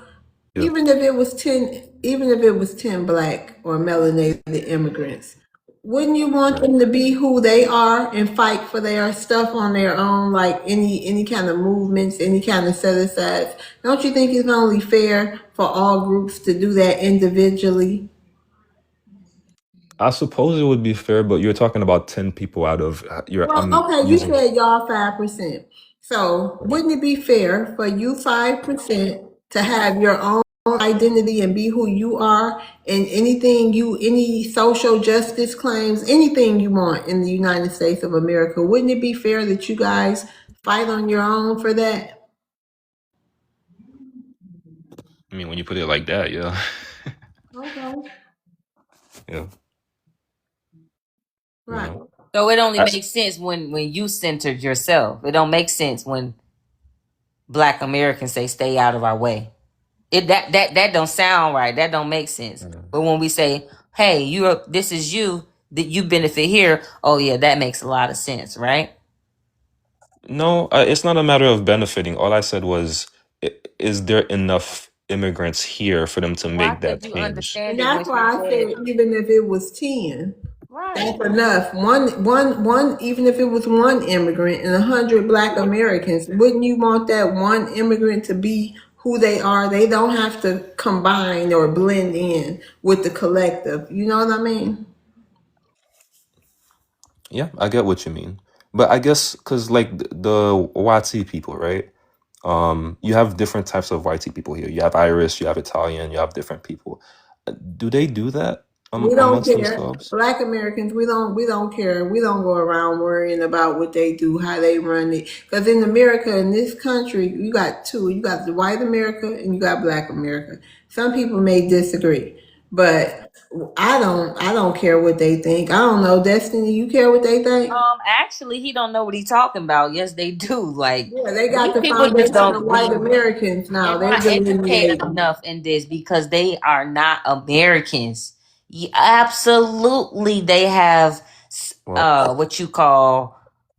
Yeah. Even if it was 10 Black or melanated immigrants, wouldn't you want Right. them to be who they are and fight for their stuff on their own, like any kind of movements, any kind of set asides? Don't you think it's only fair for all groups to do that individually? I suppose it would be fair, but you're talking about 10 people out of Well, I'm okay, you using. said y'all 5%. So wouldn't it be fair for you 5% to have your own identity and be who you are, and any social justice claims, anything you want in the United States of America? Wouldn't it be fair that you guys fight on your own for that? I mean, when you put it like that, yeah. Okay, Yeah. you right. know. So it only I, makes sense when you centered yourself. It don't make sense when Black Americans say stay out of our way. That don't sound right. That don't make sense. But when we say, hey, this is you that you benefit here, oh yeah, that makes a lot of sense, right? No, it's not a matter of benefiting. All I said was, is there enough immigrants here for them to Why make that could you change? understand And it when that's she why I said said even if it was 10, right? that's enough. One. Even if it was one immigrant and 100 Black Americans, wouldn't you want that one immigrant to be who they are? They don't have to combine or blend in with the collective. You know what I mean? Yeah, I get what you mean. But I guess because like the YT people, right? You have different types of YT people here. You have Irish, you have Italian, you have different people. Do they do that We don't amongst care. themselves? Black Americans, we don't care. We don't go around worrying about what they do, how they run it. Because in America, in this country, you got two. You got the white America and you got Black America. Some people may disagree, but I don't care what they think. I don't know, Destiny, you care what they think? Actually, he don't know what he's talking about. Yes, they do. Like Yeah, they got these the people just foundation of don't white be. Americans now. They're They not educated delineate. enough in this because they are not Americans. Absolutely, they have Well, what you call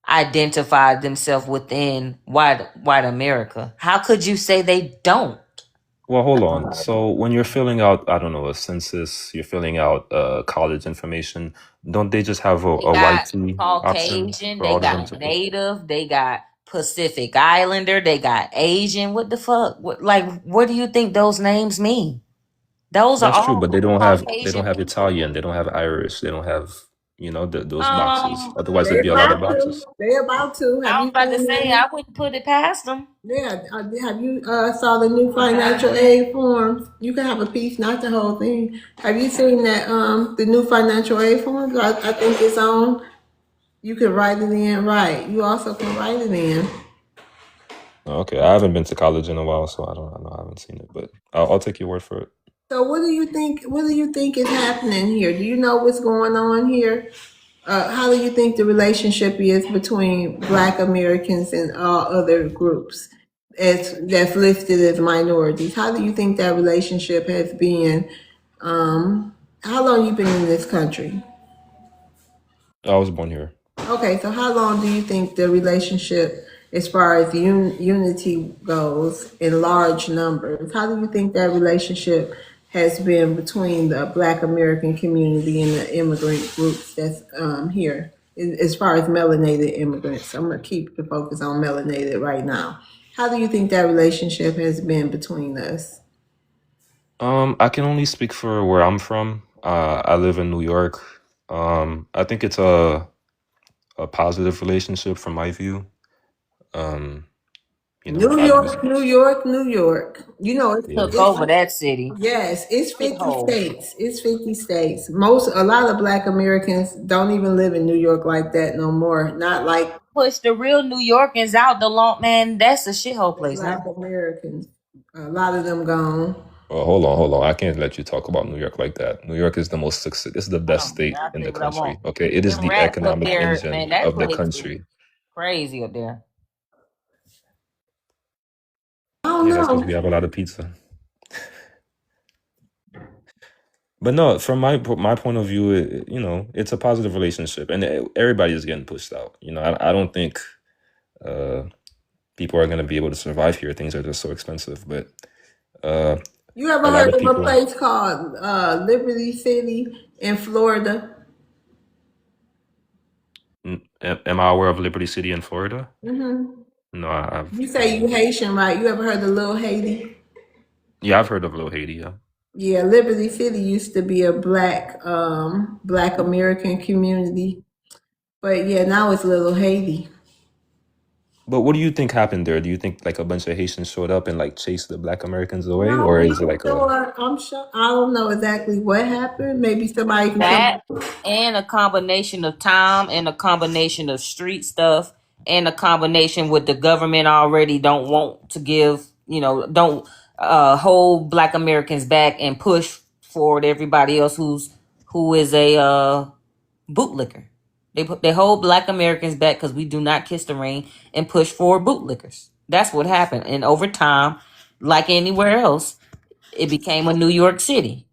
identified themselves within white America. How could you say they don't? well, hold on. So when you're filling out, I don't know, a census, you're filling out college information, don't they just have They a got YT option Caucasian, for they all of them got to put? Native, they got Pacific Islander, they got Asian. What the fuck? What do you think those names mean? Those are That's true, all but they don't Caucasian have people. Italian, they don't have Irish, they don't have, those boxes. Otherwise, They there'd be a lot of about to. boxes. They about to. I Have was you about to seen say that? I wouldn't put it past them. Yeah, have you saw the new financial aid forms? You can have a piece, not the whole thing. Have you seen that the new financial aid forms? I think it's on. You can write it in, right? You also can write it in. Okay, I haven't been to college in a while, so I know I haven't seen it, but I'll take your word for it. So what do you think? What do you think is happening here? Do you know what's going on here? How do you think the relationship is between Black Americans and all other groups that's listed as minorities? How do you think that relationship has been? How long you been in this country? I was born here. Okay, so how long do you think the relationship, as far as unity goes, in large numbers, how do you think that relationship has been between the Black American community and the immigrant groups that's here, as far as melanated immigrants? I'm gonna keep the focus on melanated right now. How do you think that relationship has been between us? I can only speak for where I'm from. I live in New York. I think it's a positive relationship from my view. Um, New I just York, New York, New York. You know, yeah. Took over that city. yes, it's 50 Shithole. states. It's 50 states. A lot of Black Americans don't even live in New York like that no more. Not like Push the real New Yorkers out the long man. That's a shithole the place Black now. Americans. A lot of them gone. Well, hold on. I can't let you talk about New York like that. New York is the most success. It's the best Oh, state I'll in tell the you what I want. country. Okay, it is Them the rats up economic there, man, engine that of the place is country. crazy up there. I don't Yeah, that's because know. we have a lot of pizza. But no, from my point of view, it's a positive relationship, and everybody is getting pushed out. I don't think uh, people are going to be able to survive here. Things are just so expensive. But uh, You ever a lot heard of of a people. place called Liberty City in Florida? Am I aware of Liberty City in Florida? Hmm. No, You say you Haitian, right? You ever heard of Little Haiti? yeah, I've heard of Little Haiti. Yeah. Yeah, Liberty City used to be a Black American community, but yeah, now it's Little Haiti. But what do you think happened there? Do you think like a bunch of Haitians showed up and like chased the Black Americans away, No, or is it I'm like a sure. I'm sure. I don't know exactly what happened. Maybe somebody can come. That and a combination of time and a combination of street stuff and a combination with the government already don't want to give, don't hold Black Americans back and push forward everybody else who is a bootlicker. They hold Black Americans back because we do not kiss the ring and push forward bootlickers. That's what happened. And over time, like anywhere else, it became a New York City.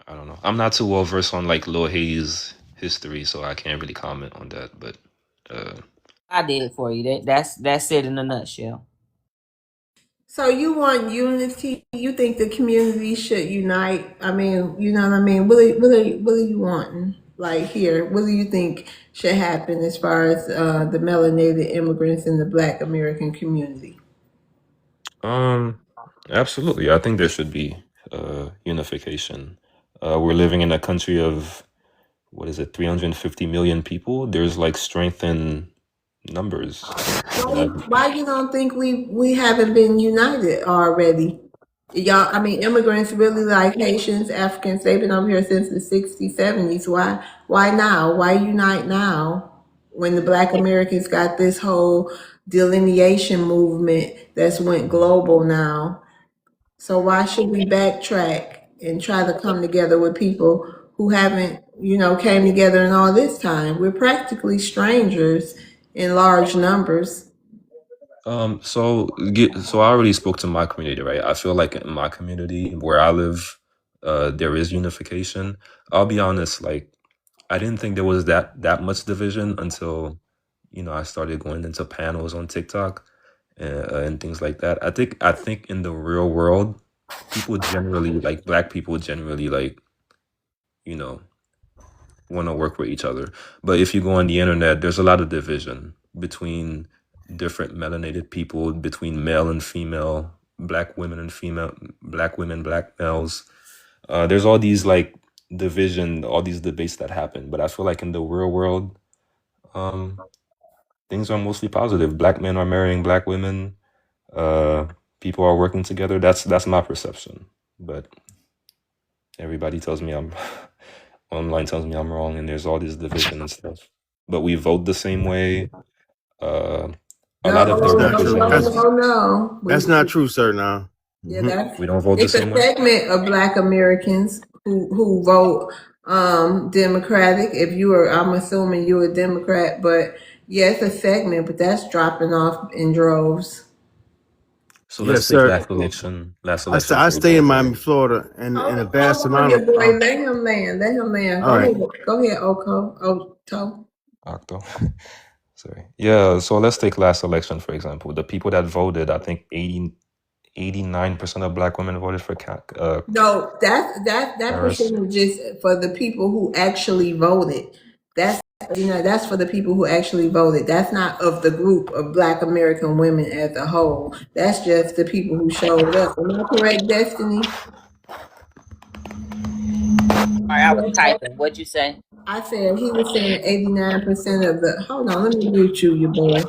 I don't know. I'm not too well versed on like Lil Hayes history, so I can't really comment on that. But uh, I did it for you. That's it in a nutshell. So you want unity? You think the community should unite? I mean, you know what I mean? What are you wanting? Like here, what do you think should happen as far as the melanated immigrants in the Black American community? um, absolutely, I think there should be unification. We're living in a country of what is it, 350 million people. There's like strength in numbers, and Why you don't think we haven't been united already? Y'all, I mean, immigrants really like Haitians, Africans. They've been over here since the 60s, 70s. Why now? Why unite now when the Black Americans got this whole delineation movement that's went global now? So why should we backtrack and try to come together with people who haven't, came together in all this time? We're practically strangers in large numbers. so I already spoke to my community, right? I feel like in my community where I live, there is unification. I'll be honest, like I didn't think there was that much division until I started going into panels on TikTok and things like that. I think in the real world, people generally like black people generally like you know want to work with each other. But if you go on the internet, there's a lot of division between different melanated people, between male and female, black women and female, black women, black males. There's all these like division, all these debates that happen. But I feel like in the real world, um, things are mostly positive. Black men are marrying black women. Uh, People are working together. That's my perception. But everybody tells me I'm online tells me I'm wrong, and there's all this division and stuff. But we vote the same way. Uh, a No, lot of That's the no, not no, true. no, representation. That's no, no. that's not true, sir. Now, Yeah, that's We don't vote the it's a same way. segment of Black Americans who vote Democratic. If you are, I'm assuming you're a Democrat, but yeah, it's a segment, but that's dropping off in droves. So let's yes, take sir. last election. Last I election, for stay in example, Miami, right? Florida, and in a vast Hold on, amount your of. boy. Let him land. Let him land. All right. Go ahead, Oko. Oto. Octo. Sorry. Yeah. So let's take last election, for example. The people that voted, I think 89% of black women voted for No, that Harris. percentage is for the people who actually voted. That's that's for the people who actually voted. That's not of the group of Black American women as a whole. That's just the people who showed up. Am I correct, Destiny? Sorry, I was typing. What'd you say? I said he was saying 89% of the. Hold on, let me mute you, your boy.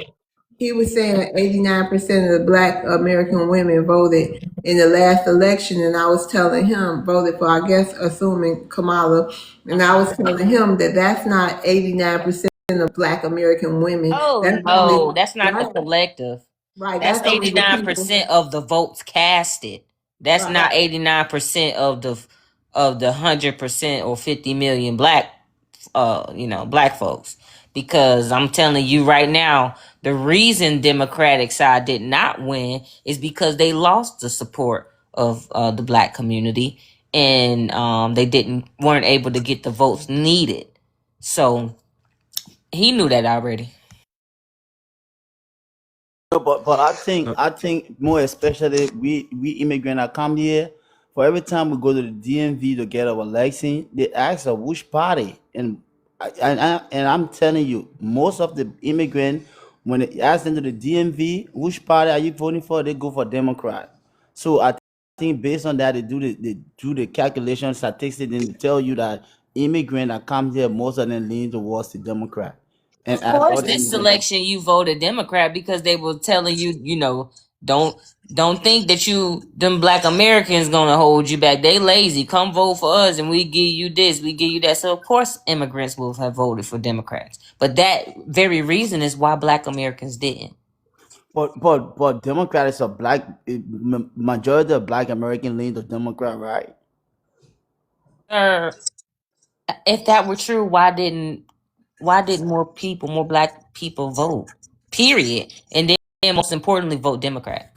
He was saying 89% of the Black American women voted in the last election, and I was telling him voted for, I guess, assuming Kamala, and I was telling him that that's not 89% of Black American women. Oh That's no, only that's not the that's collective. right. That's That's only the people. 89% of the votes casted. That's Right. not 89% of the 100% or 50 million black black folks. Because I'm telling you right now, the reason Democratic side did not win is because they lost the support of the black community, and they didn't weren't able to get the votes needed. So he knew that already. No, but No, I think more especially we immigrant that come here. For every time we go to the DMV to get our election, they ask us which party, and I'm telling you, most of the immigrant when they ask them to the DMV which party are you voting for, they go for Democrat. So I think based on that, they do the calculation statistics and they tell you that immigrant that come here, most of them lean towards the Democrat, and Of as course, other this immigrants. election you voted Democrat because they were telling you, don't don't think that them black Americans gonna hold you back. They lazy. Come vote for us, and we give you this, we give you that. So of course, immigrants will have voted for Democrats. But that very reason is why black Americans didn't. But Democrat is a black majority of black American lean to Democrat, right? If that were true, why didn't more black people vote? Period. And then most importantly, vote Democrat.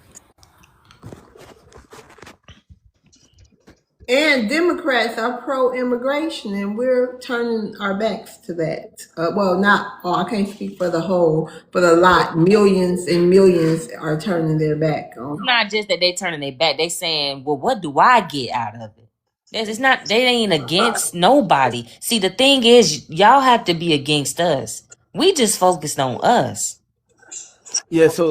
And Democrats are pro-immigration, and we're turning our backs to that. Well, not all. I can't speak for the whole, but a lot. Millions and millions are turning their back It's on. not just that they turning their back, they saying, well, what do I get out of it? It's not, they ain't against nobody. See, the thing is, y'all have to be against us. We just focused on us. Yeah, so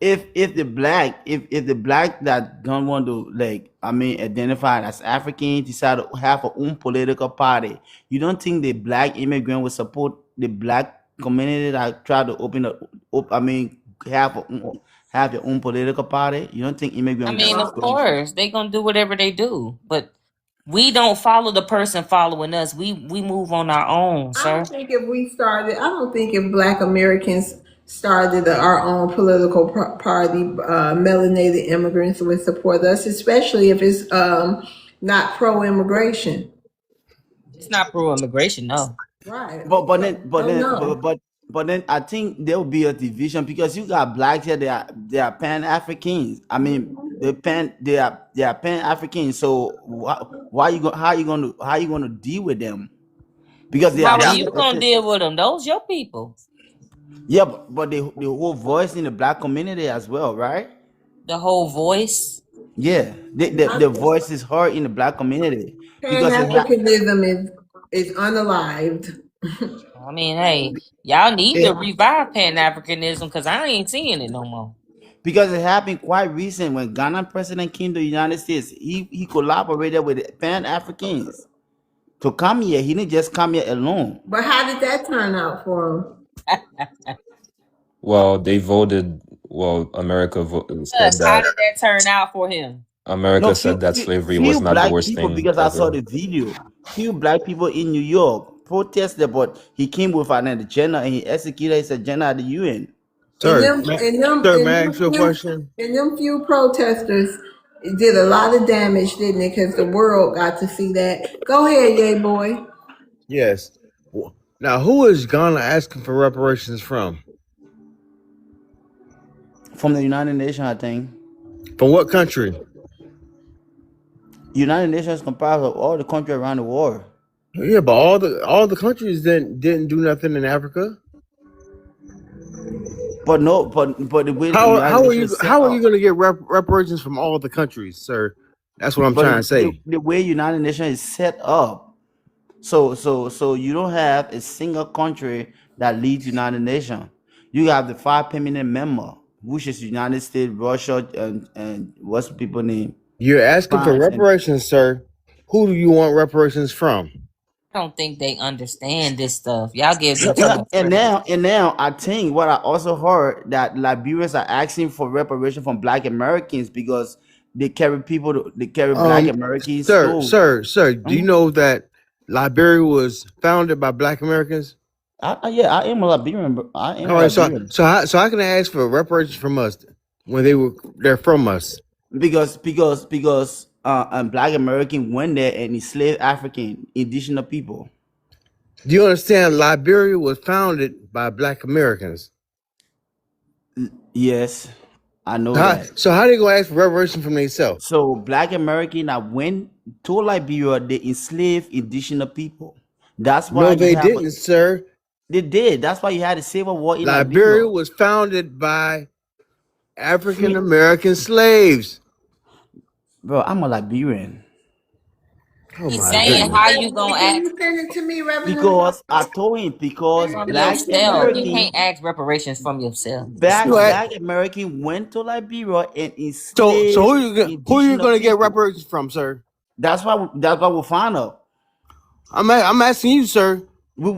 if the black that don't want to, like, I mean, identify as African, decide to have a own political party, you don't think the black immigrant will support the black community that try to I mean, have their own political party? You don't think I immigrant mean, will of course, they gonna do whatever they do, but we don't follow the person following us. We move on our own, I sir. don't think if we started, I don't think if Black Americans started our own political party, melanated immigrants would support us, especially if it's not pro-immigration. It's not pro immigration, no. Right. But then So no. but then I think there will be a division because you got blacks here. They are Pan Africans. I mean, they are Pan Africans. So why you go? How you gonna deal with them? Because they are How are black. you gonna deal with them? Those your people. Yeah, but the whole voice in the black community as well, right? The whole voice. Yeah, the voice is heard in the black community Pan because it ha- Africanism is unalived. I mean, hey, y'all need to it, revive Pan Africanism because I ain't seeing it no more. because it happened quite recent when Ghana president came to the United States. He collaborated with Pan Africans to come here. He didn't just come here alone. But how did that turn out for Well, they voted. Well, said How that did that turn out for him? No, America said that slavery was few not the black worst people, thing because I saw ever. the video. Few black people in New York protested, but he came with an agenda and he executed his agenda at the UN. And Sir, them and them sir, and may I them ask you a few question? and them few protesters did a lot of damage, didn't it? Because the world got to see that. Go ahead, yay boy. Yes. Now, who is Ghana asking for reparations from? From the United Nations, I think. From what country? United Nations is comprised of all the countries around the world. Yeah, but all the countries didn't do nothing in Africa. But no, but the way the How United how are Nations you is set how are you up, going to get reparations from all the countries, sir? That's what I'm but trying to say. the way United Nations is set up, so you don't have a single country that leads United Nations. You have the five permanent member, which is United States, Russia, and what's the people name? You're asking for France and reparations, sir. Who do you want reparations from? I don't think they understand this stuff. Y'all give yeah, them too much credit. and now I think what I also heard that Liberians are asking for reparation from Black Americans because they carry Black Americans stoves. Sir, do you Mhm. know that Liberia was founded by Black Americans? Yeah, I am a Liberian. I am All a right, Liberian so how can I ask for reparations from us when they're from us? because Black American went there and enslaved African indigenous people. Do you understand? Liberia was founded by Black Americans. Yes, I know that. So how they gonna ask for reparations from themselves? So Black American that went to Liberia, they enslaved indigenous people. That's why No, you they have a, didn't, sir. they did. That's why you had a civil war in Liberia Liberia. was founded by African Free, American slaves. bro. I'm a Liberian Oh He's my saying goodness. how Hey, you gonna can ask you send it to me, Reverend? because I told him because from Black yourself. You American, can't ask reparations from yourself. It's You stupid. ask- Black American went to Liberia and So enslaved who are you indigenous gonna get people. reparations from, sir? That's why we found out. I'm asking you, sir. We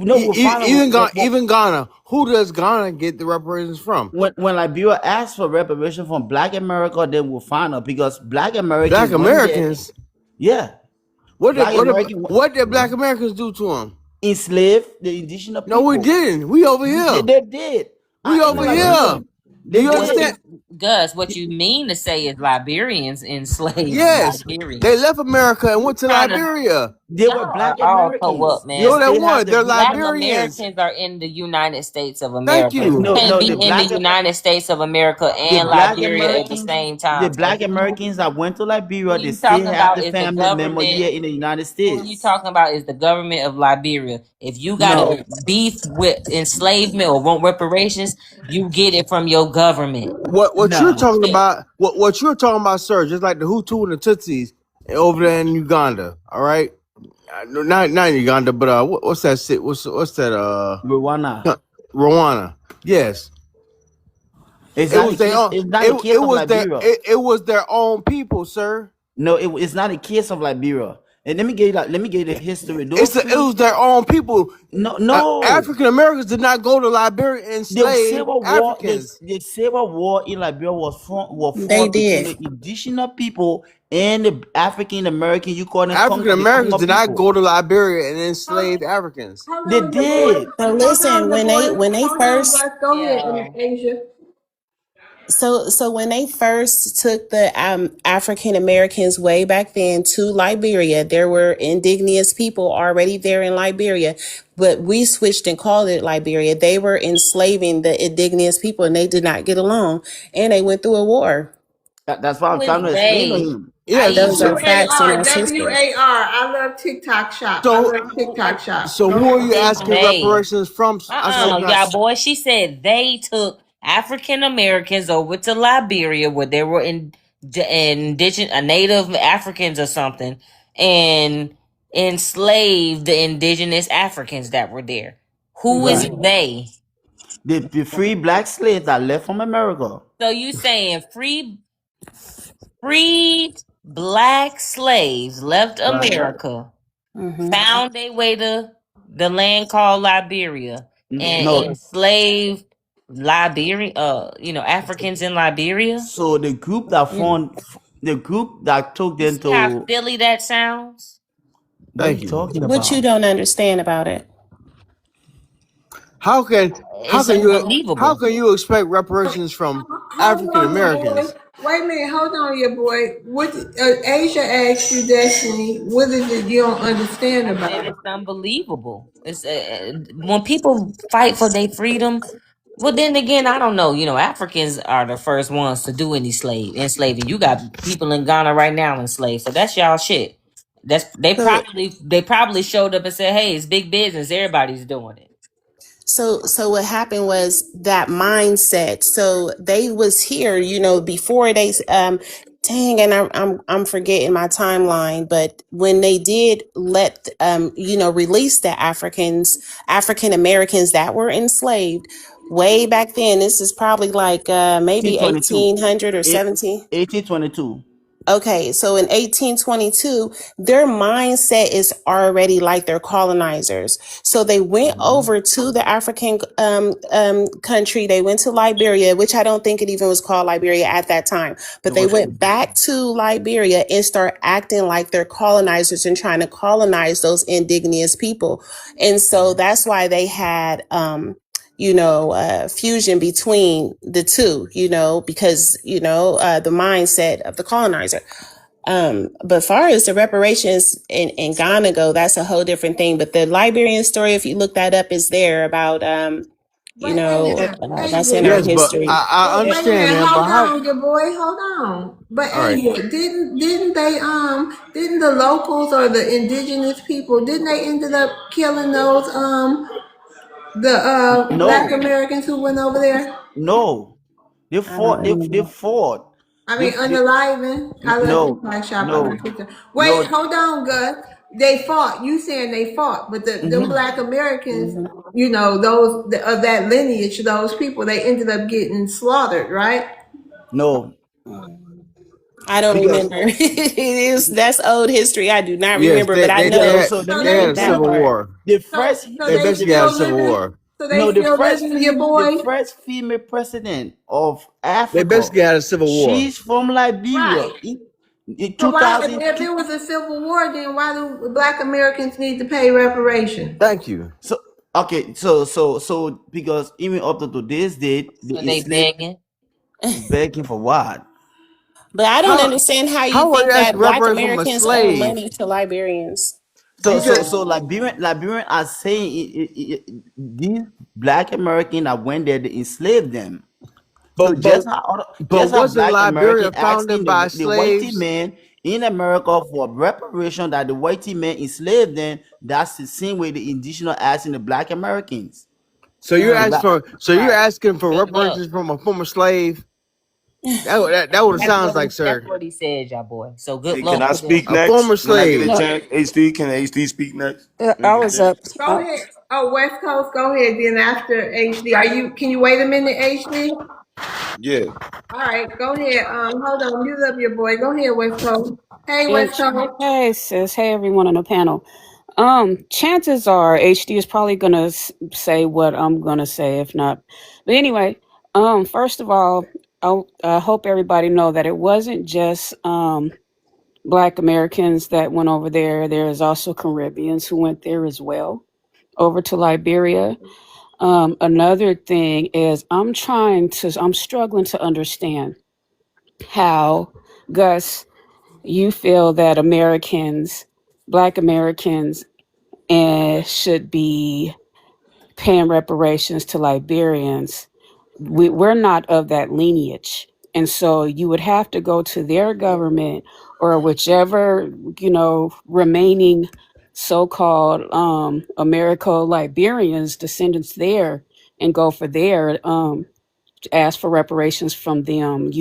found out Even Ghana. Who does Ghana get the reparations from? when Liberia asked for reparation from Black America, then we'll find out because Black Black American went there. Americans. Yeah, Black American What did Black Americans do to them? enslaved the indigenous No, we people. didn't. We over here. They did. We I am a over here. Liberian. Do They you did. understand? Gus, what you mean to say is Liberians enslaved Yes, Liberia. they left America and went to Trying to Liberia. They were Y'all black are all co-op, Americans. They man. No, they still have weren't. the They're Black blue. Liberians. Americans are in the United States of Thank America. You you. No, can't no, be in the United States of America the and black Liberia at the Americans, same the time. So black Americans that went to who Liberia, they you still talking have the about is the family member government. here in the United Who you States. talking about is the government of Liberia. If you got No, a beef with enslavement or want reparations, you get it from your government. What you're no. talking about? What you're talking about, sir? Just like the Hutu and the Tutsis over there in Uganda. All right, no, not in Uganda, but what's that? What's that? Rwanda. Rwanda. Yes, It's it not was a their case. own. It's not It a case it of was their Liberia. it was their own people, sir. No, it's not a case of Liberia. And let me get that. Let me get the history. It was their own people. No. African Americans did not go to Liberia and The enslave civil war, Africans. the civil war in Liberia was They fought between did. the indigenous people and the African American. You call them African The Americans Congo did not people. go to Liberia and enslave Africans. Hold They on, your boy. did. So Hold on, listen, your boy. when they Hold on, first Gus. Go ahead, Yeah. Asia. so when they first took the African Americans way back then to Liberia, there were indigenous people already there in Liberia, but we switched and called it Liberia. They were enslaving the indigenous people, and they did not get along, and they went through a war. That's what I'm Who is trying to explain to they? him. Yes. Those are So facts, and WAR, that's history. WAR. I love TikTok shop. I so love TikTok shop. so Go who are ahead. you Who is asking they? reparations from? I said Y'all boy. She said they took African Americans over to Liberia where they were indigenous, Native Africans or something, and enslaved the indigenous Africans that were there. Who is Right. they? The free black slaves that left from America. So you saying freed black slaves left Right. America, Hmm. found their way to the land called Liberia, and No. enslaved Liberia, Africans in Liberia. So the group that took You them see how to, silly that sounds? what are thank you you. talking What you about? don't understand about it? How can It's how unbelievable. can you expect reparations from Hold African on, your boy. Americans? Wait a minute. Hold on, your boy. What Asia asked you, Destiny? What is it you don't understand I about said it? it's unbelievable. It's when people fight for their freedom. Well, then again, I don't know. Africans are the first ones to do any enslaving. You got people in Ghana right now enslaved, so that's y'all shit. That's So they probably showed up and said, "Hey, it's big business. Everybody's doing it." so what happened was that mindset. So they was here, before they dang, and I'm forgetting my timeline, but when they did let release the African Americans that were enslaved way back then, this is probably like maybe 1822. 1800 or 17. 1822. Okay, so in 1822, their mindset is already like their colonizers. So they went over to the African country. They went to Liberia, which I don't think it even was called Liberia at that time. It But they was went back to Liberia and start acting like they're colonizers and trying to colonize those indigenous people. And so that's why they had fusion between the two, because, the mindset of the colonizer. But far as the reparations in Ghana go, that's a whole different thing. But the Liberian story, if you look that up, is there about, But Asia, that's Asia, in our Yes, but history. I wait a understand minute. that. But Hold how? on, your boy. Hold on. But All right. Asia, didn't the locals or the indigenous people didn't they ended up killing those the black no, Americans who went over there? no. They I don't fought. They remember. fought. I They, mean, unaliving. I love no, TikTok shop. I love no, TikTok. Wait, no. hold on, Gus. They fought. You saying they fought, but them Mhm. black Americans, Mhm. those of that lineage, those people, they ended up getting slaughtered, right? No, I don't because remember. That's old history. I do not Yes, remember, but I know so let me they tell had you a that this. civil part. war. The So, first, so They they basically had a still civil living. war. So they no, still living, your the boy. first female president of They Africa. basically had a civil war. She's from Liberia. Right. In So why, if 2000. it was a civil war, then why do black Americans need to pay reparations? Thank you. So okay, so because even up to today's date, the So they enslaved. begging. Begging for what? But I don't How understand how you how are think you that asking Black reparations from a Americans owe slave? money to Liberians. So You so just so Liberian are saying these Black American that went there they enslaved them. So but but but just how wasn't Black American Liberia founded asking by the whitey slaves? man in America for reparation that the whitey man enslaved them, that's the same way the indigenous asking the Black Americans. The black So you're Right. asking for Good luck. reparations from a former slave? That what it sounds like, That's sir. what he said, y'all boy. So good Hey, can luck I with that. speak A former next? Can I get a slave. No, chance? HD, can HD speak next? Can we I get a was chance? up. Go ahead. Oh, West Coast, go ahead. Then after HD, can you wait a minute, HD? Yeah. All right, go ahead. Hold on, mute up your boy. Go ahead, West Coast. Hey, Yeah, West Coast. hey sis, hey everyone on the panel. Chances are HD is probably gonna say what I'm gonna say, if not. But anyway, first of all, I hope everybody know that it wasn't just Black Americans that went over there. There is also Caribbeans who went there as well, over to Liberia. Another thing is I'm struggling to understand how Gus, you feel that Americans, Black Americans, should be paying reparations to Liberians. We're not of that lineage. And so you would have to go to their government or whichever, remaining so-called Americo Liberians, descendants there, and go for their ask for reparations from them.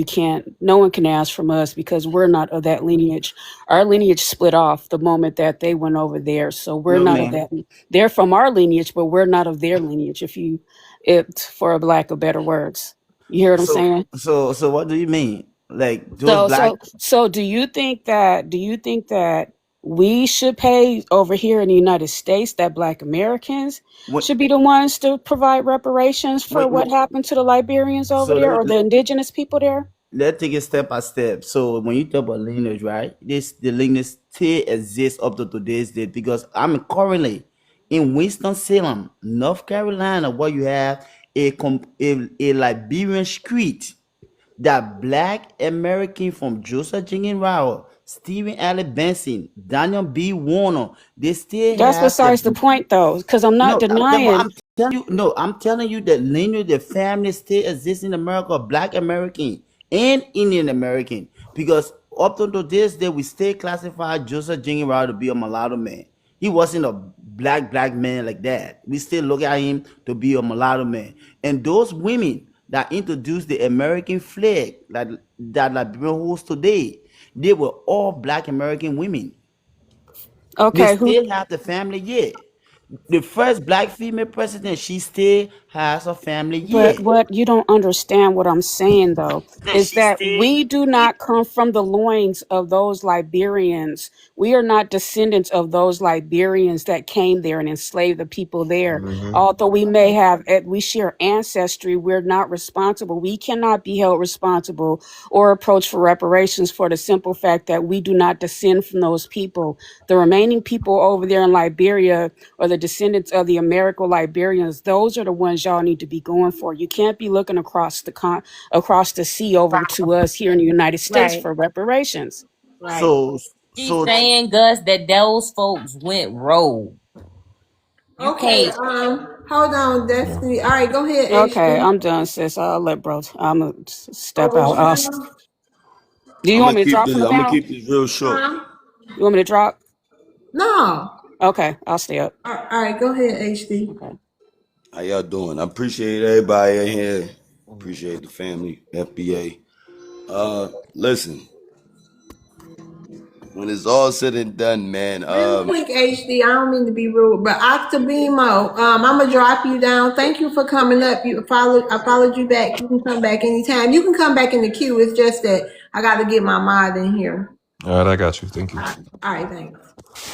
No one can ask from us because we're not of that lineage. Our lineage split off the moment that they went over there. So we're no not of man. that. They're from our lineage, but we're not of their lineage, for a lack of better words. You hear what I'm So saying? so what do you mean? Like those So, black so, so do you think that we should pay over here in the United States, that Black Americans when should be the ones to provide reparations for when what happened to the Liberians over so there or the indigenous people there? let's take it step by step. So when you talk about lineage, right? The lineage still exists up to today's date because I'm currently in Winston Salem, North Carolina, where you have a Liberian street that Black American from Joseph Jenkins Rower, Stephen Allen Benson, Daniel B. Warner, they still That's have besides the point, though, because I'm not no, denying. I'm telling you, no, I'm telling you that lineage, the family still exists in America, Black American and Indian American, because up to this day we still classify Joseph Jingin Rao to be a mulatto man. He wasn't a black man like that. We still look at him to be a mulatto man. And those women that introduced the American flag that Liberia holds today, they were all Black American women. They Okay, who? still have the family yet. The first Black female president, she still has a family But yet. what you don't understand what I'm saying though is She that still we do not come from the loins of those Liberians. We are not descendants of those Liberians that came there and enslaved the people there. Although we may have, we share ancestry, we're not responsible. We cannot be held responsible or approached for reparations for the simple fact that we do not descend from those people. The remaining people over there in Liberia or the descendants of the American Liberians, those are the ones y'all need to be going for. You can't be looking across the sea over to us here in the United States Right, for reparations. right. so She's so saying, Gus, that those folks went rogue. You Okay, can't. hold on, Destiny. All right, go ahead, Okay, HD. I'm done, sis. I'll let bro. I'm gonna Oh, step was out. you done? Do you I'm want gonna me to keep drop this. from the I'm gonna panel? keep this real short. Huh? You want me to drop? No. Okay, I'll stay up. All right, go ahead, HD. Okay. How y'all doing? I appreciate everybody in here. Appreciate the family, FBA. Listen, when it's all said and done, man. Real quick, HD. I don't mean to be rude, but Octabimo, I'm gonna drop you down. Thank you for coming up. I followed you back. You can come back anytime. You can come back in the queue. It's just that I got to get my mod in here. All right, I got you. Thank you. All right, thanks.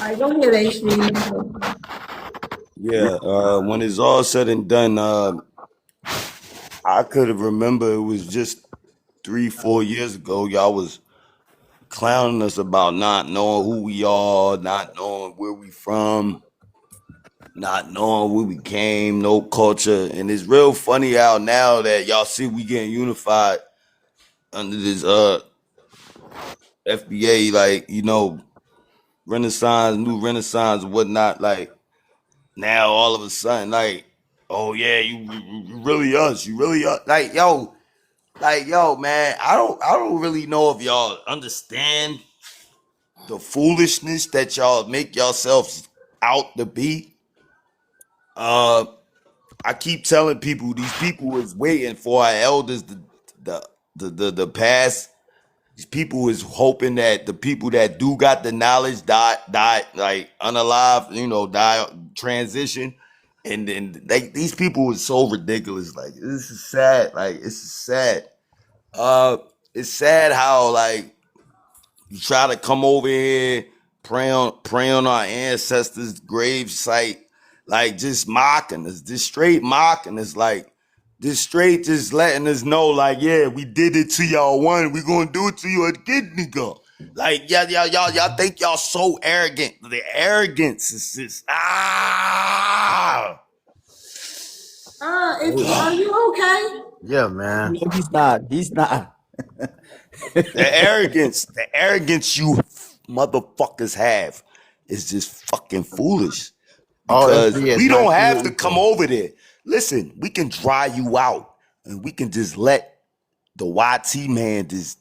All right, go ahead, HD. Yeah. When it's all said and done, I could have remember it was just 3, 4 years ago. Y'all was clowning us about not knowing who we are, not knowing where we from, not knowing where we came, no culture. And it's real funny how now that y'all see we getting unified, under this FBA, like, Renaissance, new Renaissance, and whatnot. Like now, all of a sudden, like, oh yeah, you really us, you really us. Like yo, man, I don't really know if y'all understand the foolishness that y'all make yourselves out to be. Uh, I keep telling people these people is waiting for our elders the past. These people is hoping that the people that do got the knowledge die like unalive, die transition. And then these people is so ridiculous. Like this is sad. Like it's sad. Uh it's sad how like you try to come over here, pray on our ancestors' grave site, like just mocking us, just straight mocking us, like just straight just letting us know, like, yeah, we did it to y'all one, we gonna do it to you again, nigga. Like, y'all think y'all so arrogant. The arrogance is just Are you okay? Yeah, man. No, he's not. He's not. the arrogance you motherfuckers have is just fucking foolish. All Because FBS we not don't have created to come equal. over there. Listen, we can dry you out and we can just let the YT man just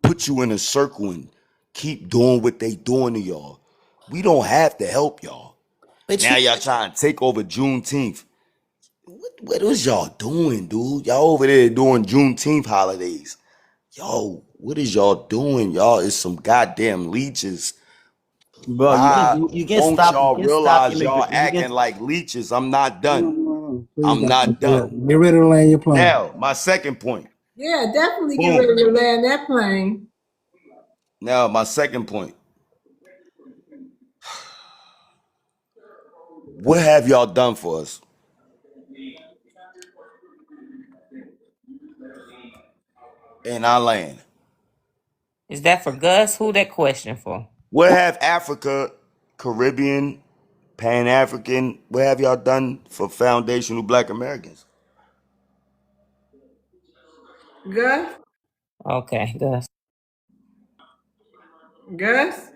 put you in a circle and keep doing what they doing to y'all. We don't have to help y'all. But Now you, y'all trying to take over Juneteenth. What was y'all doing, dude? Y'all over there doing Juneteenth holidays. Yo, what is y'all doing? Y'all is some goddamn leeches. bro, Why you can don't stop. You y'all can stop realize y'all immigrant. You can. acting like leeches? I'm not No, done. no, no. Please I'm don't. not done. Get ready to land your plane. Now, my second point. Yeah, definitely get Boom. ready to land that plane. Now, my second point. What have y'all done for us in our land? Is that for Gus? Who that question for? What have Africa, Caribbean, Pan African, what have y'all done for foundational Black Americans? Gus? Okay, Gus. Gus?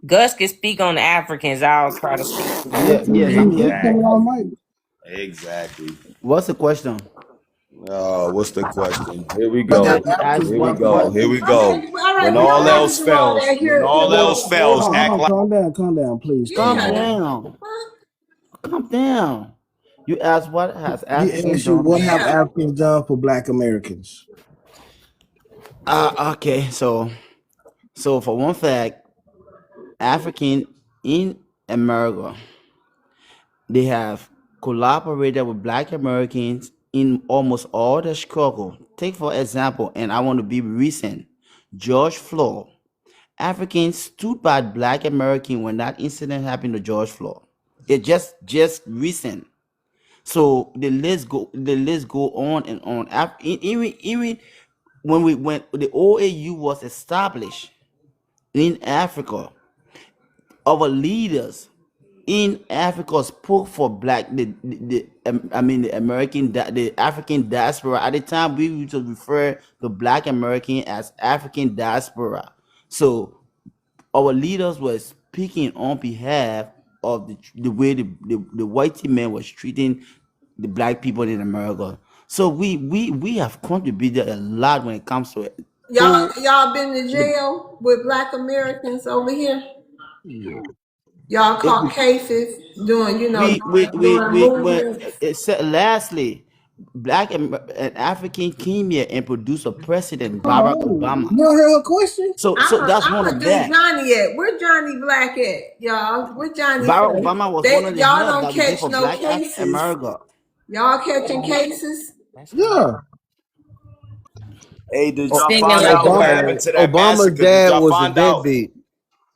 Gus can speak on the Africans. I'll try to speak to Yeah. Yes, I'm here. Exactly. Exactly. What's the question? What's the question? Here we He go. said he asked Here we what go. Here we go. Okay, all right, When we don't all have to else do all fails, that when here. all else fails, Hold act on, like calm down, please, calm calm down. Yeah. down. Calm down. You asked what has He African asked you done. what have Yeah. Africans done for Black Americans. Okay, so for one fact, African in America, they have collaborated with Black Americans in almost all the struggle. Take for example, and I want to be recent, George Floyd. Africans stood by Black American when that incident happened to George Floyd. It just recent. So the list go on and on. Even when the OAU was established in Africa, our leaders in Africa spoke for Black the American the African diaspora. At the time, we used to refer to Black American as African diaspora. So our leaders were speaking on behalf of the way the white man was treating the Black people in America. So we have contributed a lot when it comes to it. Y'all been to jail with Black Americans over here? Yeah. Y'all If caught cases doing, we doing when movements. it said lastly, and African came here and produced a president, Barack Oh, Obama. you don't hear her question? So that's I one of produced that. Johnny at. Where Johnny Black at, y'all? Where Johnny Barack from? Obama was one of the Y'all help don't that we did catch for no Black cases. America. Y'all catching cases? Yeah. hey, did Oh, y'all Singing find like out the what Obama happened birds. to that Obama's massacre? Did dad y'all was a find out? deadbeat.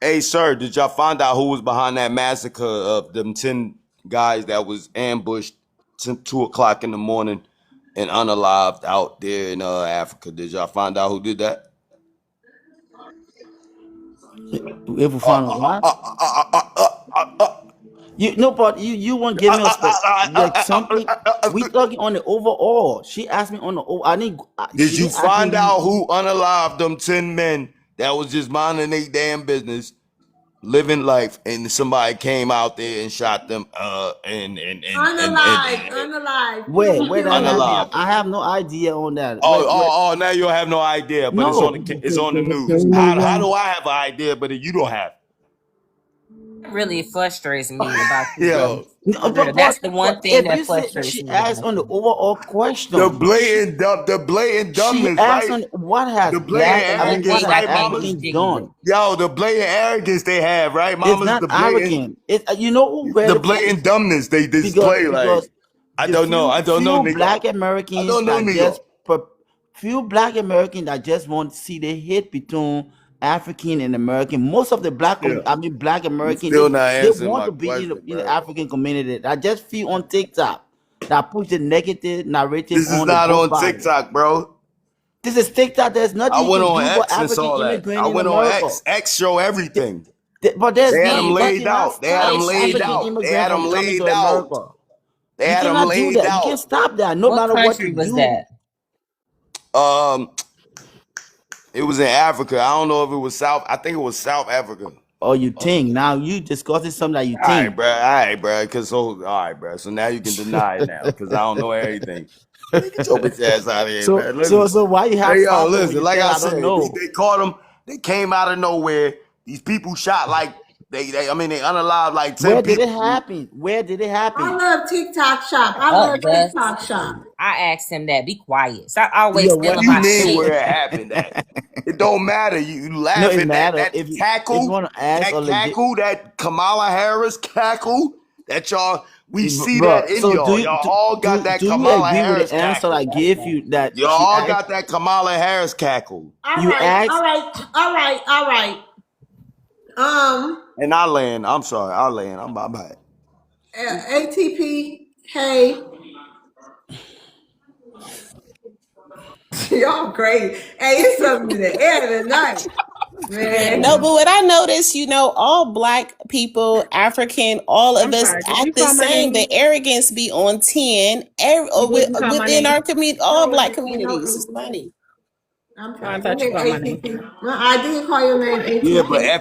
Hey, sir, did y'all find out who was behind that massacre of them 10 guys that was ambushed 2 o'clock in the morning and unalived out there in Africa? Did y'all find out who did that? if we found out what? You no, but you won't give me a like something. We talking on the overall. She asked me on the I didn't. Did She you didn't ask me. find out who unalived them 10 men that was just minding their damn business, living life, and somebody came out there and shot them? Unalive. Who Where that killed happened? Unalived. them? I have no idea on that. Oh! Now you have no idea, but it's on No. the news. How do I have an idea, but you don't have? That really frustrates me about you, brother. Yo, No, For real. That's the one but thing if that you say frustrates she me asked about on the you. overall the question, blatant she dumbness, asked right? on what has The blatant black, The I one mean, what arrogance, thing has I right, can't mamas? Africans dig you. done? Yo, the blatant arrogance they have, right, It's mamas? not arrogant. It's you know where The the problem blatant dumbness they display. Like, because I the don't know, nigga. Black I Americans don't know, that nigga. few Black Americans that just want to see the hate between African and American. Most of the Yeah, Black you American, still not they answering want my to be question, in the bro. African community. I just feel on TikTok that push the negative narrative This is on the not both on body. TikTok, bro. This is TikTok. There's nothing I you went can on do for X and African saw that. immigrant I in went on America. X. X show everything. But there's They had them nothing that laid cannot out. They had them stop laid African out. They immigrant had from them coming to laid out. America. They You had them cannot do laid that. You out. can't stop that, no What matter what country you was do. that? Um, it was in Africa. I don't know if it was South. I think it was South Africa. Or you think now you discussing something that you All right, think. bro. All right, bro. All right, bro. So now you can deny it now because I don't know everything. Get your bitch ass out of here, man. Listen. So why you have Hey, yo, problem when listen. you Like said I I don't said, know? they caught them. They came out of nowhere. These people shot like they unalived like 10 Where did people. it happen? Where did it I happen? love TikTok shop. I love Up, TikTok Dust. shop. I asked him that. Be quiet. Stop always Yeah, What what do stealing you my mean shit. where it happened at? It don't matter. You no, it laughing matter that if you cackle, want to ask a legit that Kamala Harris cackle, that y'all we see bro. that in So y'all. Y'all all got that do you Kamala agree with Harris the answer I cackle. gave you that Y'all she all asked? got that Kamala Harris cackle. All You right, all asked right, all right, all right. And I land. I'm sorry. I land. I'm bad. ATP. Hey, y'all crazy. Hey, it's something in the air tonight, No, man. but what I noticed, all black people, African, all of I'm us sorry. Did you act the call my same. name? The arrogance be on 10 You didn't call my within name. our community, all No, black no, communities. It's funny. ATP. I'm Oh, I sorry. Go thought you ahead, called my name. ATP. No, I didn't call your name, Yeah, but ATP.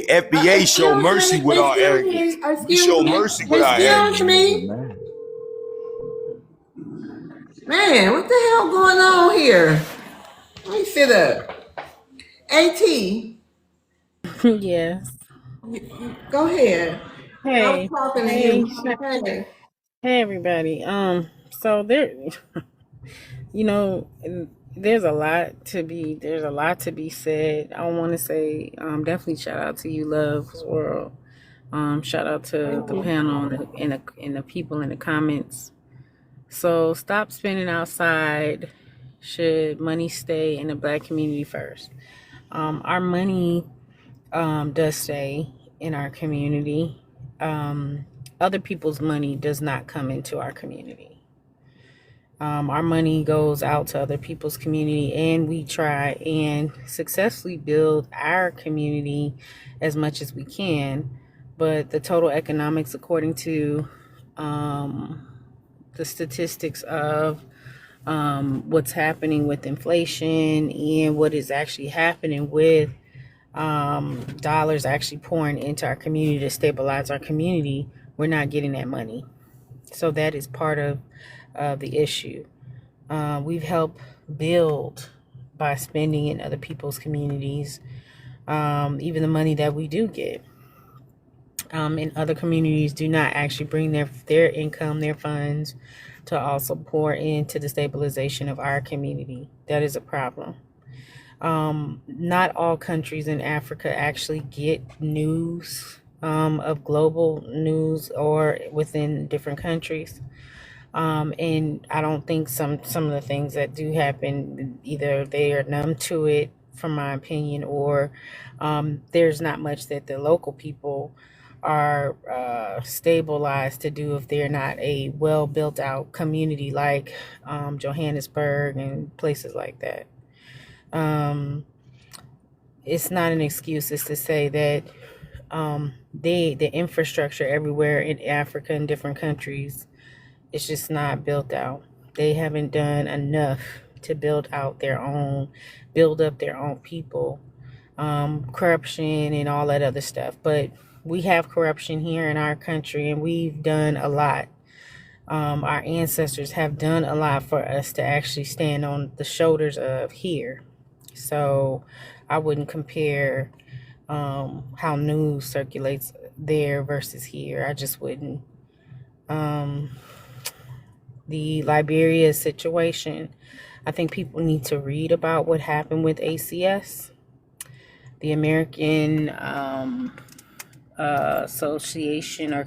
FBA show Excuse mercy me, with our excuse arrogance. me, We excuse show me, mercy with our excuse arrogance. me. Man, what the hell going on here? Let me sit up. AT, Yes. go ahead. I was Hey, talking to hey, you. Hey. hey, everybody. So there, you know, there's a lot to be said. I want to say, definitely shout out to you, Love's World. Shout out to Thank the you. panel and the people in the comments. So stop spending outside. Should money stay in the black community first? Our money does stay in our community. Other people's money does not come into our community. Our money goes out to other people's community, and we try and successfully build our community as much as we can. But the total economics, according to the statistics of what's happening with inflation and what is actually happening with dollars actually pouring into our community to stabilize our community, we're not getting that money. So that is part of the issue. We've helped build by spending in other people's communities, even the money that we do get. In other communities do not actually bring their income, their funds to also pour into the stabilization of our community. That is a problem. Not all countries in Africa actually get news of global news or within different countries. And I don't think some of the things that do happen, either they are numb to it, from my opinion, or there's not much that the local people are stabilized to do if they're not a well built out community like Johannesburg and places like that. Um, it's not an excuse. It's to say that The infrastructure everywhere in Africa and different countries, it's just not built out. They haven't done enough to build up their own people. Corruption and all that other stuff. But we have corruption here in our country, and we've done a lot. Our ancestors have done a lot for us to actually stand on the shoulders of here. So I wouldn't compare how news circulates there versus here. I just wouldn't. The Liberia situation, I think people need to read about what happened with ACS, the American Association, or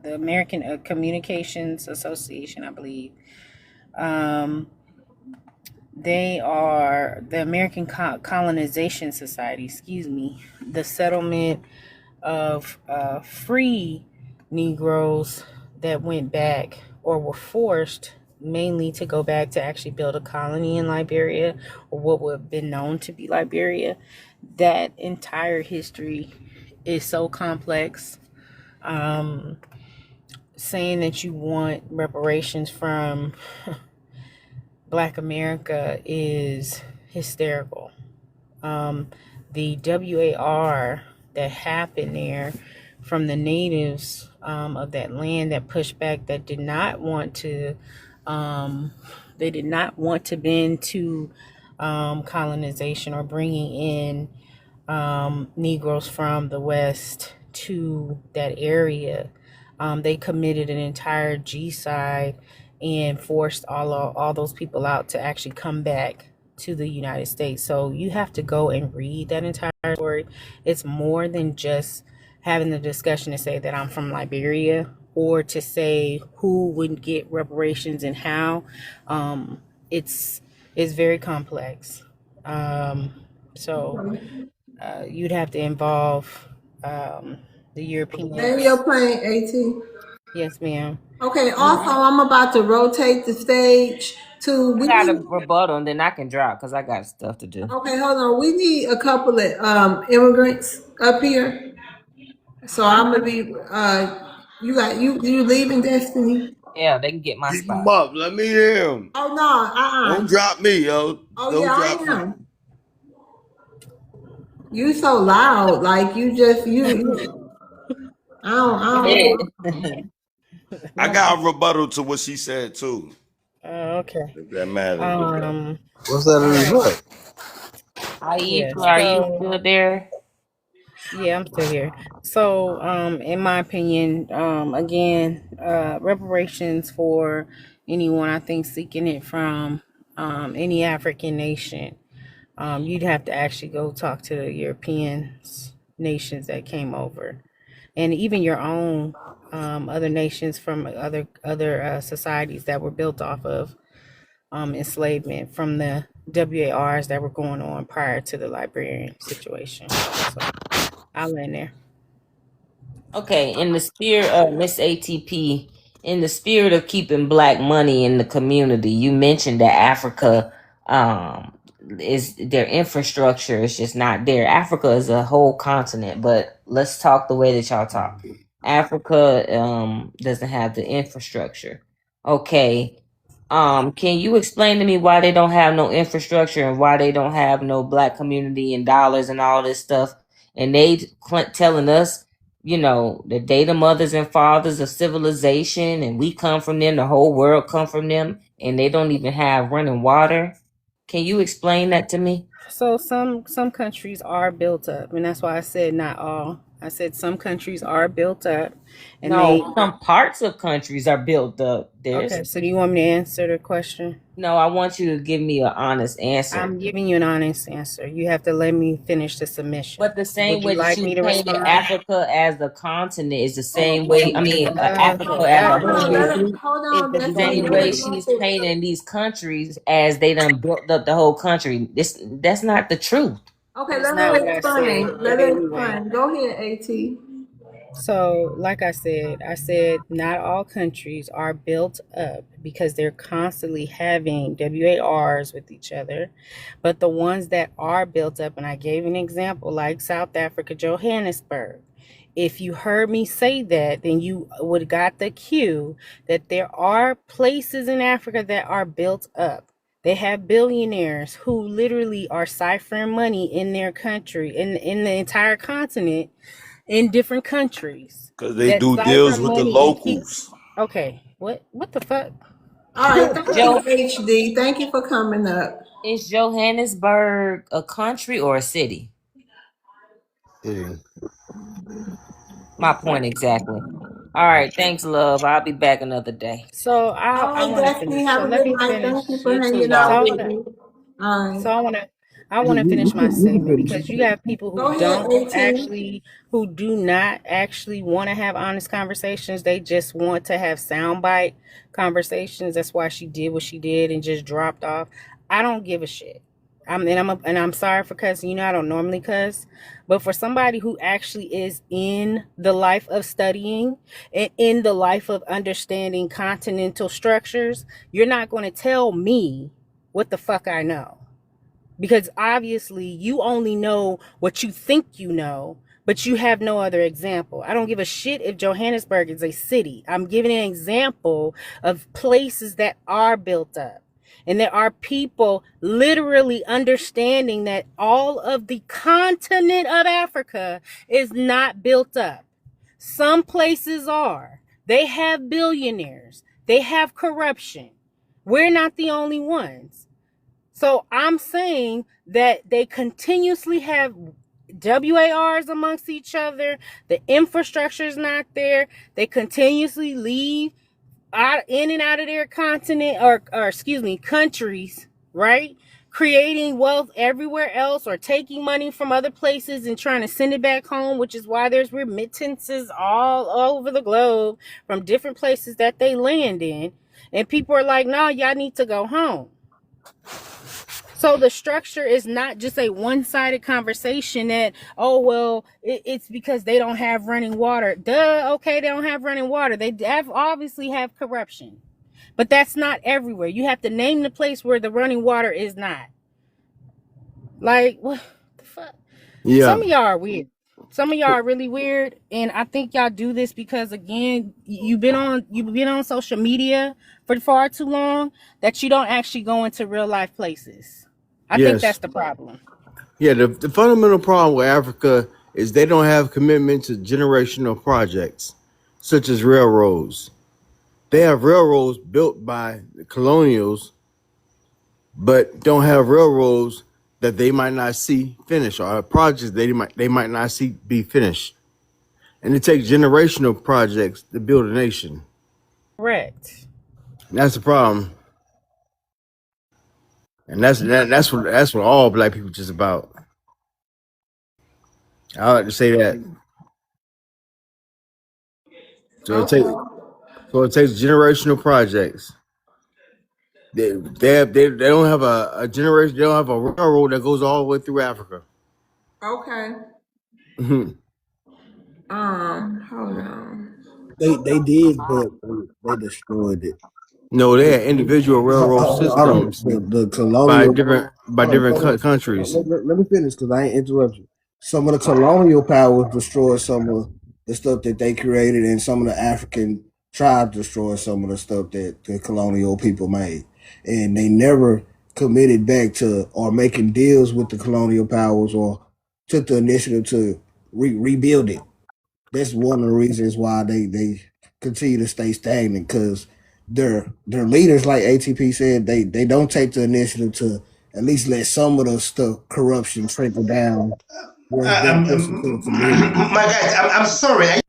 the American Communications Association, I believe. They are the American Colonization Society, the settlement of free Negroes that went back or were forced mainly to go back to actually build a colony in Liberia, or what would have been known to be Liberia. That entire history is so complex. Saying that you want reparations from Black America is hysterical. The WAR that happened there from the natives of that land that pushed back, that did not want to bend to colonization or bringing in Negroes from the West to that area. They committed an entire genocide and forced all those people out to actually come back to the United States. So you have to go and read that entire story. It's more than just having the discussion to say that I'm from Liberia, or to say who would get reparations and how. It's very complex. So you'd have to involve the Europeans. Land your plane, AT. Yes, ma'am. Okay, also, I'm about to rotate the stage to. I got a rebuttal, and then I can drop because I got stuff to do. Okay, hold on. We need a couple of immigrants up here. So I'm gonna be. You leaving, Destiny? Yeah, they can get my Keep spot. him up. Let me hear him. Oh no, Don't drop me, yo. Oh Don't yeah, drop I am. You so loud, like you just you. I don't. I got a rebuttal to what she said too. Okay. If that matters. What's that in the book? Aisha, are you still there? Yeah, I'm still here. So, in my opinion, again, reparations for anyone, I think, seeking it from any African nation, you'd have to actually go talk to the European nations that came over, and even your own other nations from other societies that were built off of enslavement from the WARs that were going on prior to the Liberian situation. So I'll end there. Okay, in the spirit of Miss ATP, in the spirit of keeping Black money in the community, you mentioned that Africa is their infrastructure is just not there. Africa is a whole continent, but let's talk the way that y'all talk. Africa doesn't have the infrastructure. Okay. Can you explain to me why they don't have no infrastructure and why they don't have no Black community and dollars and all this stuff? And they telling us, that they the mothers and fathers of civilization, and we come from them, the whole world come from them, and they don't even have running water. Can you explain that to me? So some countries are built up, and that's why I said not all. I said some countries are built up, and some parts of countries are built up. Okay, so do you want me to answer the question? No, I want you to give me an honest answer. I'm giving you an honest answer. You have to let me finish the submission. But the same way that you painted respond? Africa as a continent is the same way. I mean, Africa as a whole. Hold on, The same way she's painting these countries as they done built up the whole country. That's not the truth. Okay, let her explain. Let her explain. Go ahead, AT. So, like I said not all countries are built up because they're constantly having WARs with each other. But the ones that are built up, and I gave an example like South Africa, Johannesburg. If you heard me say that, then you would got the cue that there are places in Africa that are built up. They have billionaires who literally are ciphering money in their country, in the entire continent, in different countries Because they that do deals cipher with the money and keep. locals. Okay, what the fuck? All right, thank you, Joe, HD. Thank you for coming up. is Johannesburg a country or a city? Yeah. My point exactly. All right, thanks, love. I'll be back another day. So All I right, want to Destiny, finish. So have a let good me night. finish. Thank you for You too, hanging So out y'all. I with want to. me. All right. So I want to finish my segment because you have people Go who ahead, don't 18. actually, who do not actually want to have honest conversations. They just want to have soundbite conversations. That's why she did what she did and just dropped off. I don't give a shit. I'm sorry for cussing. I don't normally cuss, but for somebody who actually is in the life of studying and in the life of understanding continental structures, you're not going to tell me what the fuck I know, because obviously you only know what you think you know, but you have no other example. I don't give a shit if Johannesburg is a city. I'm giving an example of places that are built up. And there are people literally understanding that all of the continent of Africa is not built up. Some places are. They have billionaires. They have corruption. We're not the only ones. So I'm saying that they continuously have WARs amongst each other. The infrastructure is not there. They continuously leave out in and out of their continent, or excuse me, countries, right? Creating wealth everywhere else or taking money from other places and trying to send it back home, which is why there's remittances all over the globe from different places that they land in. And people are like, no, y'all need to go home. So the structure is not just a one-sided conversation that, oh, well, it's because they don't have running water. Duh, okay, they don't have running water. They obviously have corruption. But that's not everywhere. You have to name the place where the running water is not. Like, what the fuck? Yeah. Some of y'all are weird. Some of y'all are really weird, and I think y'all do this because, again, you've been on social media for far too long that you don't actually go into real life places. I think that's Yes. the problem. Yeah. The fundamental problem with Africa is they don't have commitment to generational projects, such as railroads. They have railroads built by the colonials, but don't have railroads that they might not see finished, or projects they might not see be finished. And it takes generational projects to build a nation. Correct. And that's the problem. And that's what all black people just about. I like to say that. So it takes Okay. generational projects. They don't have a generation. They don't have a railroad that goes all the way through Africa. Okay. Hold on. They did, but they destroyed it. No, they had individual railroad Hold on. systems The by colonial. different Hold on. countries. Let me finish because I ain't interrupt you. Some of the colonial powers destroyed some of the stuff that they created, and some of the African tribes destroyed some of the stuff that the colonial people made, and they never committed back to or making deals with the colonial powers or took the initiative to rebuild it. That's one of the reasons why they continue to stay stagnant because their leaders, like ATP said, they don't take the initiative to at least let some of the stuff corruption trickle down where it's beneficial to the community. My guys, I'm sorry.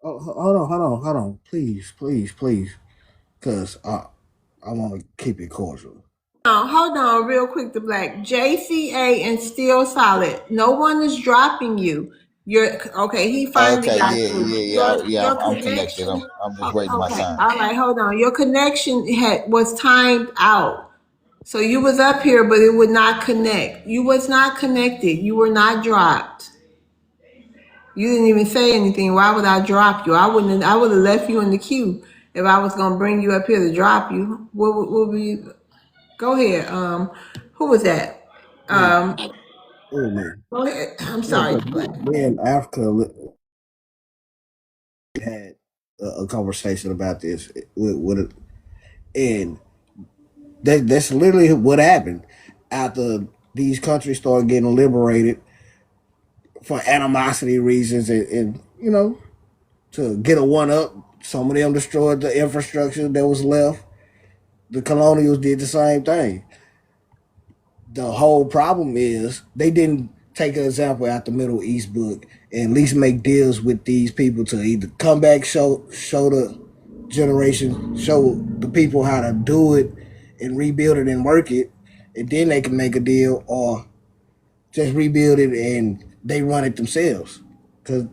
Oh, hold on, please, because I want to keep it cordial. Hold on, real quick. The black JCA and Still Solid. No one is dropping you. You're okay. He finally Okay, got yeah, through. yeah, yeah, Your I'm connected. connection. I'm just waiting my Okay, time. all right. Hold on. Your connection was timed out. So you was up here, but it would not connect. You was not connected. You were not dropped. You didn't even say anything. Why would I drop you? I wouldn't. I would have left you in the queue if I was gonna bring you up here to drop you. What would we? Go ahead. Who was that? Oh, Um, oh man. go ahead. I'm Yeah, sorry, 'cause Black. me and Africa had a conversation about this with and that's literally what happened after these countries started getting liberated for animosity reasons and to get a one up. Some of them destroyed the infrastructure that was left. The colonials did the same thing. The whole problem is they didn't take an example out the Middle East book and at least make deals with these people to either come back, show the generation, show the people how to do it and rebuild it and work it, and then they can make a deal, or just rebuild it and they run it themselves because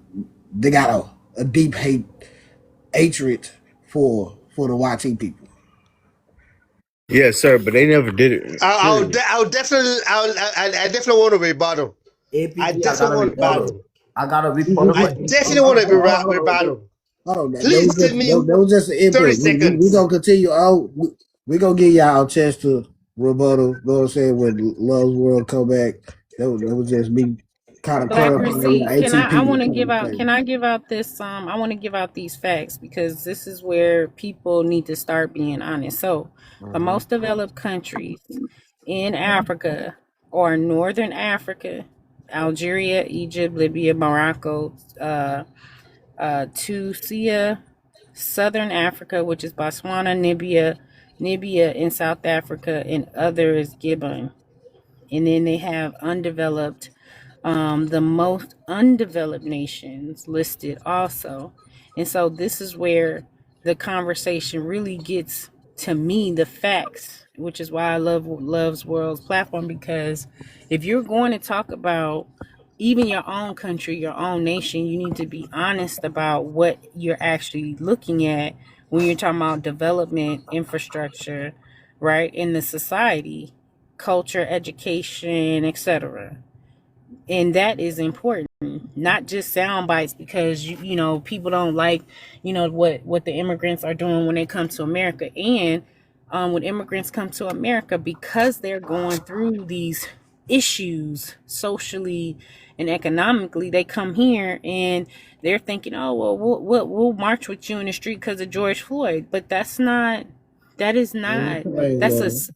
they got a deep hatred for the YT people. Yes, sir, but they never did it. Period. I definitely want to rebuttal. I APT, I got definitely a want to rebuttal. battle. I got a We rebuttal just, for I APT. definitely want to rebuttal. hold on, Please give me that was just an 30 input. We seconds. gonna continue on. We gonna give y'all a chance to rebuttal. You know what I'm saying? When Love's World come back, that was just me kind of Black clarifying receipt. what Can I ATP was want to trying give to out, say. can I give out this I want to give out these facts because this is where people need to start being honest. So, the Mhm. most developed countries in Africa or Northern Africa, Algeria, Egypt, Libya, Morocco, Tunisia, Southern Africa, which is Botswana, Namibia in South Africa, and others Gabon. And then they have undeveloped, the most undeveloped nations listed also. And so this is where the conversation really gets to me the facts, which is why I love Love's World's platform, because if you're going to talk about even your own country, your own nation, you need to be honest about what you're actually looking at when you're talking about development, infrastructure, right, in the society, culture, education, etc. And that is important, not just sound bites, because you know people don't like what the immigrants are doing when they come to America. And when immigrants come to America, because they're going through these issues socially and economically, they come here and they're thinking, oh well, we'll march with you in the street because of George Floyd. But that is not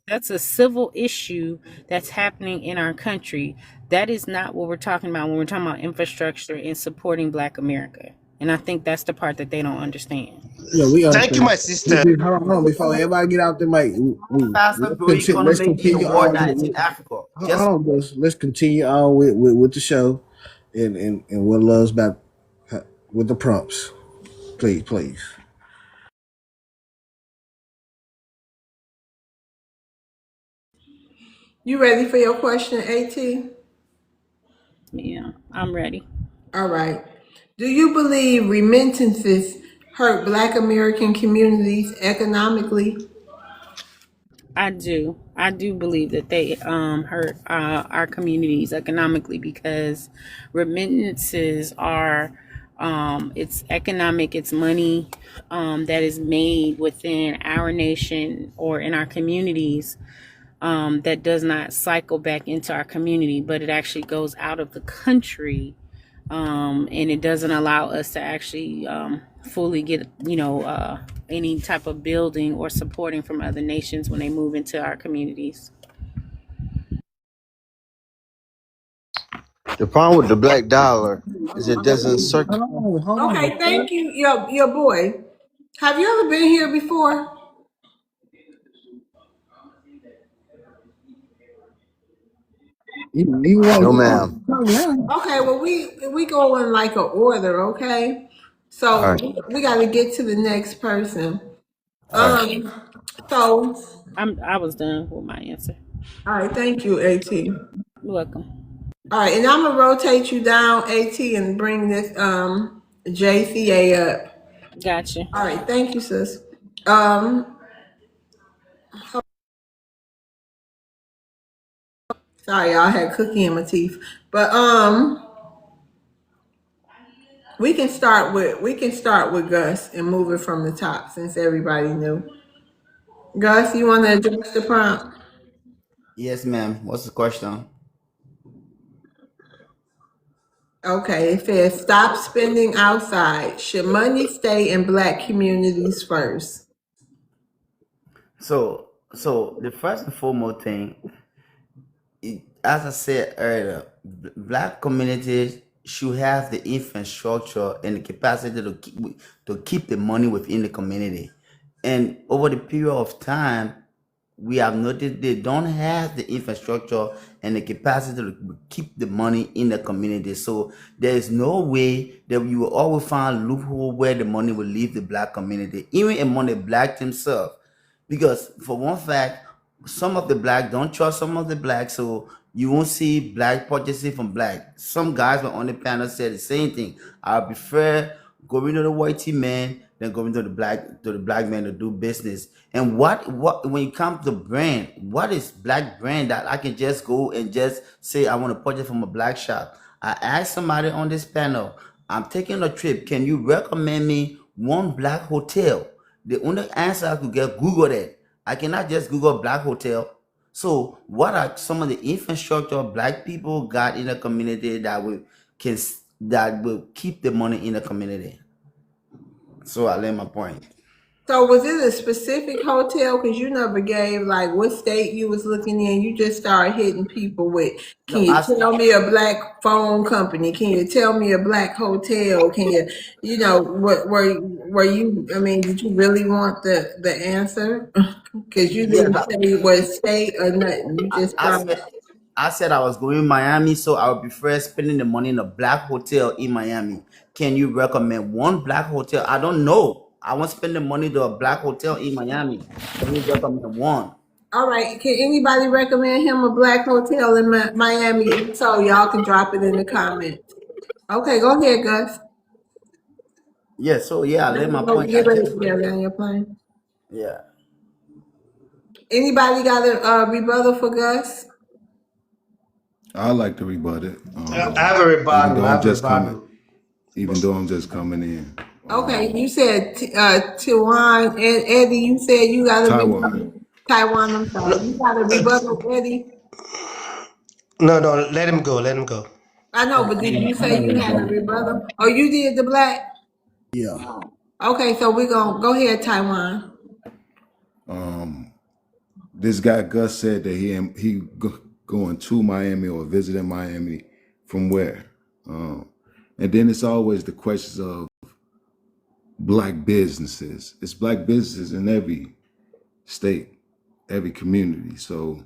that's a civil issue that's happening in our country. That is not what we're talking about when we're talking about infrastructure and supporting Black America. And I think that's the part that they don't understand. Yeah, we Thank you, understand. my sister. Hold on, before everybody get out there, Mike. Faster, bro. You're gonna Let's make even continue more on. nights in Africa. Hold Just on, boys. Let's continue on with the show and what Love's about with the prompts. Please. You ready for your question, At? Yeah, I'm ready. All right. Do you believe remittances hurt Black American communities economically? I do believe that they hurt our communities economically, because remittances are, it's economic, it's money that is made within our nation or in our communities, that does not cycle back into our community, but it actually goes out of the country, and it doesn't allow us to actually fully get any type of building or supporting from other nations when they move into our communities. The problem with the black dollar is it doesn't circulate. Hold on. Okay, thank you, your boy. Have you ever been here before? You No, want ma'am. now? Okay, well we go in like a order, okay? All So right. we got to get to the next person. All right. Um, so I was done with my answer. all right, thank you, At. You're welcome. All right, and I'm gonna rotate you down, At, and bring this JCA up. Gotcha. All right, thank you, sis. Um, sorry, y'all, I had cookie in my teeth, but We can start with Gus and move it from the top since everybody knew. Gus, you want to address the prompt? Yes, ma'am. What's the question? Okay, it says stop spending outside. Should money stay in black communities first? So the first and foremost thing, as I said earlier, black communities should have the infrastructure and the capacity to keep the money within the community. And over the period of time, we have noticed they don't have the infrastructure and the capacity to keep the money in the community. So there is no way that you will always find a loophole where the money will leave the black community, even among the black themselves. Because for one fact, some of the black don't trust some of the black, so you won't see black purchasing from black. Some guys were on the panel said the same thing. I prefer going to the whitey man than going to the black man to do business. And what when it comes to brand, what is black brand that I can just go and just say I want to purchase from a black shop? I asked somebody on this panel, I'm taking a trip. Can you recommend me one black hotel? The only answer I could get, Google that. I cannot just Google black hotel. So what are some of the infrastructure black people got in the community that will keep the money in the community? So I lay my point. So was it a specific hotel? Because you never gave like what state you was looking in. You just started hitting people with, can No, you tell me a black phone company? Can you tell me a black hotel? Can you, what were you? I mean, did you really want the answer? Because you yes, didn't say what state or nothing. You just I started. said I said I was going to Miami, so I would prefer spending the money in a black hotel in Miami. Can you recommend one black hotel? I don't know. I want to spend the money to a black hotel in Miami. Can you recommend one? All right. Can anybody recommend him a black hotel in Miami? If so, y'all can drop it in the comments. Okay, go ahead, Gus. Yeah, so yeah, I lay my Oh, point. get ready. Yeah, land your plane. Yeah. Anybody got a rebuttal for Gus? I like to rebut it. I have a Even rebuttal. though I I'm have a just coming, rebuttal. even though I'm just coming in. Okay, you said Tijuan and Eddie. You said you got a rebuttal. Taiwan. Taiwan, I'm sorry. You got a rebuttal, Eddie? No, let him go. Let him go. I know, but did you say you had a rebuttal? Oh, you did the black? Yeah. Okay, so we're gonna go ahead, Taiwan. This guy Gus said that he going to Miami or visiting Miami from where, and then it's always the questions of black businesses. It's black businesses in every state, every community. So,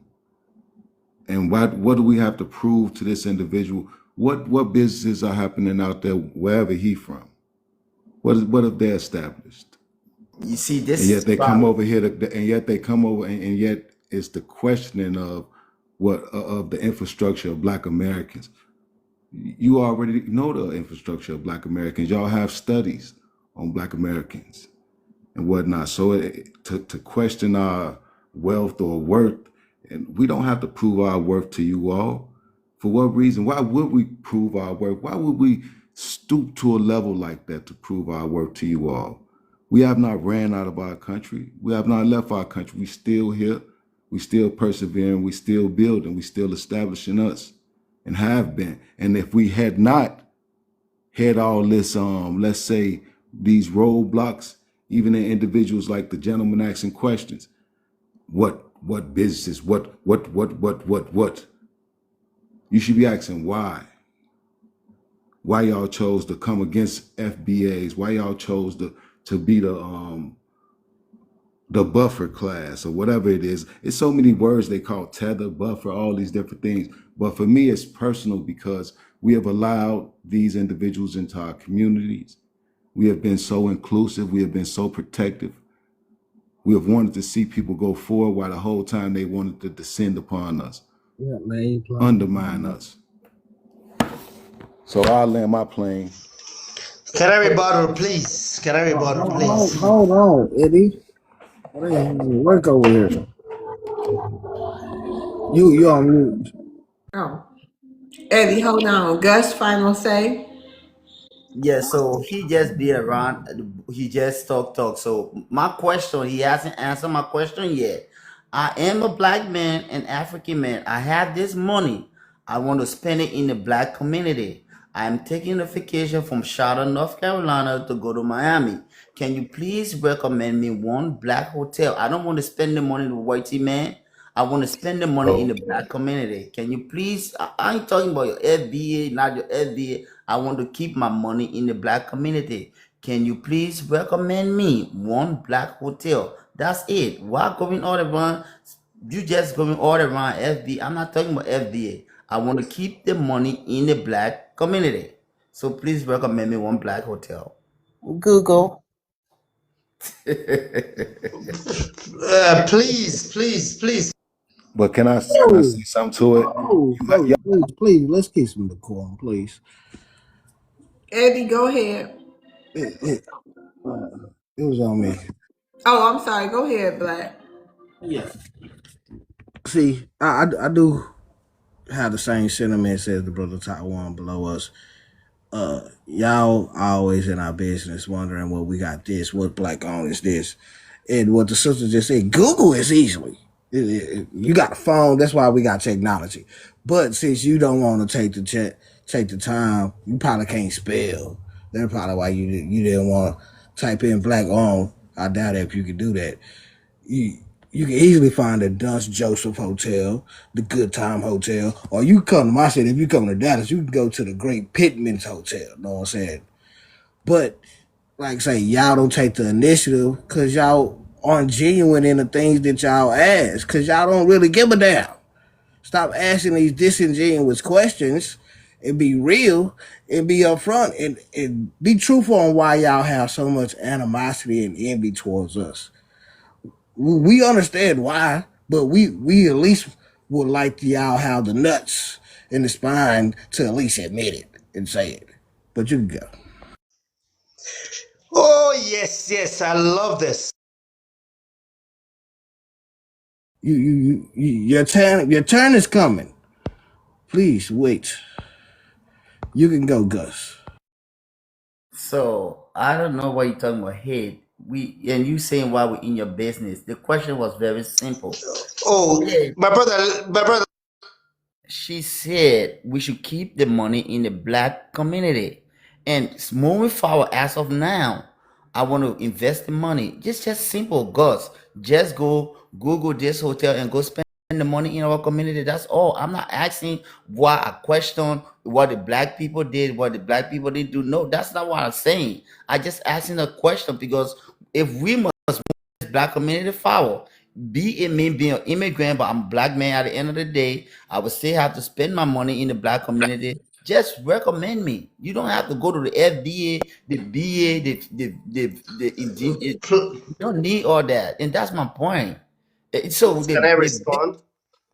and what do we have to prove to this individual? What businesses are happening out there wherever he from? What have they established? You see, And this yet is they come problem. over here, and yet they come over, and yet it's the questioning of of the infrastructure of Black Americans. You already know the infrastructure of Black Americans. Y'all have studies on Black Americans and whatnot. So to question our wealth or worth, and we don't have to prove our worth to you all. For what reason? Why would we prove our worth? Why would we stoop to a level like that to prove our worth to you all? We have not ran out of our country. We have not left our country. We still here. We still persevering. We still building. We still establishing us, and have been. And if we had not had all this, let's say these roadblocks, even in individuals like the gentleman asking questions, what businesses, what? You should be asking why. Why y'all chose to come against FBAs? Why y'all chose to be the buffer class or whatever it is? It's so many words they call tether, buffer, all these different things. But for me, it's personal because we have allowed these individuals into our communities. We have been so inclusive. We have been so protective. We have wanted to see people go forward while the whole time they wanted to descend upon us, Yeah, man. undermine us. So I'll land my plane. Can I rebuttal, please? Can I rebuttal, please? Hold on, Eddie. Work over here. You on mute. Oh, Eddie, hold on. Gus, final say. Yeah, so he just be around. He just talk. So my question, he hasn't answered my question yet. I am a black man, an African man. I have this money. I want to spend it in the black community. I am taking a vacation from Charlotte, North Carolina to go to Miami. Can you please recommend me one black hotel? I don't want to spend the money with whitey man. I want to spend the money in the black community. Can you please? I ain't talking about your FBA, not your FBA. I want to keep my money in the black community. Can you please recommend me one black hotel? That's it. Why going all around? You just going all around FBA. I'm not talking about FBA. I want to keep the money in the black community. So please recommend me one black hotel. Google. Please. But can I Oh, say something to it? oh, oh, please, let's keep some decorum, please. Eddie, go ahead. It, it, uh, it was on me. Oh, I'm sorry. Go ahead, Black. Yeah. See, I do have the same sentiments as the brother Taiwan below us. Y'all always in our business wondering what we got this, what black on is this. And what the sister just said, Google is easily. You got a phone, that's why we got technology. But since you don't want to take the time, you probably can't spell. That's probably why you didn't want to type in black on. I doubt if you could do that. You you can easily find the Dunce Joseph Hotel, the Good Time Hotel, or you come to my city. If you come to Dallas, you can go to the Great Pittman's Hotel. Know what I'm saying? But like I say, y'all don't take the initiative because y'all aren't genuine in the things that y'all ask because y'all don't really give a damn. Stop asking these disingenuous questions and be real and be upfront and be truthful on why y'all have so much animosity and envy towards us. We understand why, but we at least would like y'all have the nuts and the spine to at least admit it and say it. But you can go. Oh yes, I love this. Your turn is coming. Please wait. You can go, Gus. So I don't know what you're talking about. Hate. And you saying why we're in your business. The question was very simple. Oh, my brother. She said we should keep the money in the black community. And moving forward, as of now, I want to invest the money. Just simple, Gus. Just go Google this hotel and go spend the money in our community. That's all. I'm not asking why I question what the black people did, what the black people didn't do. No, that's not what I'm saying. I just asking a question because if we must black community forward. Be it me being an immigrant, but I'm a black man at the end of the day, I would still have to spend my money in the black community. Just recommend me. You don't have to go to the FBA, the BA, you don't need all that. And that's my point. So Can I respond?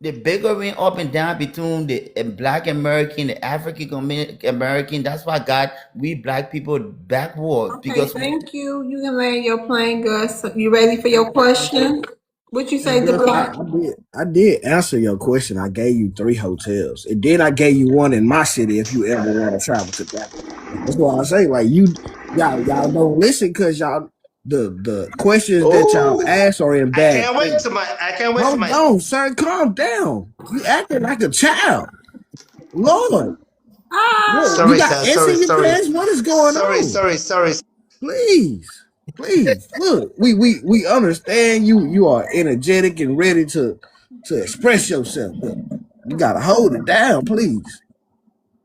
the bickering up and down between the black American, the African American, that's why got we black people backward Okay, because thank you. You can land your plane, Gus. You ready for your question? What you Hey say, the Gus, Black? I did answer your question. I gave you 3 hotels. And then I gave you one in my city if you ever want to travel to that. That's why I say like y'all don't listen because y'all the questions that y'all Oh, ask are in I bad can't wait faith. to my. I can't wait to Hold my. on, sir. Calm down. You acting like a child. Lord. Look, you Ah, Sorry, got sir. S Sorry, in your sorry, pants? What is going sorry, on? sorry, sorry. Please. Please. Look, we understand you are energetic and ready to express yourself, but you gotta hold it down, please.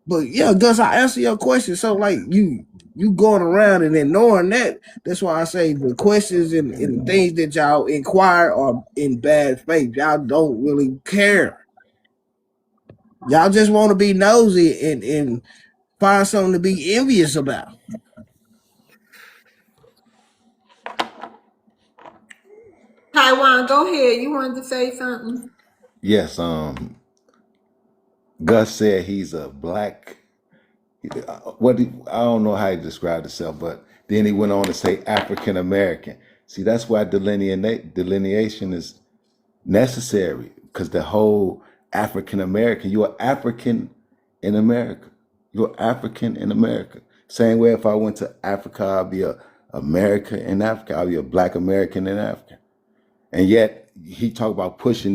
But yeah, Gus, I answer your question. So like you going around and ignoring that. That's why I say the questions and things that y'all inquire are in bad faith. Y'all don't really care. Y'all just want to be nosy and find something to be envious about. Taiwan, go ahead. You wanted to say something? Yes, Gus said he's a black. I don't know how he described himself, but then he went on to say African American. See, that's why delineation is necessary because the whole African American, you're African in America. You're African in America. Same way if I went to Africa, I'd be a American in Africa. I'd be a Black American in Africa. And yet he talked about pushing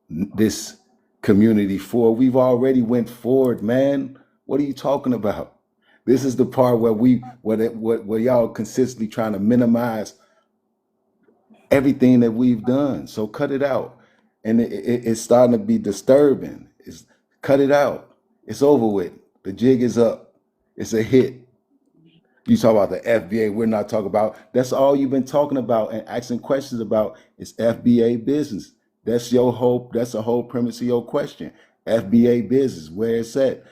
this community forward. We've already went forward, man. What are you talking about? This is the part where where y'all consistently trying to minimize everything that we've done. So cut it out. And it's starting to be disturbing. Cut it out. It's over with. The jig is up. It's a hit. You talk about the FBA. We're not talking about. That's all you've been talking about and asking questions about is FBA business. That's your hope. That's the whole premise of your question. FBA business, where it's at.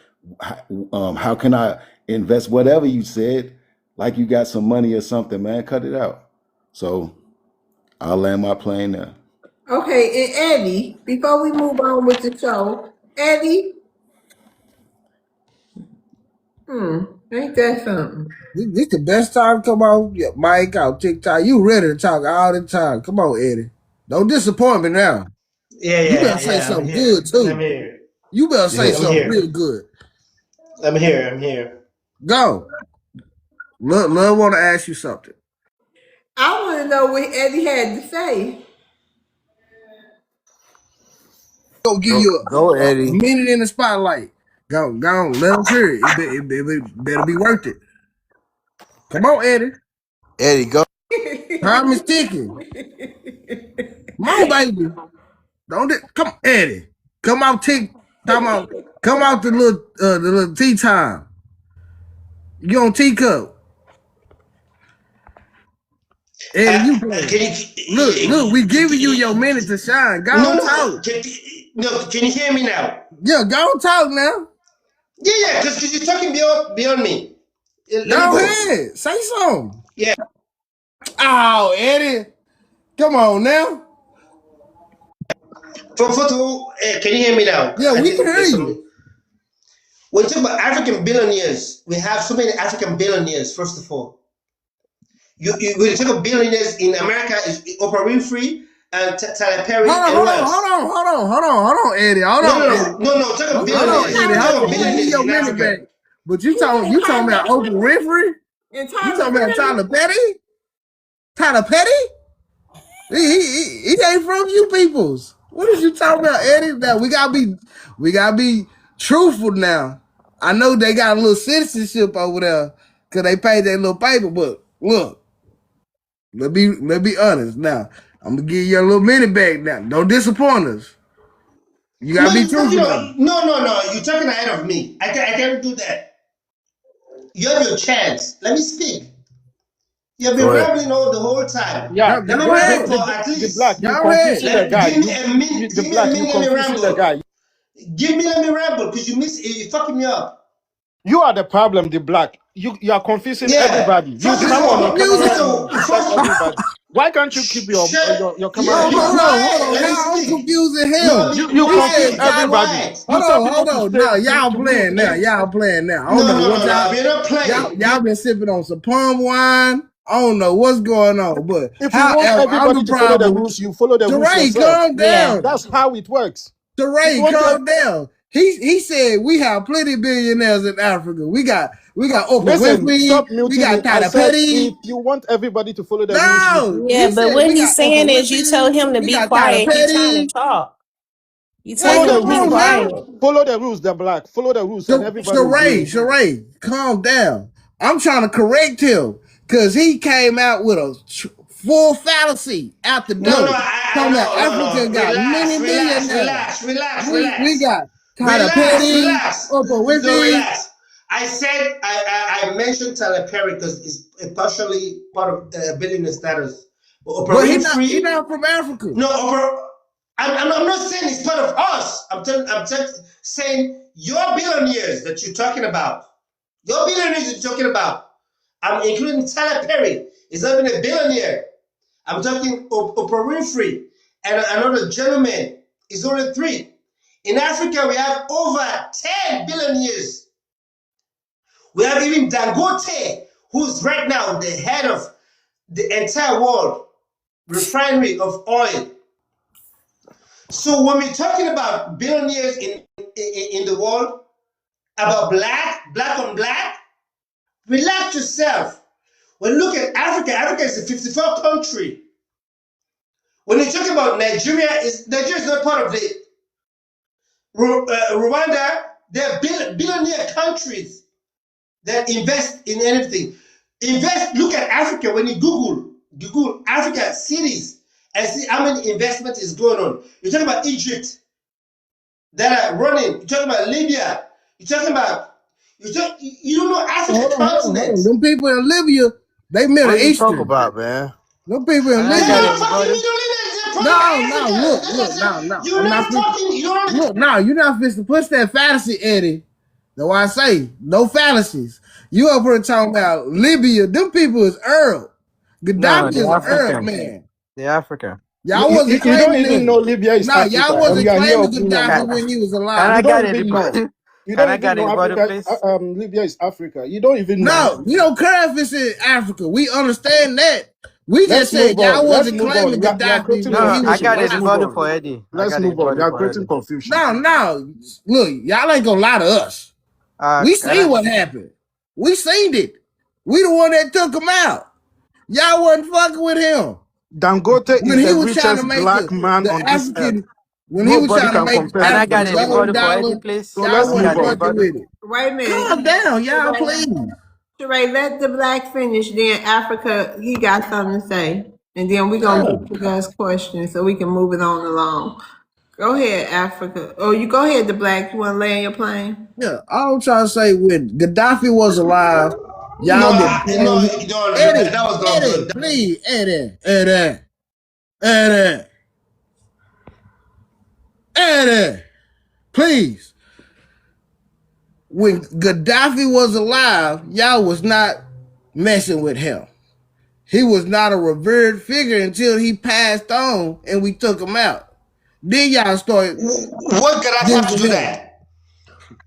How can I invest? Whatever you said, like you got some money or something, man. Cut it out. So I'll land my plane there. Okay, and Eddie, before we move on with the show, Eddie, ain't that something? This the best time to come on, Mike, out TikTok. You ready to talk all the time. Come on, Eddie. Don't disappoint me now. You better say I'm something here. good, too. I'm here. You better say I'm something here. real good. I'm here. I'm here. Go. Love want to ask you something. I want to know what Eddie had to say. Go give you Go, a Eddie. minute in the spotlight. Go, let them hear it. It better be worth it. Come on, Eddie. Eddie, go. Time is ticking. Come on, baby. Come on, Eddie. Come out the little tea time. You on teacup. Eddie, you playing. Look, we giving you your minute to shine. Go on talk. Can you hear me now? Yeah, go on talk now. Yeah, because you're talking beyond me. Let me Go go. ahead. Say something. Yeah. Oh, Eddie. Come on now. First of all, can you hear me now? Yeah, I we think can hear there's you. some. When you talk about African billionaires, we have so many African billionaires, first of all. When you talk about billionaires in America, is Oprah Winfrey and Tyler Perry and who else? Hold on, Eddie. Hold on, Eddie. No. Talk about Hold on, billionaires. Eddie. Talk Hold about on. I'm gonna give billionaires your in minute Africa. back. But you talking about Oprah Winfrey? And You talking about Tyler Petty? Tyler Petty? He ain't from you peoples. What is you talking about, Eddie? Now we gotta be truthful now. I know they got a little citizenship over there because they paid their little paper, but look, let's be honest now. I'm gonna give you a little minute back now. Don't disappoint us. You gotta be truthful now. No. You're talking ahead of me. I can't do that. You have your chance. Let me speak. You have been Go ahead. rambling all the whole time. Yeah, Let me Go ramble ahead. for at the least. black, you Go ahead. confusing the guy. Give me a minute. The Give me a black, you minute. Let me confusing the ramble. guy. Let me ramble because you're fucking me up. You are the problem, the black. You are confusing Yeah. everybody. You First of come on all, camera Confusing. and you distract everybody. Why can't you keep your camera Yeah, on be black? quiet. Hold on. Let me How I'm speak. confusing No, him? be You He confuse said quiet. Be Tyler. everybody. quiet. You tell people Hold to on. stay No, y'all to mute. playing now. Y'all playing now. I don't No, know what y'all. we're not playing. Y'all been sipping on some palm wine. I don't know what's going on, but If you want however, I'm everybody the to follow the problem. rules, you follow the rules Teray, yourself. calm Yeah. down. That's how it works. If you Teray, want to, calm down. He said we have plenty of billionaires in Africa. We got Oprah listen, Winfrey. stop We muting me. got I Tyler said Petty. if you want everybody to follow the rules, you No, Yeah, he but said what we he's got Oprah saying is you told Winfrey. him to We be got Tyler quiet. He trying to Petty. talk. You Hey, told follow him the to be come on rules. now. quiet. Follow the rules, the black. Follow the rules, and everybody will be okay. Sheree, calm down. I'm trying to correct him because he came out with a full fallacy out the No, door. I Talking about no. Africa got Relax, many relax, millionaires. relax, relax, We relax. got Tyler Relax, Petty, relax. Oprah No, Winfrey. relax. I said I mentioned Tyler Perry because it's partially part of the billionaire status. But Oprah But he Winfrey, not from Africa. no, Oprah. I'm not saying it's part of us. I'm just saying your billionaires that you're talking about. Your billionaires you're talking about. I'm including Tyler Perry. He's not even a billionaire. I'm talking Oprah Winfrey and another gentleman. It's only three. In Africa, we have over 10 billionaires. We have even Dangote, who's right now the head of the entire world refinery of oil. So when we're talking about billionaires in the world, about black on black, Relax yourself. When you look at Africa, Africa is a 54 country. When you talk about Nigeria, Nigeria is not part of the Rwanda. They're billionaire countries that invest in anything. Look at Africa. When you Google Africa cities and see how many investment is going on. You're talking about Egypt that are running. You're talking about Libya. You're talking about you don't know Africa Hold continent. on. Them people in Libya, they Middle What are you talking Eastern. about, man? Them people in And I They're got Libya. not fucking everybody. Middle East. They're part of No, Africa. look, no. You're I'm not not finna, talking. You don't. look, no, you're not supposed to push that fallacy, Eddie. That's why I say no fallacies. You up here talking about Libya? Them people is Arab. No, Gaddafi the is an Arab African. man. The African. Y'all wasn't You don't claiming even him. know Libya is No, y'all Africa, and wasn't you are here claiming opening your Gaddafi mouth. when he was Can alive. I You got don't even know. everybody? You Can don't I even got know everybody, Africa. please? Libya is Africa. You don't even know. No, we don't care if it's in Africa. We understand that. We just Let's move said y'all on. Let's wasn't move on. claiming We are Gaddafi creating when No, he I was confusion. got Let's alive. move everybody on. for Eddie. I Let's got move on. everybody You are for creating Eddie. confusion. No. Look, y'all ain't gonna lie to us. We Can seen I? what happened. We seen it. We the one that took him out. Y'all wasn't fucking with him. Dangote When is he the was trying to richest make black man the on this earth. African, when he was Nobody trying to can make compare Can I him Africa to got this double everybody Dangote. for Eddie, dollar, please? So y'all let's Can I move wasn't got on. fucking everybody? with it. Wait a minute. Calm down, y'all, Sheree, please. Sheree, let the black finish. Then Africa, he got something to say, and then we're gonna Yeah. get to Gus' question so we can move it on along. Go ahead, Africa. Oh, you go ahead, the black. You want to lay in your plane? Yeah, all I'm trying to say, when Gaddafi was alive, No, y'all didn't no, claim Eddie, that was not Eddie, good. please, Eddie, please. When Gaddafi was alive, y'all was not messing with him. He was not a revered figure until he passed on and we took him out. Then y'all started What Gaddafi have to moving do him. that?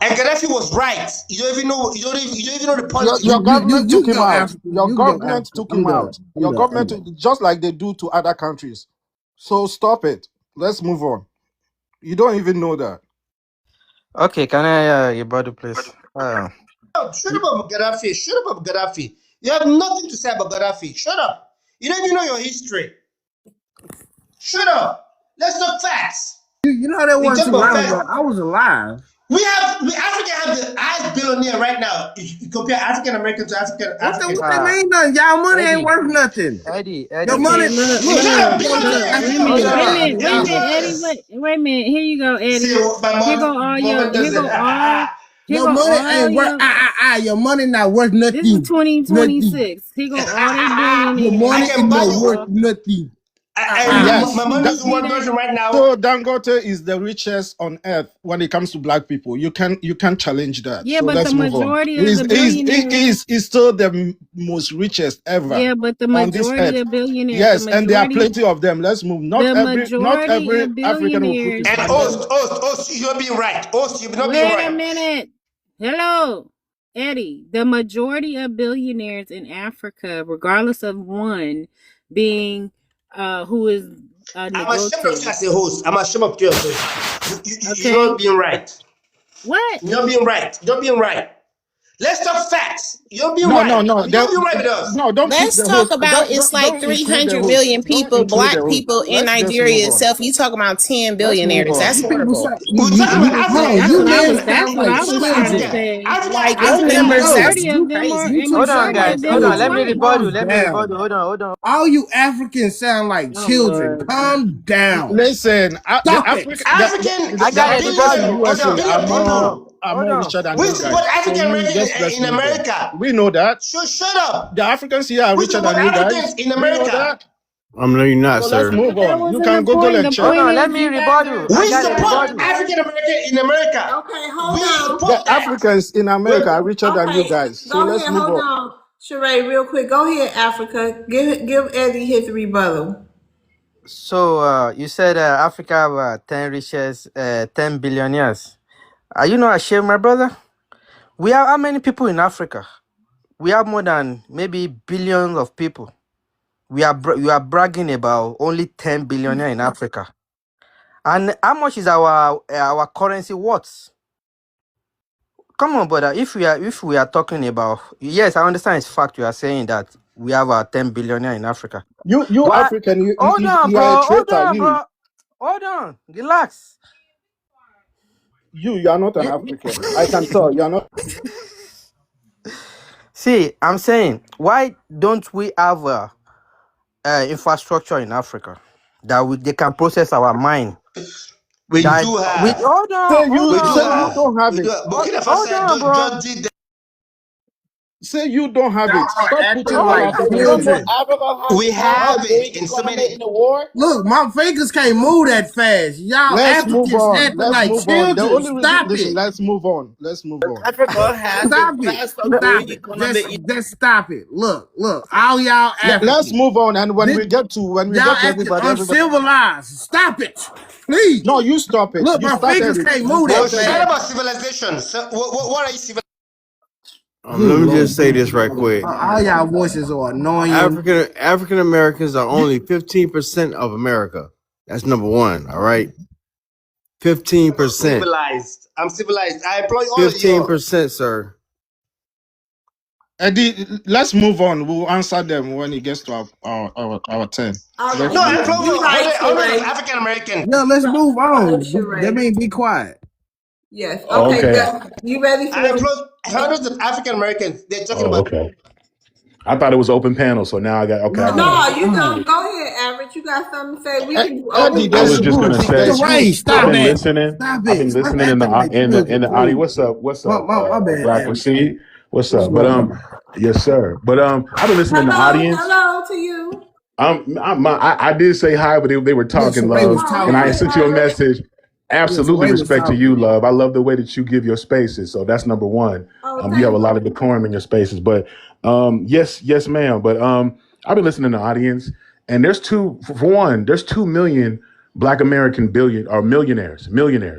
And Gaddafi was right. You don't even know. You don't even know the Your politics. government You took can him go out. Africa. Your You can go government Africa. took him out. Your government, just like they do to other countries. So stop it. Let's move on. You don't even know that. Okay, can I everybody, please? Shut up about Gaddafi. Shut up about Gaddafi. You have nothing to say about Gaddafi. Shut up. You don't even know your history. Shut up. Let's talk facts. You know that We wasn't talk too about long ago. facts. I was alive. Africa have the highest billionaire right now. If you compare African American to African. What that mean? Nothing. Y'all money ain't Eddie, worth nothing. Your Eddie, money, Okay, please. You look, talk about look. billionaires. Wait You a talk hold minute. Wait a on. minute. Wait a minute, Eddie. billionaires. Wait a minute. Here you go, See Eddie. what my Here go all your. mother Here does it. go all. Here Your go money all ain't worth. your. Your money not worth This is nothing. Nothing. 2026. Here go all they Your I money billionaires is can buy not in worth you. Africa. nothing. Yes. My Did money you is see one that? version right now. So Dangote is the richest on earth when it comes to black people. You can't challenge that. Yeah, So but the let's move on. majority of the billionaires. He's still the most richest ever Yeah, but the on this majority earth. of billionaires. The Yes, and there are majority. plenty of them. Let's move. Not The majority every of African will put his billionaires. And hand there. you're being right. You're not being Wait a right. minute. Hello, Eddie. The majority of billionaires in Africa, regardless of one being who is I'm ashamed of you Negote. as a host. I'm ashamed of you as a host. You're Okay. not being right. What? You're not being right. You're not being right. Let's talk facts. You're being No, right. no, no. You're not being right with us. No, don't keep Let's the talk host. about it's like Don't include the 300 host. million Don't people, include the black host. people in Let's just move Nigeria on. itself. You talking about 10 Let's move billionaires. on. That's You people horrible. sound, We're talking about hold Africa. on. That's You what I men was. Africa. That's sound what like I We're talking was about trying to children. Africa. say. Africa. Like But it's the Africa Hey, have yo, majority numbers. of you, them are. Crazy. A Hold on, majority of guys. them Hold is on. Let me white. rebuttal. calm Let me down. rebuttal. Hold on. All you Africans sound like Oh children. Lord. Calm down. Listen, Stop it. I The got Africans in everybody. Hold USA on. billion people. are Hold more on. richer than We you support guys. So African American let's in move on. America. We know that. So shut up. The Africans here are We richer support than you guys. Africans in We know America. that. No, you're not, So let's sir. move But that on. You wasn't the can Google point. and The check. Hold point on. is Let me you guys rebuttal. are I We got you support guys everybody. are African American in America. Okay, hold We on. The support that. Africans in America are Well, richer than you Okay, guys. So go let's ahead. move Hold on. on, Sheree, real quick. Go ahead, Africa. Give Eddie his rebuttal. So you said Africa have 10 billionaires. Are you not ashamed, my brother? We have how many people in Africa? We have more than maybe billions of people. You are bragging about only 10 billionaires in Africa. And how much is our currency worth? come on, brother. If we are talking about, yes, I understand it's fact. You are saying that we have a 10 billionaire in Africa. You Why? African, Hold on, you are a bro. Hold traitor. on, bro. Hold on. Relax. You are not an African. I can tell you are not. See, I'm saying, why don't we have infrastructure in Africa that they can process our mine? We That do we have. hold on, Say hold We do on, bro. you have. don't have We do it. have. Burkina Hold Faso on, bro. just did that. Say you don't have it. Y'all are Stop putting acting all like African children. in it. Africa We has have it big in so many. economy in the world. Look, my fingers can't move that fast. Y'all Let's move Africans on. acting Let's like move on. The children. only reason, Stop listen, it. let's move on. Let's move on. Africa has the Stop it. fastest growing Stop it. economy. Just stop it. Look. All y'all Let's Africans. move on. And This, when we y'all get to acting everybody, everybody. uncivilized. Stop it. Please. No, you stop it. Look, You my started fingers it. can't You move Oh, that started shut it. fast. about civilization. So, what are you civil? Let Good me just Lord say Jesus. this right quick. All y'all voices are annoying. African Americans are only 15% of America. That's number one. All right, 15%. Civilized. I'm civilized. I employ all of you. 15%, sir. Eddie, let's move on. We'll answer them when it gets to our turn. All Let's right, No, I move employ on. you right, hundreds of Sheree. African Americans. Yeah, let's move on. That Sheree. means be quiet. Yes. Oh, Okay. okay. You ready I for? employ hundreds of African Americans. They're talking Oh, about. okay. I thought it was open panel, so now I got okay. I got it. No, you don't. Go ahead, Average. You got something to say? We can do Eddie, open I there's was panel. just you. gonna say There's you. Sheree, I've stop been it. listening. Stop I've it. been Stop listening in acting like children, the audio. please. What's up? What's up? My bad, Black Average. Receipt. What's What's up? going But on? yes, sir. But I've been listening in the audience. Hello to you. I did say hi, but they were Yeah, talking, Sheree love, was Oh, and I talking. okay, sent you a Average. message. Yeah, Absolutely Sheree was respect to talking. you, love. I love the way that you give your spaces. So that's number one. Oh, You have a thank lot of you. decorum in your spaces. But yes, ma'am. But I've been listening to the audience, and there's 2 million Black American billion or millionaires,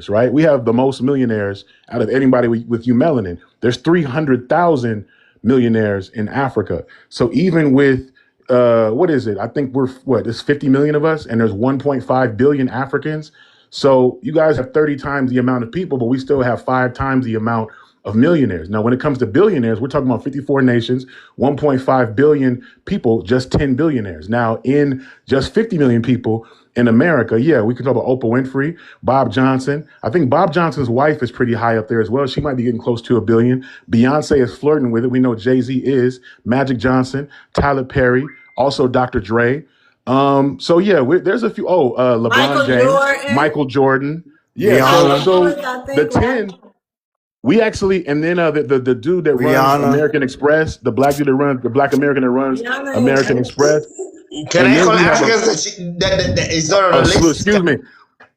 right? We have the most millionaires out of anybody with you melanin. There's 300,000 millionaires in Africa. So even with what is it? I think there's 50 million of us, and there's 1.5 billion Africans. So you guys have 30 times the amount of people, but we still have 5 times the amount of millionaires. Now, when it comes to billionaires, we're talking about 54 nations, 1.5 billion people, just 10 billionaires. Now, in just 50 million people in America, yeah, we can talk about Oprah Winfrey, Bob Johnson. I think Bob Johnson's wife is pretty high up there as well. She might be getting close to a billion. Beyonce is flirting with it. We know Jay-Z is, Magic Johnson, Tyler Perry, also Dr. Dre. So yeah, there's a few. LeBron Michael James, Jordan. Michael Jordan. Yeah. So Rihanna, Tiger so Woods, I the think, right? 10, we actually, and then the dude that runs Rihanna, American Express, the black dude that runs the black American that runs Rihanna American is. Express, Can and I then call we have Africans that is not on the list? excuse me.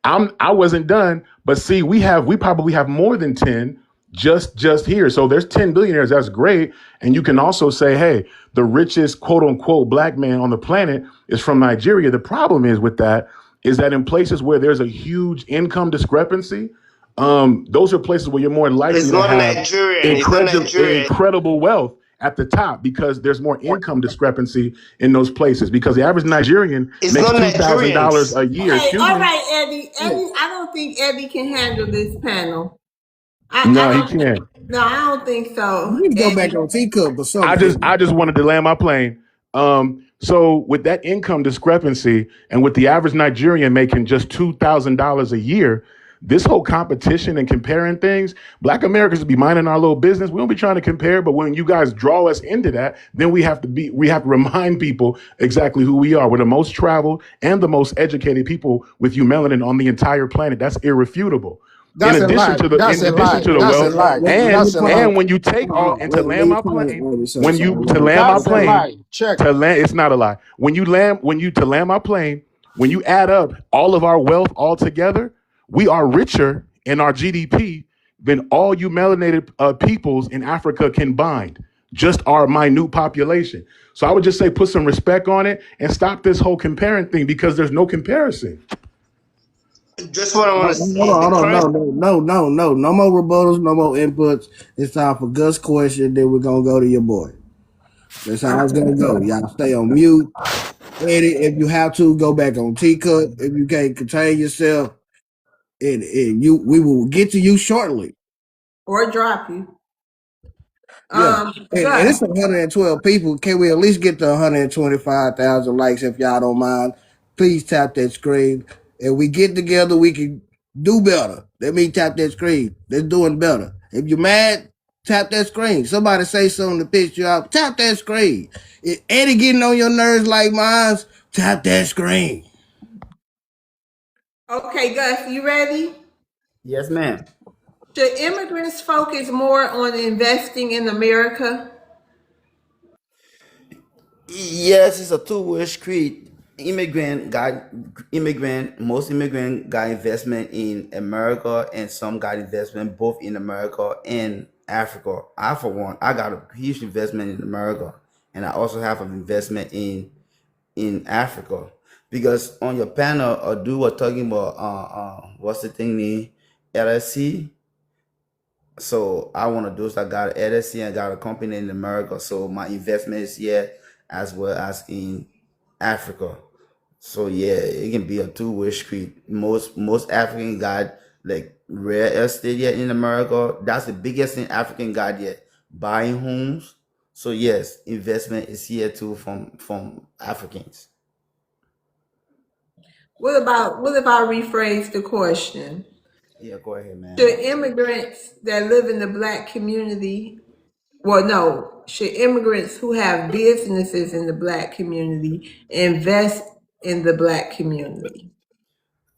I wasn't done, but see, we probably have more than 10 just here. So there's 10 billionaires. That's great. And you can also say, hey, the richest quote unquote black man on the planet is from Nigeria. The problem is with that is that in places where there's a huge income discrepancy, those are places where you're more likely It's to not have Nigerian. It's not Nigerian. incredible wealth at the top because there's more income discrepancy in those places because the average Nigerian It's makes not $2,000 Nigerians. a year. Okay, Excuse all me. right, Eddie. I don't think Eddie can handle this panel. I No, he don't. can't. No, I don't think You so, need to go back Eddie. on teacup or I something. just I just wanted to land my plane. So with that income discrepancy and with the average Nigerian making just $2,000 a year, this whole competition and comparing things, Black Americans be minding our little business. We don't be trying to compare, but when you guys draw us into that, then we have to remind people exactly who we are. We're the most traveled and the most educated people with you melanin on the entire planet. That's irrefutable. In That's a addition lie. to the That's a lie. That's a wealth, lie. Let me and That's a put on. lie. and when you take all and to land Let me my put on. plane, Sorry, sorry. That's a lie. Check. it's not a lie. To land my plane, when you add up all of our wealth all together, we are richer in our GDP than all you melanated peoples in Africa combined. Just our minute population. So I would just say put some respect on it and stop this whole comparing thing because there's no comparison. Just what I want to Hold say. on, The hold on. current No. No more rebuttals, no more inputs. It's time for Gus' question. Then we're going to go to your boy. That's how it's going to go. Y'all stay on mute. Eddie, if you have to, go back on teacup. If you can't contain yourself, and we will get to you shortly. or drop you. Yeah. And Gus. it's 112 people. Can we at least get to 125,000 likes if y'all don't mind? Please tap that screen. And we get together, we can do better. Let me tap that screen. They're doing better. If you're mad, tap that screen. Somebody say something to piss you off, tap that screen. If Eddie getting on your nerves like mine, tap that screen. Okay, Gus, you ready? Yes, ma'am. Should immigrants focus more on investing in America? Yes, it's a two-way street. Most immigrant got investment in America, and some got investment both in America and Africa. I, for one, I got a huge investment in America, and I also have an investment in Africa. Because on your panel, a dude was talking about what's the thing name, LSC. So I want to do so. I got an LLC and got a company in America. So my investment is here as well as in Africa. So yeah, it can be a two-way street. Most African got like real estate yet in America. That's the biggest thing African got yet. Buying homes. So yes, investment is here too from Africans. What if I rephrase the question? Yeah, go ahead, man. Should immigrants that live in the black community, well, no, should immigrants who have businesses in the black community invest in the black community?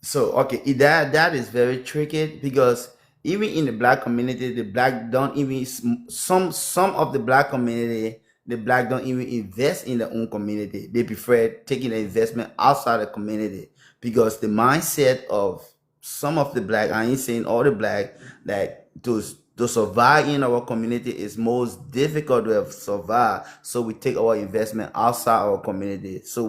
So okay, that is very tricky because even in the black community, the black don't even some of the black community, the black don't even invest in their own community. They prefer taking the investment outside the community because the mindset of some of the black, I ain't saying all the black, that to survive in our community is most difficult to have survive. So we take our investment outside our community. So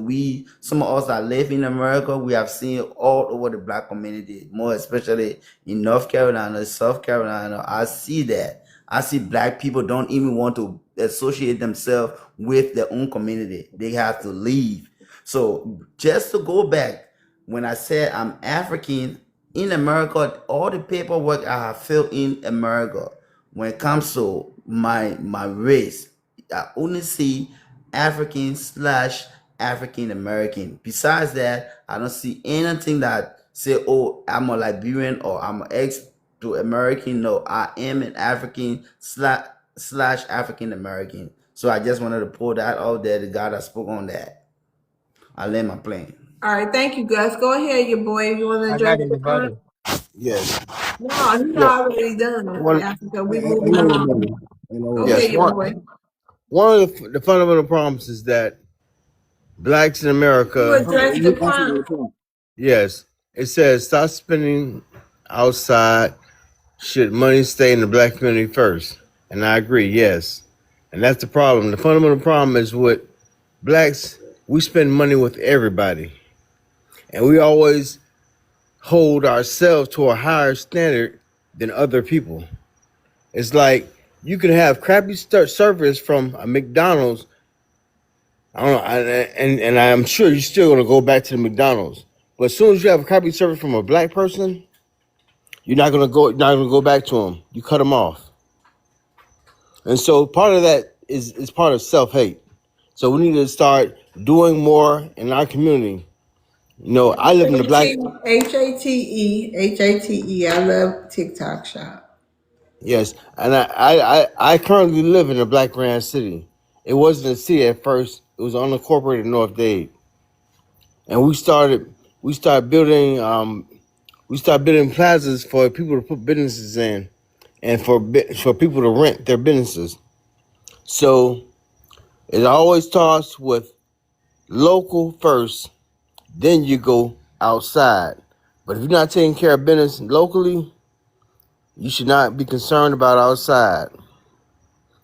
some of us that live in America, we have seen all over the black community, more especially in North Carolina, South Carolina. I see that. I see black people don't even want to associate themselves with their own community. They have to leave. So just to go back, when I said I'm African in America, all the paperwork I have filled in America, when it comes to my race, I only see African slash African American. Besides that, I don't see anything that say, oh, I'm a Liberian or I'm an ex to American. No, I am an African slash African American. So I just wanted to pull that out there. The guy that spoke on that. I land my plane. All right, thank you, Gus. Go ahead, your boy. You want to I address got a the front? rebuttal. Yes. No, he's Yeah. already done. One. Africa, we Ain't moving no on. rebuttal. Ain't no Go rebuttal. ahead, Yes. your boy. One of the fundamental problems is that blacks in You America. address the You answer prompt. the point. Yes. It says stop spending outside. Should money stay in the black community first? And I agree. Yes. And that's the problem. The fundamental problem is with blacks. We spend money with everybody, and we always hold ourselves to a higher standard than other people. It's like you can have crappy service from a McDonald's. I don't know, and I'm sure you're still gonna go back to the McDonald's. But as soon as you have a crappy service from a black person, you're not gonna go back to them. You cut them off, and so part of that is part of self hate. So we need to start doing more in our community. You know, I live in the black. Hate. I love TikTok shop. Yes, and I currently live in a black Grand City. It wasn't a city at first. It was unincorporated North Dade, and we started building plazas for people to put businesses in, and for people to rent their businesses. So it always starts with local first, then you go outside. But if you're not taking care of business locally, you should not be concerned about outside.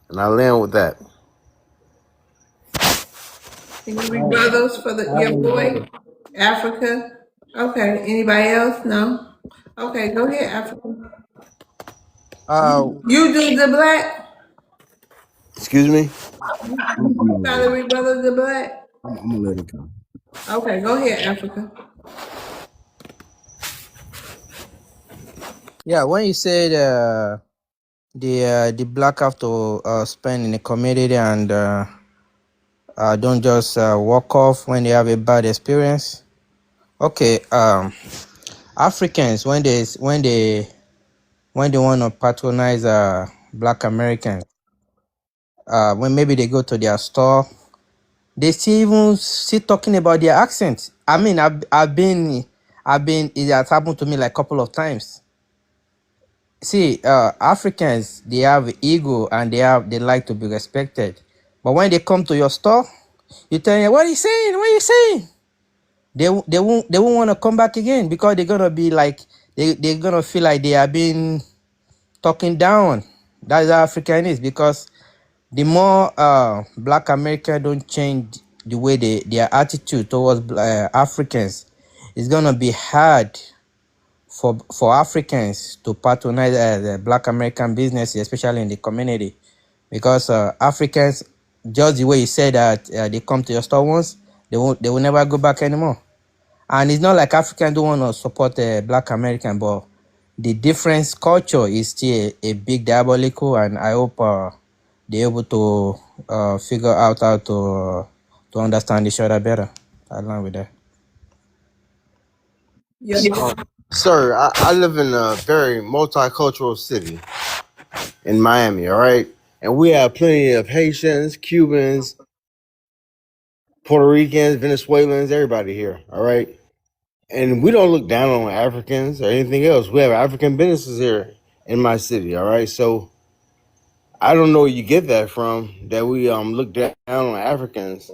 And I land with that. Any rebuttals for your boy, Africa? Okay. Anybody else? No. Okay, go ahead, Africa. Uh, You do the black. Excuse me. You got a rebuttal the black. I'm gonna let it go. Okay, go ahead, Africa. Yeah, when you said the black have to spend in the community and don't just walk off when they have a bad experience. Okay, Africans when they want to patronize black Americans, when maybe they go to their store, they still talking about their accent. I mean, I've been it has happened to me like a couple of times. See, Africans, they have ego and they like to be respected, but when they come to your store, you tell them, what are you saying, what are you saying? They won't want to come back again because they're gonna be like they're gonna feel like they are being talking down. That's how African is, because the more black America don't change the way their attitude towards Africans, it's gonna be hard for Africans to patronize the black American businesses, especially in the community, because Africans, just the way you said that they come to your store once, they will never go back anymore. And it's not like Africans don't want to support black American, but the difference culture is still a big diabolical, and I hope they're able to figure out how to understand each other better. Along with that. Yeah. Sir, I live in a very multicultural city in Miami, all right? And we have plenty of Haitians, Cubans, Puerto Ricans, Venezuelans, everybody here, all right? And we don't look down on Africans or anything else. We have African businesses here in my city, all right? So I don't know where you get that from, that we look down on Africans.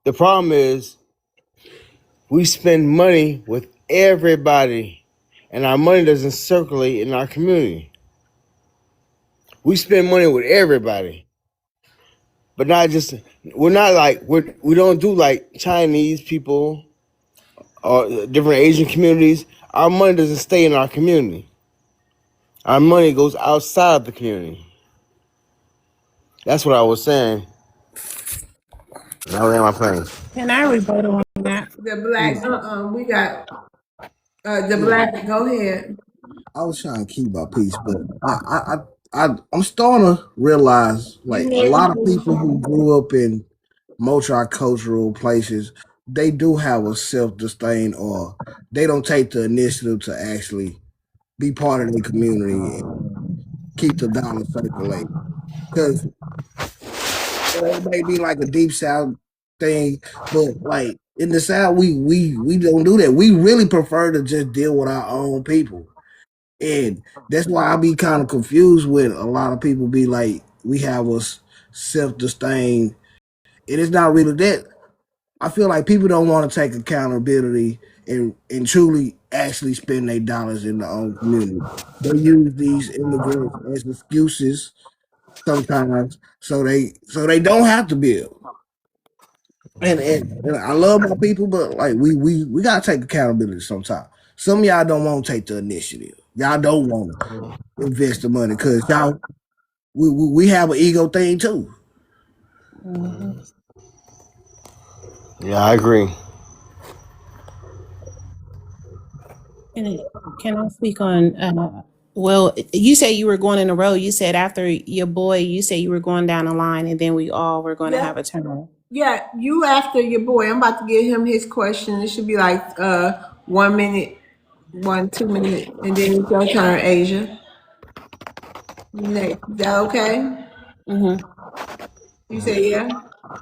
The problem is we spend money with everybody, and our money doesn't circulate in our community. We spend money with everybody, but not just. We're not like we don't do like Chinese people or different Asian communities. Our money doesn't stay in our community. Our money goes outside the community. That's what I was saying. Now land my plane. Can I rebuttal on that? The black, we got the Yeah, black. Go ahead. I was trying to keep my peace, but I'm starting to realize You like a hear lot of me? people who grew up in multicultural places, they do have a self disdain, or they don't take the initiative to actually be part of the community and keep the dollar circulating. Because it may be like a deep south thing, but like in the south, we don't do that. We really prefer to just deal with our own people. And that's why I be kind of confused when a lot of people be like, we have a self disdain. It is not really that. I feel like people don't want to take accountability and truly actually spend their dollars in their own community. They use these immigrants as excuses sometimes, so they don't have to build. And I love my people, but like we gotta take accountability sometimes. Some of y'all don't want to take the initiative. Y'all don't want to invest the money because y'all we have an ego thing too. Mm-hmm. Yeah, I agree. Can I speak on? Well, you said you were going in a row. You said after your boy, you said you were going down the line, and then we all were going to Yeah. have a turn. Yeah, you after your boy. I'm about to give him his question. It should be like 1 minute, 2 minute, and then it's your turn, Asia. Next. Is that okay? Mm-hmm. You say yeah?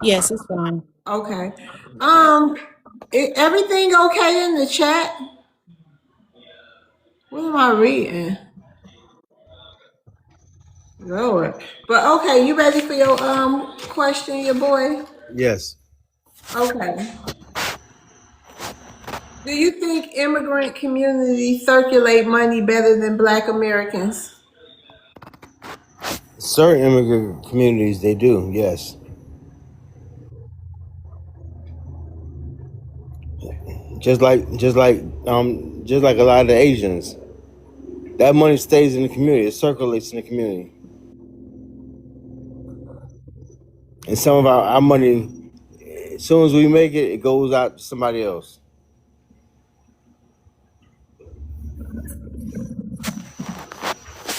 Yes, it's fine. Okay. Everything okay in the chat? What am I reading? Lord. But okay, you ready for your question, your boy? Yes. Okay. Do you think immigrant communities circulate money better than Black Americans? Certain immigrant communities, they do, yes. Just like a lot of the Asians. That money stays in the community. It circulates in the community. And some of our money, as soon as we make it, it goes out to somebody else.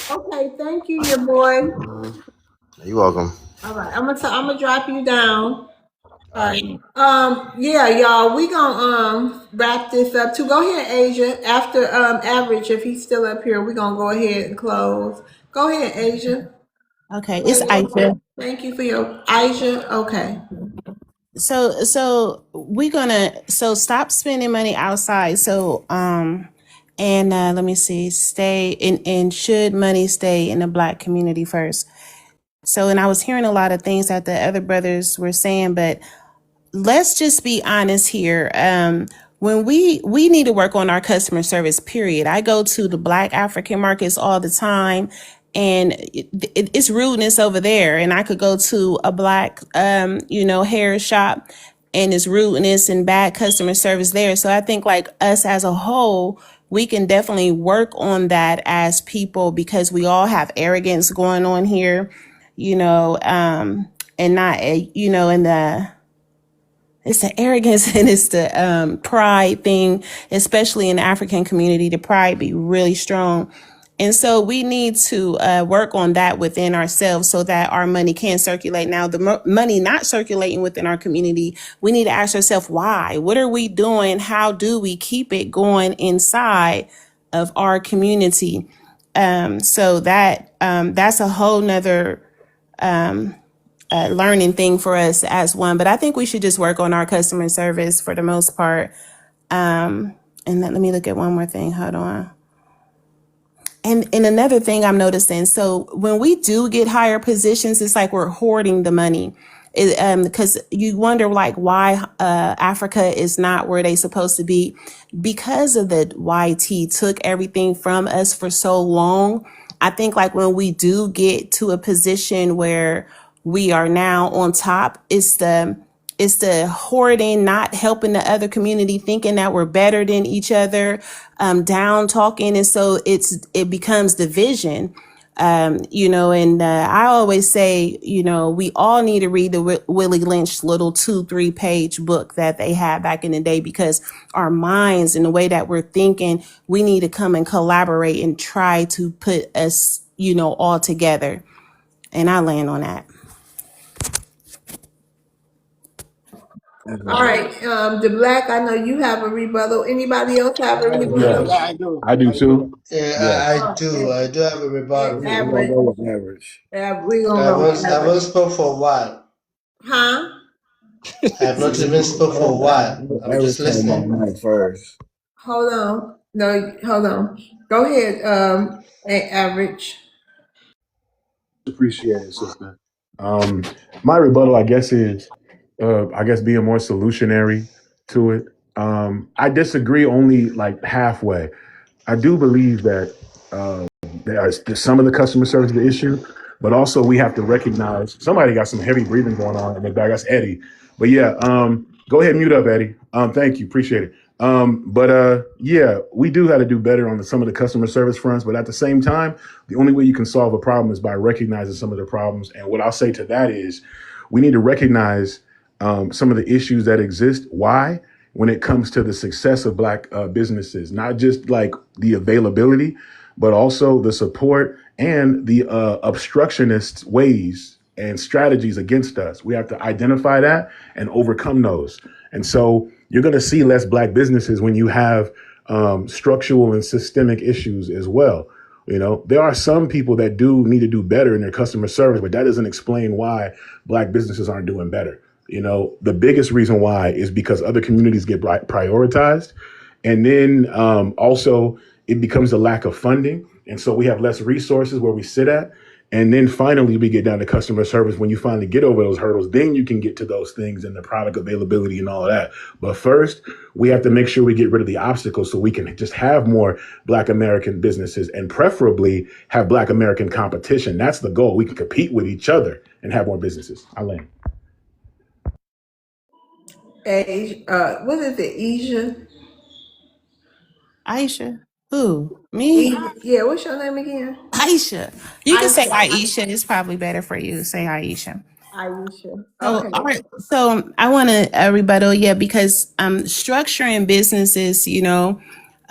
Okay, Okay, thank you, your boy. You're welcome. All right, I'm gonna drop you down. All right. Yeah, y'all, we gonna wrap this up too. Go ahead, Asia. After average, if he's still up here, we gonna go ahead and close. Go ahead, Asia. Okay, it's Aisha. Thank you for your Aisha. Okay. So we're gonna stop spending money outside. And let me see, stay in and should money stay in the Black community first. So, and I was hearing a lot of things that the other brothers were saying, but let's just be honest here. When we need to work on our customer service, period. I go to the Black African markets all the time, and it's rudeness over there. And I could go to a Black, hair shop, and it's rudeness and bad customer service there. So I think like us as a whole, we can definitely work on that as people, because we all have arrogance going on here, and not, in the, it's the arrogance and it's the pride thing, especially in the African community. The pride be really strong. And so we need to work on that within ourselves so that our money can circulate. Now, the money not circulating within our community, we need to ask ourselves why. What are we doing? How do we keep it going inside of our community? So that's a whole nother learning thing for us as one. But I think we should just work on our customer service for the most part. And let me look at one more thing. Hold on. And another thing I'm noticing, so when we do get higher positions, it's like we're hoarding the money. Because you wonder like why Africa is not where they supposed to be, because of the YT took everything from us for so long. I think like when we do get to a position where we are now on top, it's the hoarding, not helping the other community, thinking that we're better than each other, down talking. And so it becomes division. And I always say, we all need to read the Willie Lynch little 2-3 page book that they had back in the day, because our minds and the way that we're thinking, we need to come and collaborate and try to put us, all together. And I land on that. All right. The Black, I know you have a rebuttal. Anybody else have a rebuttal? Yes, I do. I do I do. too. Yeah, Yes. I do. I do have a rebuttal. We're gonna Average. go with average. We I gonna go haven't, with I haven't average. spoke for a while. Huh? I have not even spoke for a while. I'm just Average came listening. on mic first. Hold on. No, hold on. Go ahead, average. Appreciate it, sister. Um, my rebuttal, I guess, is being more solutionary to it. I disagree only like halfway. I do believe that there's some of the customer service the issue, but also we have to recognize somebody got some heavy breathing going on in the back. That's Eddie. But yeah, go ahead and mute up, Eddie. Thank you, appreciate it. Yeah, we do have to do better on some of the customer service fronts, but at the same time, the only way you can solve a problem is by recognizing some of the problems. And what I'll say to that is, we need to recognize some of the issues that exist. Why? When it comes to the success of Black businesses, not just like the availability, but also the support and the obstructionist ways and strategies against us. We have to identify that and overcome those. And so you're going to see less Black businesses when you have structural and systemic issues as well. There are some people that do need to do better in their customer service, but that doesn't explain why Black businesses aren't doing better. The biggest reason why is because other communities get prioritized. And then also it becomes a lack of funding. And so we have less resources where we sit at. And then finally, we get down to customer service. When you finally get over those hurdles, then you can get to those things and the product availability and all of that. But first, we have to make sure we get rid of the obstacles so we can just have more Black American businesses and preferably have Black American competition. That's the goal. We can compete with each other and have more businesses. I land. What is it, Asia? Aisha. Who? Me? Yeah, what's your name again? Aisha. You can say Aisha. It's probably better for you to say Aisha. Aisha. So, Okay. all right. So I want to rebuttal, because structuring businesses,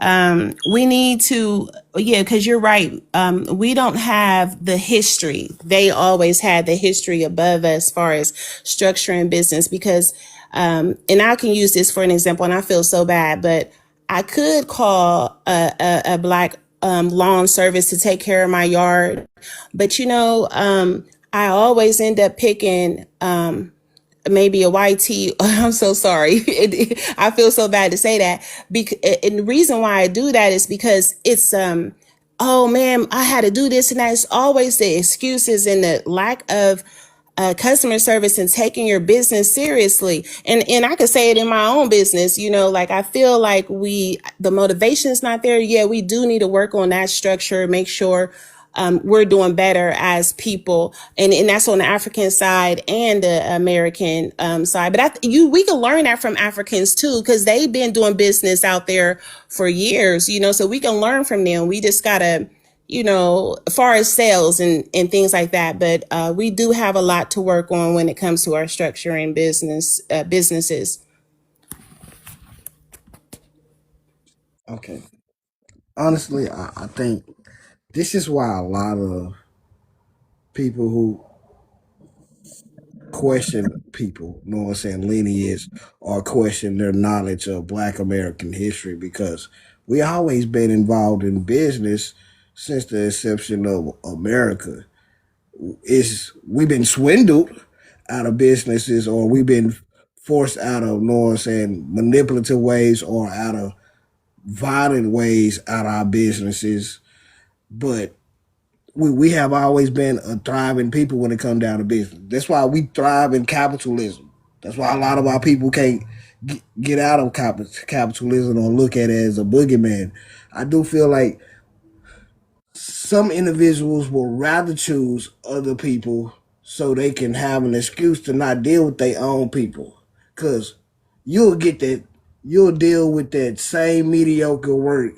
We need to, yeah, because you're right. We don't have the history. They always had the history above us as far as structuring business because, and I can use this for an example, and I feel so bad, but I could call a black lawn service to take care of my yard. But, I always end up picking maybe a YT. I'm so sorry. I feel so bad to say that. And the reason why I do that is because it's, oh man, I had to do this and that. It's always the excuses and the lack of customer service and taking your business seriously. And I could say it in my own business, like I feel like the motivation is not there. Yeah, we do need to work on that structure, make sure we're doing better as people, and that's on the African side and the American side. But we can learn that from Africans too, because they've been doing business out there for years. So we can learn from them. We just gotta, as far as sales and things like that. But we do have a lot to work on when it comes to our structuring businesses. Okay. Honestly, I think this is why a lot of people who question people, you know what I'm saying, lineage, or question their knowledge of Black American history, because we always been involved in business since the inception of America. We've been swindled out of businesses, or we've been forced out of, you know what I'm saying, manipulative ways or out of violent ways out of our businesses. But we have always been a thriving people when it comes down to business. That's why we thrive in capitalism. That's why a lot of our people can't get out of capitalism or look at it as a boogeyman. I do feel like some individuals will rather choose other people so they can have an excuse to not deal with their own people. Cause you'll get that, you'll deal with that same mediocre work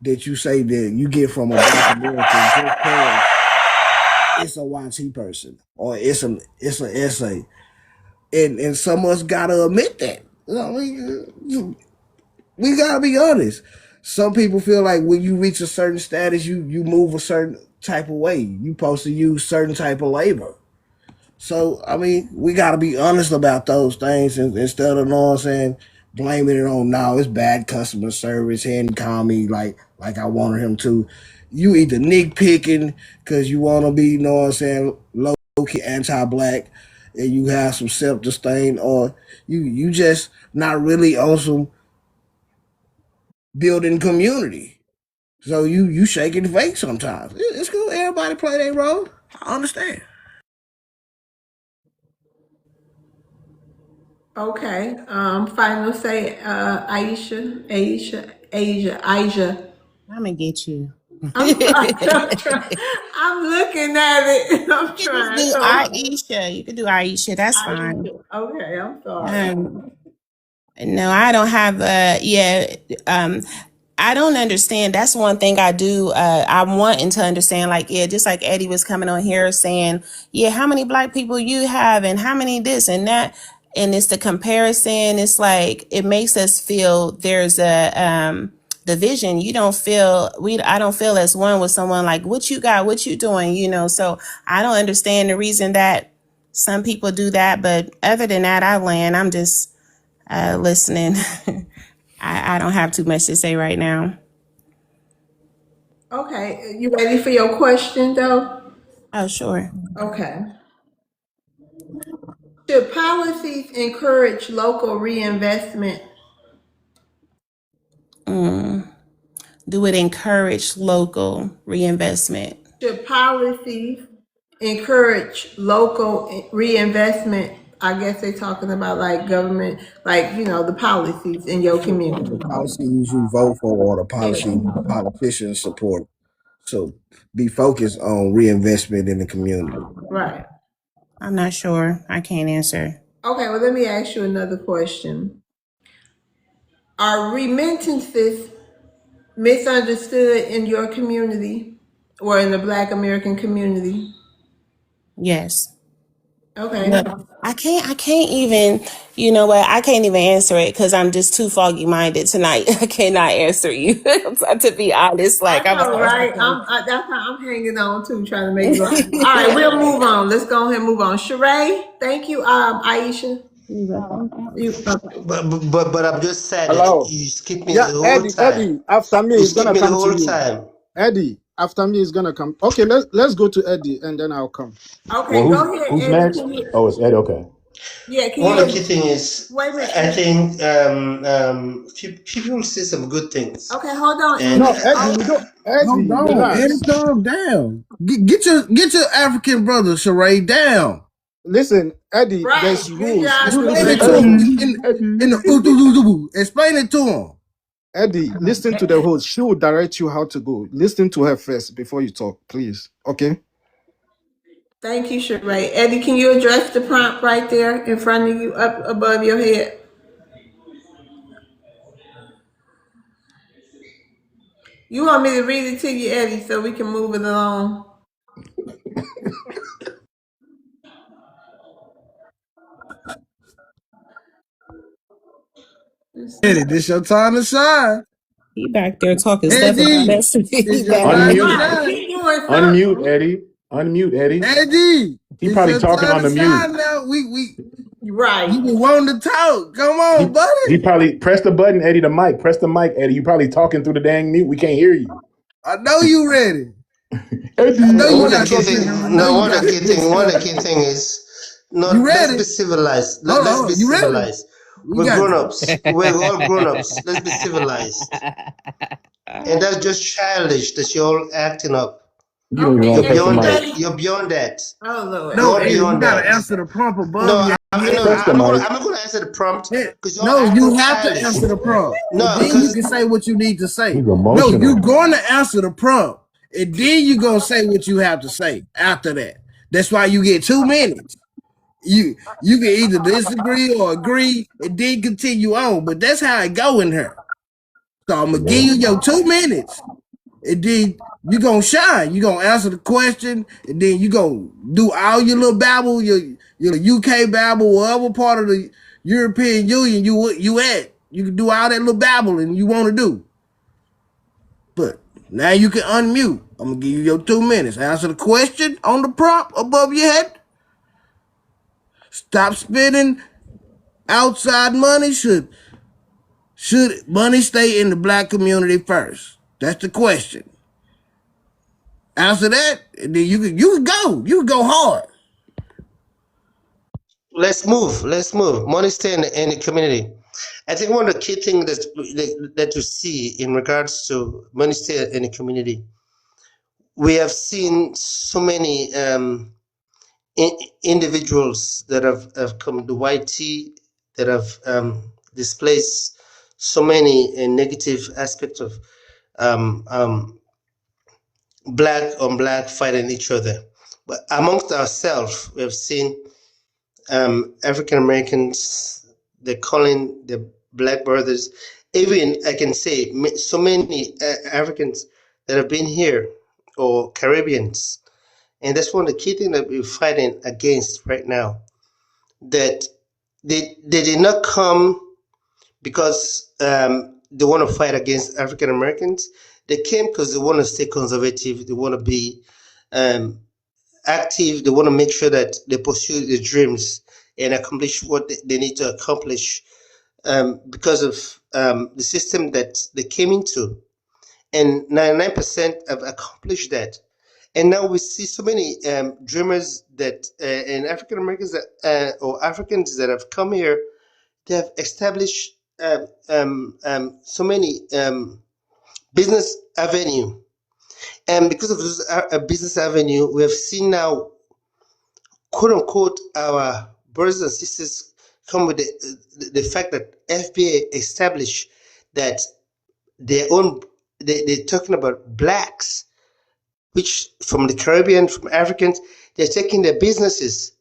that you say that you get from a Black American just because it's a YT person or it's an essay. And some of us gotta admit that. We gotta be honest. Some people feel like when you reach a certain status, you move a certain type of way. You supposed to use certain type of labor. So I mean, we gotta be honest about those things instead of, you know what I'm saying, blaming it on no, it's bad customer service. He didn't call me like I wanted him to. You either nitpicking because you want to be, you know what I'm saying, low key anti-black, and you have some self-disdain, or you just not really on some building community. So you shaking fake sometimes. It's cool. Everybody play their role. I understand. Okay. Final say, Asia. I'm gonna get you. I'm sorry. I'm looking at it. I'm You can just trying do so hard. Aisha. You can do Aisha. That's fine. Aisha. Okay, I'm sorry. Um, no, I don't have I don't understand. That's one thing I do. I'm wanting to understand, like, yeah, just like Eddie was coming on here saying, yeah, how many black people you have and how many this and that. And it's the comparison. It's like, it makes us feel there's a, division. You don't feel, I don't feel as one with someone like, what you got, what you doing, so I don't understand the reason that some people do that. But other than that, I land, I'm just, listening. I don't have too much to say right now. Okay, you ready for your question though? Oh, sure. Okay. Should policies encourage local reinvestment? Do it encourage local reinvestment? Should policies encourage local reinvestment? I guess they're talking about like government, like, the policies in your The community. policies you vote for or the policy politicians support. So be focused on reinvestment in the community. Right. I'm not sure. I can't answer. Okay, well, let me ask you another question. Are remittances misunderstood in your community or in the Black American community? Yes. Okay. But I can't even, you know what? I can't even answer it because I'm just too foggy minded tonight. I cannot answer you. To be honest, I like I was know, right? That's how I'm hanging on too, trying to make it. All right, we'll move on. Let's go ahead and move on. Sheree, thank you. Aisha, you okay? But I'm just sad that Hello. you skip me Yeah, the whole Eddie. time. Eddie. After me, You he's skip gonna me the come to whole you. time. Eddie. After me, he's gonna come. Okay, let's go to Eddie, and then I'll come. Well, Okay, go ahead, who's Eddie. next? Can you? Oh, it's Ed. Okay. Yeah, can One of the you? key thing is, Wait a minute. I think people say some good things, Okay, hold on, and Eddie. No, Eddie, Oh, we don't. Hold Eddie, on, Eddie, relax. calm down. Get your African brother Sheree down. Listen, Eddie, right. there's Get your rules. You Explain listen it to to the him host. in the explain it to him. Eddie, listen to the host. She will direct you how to go. Listen to her first before you talk, please. Okay? Thank you, Sheree. Eddie, can you address the prompt right there in front of you, up above your head? You want me to read it to you, Eddie, so we can move it along? Let's see. Eddie, this your time to shine. he back there talking stuff about Eddie, us. He it's your back time to Unmute. Right, shine. keep doing Unmute something. Eddie. Unmute Eddie. Eddie, He it's probably your talking time on to the mute. shine now. We Right. you been wanting to talk. Come on, He buddy. probably press the button, Eddie. The mic. Press the mic, Eddie. You probably talking through the dang mute. We can't hear you. I know you ready. I Eddie. know no, you one of the got key some good. thing. I know No, you one of got the some key good thing. One of stuff. the key thing is, You not let's ready? be civilized. Hold Let's be on. You ready? civilized. We We're got grown you. ups. We're all grown ups. Let's be civilized. And that's just childish that you're all acting up. You don't even Okay, want You're to press the Eddie, you beyond mic. that. ready? You're beyond that. Oh Lord. No, You're Okay. Eddie, you beyond gotta that. answer the prompt above No, your Just head. press the mic. I'm not gonna answer the prompt because you're No, acting you have to childish. answer the prompt. And No, then you can because say what you need to say. He's No, you're emotional. going to answer the prompt. And then you're going to say what you have to say after that. That's why you get 2 minutes. You can either disagree or agree and then continue on. But that's how it go in here. So I'm going to give you your 2 minutes. And then you're going to shine. You're going to answer the question. And then you're going to do all your little babble, your UK babble, whatever part of the European Union you at. You can do all that little babbling you want to do. But now you can unmute. I'm going to give you your 2 minutes. Answer the question on the prompt above your head. Stop spending outside money. Should money stay in the black community first? That's the question. Answer that, and then you can go. You can go hard. let's move. Let's move. Money stay in the community. I think one of the key things that you see in regards to money stay in the community, we have seen so many individuals that have come the YT that have displaced so many negative aspects of um, um, black on black fighting each other. But amongst ourselves, we have seen African Americans, they're calling the black brothers. Even I can say so many Africans that have been here or Caribbeans, and that's one of the key things that we're fighting against right now. That they did not come because they want to fight against African Americans. They came because they want to stay conservative. They want to be um, active. They want to make sure that they pursue their dreams and accomplish what they need to accomplish because of the system that they came into. And 99% have accomplished that. And now we see so many dreamers that and African Americans or Africans that have come here. They have established so many business avenue, and because of this business avenue, we have seen now, quote unquote, our brothers and sisters come with the fact that FBA established that their own, they're talking about blacks, which from the Caribbean, from Africans, they're taking their businesses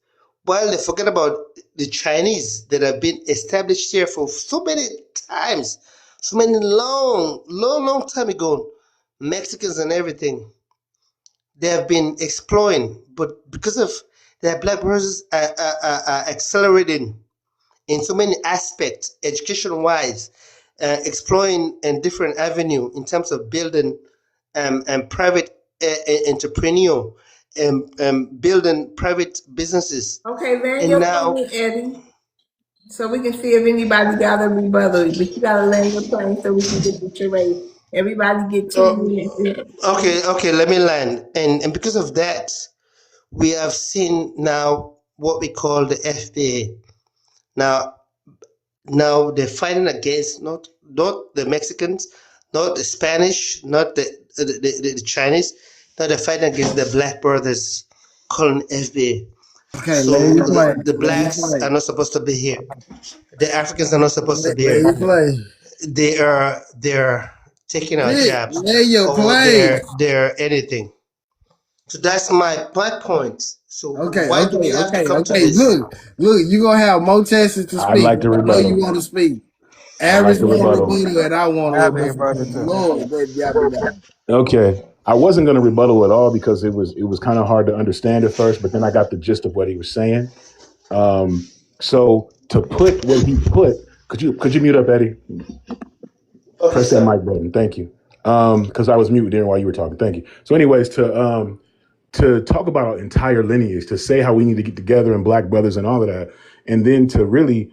while they forget about the Chinese that have been established here for so many times, so many long time ago, Mexicans and everything. They have been exploring, but because of that black brothers are accelerating in so many aspects, education-wise, exploring in different avenue in terms of building and private entrepreneur, building private businesses, Okay, land and your now. plane, Eddie, so we can see if anybody got a rebuttal. But you gotta land your plane so we can get the charade. Everybody get 2 minutes. Okay, let me land. And because of that, we have seen now what we call the FBA. Now, now they're fighting against not the Mexicans, not the Spanish, not the Chinese. Now they're fighting against the black brothers, calling FBA. Okay, So land your plane. the Land your blacks are plane. not supposed to be here. The Africans are not supposed to be Land here. your plane. They're taking our Vic, jobs, land your or plane. they're anything. So that's my point. So Okay, why do we okay, have to okay, come to okay. this? Look, you gonna have more chances to I'd speak. like to I know you rebuttal. want to speak. I'd like Average to want to rebuttal. rebuttal, and I want I to have a rebuttal. rebuttal too. Lord, that got me down. Okay. I wasn't going to rebuttal at all because it was kind of hard to understand at first, but then I got the gist of what he was saying. So to put what he put, could you mute up, Eddie? Okay, Press that sir. mic button. Thank you. Because I was muted there while you were talking. Thank you. So, anyways, to talk about our entire lineage, to say how we need to get together and black brothers and all of that, and then to really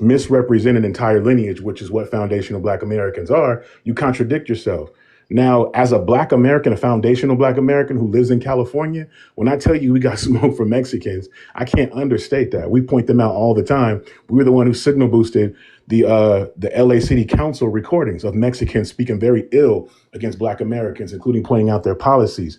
misrepresent an entire lineage, which is what foundational black Americans are, you contradict yourself. Now, as a black American, a foundational black American who lives in California, when I tell you we got smoke from Mexicans, I can't understate that. We point them out all the time. We were the one who signal boosted the LA City Council recordings of Mexicans speaking very ill against black Americans, including pointing out their policies.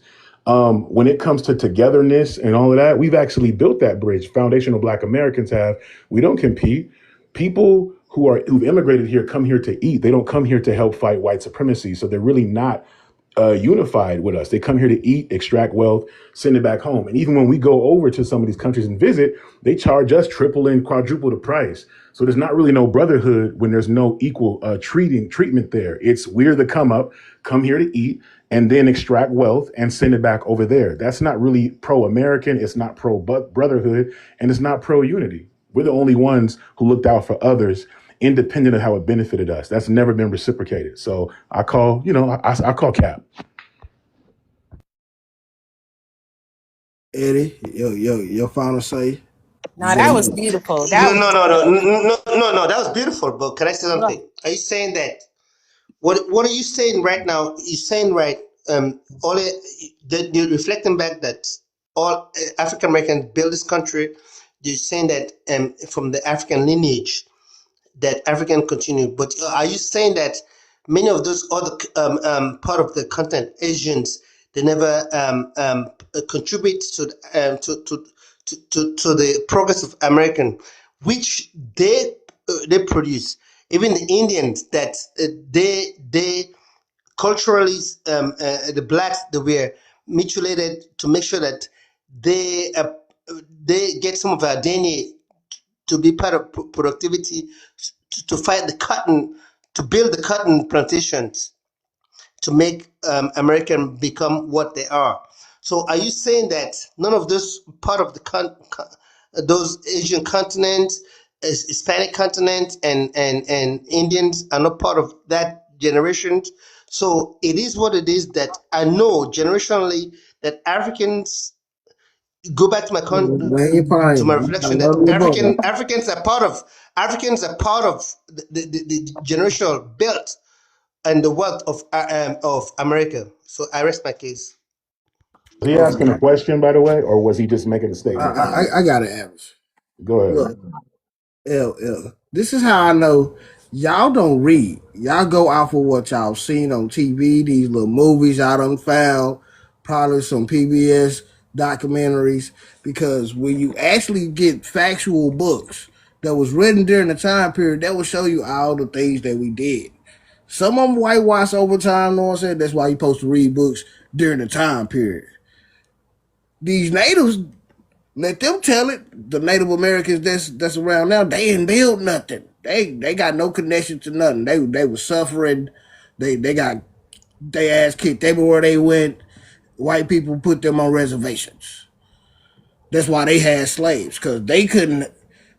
When it comes to togetherness and all of that, we've actually built that bridge. Foundational black Americans have. We don't compete. People who've immigrated here come here to eat. They don't come here to help fight white supremacy. So they're really not unified with us. They come here to eat, extract wealth, send it back home. And even when we go over to some of these countries and visit, they charge us triple and quadruple the price. So there's not really no brotherhood when there's no equal treatment there. It's we're the come here to eat, and then extract wealth and send it back over there. That's not really pro-American. It's not pro-brotherhood, and it's not pro-unity. We're the only ones who looked out for others independent of how it benefited us. That's never been reciprocated. So I call, I call cap. Eddie, your final say. No, that was beautiful. That was No. That was beautiful. But can I say something? Are you saying that? What are you saying right now? You're saying right. All you're reflecting back that all African Americans build this country. You're saying that from the African lineage that African continue. But are you saying that many of those other part of the continent, Asians, they never contribute to the progress of American, which they produce. Even the Indians that they culturally the blacks they were mutilated to make sure that they uh, they get some of our DNA to be part of productivity to fight the cotton, to build the cotton plantations, to make American become what they are. So, are you saying that none of this part of the those Asian continents, Hispanic continent, and Indians are not part of that generation? So it is what it is that I know generationally that Africans go back to Land your to my plane. I reflection that love your brother. Africans are part of the generational belt and the wealth of America. So I rest my case. Was he Okay, asking a question, by the way, or was he just making a statement? I got an average. Go ahead. Look, this is how I know y'all don't read. Y'all go off of what y'all seen on TV, these little movies y'all done found, probably some PBS documentaries, because when you actually get factual books that was written during the time period, that will show you all the things that we did. Some of them whitewash over time, know what I'm saying? That's why you're supposed to read books during the time period. These natives, let them tell it. The Native Americans that's around now, they didn't build nothing. They got no connection to nothing. They were suffering. They got their ass kicked everywhere they went. White people put them on reservations. That's why they had slaves, because they couldn't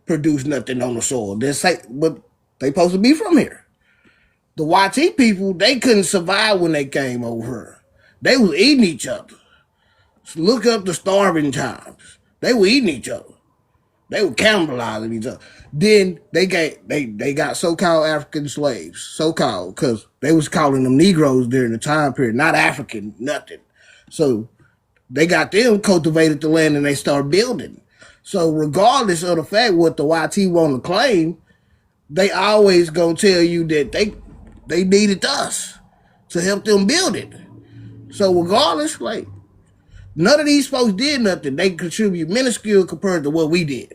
produce nothing on the soil. But they supposed to be from here. The YT people, they couldn't survive when they came over here. They was eating each other. Look up the starving times. They were eating each other. They were cannibalizing each other. Then they got so-called African slaves, so-called, because they was calling them Negroes during the time period, not African, nothing. So they got them cultivated the land and they started building. So regardless of the fact what the YT want to claim, they always gonna tell you that they needed us to help them build it. So regardless, like none of these folks did nothing. They contribute minuscule compared to what we did.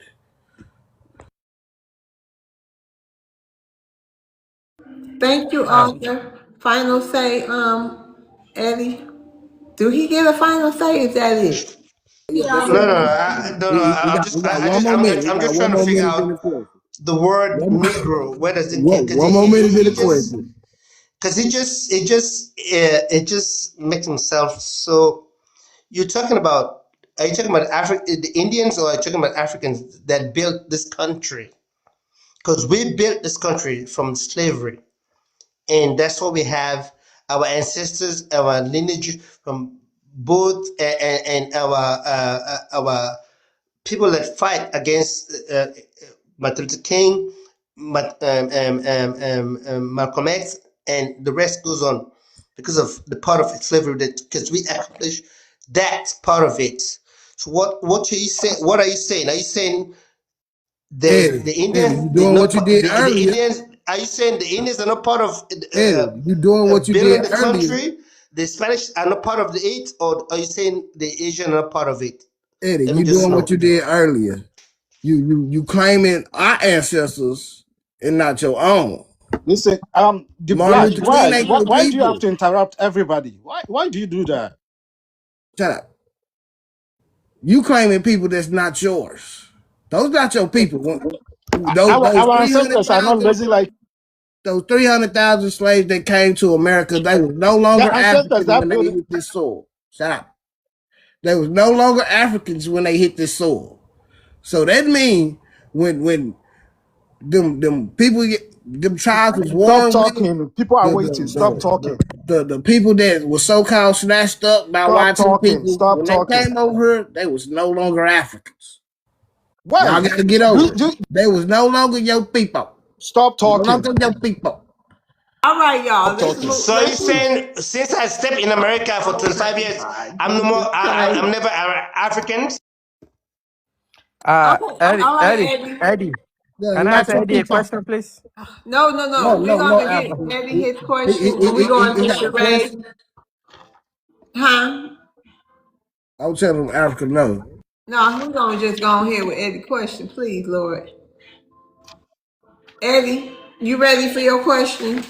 Thank you, Arthur. Final say, Eddie. Do he get a final say? Is that it? Yeah, Yeah, that's I'm it. gonna- We got one more minute. We I'm got just one trying to more figure minute in out the question. the word One, Negro. Where does it get? Because one more minute in the he just question. because it just makes himself so. You're talking about. Are you talking about the Indians, or are you talking about Africans that built this country? Because we built this country from slavery, and that's what we have. Our ancestors, our lineage from both, and our people that fight against Martin Luther King, Malcolm X, and the rest goes on because of the part of slavery that because we accomplished that part of it. So what are you saying? What are you saying? Are you saying the Eddie, Indians you did doing what not you did the earlier. Indians? Are you saying the Indians are not part of Eddie, you doing what you building did the earlier. country? The Spanish are not part of the it, or are you saying the Asian are not part of it? Eddie, Let me you just doing what know. you did earlier. You claiming our ancestors and not your own. Listen, the Martin black. Luther King ain't your Why do you have people. to interrupt everybody? Why do you do that? Shut up. You claiming people that's not yours. Those not your people. Those Our three hundred ancestors are not thousand lazy like those 300,000 slaves that came to America, they was no their longer ancestors Africans that when they built it. hit this soil. Shut up. They was no longer Africans when they hit this soil. So that means when them people them tribes was Stop warm with, talking. People are waiting. Stop talking. the people that was so called snatched up by Stop YT talking. people, Stop when they talking. came over here, they was no longer Africans. Y'all Why? gotta get over it. They was no longer your people. Stop No talking. longer your people. All right, y'all. Stop talking. So you're Let's move. saying since I stepped in America for Oh 25 my years, God, I'm no more. Jesus Christ. I'm never African. Eddie, All right, Eddie, Eddie. Eddie. Yeah, Can I not ask your Eddie a people. question, please? No. We're No, gonna get Eddie his question, and we're going he to got a Sheree. question. Huh? I was telling him Africa no. No, we're gonna just go on here with Eddie's question, please, Lord. Eddie, you ready for your question?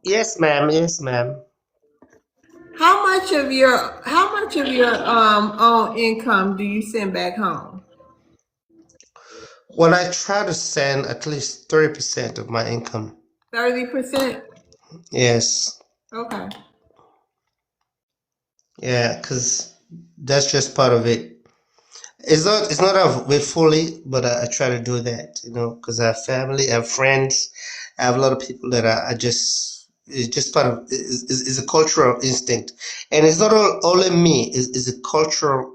Yes, ma'am. Yes, ma'am. How much of your own income do you send back home? Well, I try to send at least 30% of my income. 30%? Yes. Okay. Yeah, because that's just part of it. It's not of it fully, but I try to do that, because I have family, I have friends, I have a lot of people that are just it's just part of is a cultural instinct, and it's not only me. It's a cultural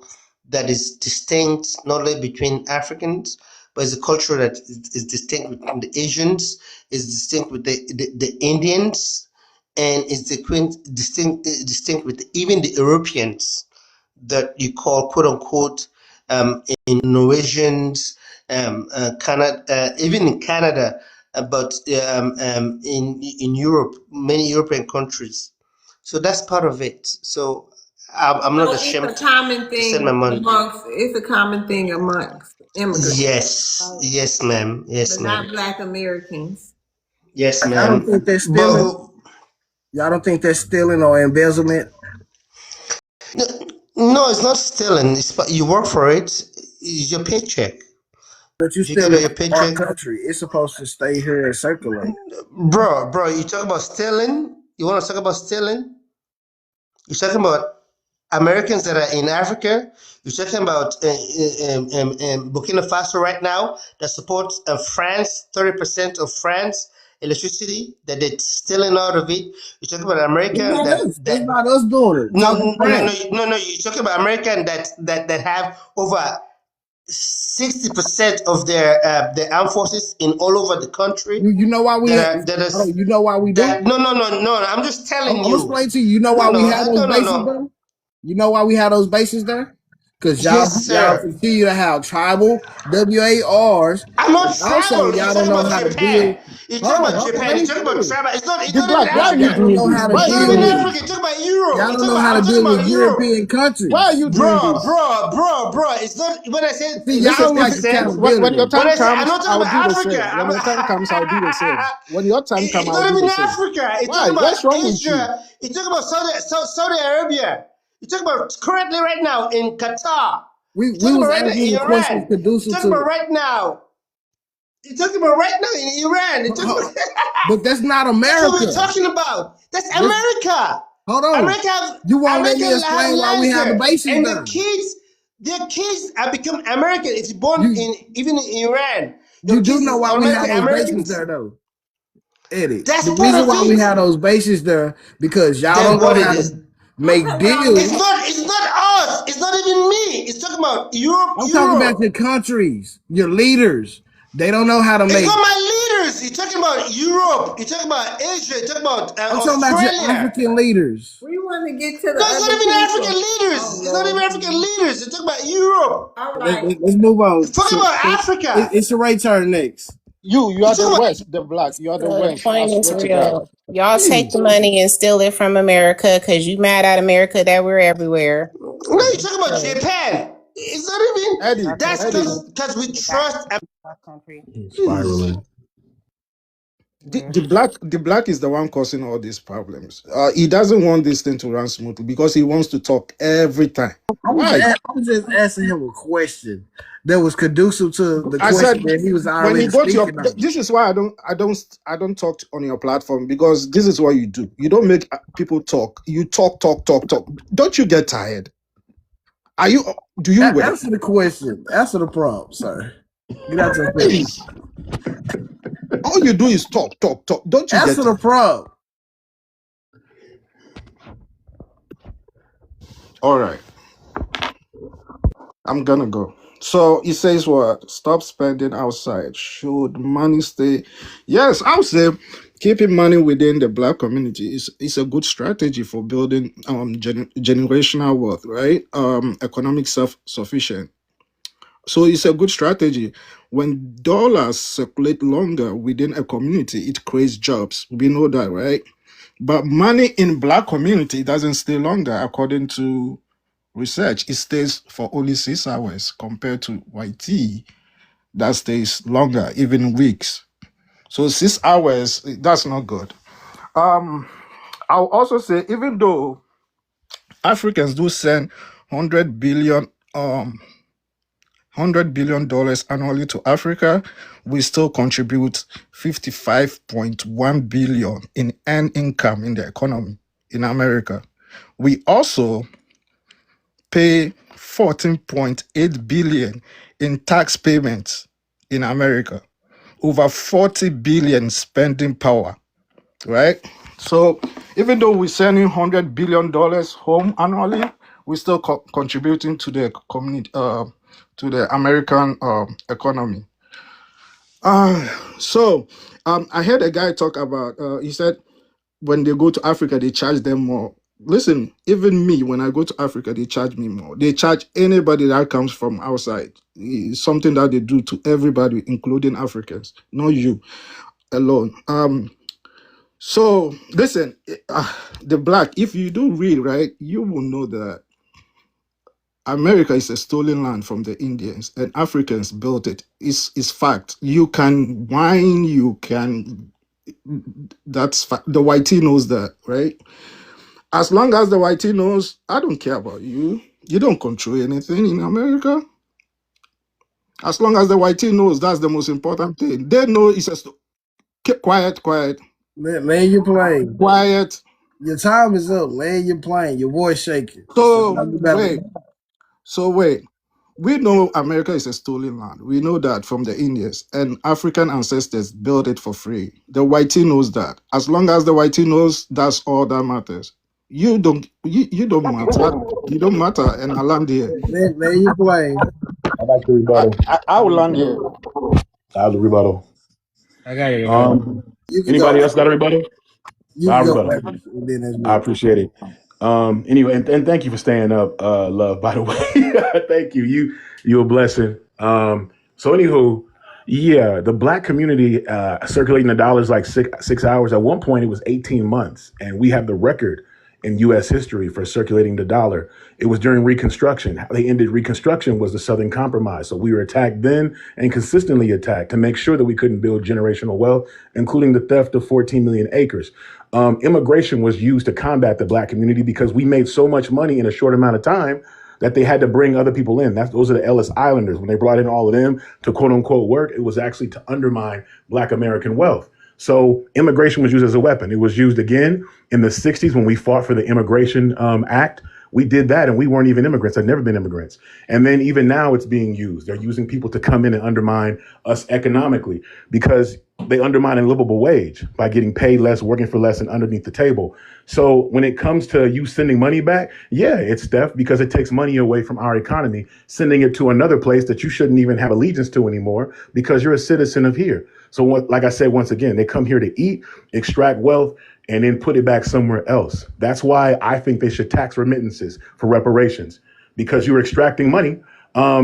that is distinct not only between Africans, but it's a culture that is distinct between the Asians, is distinct with the Indians, and is distinct with even the Europeans that you call quote unquote in Norwegians, Canada, even in Canada, but in Europe, many European countries. So that's part of it. So I'm not So it's a ashamed common to send my thing money. amongst immigrants, Yes, yes, ma'am. Yes, but not ma'am. Black Americans. Yes, Y'all don't ma'am. think that's stealing? But Y'all don't think that's stealing or embezzlement? no, no, it's not stealing. You work for it. It's your paycheck. But you If you get stealing your from our paycheck, country. It's supposed to stay here and circulate. bro, you talk about stealing. You want to talk about stealing? You talking about? Americans that are in Africa. You're talking about Burkina Faso right now that supports France, 30% of France electricity that they're stealing out of it. You're talking about It's American not that us. It's not us doing it. no Talking no no no France. no no. You're talking about American that have over 60% of their armed forces in all over the country You know why we that had, are that hold is on, you know why we do? that no. I'm just I'm telling gonna you. explain to you. You know why we had those No bases no. there? You know why we had those bases there? Because Yes, y'all sir. continue to have tribal WARs, I'm not and also tribal. You y'all talk don't know about how to deal. Japan. You talk about Hold on, Japan. let You me talk about finish. tribal. It's The not even black, why are you Y'all Africa. don't doing know this? how to Why It's are you not deal even doing with. Africa. this? You talk about Europe. Y'all don't know how to I'm talking deal with about Europe. European Why countries. are you doing this? Bro. It's not when I say See, y'all Listen, lack if 60%. when your accountability. When time I say I'm comes, not talking I'll about do the Africa, same. When your time comes, I'll do the same. When your time comes, it's I'll not do even the same. Africa. It's Why? talking about What's wrong with you? Asia. It's talking about Saudi Arabia. You talk about currently right now in Qatar. We You talk about was right now asking in the questions Iran. You conducive talk about to, right now. You talking about right now in Iran. You talking about but that's not that's what we're America. talking about. That's This, America. hold on. You won't let America me have explain why we lives have the there, bases and there. their kids have become American. It's born You in even in Iran. Your you do kids know is why we have automatically those bases Americans. there though, Eddie. That's The part reason of why we it. have those bases there because y'all Then don't what know it how is? to make deals. It's not us. It's not even me. It's talking about Europe. I'm talking about your countries, your leaders. They don't know how to It's not make. my leaders. You're talking about Europe. You're talking about Asia. You're talking about I'm talking about your Australia. African leaders. We want to get to No, the it's not other even African people. leaders. Oh It's not even Lord. African leaders. You're talking about Europe. All right. Let's move on. Talking about Africa. It's Sheray's turn next. You You're are the talking about West, the black. You are the So the West. I point is swear to God. real. Y'all take the Please. money and steal it from America because you mad at America that we're everywhere. no, you're talking about Japan. It's not even Eddie, Our that's Eddie, country, because we back trust. our country. Please. Spiraling. The black is the one causing all these problems. He doesn't want this thing to run smoothly because he wants to talk every time. Why? I was just asking him a question that was conducive to the I question said that he was when you already go to your, speaking on. this is why I don't talk on your platform, because this is what you do. You don't make people talk. You talk. Don't you get tired? Are you? Do you work? Answer the question. Answer the prompt, sir. Get out your feelings. Please. All you do is talk. Don't you get Answer the tired? prompt. All right, I'm gonna go. So he says what? Stop spending outside. Should money stay? Yes, I would say keeping money within the black community is a good strategy for building generational wealth, right? Economic self-sufficient. So it's a good strategy. When dollars circulate longer within a community, it creates jobs. We know that, right? But money in black community doesn't stay longer, according to research. It stays for only 6 hours compared to YT that stays longer, even weeks. So 6 hours, that's not good. I'll also say, even though Africans do send 100 billion annually to Africa, we still contribute 55.1 billion in earned income in the economy in America. We also pay 14.8 billion in tax payments in America. Over 40 billion spending power, right? So even though we're sending $100 billion home annually, we're still contributing to the community, to the American economy. I heard a guy talk about. He said when they go to Africa, they charge them more. Listen, even me, when I go to Africa, they charge me more. They charge anybody that comes from outside. It's something that they do to everybody, including Africans, not you alone. So listen, the black, if you do read, right, you will know that America is a stolen land from the Indians, and Africans built it. It's fact. You can whine, you can. That's fact. The YT knows that, right? As long as the YT knows, I don't care about you. You don't control anything in America. As long as the YT knows, that's the most important thing. They know it's a keep quiet, Man, you playing. quiet. Your time is up. Land your plane. Your voice shaking. So So now you better. wait. We know America is a stolen land. We know that from the Indians, and African ancestors built it for free. The whitey knows that. As long as the whitey knows, that's all that matters. You don't matter. You don't matter. And I land here. Land your plane. I like the rebuttal. I will land here. I the rebuttal. I got it. You can go. Anybody else got a rebuttal? You can I'll go. rebuttal. And then that's I me. appreciate it. Anyway, and thank you for staying up, love, by the way. Thank you. You're a blessing. So anywho, yeah, the black community circulating the dollars like 6 hours. At one point it was 18 months, and we have the record in US history for circulating the dollar. It was during Reconstruction. How they ended Reconstruction was the Southern Compromise. So we were attacked then and consistently attacked to make sure that we couldn't build generational wealth, including the theft of 14 million acres. Immigration was used to combat the black community because we made so much money in a short amount of time that they had to bring other people in. Those are the Ellis Islanders. When they brought in all of them to quote unquote work, it was actually to undermine black American wealth. So immigration was used as a weapon. It was used again in the 60s when we fought for the Immigration Act. We did that, and we weren't even immigrants. I'd never been immigrants. And then even now it's being used. They're using people to come in and undermine us economically because they undermine a livable wage by getting paid less, working for less, and underneath the table. So when it comes to you sending money back, yeah, it's theft because it takes money away from our economy, sending it to another place that you shouldn't even have allegiance to anymore because you're a citizen of here. So like I said, once again, they come here to eat, extract wealth, and then put it back somewhere else. That's why I think they should tax remittances for reparations, because you were extracting money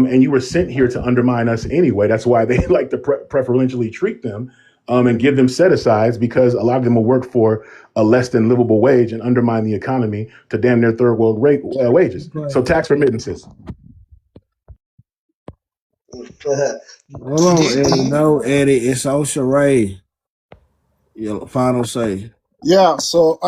and you were sent here to undermine us anyway. That's why they like to preferentially treat them and give them set-asides, because a lot of them will work for a less than livable wage and undermine the economy to damn near third world wages. So tax remittances. Hold on, Eddie. No, Eddie. It's on Sheree. Your final say. Yeah. So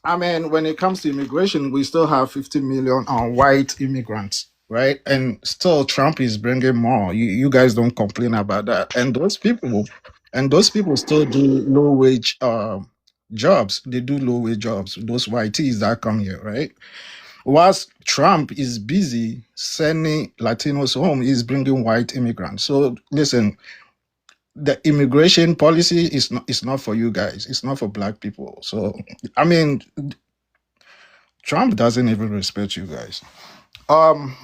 I mean, when it comes to immigration, we still have 50 million white immigrants, right? And still, Trump is bringing more. You guys don't complain about that. And those people still do low wage jobs. They do low wage jobs. Those whiteys that come here, right? Whilst Trump is busy sending Latinos home, he's bringing white immigrants. So listen, the immigration policy is not for you guys. It's not for black people. So I mean, Trump doesn't even respect you guys.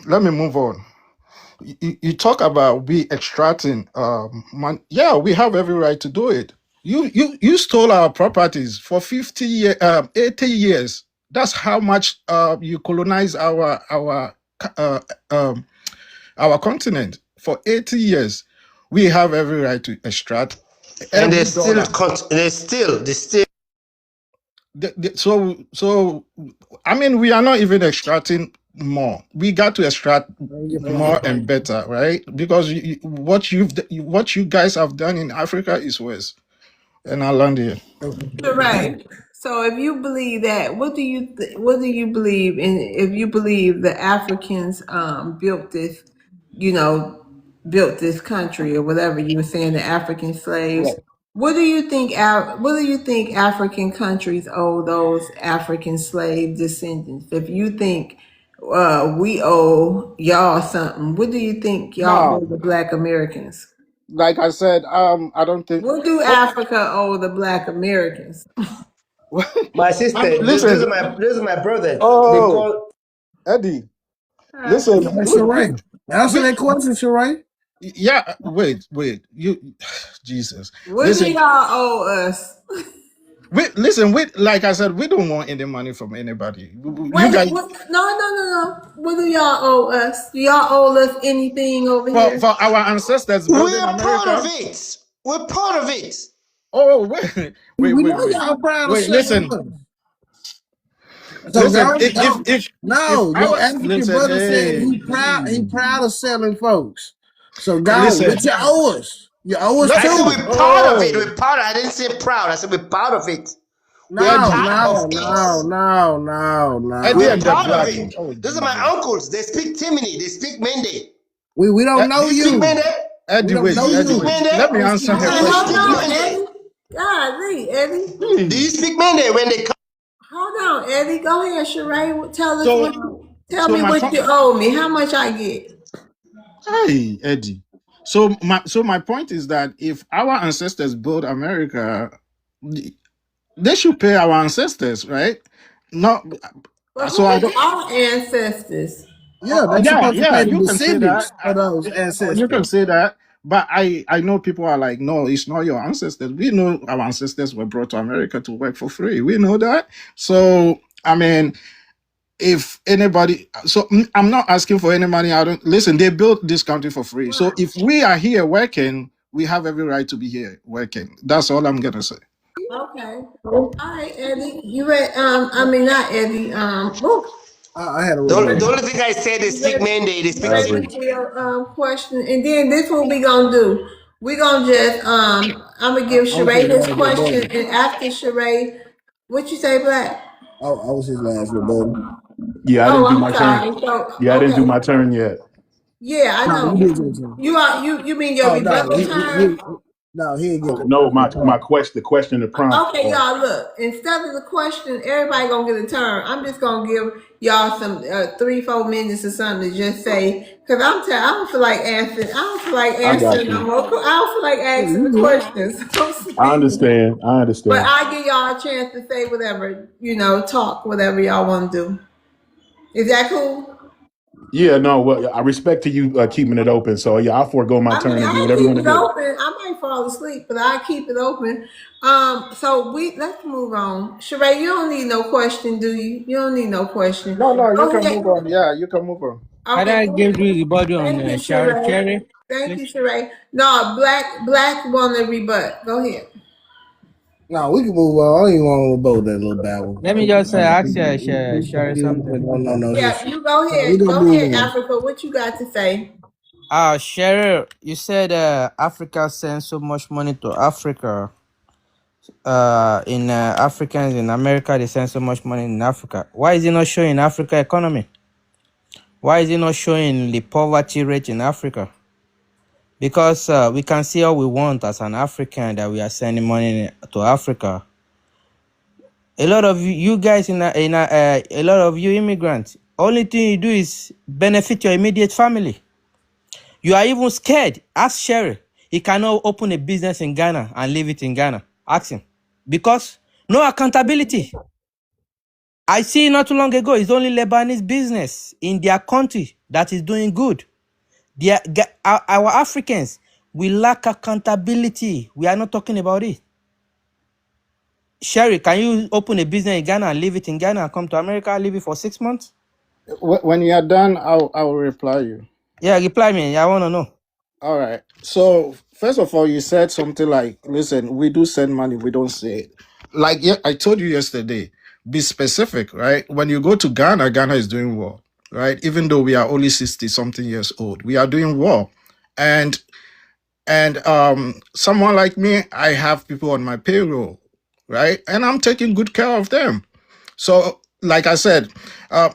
Let me move on. You talk about we extracting yeah, we have every right to do it. You stole our properties for 80 years. That's how much you colonize uh, um, our continent for 80 years. We have every right to extract And every dollar. they still So I mean, we are not even extracting more. We got to extract more and better, right? Because what you guys have done in Africa is worse. And I land here. Right. So if you believe that, what do you believe in? If you believe the Africans built this, you know, built this country or whatever you were saying, the African slaves. What do you think? What do you think African countries owe those African slave descendants? If you think we owe y'all something, what do you think y'all owe No, the Black Americans? like I said, I don't think. What do Africa owe the Black Americans? my sister, Listen, those are my brothers. They oh, call Eddie, listen, Sheree. Answer that question, Sheree. yeah, wait, you, Jesus, What do listen, y'all owe us? listen, like I said, we don't want any money from anybody. You Wait, guys, no. What do y'all owe us? Do y'all owe us anything over here? for our ancestors we building are part of America. it. We're part of it. Oh, wait, We know y'all proud of selling listen, us. So listen. if no, I your was African listen, brother said hey, he proud of selling folks. So God, listen, what you owe us? You owe us I said too. we're part of it. We're part of it. I didn't say proud. I said we're part of it. We're No, part of it. Eddie We're and the part of black. it. Oh, Those are my Jesus. uncles. They speak Timini. They speak Mende. We don't know Do you speak you. Mende? Eddie, We don't wait, know Eddie, you. wait. Let me answer her Okay, Do you hold speak question. on, Mende? Eddie. Golly, Eddie. Do you speak Mende when they come? on, Eddie. Go ahead, Sheree. Tell us So, what. Tell so me my what point. you owe me. How much I get? Hey, Eddie. So my point is that if our ancestors built America, they should pay our ancestors, right? Not But so who I is don't. our ancestors? Yeah, they Yeah, supposed to yeah, pay the you can say that. descendants of those You can ancestors. say that, but I know people are like, no, it's not your ancestors. We know our ancestors were brought to America to work for free. We know that. So I mean, if anybody, so I'm not asking for any money. I don't listen. They built this country for free. So Right. if we are here working, we have every right to be here working. That's all I'm gonna say. Okay. All right, Eddie. You ready? I mean not Eddie. Woo. I had a The rebuttal. only thing I said is You speak ready? Monday, You speak ready English. Average. for your question? And then this what we gonna do. We gonna just I'm gonna give I was his Sheree his last question, rebuttal. and after Sheree, what you say, Black? I was his last rebuttal. Yeah, I Oh, didn't do I'm my turn. sorry. So Yeah, I didn't do okay. my turn yet. Yeah, I No, you know. did get to. You are you mean your Oh no, rebuttal time? no, he didn't get to No, the my part. question, the question, the prompt. Okay, y'all, look. Instead of the question, everybody gonna get a turn. I'm just gonna give y'all some 3-4 minutes or something to just say, cause I'm tired. I don't feel like answering. I don't feel like I got answering no you. more. I don't feel like Yeah, asking you the good. questions. I'm I sleepy. understand. I But understand. I give y'all a chance to say whatever, talk whatever y'all want to do. Is that cool? Yeah, no. Well, I respect to you keeping it open. So yeah, I'll forego my I mean, turn and do I whatever you keep want to it do. open. I might fall asleep, but I keep it open. So let's move on. Sheree, you don't need no question, do you? You don't need no question. No, no, you Go can ahead. move on. Yeah, you can move on. Can Okay, I go give ahead. you the body on Thank you, Sheree. Sherry, Thank you, please? Sheree. No, black want to rebut. Go ahead. No, we can move on. I don't even want to rebuttal that little babble. Let me just ask you, Sherry, something. No Yeah, history. you go So we ahead. gonna Go move ahead, on. Africa. What you got to say? Sherry, you said Africa sends so much money to Africa. In Africans in America, they send so much money in Africa. Why is it not showing Africa economy? Why is it not showing the poverty rate in Africa? Because we can see all we want as an African that we are sending money to Africa. A lot of you guys a lot of you immigrants, only thing you do is benefit your immediate family. You are even scared. Ask Sherry. He cannot open a business in Ghana and leave it in Ghana. Ask him. Because no accountability. I see not too long ago, it's only Lebanese business in their country that is doing good. Our Africans, we lack accountability. We are not talking about it. Sherry, can you open a business in Ghana and leave it in Ghana and come to America, leave it for 6 months? When you are done, I'll reply you. Yeah, reply me. I want to know. All right. So first of all, you said something like, "Listen, we do send money, we don't say it." Like, yeah, I told you yesterday. Be specific, right? When you go to Ghana, Ghana is doing well, right? Even though we are only 60 something years old, we are doing well, and someone like me, I have people on my payroll, right? And I'm taking good care of them. So, like I said,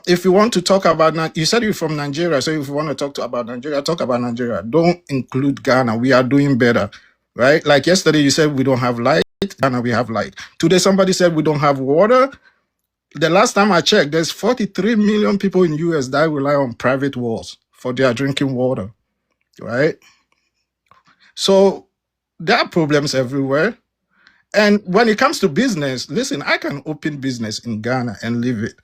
if you want to talk about, you said you're from Nigeria. So, if you want to about Nigeria, talk about Nigeria. Don't include Ghana. We are doing better, right? Like yesterday, you said we don't have light. Ghana, we have light. Today, somebody said we don't have water. The last time I checked, there's 43 million people in US that rely on private wells for their drinking water, right? So, there are problems everywhere. And when it comes to business, listen, I can open business in Ghana and leave it,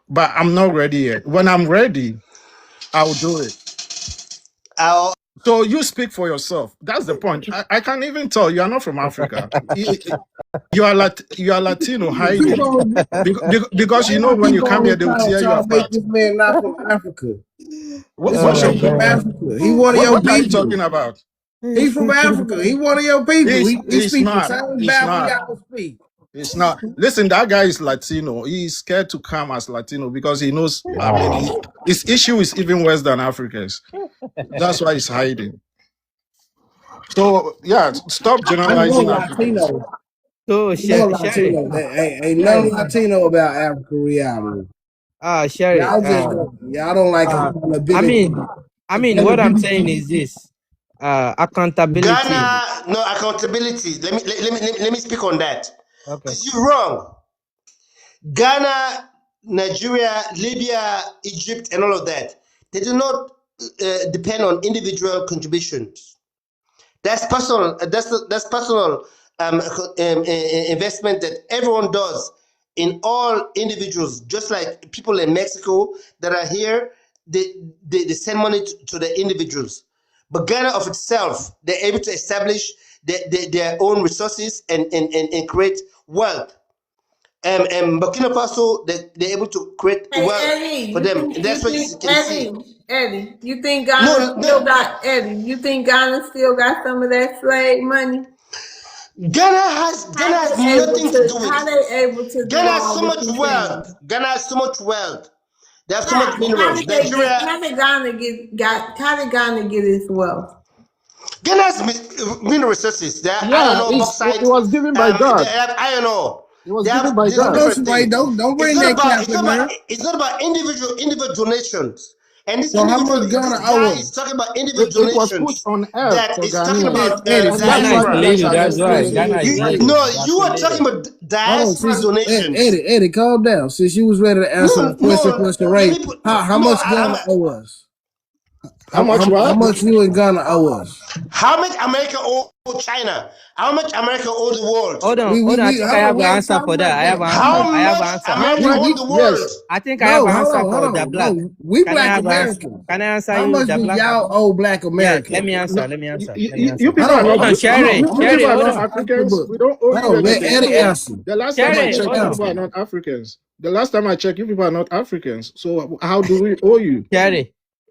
but I'm not ready yet. When I'm ready, I'll do it. I'll, So you speak for yourself. That's the point. I can even tell you are not from Africa. You are you are Latino Keep hiding on, because you know y'all when keep you come here, on they will tear you trying to make apart. this man not from Africa. This What's your man from problem? Africa. He one of your What are you people. talking about? He from Africa. He one of your people. He He's speak the not. same He's Bible not. y'all speak. It's not. Listen, that guy is Latino. He's scared to come as Latino because he knows. I mean, Wow. his issue is even worse than Africa's. That's why he's hiding. So yeah, stop I know generalizing Africans. Latino. So, I know Sherry, Latino. Ain't none Sherry, Latino about Africa reality. Sherry, Y'all don't like I accountability. mean, what I'm saying Accountability. is this: accountability. Ghana, no accountability. Let me speak on that. Okay. Because you're wrong. Ghana, Nigeria, Libya, Egypt, and all of that. They do not depend on individual contributions. That's personal. That's personal investment that everyone does in all individuals. Just like people in Mexico that are here, they send money to the individuals. But Ghana of itself, they're able to establish their own resources and create wealth. And Burkina Faso, they're able to create Hey wealth Eddie, for them. And that's what you can see. Eddie, you think Ghana No, still no, got Eddie? You think Ghana still got some of that slave money? Ghana has nothing to do with How it. they able to do Ghana has all so this much and wealth. things? Ghana has so much wealth. They have so much minerals. How did Ghana get its wealth? Ghana has mineral resources. They have iron Yeah, ore, it bauxite. was given by They God. have iron ore. It was They given have by these Don't God. different wait, things. don't bring that Catholic man. It's not about individual donations. And this So how much Ghana this guy owe is us? talking about individual It was put donations. on earth That for is talking Ghanaians. about Eddie, And since that's you why was they with are us Little, charging that's asking right. slaves. questions, Ghana is right? little. No, That's you a are talking little. about Hold on, diaspora since donations. Eddie, calm down. Since you was ready to answer the No, question, let Ray, me put how no. much Ghana owe us? How much How what? much you and Ghana owe us? How much America owe China? How much America owe the world? Hold on. I think I have an We ain't answer talking for that. about I have that. an answer. How I have an much answer. America owe the world? Yes. I think I have No, an hold answer on, hold for the on. black. No, we Can I black have an answer? Americans. Can I answer How you, much the do black? y'all owe black Yeah, Americans? let me No, answer. Let me answer. Let me you answer. Hold people are on, Hold not on, Sherry. you people Sherry, are hold not on. Africans. We don't owe Hold you on, let anything. Eddie answer. The last time I Sherry, Eddie checked, hold you on. people are answer. not Africans. The last time I checked, you people are not Africans. So how do we owe you?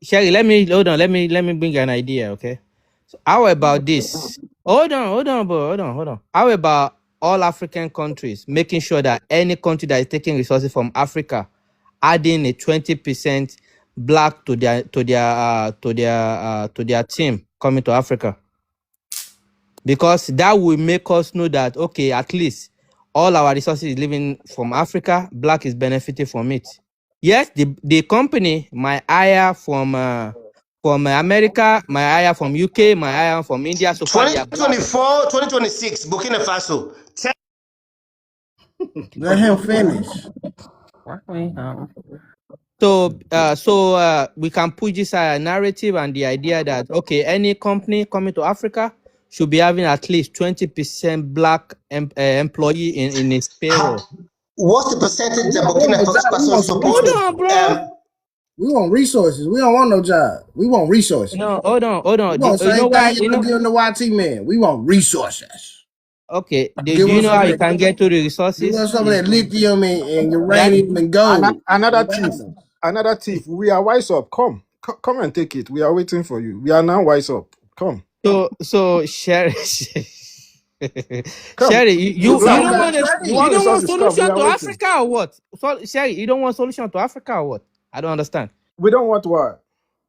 Sherry, let me hold on. Let me bring an idea, okay? So how about this? Hold on, bro. Hold on. How about all African countries making sure that any country that is taking resources from Africa, adding a 20% black to their team coming to Africa? Because that will make us know that okay, at least all our resources is living from Africa, black is benefiting from it. Yes, the company might hire from America, might hire from UK, might hire from India, so far they are black. 2024, 2026, Burkina Faso. Let him finish. So we can push this narrative and the idea that okay, any company coming to Africa should be having at least 20% black employee in its payroll. What's the percentage that We Burkina want a job. We Faso want is some supposed Hold resources. to? on, bro. We want resources. We don't want no job. We want resources. No, hold We on. want You know same why? thing y'all giving the YT man. We want resources. Okay. Do Give you us know some how of you that. can get to the Give resources? us some of Is that lithium and that uranium and gold Another and thief. diamonds. Another thief. We are wise up. Come and take it. We are waiting for you. We are now wise up. Come. so Sherry? Come. Sherry, The you black. don't want You you want don't want resources? Come. We solution are to waiting. Africa or what? So, Sherry, you don't want solution to Africa or what? I don't understand. We don't want what?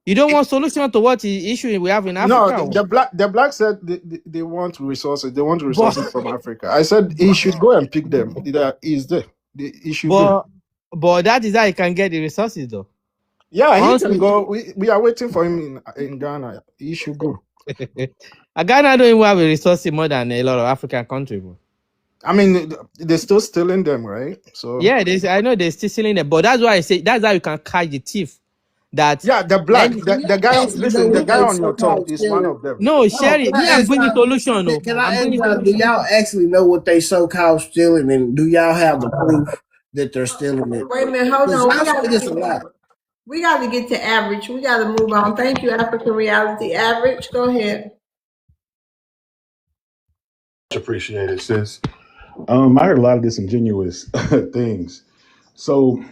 You don't want solution to what the issue we have in No, Africa or what? the black said they want resources. They want But resources from Africa. I said he should go and pick them. He's there. He should go. but that is how you can get the resources though. Yeah, he Once can go. We are waiting for him in Ghana. He should go. Ghana don't even have a resources more than a lot of African countries, bro. I mean, they're still stealing them, right? So Yeah, I know they're still selling it, but that's why I say that's how you can catch the thief. That yeah, the black, any Do the y'all guy. actually know Listen, the what guy they on your top so-called is one stealing? of them. no, Hold on, Sherry, me, I'm bringing solution. No, can I I'm ask bringing y'all, do solution. y'all actually know what they so-called stealing, and do y'all have the proof that they're stealing it? Wait a minute, hold Because on. y'all say this a lot. We got to get to average. We got to move on. Thank you, African Reality. Average, go ahead. Appreciate it, sis. I heard a lot of disingenuous things. So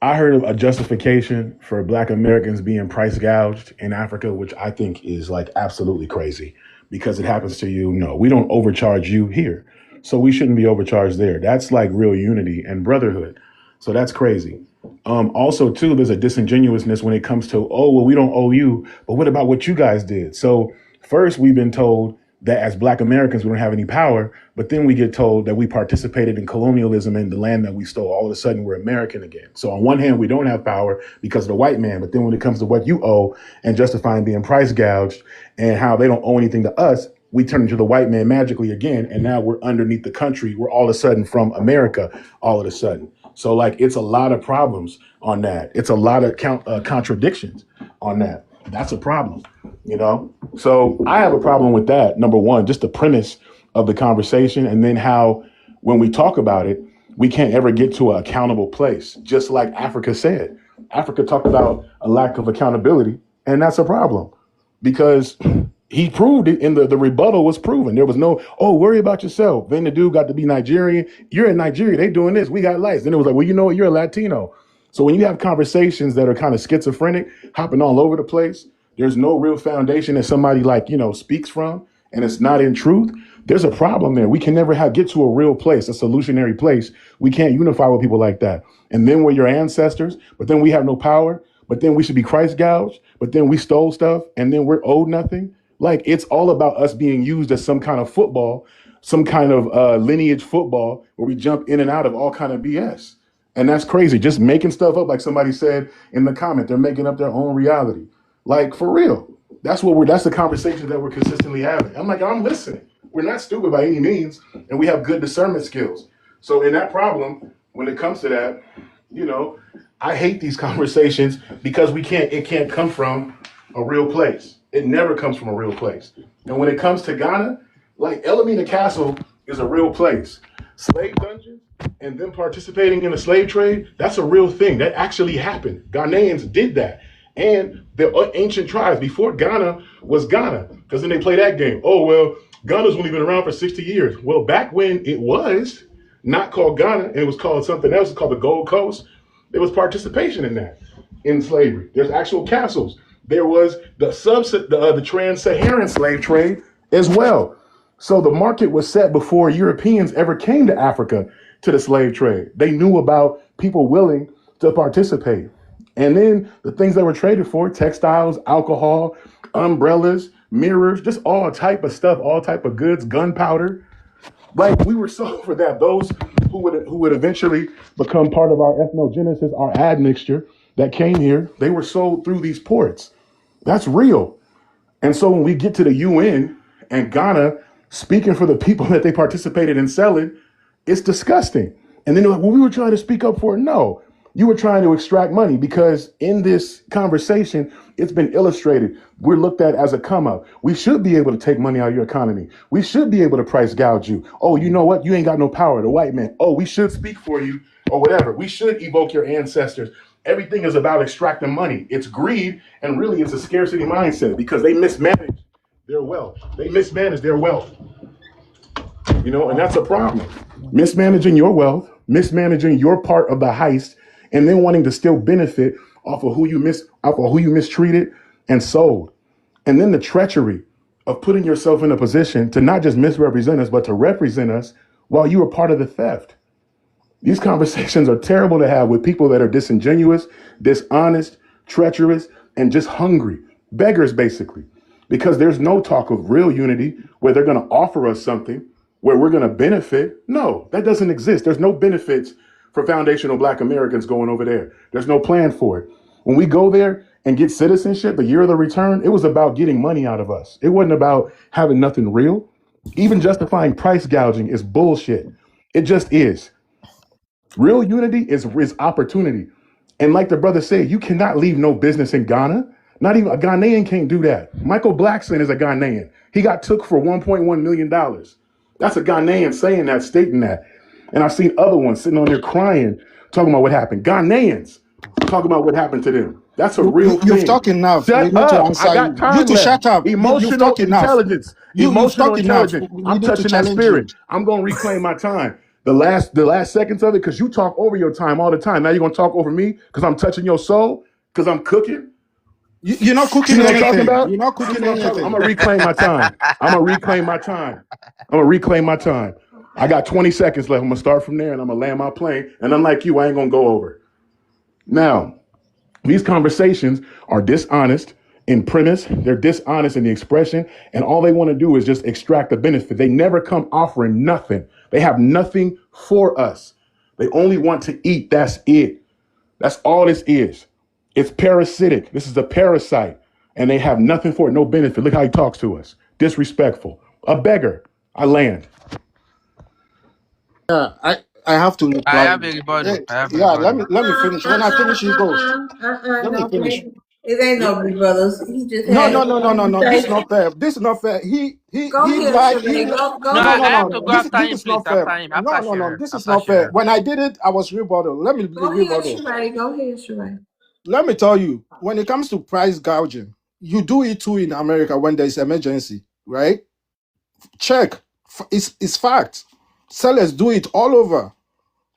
I heard of a justification for Black Americans being price gouged in Africa, which I think is like absolutely crazy because it happens to you. No, we don't overcharge you here. So we shouldn't be overcharged there. That's like real unity and brotherhood. So that's crazy. Also, too, there's a disingenuousness when it comes to, oh, well, we don't owe you, but what about what you guys did? So first, we've been told that as Black Americans, we don't have any power, but then we get told that we participated in colonialism and the land that we stole. All of a sudden, we're American again. So on one hand, we don't have power because of the white man, but then when it comes to what you owe and justifying being price gouged and how they don't owe anything to us, we turn into the white man magically again, and now we're underneath the country. We're all of a sudden from America, all of a sudden. So like, it's a lot of problems on that. It's a lot of contradictions on that. That's a problem, you know? So I have a problem with that. Number one, just the premise of the conversation, and then how, when we talk about it, we can't ever get to an accountable place. Just like Africa said, Africa talked about a lack of accountability, and that's a problem because he proved it in the rebuttal was proven. There was no, oh, worry about yourself. Then the dude got to be Nigerian. You're in Nigeria. They doing this. We got lights. Then it was like, well, you know what? You're a Latino. So when you have conversations that are kind of schizophrenic, hopping all over the place, there's no real foundation that somebody like, you know, speaks from, and it's not in truth. There's a problem there. We can never get to a real place, a solutionary place. We can't unify with people like that. And then we're your ancestors, but then we have no power, but then we should be Christ gouged, but then we stole stuff, and then we're owed nothing. Like, it's all about us being used as some kind of football, some kind of lineage football where we jump in and out of all kind of BS. And that's crazy. Just making stuff up, like somebody said in the comment, they're making up their own reality. Like, for real. That's the conversation that we're consistently having. I'm like, I'm listening. We're not stupid by any means, and we have good discernment skills. So in that problem, when it comes to that, you know, I hate these conversations because it can't come from a real place. It never comes from a real place. And when it comes to Ghana, like Elamina Castle is a real place. Slave dungeons and them participating in the slave trade, that's a real thing. That actually happened. Ghanaians did that. And the ancient tribes before Ghana was Ghana, because then they play that game. Oh, well, Ghana's only been around for 60 years. Well, back when it was not called Ghana, and it was called something else, it's called the Gold Coast, there was participation in that, in slavery. There's actual castles. There was the trans-Saharan slave trade as well. So the market was set before Europeans ever came to Africa to the slave trade. They knew about people willing to participate. And then the things that were traded for, textiles, alcohol, umbrellas, mirrors, just all type of stuff, all type of goods, gunpowder. Like, we were sold for that. Those who would eventually become part of our ethnogenesis, our admixture that came here, they were sold through these ports. That's real. And so when we get to the UN and Ghana speaking for the people that they participated in selling, it's disgusting. And then they're like, well, we were trying to speak up for it. No, you were trying to extract money, because in this conversation, it's been illustrated. We're looked at as a come up. We should be able to take money out of your economy. We should be able to price gouge you. Oh, you know what? You ain't got no power, the white man. Oh, we should speak for you or whatever. We should evoke your ancestors. Everything is about extracting money. It's greed, and really it's a scarcity mindset because they mismanage their wealth. They mismanage their wealth. You know, and that's a problem. Mismanaging your wealth, mismanaging your part of the heist, and then wanting to still benefit off of who you mistreated and sold. And then the treachery of putting yourself in a position to not just misrepresent us, but to represent us while you were part of the theft. These conversations are terrible to have with people that are disingenuous, dishonest, treacherous, and just hungry. Beggars, basically. Because there's no talk of real unity where they're going to offer us something where we're going to benefit. No, that doesn't exist. There's no benefits for foundational Black Americans going over there. There's no plan for it. When we go there and get citizenship, the year of the return, it was about getting money out of us. It wasn't about having nothing real. Even justifying price gouging is bullshit. It just is. Real unity is opportunity. And like the brother said, you cannot leave no business in Ghana. Not even a Ghanaian can't do that. Michael Blackson is a Ghanaian. He got took for $1.1 million. That's a Ghanaian saying that, stating that. And I've seen other ones sitting on there crying, talking about what happened. Ghanaians talking about what happened to them. That's a real thing. You've talked enough. We Shut need to up. answer I got you. time You to left. shut up. You've Emotional talked enough. intelligence. You've Emotional talked enough. intelligence. We I'm need to touching that challenge spirit. you. I'm going to reclaim my time. The last seconds of it, because you talk over your time all the time. Now you're going to talk over me because I'm touching your soul, because I'm cooking. You're not You cooking know what I'm talking anything. about? You're not cooking I'm anything. going to reclaim my time. I'm going to reclaim my time. I'm going to reclaim my time. I got 20 seconds left. I'm going to start from there, and I'm going to land my plane. And unlike you, I ain't going to go over. Now, these conversations are dishonest in premise. They're dishonest in the expression. And all they want to do is just extract the benefit. They never come offering nothing. They have nothing for us. They only want to eat. That's it. That's all this is. It's parasitic. This is a parasite. And they have nothing for it, no benefit. Look how he talks to us. Disrespectful. A beggar. I land. I have to I reply. have a rebuttal. I have a Yeah, let rebuttal. me finish. When I finish, you go. Let me No, finish. it ain't no big brothers. He just No, had no, no, no, no, no. This is say, not fair. This is not fair. go He here, lied. He Sheree. Go No, no, here, no, I have no. to No. go Sheree. after This him, is please. not fair. After him. No, After no, no. Sharon. This is After not fair. Sharon. When I did it, I was rebuttal. Let me be Go here, rebuttal. Sheree. Go here, Sheree. Let me tell you. When it comes to price gouging, you do it too in America when there's emergency, right? Check. It's fact. Sellers do it all over,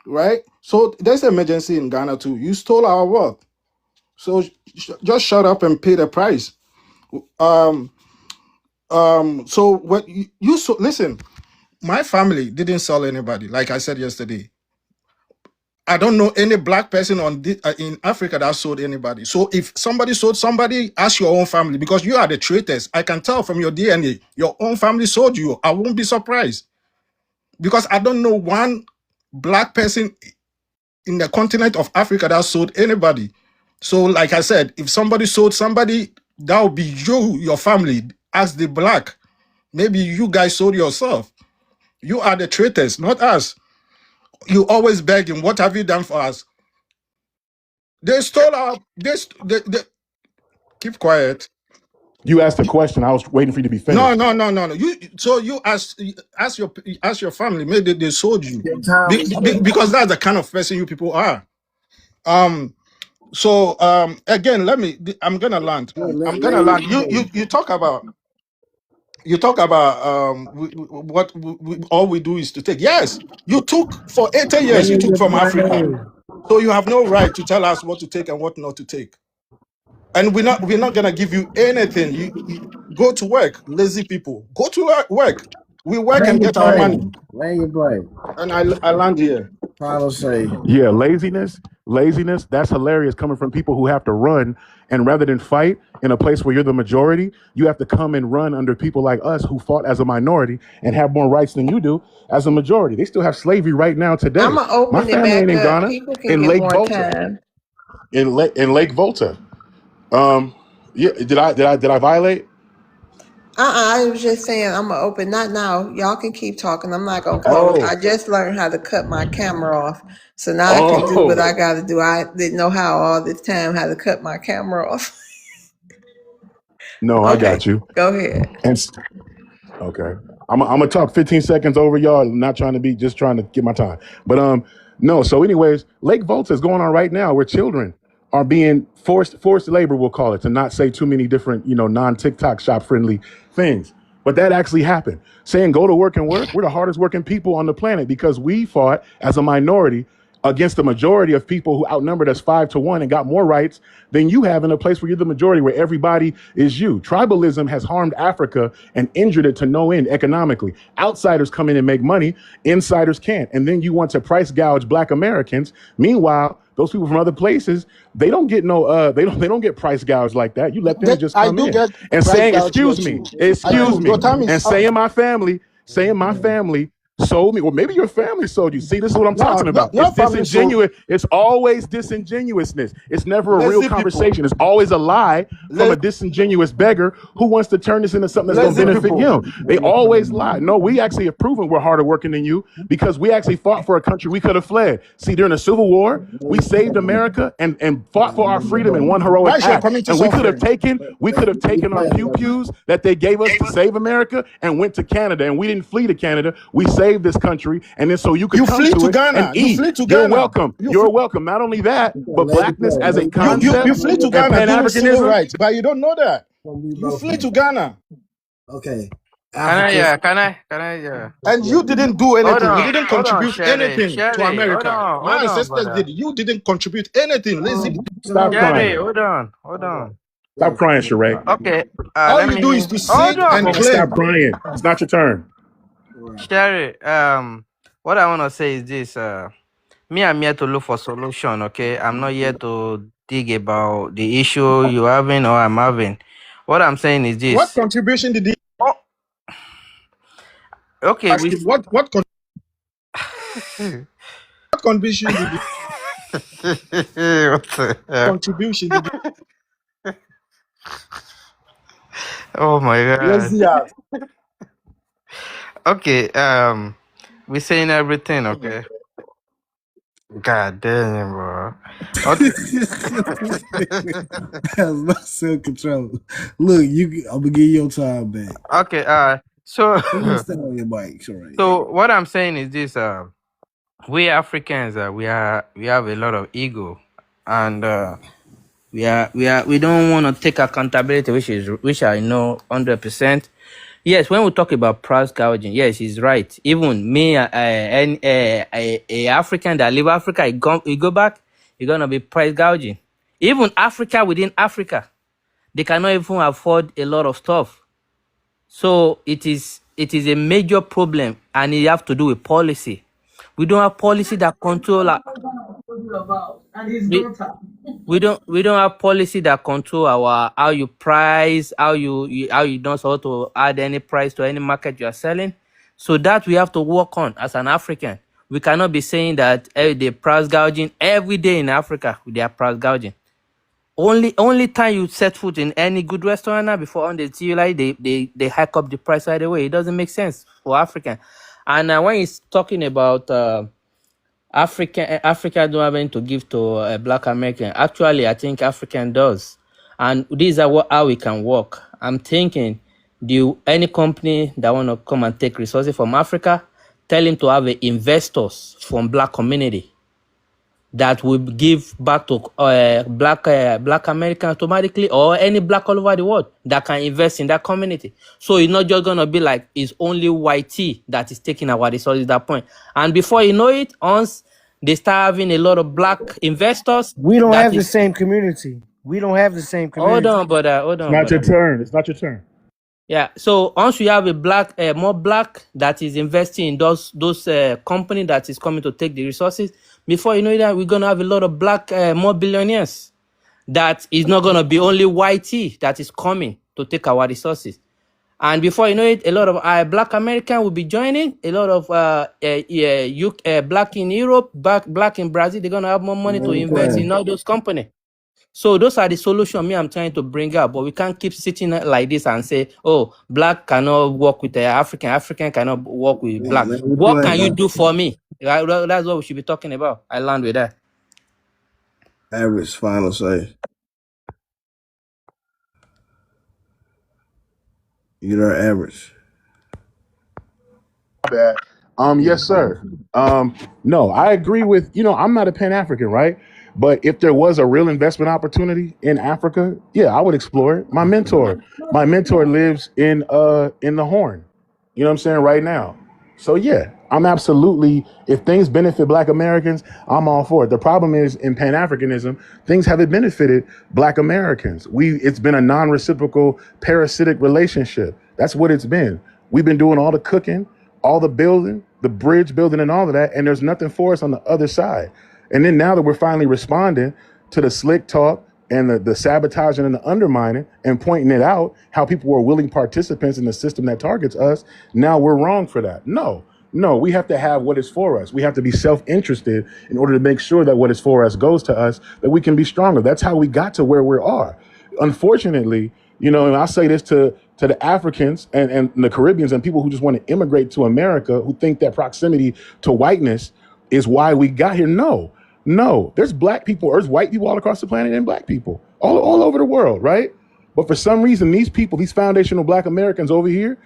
right? So there's emergency in Ghana too. You stole our wealth. So just shut up and pay the price. Um, so what you so listen, my family didn't sell anybody. Like I said yesterday, I don't know any black person in Africa that sold anybody. So if somebody sold somebody, ask your own family because you are the traitors. I can tell from your DNA, your own family sold you. I won't be surprised because I don't know one black person in the continent of Africa that sold anybody. So, like I said, if somebody sold somebody, that would be you, your family. Ask the black. Maybe you guys sold yourself. You are the traitors, not us. You always begging, what have you done for us? They stole our they keep quiet. You asked a question. I was waiting for you to be No, finished. no, no, no, no. You ask your family, maybe they sold you. Your time is up. Because that's the kind of person you people are. Again, I'm gonna land. I'm gonna land. You talk about all we do is to take. Yes, you took for 80 years. You Land took your from Africa, plane. so you have no right to tell us what to take and what not to take. And we're not gonna give you anything. You go to work, lazy people. Go to work. We work Land and your get our money. plane. Land your plane. And I land here. Final say. Yeah, laziness, that's hilarious coming from people who have to run. And rather than fight in a place where you're the majority, you have to come and run under people like us who fought as a minority and have more rights than you do as a majority. They still have slavery right now I'm today. gonna My open it family ain't back in up. Ghana, People can in get Lake more Volta. time. In Lake Volta. Yeah, did I violate? I was just saying I'm gonna open. Not now. Y'all can keep talking. I'm not gonna close. Oh, I just learned how to cut my camera off, so now I can do what oh, I gotta do. I didn't know how all this time how to cut my camera off. no, I Okay, got you. go ahead. And okay. I'm gonna talk 15 seconds over y'all. I'm not trying to be just trying to get my time. But no, so anyways, Lake Volta is going on right now where children are being forced labor, we'll call it, to not say too many different, non-TikTok shop friendly things. But that actually happened. Saying go to work and work, we're the hardest working people on the planet because we fought as a minority against the majority of people who outnumbered us 5-1 and got more rights than you have in a place where you're the majority, where everybody is you. Tribalism has harmed Africa and injured it to no end economically. Outsiders come in and make money, insiders can't. And then you want to price gouge black Americans. Meanwhile, those people from other places, they don't get they don't get price gouged like that. You let them just I come do in get and price saying, gouge here too. I excuse do. me, Your time is and up. saying my family sold me. Well, maybe your family sold you. See, this is what I'm No, talking about. It's your family so disingenuous. It's always disingenuousness. It's never a real lazy people. conversation. It's always a lie from a La- disingenuous beggar who wants to turn this into something that's going to lazy benefit people. him. They always lie. No, we actually have proven we're harder working than you because we actually fought for a country we could have fled. See, during the Civil War, we saved America and fought for our freedom in one heroic Why is your act. community And suffering? we could have taken our pews that they gave us to save America and went to Canada. And we didn't flee to Canada. We saved this country. And then so you could You come flee to to it and Ghana. You eat. flee to You're Ghana. welcome. You're welcome. Not only that, but Land your blackness plane. as a Land your plane. You concept flee to and Ghana during civil Pan-Africanism. rights, but you don't know that. Gonna be You both of flee to you. Ghana. Okay. Can I, Africa. yeah, can I, And you didn't do anything. You didn't hold on, contribute Sherry, anything to Sherry, America. My hold on, ancestors brother. did. You didn't contribute anything. Lazy. Stop Sherry, crying. hold on. Stop crying, Sheree. Okay, All let you do me, is to hold sit Come and on. on, stop claim. crying. It's not your turn. Right. Sherry, what I want to say is this, me, I'm here to look for solution, okay? I'm not here to dig about the issue you're having or I'm having. What I'm saying is What this. contribution did he Oh, okay, ask him? What contribution did he what the hell? contribution did he Oh my god. lazy ass? Okay. We saying everything. Okay. God damn, bro. Okay. That's my self control. Look, I'm gonna give you your time back. Okay. So Please stay on your mic, right? so what I'm saying is this. We Africans, we have a lot of ego, and we don't want to take accountability, which I know 100%. Yes, when we talk about price gouging, yes, he's right. Even me, a African that leave Africa, he go back, you're gonna be price gouging. Even Africa within Africa, they cannot even afford a lot of stuff. So it is a major problem, and it have to do with policy. We don't have policy that control. And his We, daughter. we don't have policy that control our how you price, how you don't supposed to add any price to any market you are selling. So that we have to work on as an African. We cannot be saying that they price gouging every day in Africa. They are price gouging. Only time you set foot in any good restaurant now, before on the TV, like they hike up the price right away. It doesn't make sense for African. And when he's talking about Africa don't have anything to give to a Black American. Actually, I think African does, and these are how we can work. I'm thinking, do any company that want to come and take resources from Africa, tell him to have investors from Black community that will give back to Black American automatically, or any Black all over the world that can invest in that community. So it's not just gonna be like it's only YT that is taking our resources at that point. And before you know it, once they start having a lot of Black investors, We don't that have the is same community. We don't have the same hold community. on, brother, hold It's on, not your brother. turn. It's not your turn. Yeah. So once you have a more Black that is investing in those company that is coming to take the resources, before you know that, we're gonna have a lot of Black more billionaires. That is not gonna be only YT that is coming to take our resources. And before you know it, a lot of Black American will be joining. A lot of Black in Europe, Black in Brazil, they're gonna have more money to Let me invest in plan. all those companies. So those are the solution I'm trying to bring up, but we can't keep sitting like this and say, "Oh, Black cannot work with African, African cannot work with Black." Let me What can you plan. do for me? That's what we should be talking about. I land with that. Average final say. You know, average. Bad. Yeah. Yes, sir. No, I agree with, I'm not a Pan African, right? But if there was a real investment opportunity in Africa, yeah, I would explore it. My mentor lives in the Horn. You know what I'm saying, right now. So yeah, I'm absolutely, if things benefit Black Americans, I'm all for it. The problem is in Pan Africanism, things haven't benefited Black Americans. It's been a non-reciprocal parasitic relationship. That's what it's been. We've been doing all the cooking, all the building, the bridge building and all of that, and there's nothing for us on the other side. And then now that we're finally responding to the slick talk and the sabotaging and the undermining and pointing it out, how people were willing participants in the system that targets us, now we're wrong for that. No, we have to have what is for us. We have to be self-interested in order to make sure that what is for us goes to us, that we can be stronger. That's how we got to where we are. Unfortunately, and I say this to the Africans and the Caribbeans and people who just want to immigrate to America, who think that proximity to whiteness is why we got here. No, there's Black people, there's white people all across the planet and Black people all over the world, right? But for some reason, these people, these foundational Black Americans over here,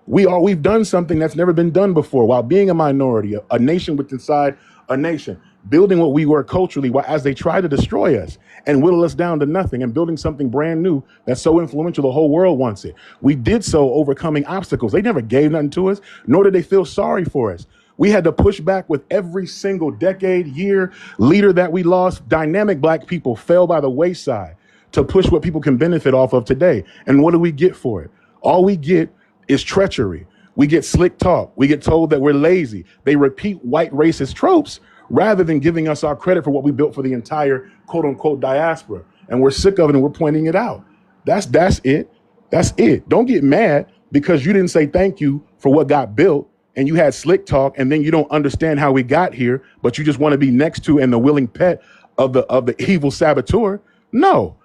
we've done something that's never been done before while being a minority, a nation within inside a nation, building what we were culturally as they try to destroy us and whittle us down to nothing, and building something brand new that's so influential the whole world wants it. We did so overcoming obstacles. They never gave nothing to us, nor did they feel sorry for us. We had to push back with every single decade, year, leader that we lost. Dynamic Black people fell by the wayside to push what people can benefit off of today. And what do we get for it? All we get is treachery. We get slick talk. We get told that we're lazy. They repeat white racist tropes rather than giving us our credit for what we built for the entire quote unquote diaspora. And we're sick of it and we're pointing it out. That's it. That's it. Don't get mad because you didn't say thank you for what got built and you had slick talk and then you don't understand how we got here, but you just want to be next to and the willing pet of the evil saboteur. No,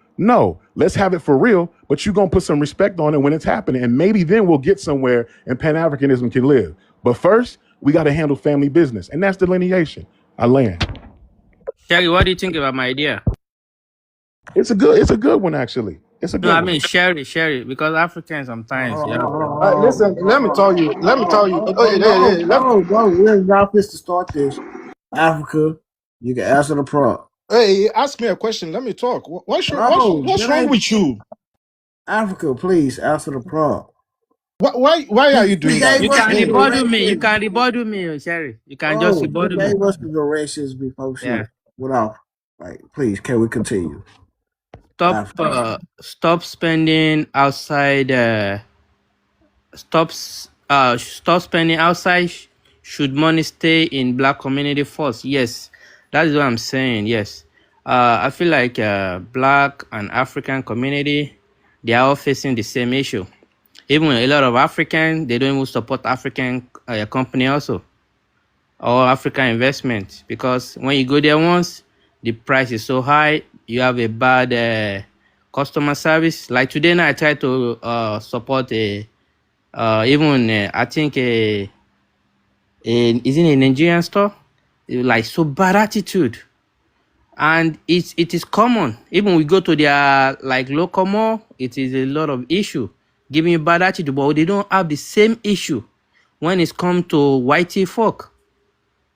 let's have it for real, but you're going to put some respect on it when it's happening. And maybe then we'll get somewhere and Pan-Africanism can live. But first, we got to handle family business, and that's delineation. I land. Sherry, what do you think about my idea? It's a good one actually. It's a No, good I one. mean Sherry, because Africans sometimes, yeah. Listen, let me tell you. Let me tell you. Oh, yeah. No, we're not supposed to start this. Africa, you can answer the prompt. Hey, ask me a question. Let me talk. What's No, what's that wrong ain't with you? Africa. Please answer the prompt. Why are you You doing that? gave You us can the rebuttal me. You directions. can rebuttal me, Sherry. You can just Bro, you rebuttal me. gave us the directions before Yeah. shit. Without, like, please, can we continue? Stop spending outside. Stop spending outside. Should money stay in black community first? Yes, that is what I'm saying. Yes, I feel like black and African community, they are all facing the same issue. Even a lot of African, they don't even support African company also or African investment, because when you go there once, the price is so high, you have a bad customer service. Like today now, I try to support I think isn't a Nigerian store, like so bad attitude, and it is common. Even we go to their like local mall, it is a lot of issue giving you bad attitude, but they don't have the same issue when it's come to whitey folk.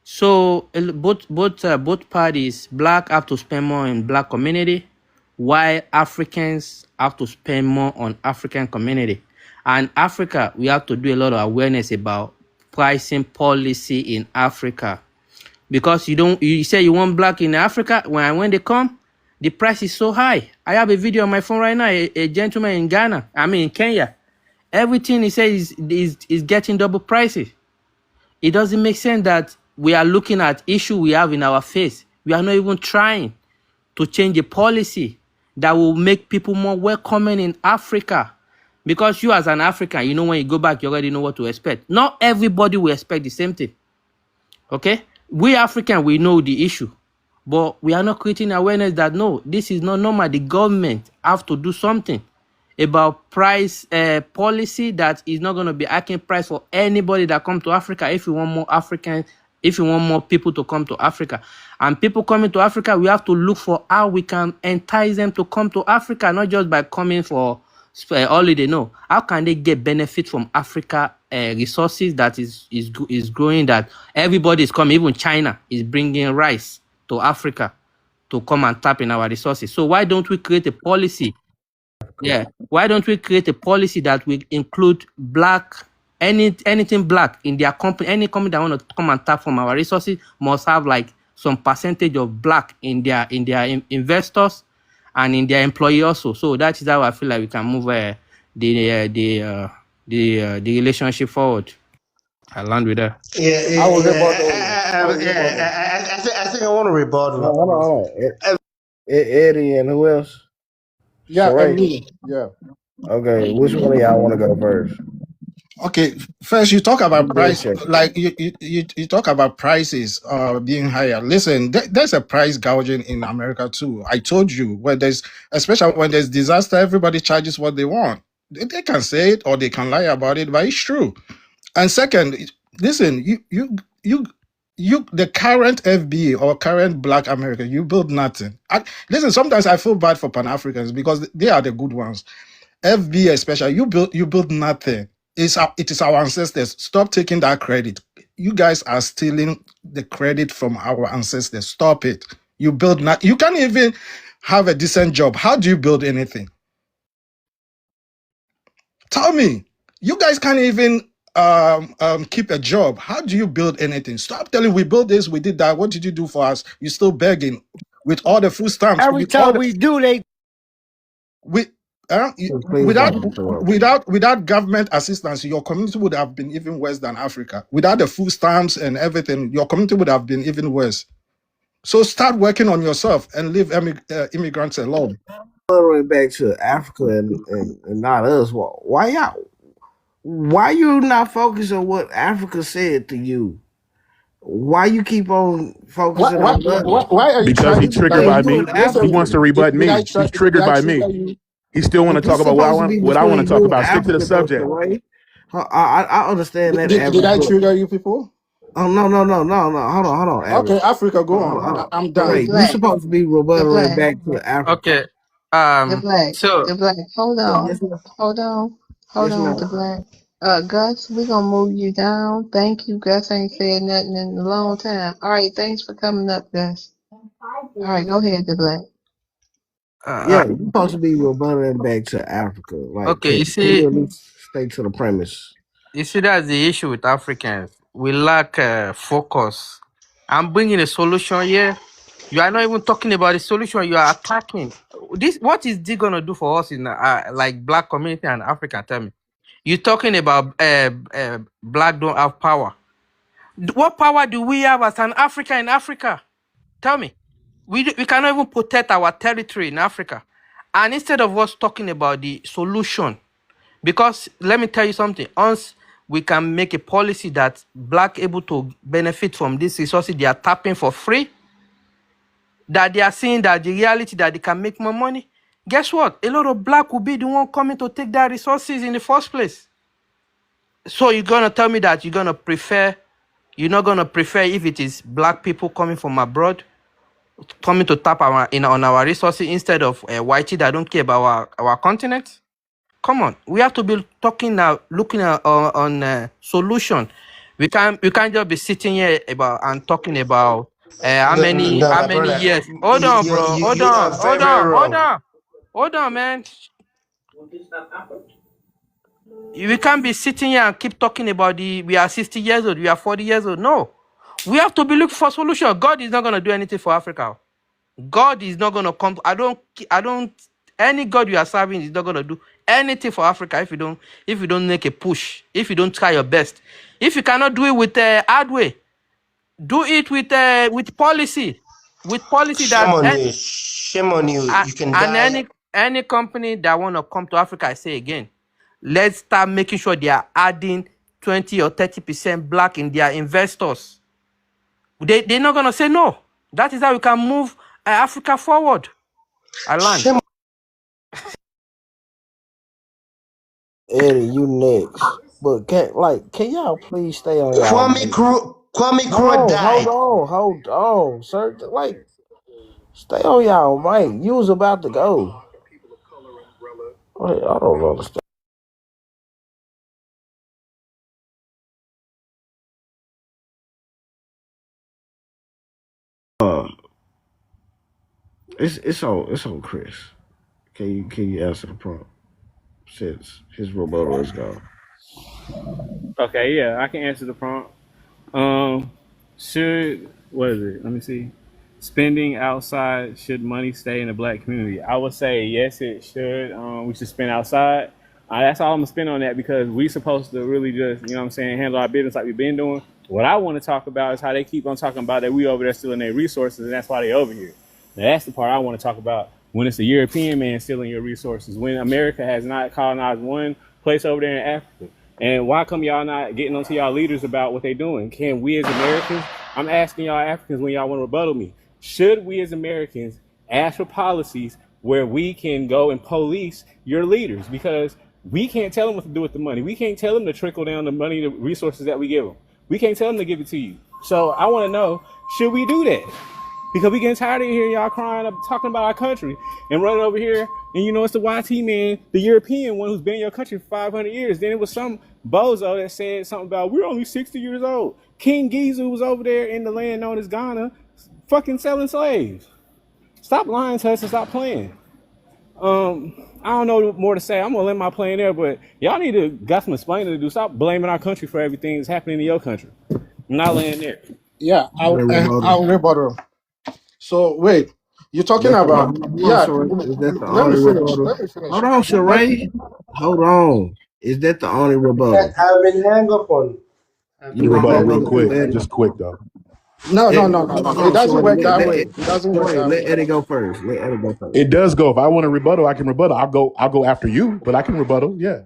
So both parties, black have to spend more in black community, while Africans have to spend more on African community. And Africa, we have to do a lot of awareness about pricing policy in Africa, because you say you want black in Africa, when they come, the price is so high. I have a video on my phone right now. A gentleman in Ghana, in Kenya, everything he says is getting double prices. It doesn't make sense that we are looking at issue we have in our face. We are not even trying to change a policy that will make people more welcoming in Africa. Because you as an African, when you go back, you already know what to expect. Not everybody will expect the same thing. Okay? We African, we know the issue. But we are not creating awareness that no, this is not normal. The government have to do something about price policy that is not going to be hiking price for anybody that come to Africa. If you want more Africans, if you want more people to come to Africa, and people coming to Africa, we have to look for how we can entice them to come to Africa, not just by coming for holiday. No, how can they get benefit from Africa resources that is growing? That everybody is coming. Even China is bringing rice to Africa to come and tap in our resources. So why don't we create a policy? Yeah. Why don't we create a policy that will include black, anything black in their company? Any company that want to come and tap from our resources must have like some percentage of black in their investors and in their employee also. So that is how I feel like we can move the relationship forward. I land with that. I was about I think I want to rebuttal. hold on. Eddie and who else? Yeah, and Saray. me. Yeah. Okay, which one of y'all want to go first? Okay, first you talk about Yeah, price, check. like you talk about prices being higher. Listen, there's a price gouging in America too. I told you, especially when there's disaster, everybody charges what they want. They can say it or they can lie about it, but it's true. And second, listen, the current FBA or current Black America, you build nothing. Listen, sometimes I feel bad for Pan Africans because they are the good ones. FB especially, you build nothing. It is our ancestors. Stop taking that credit. You guys are stealing the credit from our ancestors. Stop it. You build not. You can't even have a decent job. How do you build anything? Tell me. You guys can't even keep a job. How do you build anything? Stop telling we built this, we did that. What did you do for us? You're still begging with all the food stamps. Every time we do, they With Please don't interrupt. without government assistance, your community would have been even worse than Africa. Without the food stamps and everything, your community would have been even worse. So start working on yourself and leave immigrants alone. Going back to Africa and not us. Why you not focus on what Africa said to you? Why you keep on focusing on us? Why are you Because he trying? triggered by me. He wants to rebut Did I me. He's triggered by me. trigger you? He still want to This talk about supposed to be what I want between to talk you and about. Stick to the Africa, though, subject. Saray. I understand that Did average, I but trigger you people? oh no. Hold on, Okay, average. Africa, go Hold on. on. I'm Sir, The done. you black, supposed to be the rebuttaling black, back to Africa. Okay. So the black. Yes, ma'am. Hold Yes, on, ma'am. the black. Gus, we gonna move you down. Thank you. Gus ain't said nothing in a long time. All right, thanks for coming up, Gus. All right, go ahead, the black. Yeah, you supposed to be rebuttaling back to Africa. Like, okay, can you at least stay to the premise? you see that's the issue with Africans. We lack focus. I'm bringing a solution here. You are not even talking about the solution. You are attacking. This what is this gonna do for us in like black community and Africa? Tell me. You're talking about black don't have power. What power do we have as an Africa in Africa? Tell me. We cannot even protect our territory in Africa. And instead of us talking about the solution, because let me tell you something, once we can make a policy that black able to benefit from this resources they are tapping for free, that they are seeing that the reality that they can make more money, guess what? A lot of black will be the one coming to take their resources in the first place. So you're gonna tell me that you're not gonna prefer if it is black people coming from abroad, coming to tap on our resources instead of whitey that don't care about our continent? Come on, we have to be talking now, looking at on solution. We can't just be sitting here about and talking about how No, many no, how my many brother, years. Hold on, bro. Hold you on. are Hold very, very on. Hold wrong. on. Hold on, man. We can't be sitting here and keep talking about we are 60 years old, we are 40 years old. No, we have to be looking for solution. God is not going to do anything for Africa. God is not going to come. Any God you are serving is not going to do anything for Africa if you don't make a push, if you don't try your best. If you cannot do it with hard way, do it with policy, Shame on you. Shame on you. You can and die. any company that want to come to Africa, I say again, let's start making sure they are adding 20 or 30% black in their investors. They're not going to say no. That is how we can move Africa forward. I land. Shame. Eddie, you next. But can y'all please stay on y'all mic? Kwame Kuro died. Hold on, sir. Like, stay on y'all mic. You was about to go. Wait, I don't understand. Uh, it's on Chris. Can you answer the prompt since his rebuttal is gone? Okay, yeah, I can answer the prompt. Should what is it? Let me see. Spending outside, should money stay in the black community? I would say yes, it should. We should spend outside. That's all I'm gonna spend on that because we supposed to really just, you know what I'm saying, handle our business like we've been doing. What I want to talk about is how they keep on talking about that we over there stealing their resources and that's why they over here. Now that's the part I want to talk about when it's the European man stealing your resources, when America has not colonized one place over there in Africa. And why come y'all not getting onto y'all leaders about what they're doing? Can we as Americans, I'm asking y'all Africans when y'all want to rebuttal me, should we as Americans ask for policies where we can go and police your leaders? Because we can't tell them what to do with the money. We can't tell them to trickle down the money, the resources that we give them. We can't tell them to give it to you. So I want to know, should we do that? Because we getting tired of hearing y'all crying up, talking about our country and running over here. And you know, it's the YT man, the European one who's been in your country for 500 years. Then it was some bozo that said something about, we're only 60 years old. King Gizu was over there in the land known as Ghana, fucking selling slaves. Stop lying to us and stop playing. I don't know more to say. I'm gonna let my plane there, but y'all need to got some explaining to do. Stop blaming our country for everything that's happening in your country. I'm not laying there. Yeah, I'll rebuttal. So wait, you're talking That's about hold on, yeah. Sheree. Is that the Let me only finish. rebuttal? Let me finish. Hold on, Let, Sheree. Hold on. Is that the only rebuttal? I will hang up on. You Your gonna rebuttal hang real up too, quick, Eddie? just quick though. no. It Hold on, doesn't work Sheree. that way. It doesn't work that Let way. Eddie go first. Let Eddie go first. It does go. If I want to rebuttal, I can rebuttal. I'll go after you, but I can rebuttal. Yeah.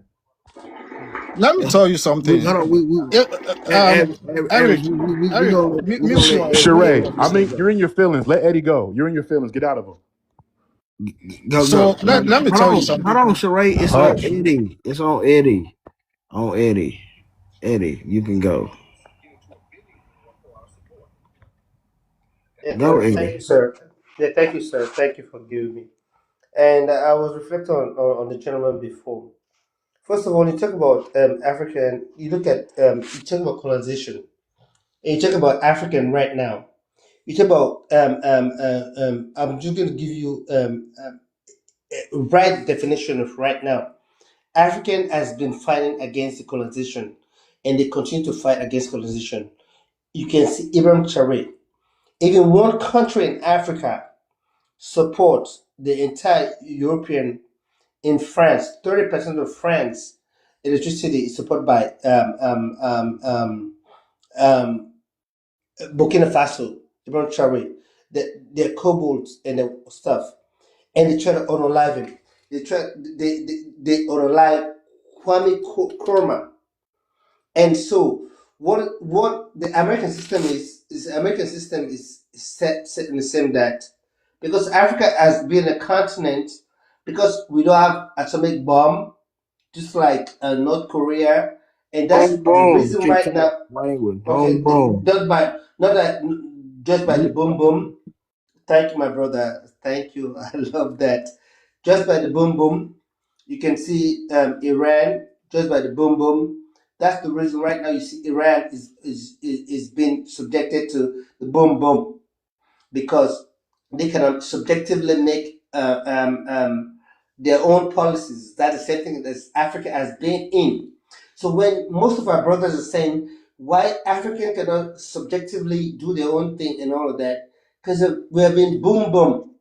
Let me tell you We something. hold on. Eric, Eric, we Eric, gonna mute let your Eddie mute let Sheree, your I Eddie mean, mic. you're go. in your feelings. Let Eddie go. You're in your feelings. Get out of them. Go. So let me tell you Hold something. on, Sheree. It's on Hush. Eddie. It's on Eddie. On Eddie. Eddie, you can go. Yeah, Go, thank you, Eddie. sir. Yeah, thank you, sir. Thank you for giving me. And I was reflecting on the gentleman before. First of all, you talk about African. You look at you talk about colonization, and you talk about African right now. You talk about I'm just going to give you right definition of right now. African has been fighting against the colonization, and they continue to fight against colonization. You can see Ibrahim Traore. Even one country in Africa supports the entire European. In France, 30% of France electricity is supported by um, Burkina Faso, Ibrahim Traore, their cobalt and their stuff, and they try to unalive him. They unalive Kwame Nkrumah. And so what the American system is the American system is set in the same that because Africa has been a continent because we don't have atomic bomb just like North Korea, and that's Home the boom. reason right TikTok now. language. Home Okay, boom. just by not that just by the You, boom boom. Thank you, my brother. Thank you. I love that. Just by the boom boom, you can see Iran. Just by the boom boom, that's the reason right now you see Iran is being subjected to the boom boom because they can subjectively make their own policies. That is something that Africa has been in. So when most of our brothers are saying why African cannot subjectively do their own thing and all of that, because we have been boom boom,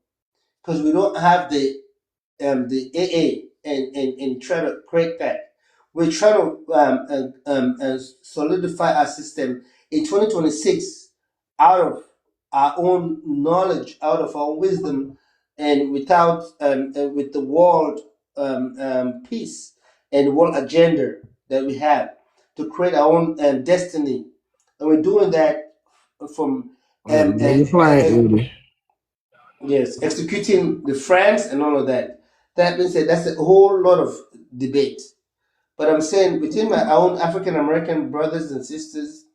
because we don't have the AA and try to create that. We're trying to solidify our system in 2026 out of our own knowledge, out of our wisdom, and without with the world peace and world agenda that we have to create our own destiny, and we're doing that from um, uh, you uh, playing, uh, Eddie. yes, executing the friends and all of that. That being said, that's a whole lot of debate. But I'm saying between my own African American brothers and sisters,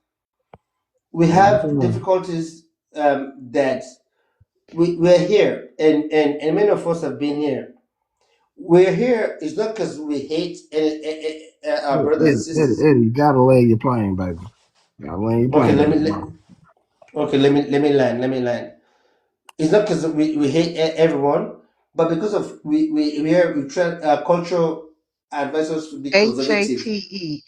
we have difficulties that we're here, and many of us have been here. We're here is not because we hate our brothers and sisters. Eddie, you gotta lay your plane, baby. Gotta lay your Okay, plane, baby. okay, let me land. It's not because we hate everyone, but because of we try cultural advisors to be conservative.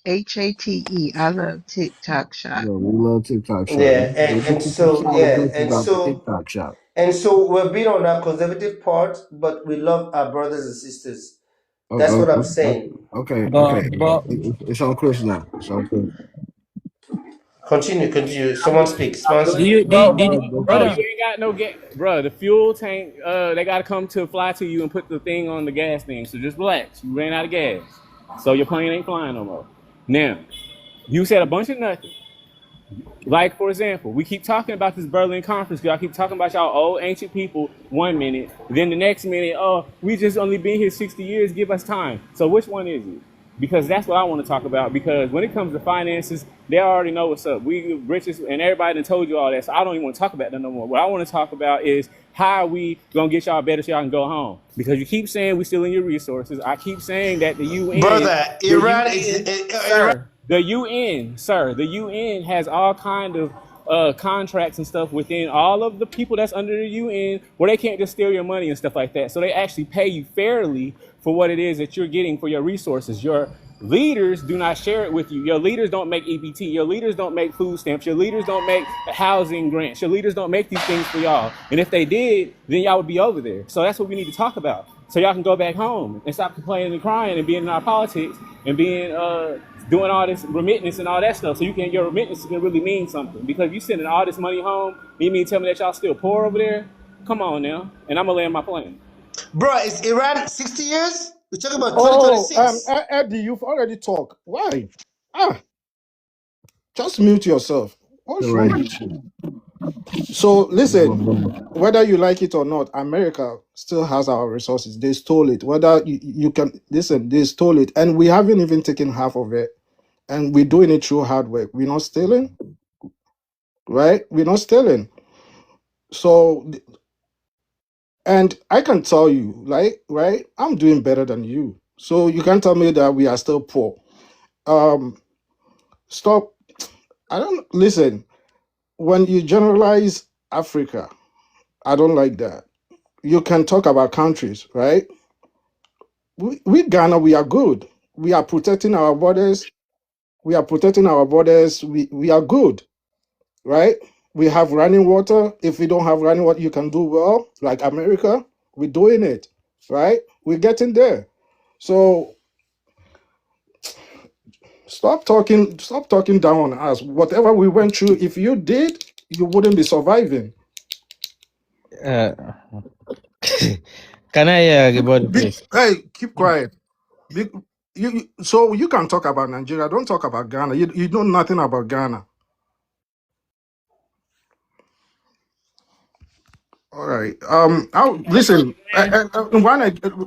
HATE. I love TikTok shop. Yeah, we love TikTok shop. Yeah, Get you some solid yeah, verses off the TikTok shop. and so we're being on our conservative part, but we love our brothers and sisters. That's what I'm saying. But It's on Chris now. It's on Chris. Continue, continue. Someone speak. Someone do speak. you did Bro, hold you on? ain't got no gas. Bro, the fuel tank, they got to come to fly to you and put the thing on the gas thing. So just relax. You ran out of gas. So your plane ain't flying no more. Now, you said a bunch of nothing. Like, for example, we keep talking about this Berlin conference. Y'all keep talking about y'all old ancient people 1 minute. Then the next minute, oh, we just only been here 60 years. Give us time. So which one is it? Because that's what I want to talk about. Because when it comes to finances, they already know what's up. We riches and everybody done told you all that. So I don't even want to talk about that no more. What I want to talk about is how are we going to get y'all better so y'all can go home? Because you keep saying we still in your resources. I keep saying that Brother, Iran is Iran. the UN has all kind of contracts and stuff within all of the people that's under the UN where they can't just steal your money and stuff like that. So they actually pay you fairly for what it is that you're getting for your resources. Your leaders do not share it with you. Your leaders don't make EBT. Your leaders don't make food stamps. Your leaders don't make housing grants. Your leaders don't make these things for y'all. And if they did, then y'all would be over there. So that's what we need to talk about. So y'all can go back home and stop complaining and crying and being in our politics and being doing all this remittance and all that stuff. So your remittance can really mean something. Because you sending all this money home, you mean tell me that y'all still poor over there? Come on now. And I'm gonna land my plane. Bro, is Iran 60 years? We're talking about Oh, 2026. Eddie, you've already talked. Why? Ah, just mute yourself. What's wrong with you? So listen, whether you like it or not, America still has our resources. They stole it. Whether you can listen, they stole it, and we haven't even taken half of it, and we're doing it through hard work. We're not stealing, right? We're not stealing. So, and I can tell you, like, right? I'm doing better than you. So you can't tell me that we are still poor. Um, Stop. I don't listen. When you generalize Africa, I don't like that. You can talk about countries, right? We Ghana, we are good. We are protecting our borders. We are protecting our borders. We are good, right? We have running water. If we don't have running water, you can do well. Like America, we're doing it, right? We're getting there. So stop talking down on us. Whatever we went through, if you did, you wouldn't be surviving. Uh, can I give body please? Hey, keep quiet. Be- so you can talk about Nigeria. Don't talk about Ghana. You know nothing about Ghana. All right. I'll listen.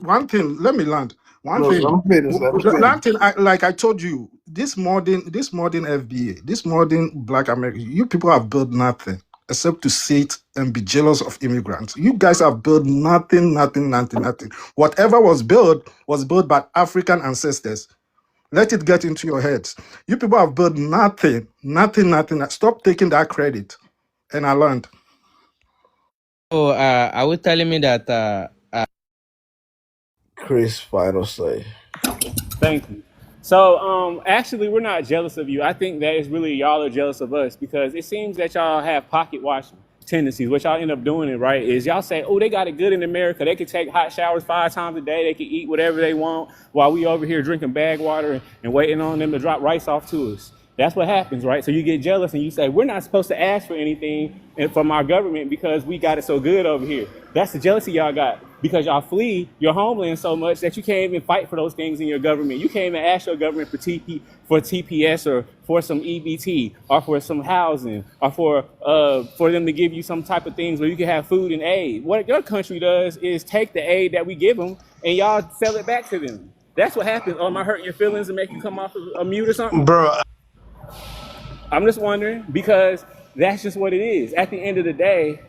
One thing. Let me land. One No, thing. let me finish. Let me finish. One thing. Like I told you, this modern FBA, this modern Black America, you people have built nothing except to sit and be jealous of immigrants. You guys have built nothing, nothing, nothing, nothing. Whatever was built by African ancestors. Let it get into your heads. You people have built nothing, nothing, nothing. Stop taking that credit. And I learned. So, are we telling me that Chris, final say. Thank you. So, actually, we're not jealous of you. I think that it's really y'all are jealous of us because it seems that y'all have pocket watching tendencies. What y'all end up doing, it right, is y'all say, "Oh, they got it good in America. They can take hot showers 5 times a day. They can eat whatever they want," while we over here drinking bag water and waiting on them to drop rice off to us. That's what happens, right? So you get jealous and you say, we're not supposed to ask for anything from our government because we got it so good over here. That's the jealousy y'all got because y'all flee your homeland so much that you can't even fight for those things in your government. You can't even ask your government for TPS or for some EBT or for some housing or for them to give you some type of things where you can have food and aid. What your country does is take the aid that we give them and y'all sell it back to them. That's what happens. Oh, am I hurting your feelings and make you come off of a mute or something? Bro, I'm just wondering because that's just what it is. At the end of the day,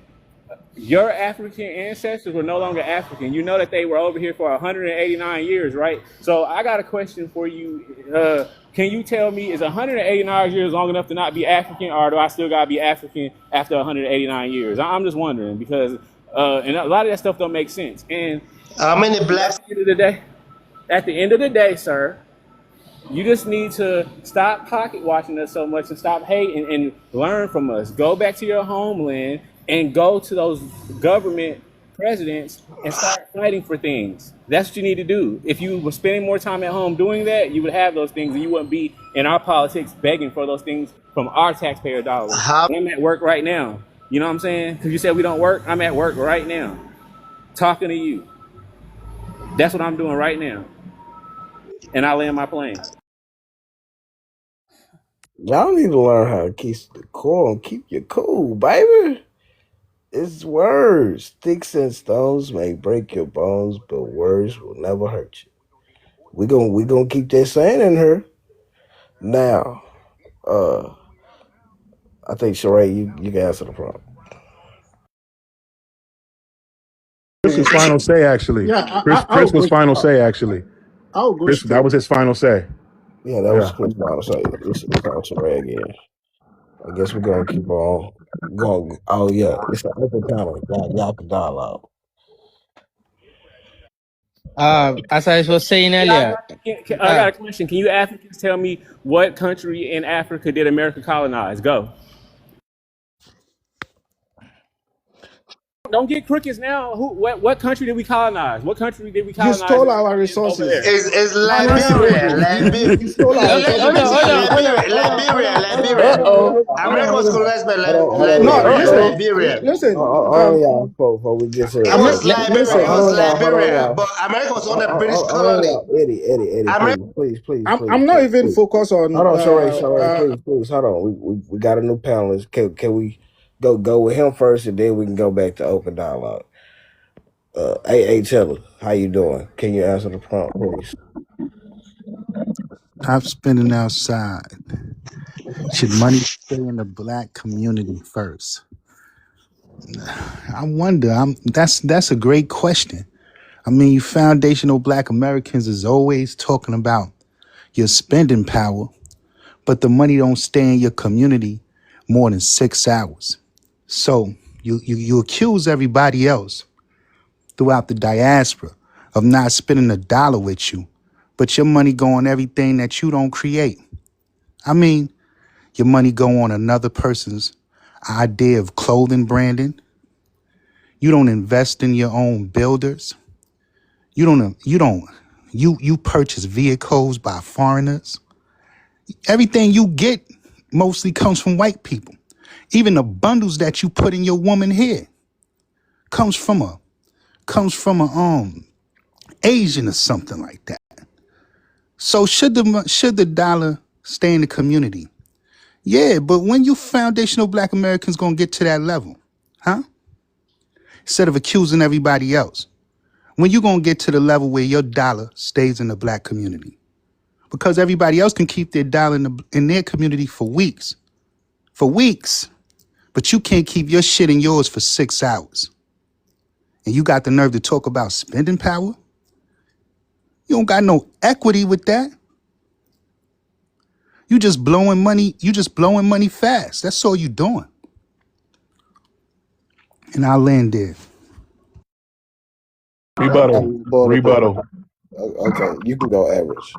your African ancestors were no longer African. You know that they were over here for 189 years, right? So I got a question for you. Can you tell me, is 189 years long enough to not be African, or do I still gotta be African after 189 years? I'm just wondering because, and a lot of that stuff don't make sense. And how many blacks? at the end of the day, sir, you just need to stop pocket watching us so much and stop hating and learn from us. Go back to your homeland and go to those government presidents and start fighting for things. That's what you need to do. If you were spending more time at home doing that, you would have those things and you wouldn't be in our politics begging for those things from our taxpayer dollars. How? I'm at work right now. You know what I'm saying? Because you said we don't work. I'm at work right now talking to you. That's what I'm doing right now. And I land my plane. Y'all need to learn how to keep the cool and keep your cool, baby. It's words. Sticks and stones may break your bones, but words will never hurt you. We gonna keep that saying in her. Now, I think Sheree, you can answer the problem. Chris's final say, actually. Yeah, Chris was final say, actually. I'll go Chris, that straight. was his final say. Yeah, that was Yeah. Chris' final say. It's on Sheree again. I guess we're gonna keep on going. Oh yeah, it's an open panel. Y'all can dialogue. As I was saying I earlier, got a question. Can you Africans tell me what country in Africa did America colonize? Go. Don't get crickets now. What country did we colonize? What country did we You colonize stole our over resources. there? Is Listen, Liberia. you stole our resources. Liberia. America was colonized by No, Liberia. listen. Hold on, y'all, before we get to It it. was Liberia. It was Hold on, Liberia. y'all. But America was on a British Hold on, colony. y'all. Eddie, America. please. I'm not even focused on. Hold on, Sheree, please. Hold on. We got a new panelist. Can we go with him first, and then we can go back to open dialogue. Hey, Teller, how you doing? Can you answer the prompt, please? Top spending outside. Should money stay in the black community first? I wonder. That's a great question. I mean, you foundational black Americans is always talking about your spending power, but the money don't stay in your community more than 6 hours. So you accuse everybody else throughout the diaspora of not spending a dollar with you, but your money go on everything that you don't create. I mean, your money go on another person's idea of clothing branding. You don't invest in your own builders. You purchase vehicles by foreigners. Everything you get mostly comes from white people. Even the bundles that you put in your woman hair comes from a Asian or something like that. So should the dollar stay in the community? Yeah, but when you foundational black Americans gonna get to that level, huh? Instead of accusing everybody else, when you gonna get to the level where your dollar stays in the black community? Because everybody else can keep their dollar in their community for weeks, but you can't keep your shit in yours for 6 hours. And you got the nerve to talk about spending power? You don't got no equity with that. You just blowing money fast. That's all you doing. And I'll land there. Rebuttal. Rebuttal. Okay, you can go average.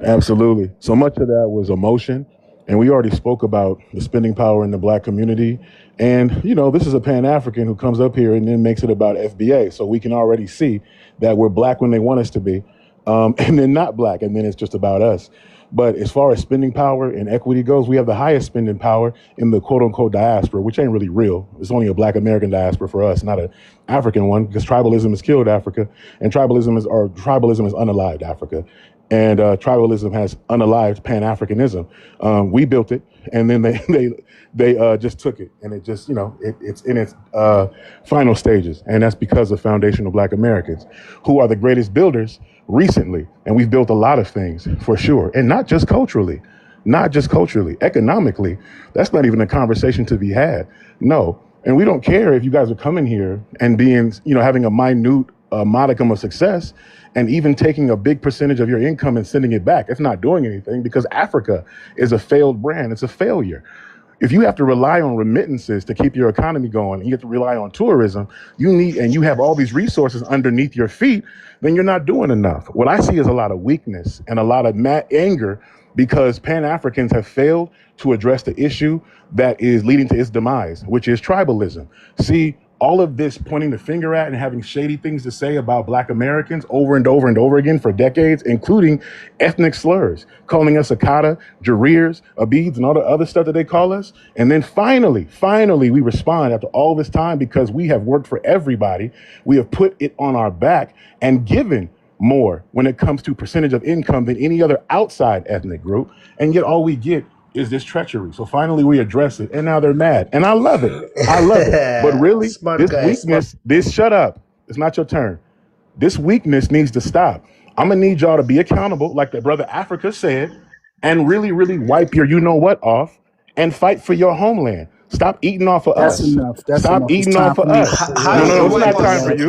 Absolutely. So much of that was emotion. And we already spoke about the spending power in the black community. And, this is a Pan-African who comes up here and then makes it about FBA. So we can already see that we're black when they want us to be, and then not black, and then it's just about us. But as far as spending power and equity goes, we have the highest spending power in the quote unquote diaspora, which ain't really real. It's only a black American diaspora for us, not an African one, because tribalism has killed Africa, and tribalism is unalived Africa. And tribalism has unalived Pan-Africanism. We built it, and then they just took it, and it just, it's in its final stages. And that's because of foundational black Americans, who are the greatest builders recently. And we've built a lot of things, for sure. And not just culturally, economically. That's not even a conversation to be had. No. And we don't care if you guys are coming here and being, having a minute modicum of success, and even taking a big percentage of your income and sending it back. It's not doing anything, because Africa is a failed brand. It's a failure. If you have to rely on remittances to keep your economy going, and you have to rely on tourism, and you have all these resources underneath your feet, then you're not doing enough. What I see is a lot of weakness and a lot of anger, because Pan-Africans have failed to address the issue that is leading to its demise, which is tribalism. See, all of this pointing the finger at and having shady things to say about black Americans over and over and over again for decades, including ethnic slurs, calling us Akata, Jareers, Abids, and all the other stuff that they call us. And then finally, we respond after all this time, because we have worked for everybody. We have put it on our back and given more when it comes to percentage of income than any other outside ethnic group. And yet all we get is this treachery. So finally we address it, and now they're mad. And I love it. But really, shut up. It's not your turn. This weakness needs to stop. I'm going to need y'all to be accountable, like the brother Africa said, and really, really wipe your you-know-what off and fight for your homeland. Stop eating off of That's us. enough. Stop eating off of us. No, it's not time for you,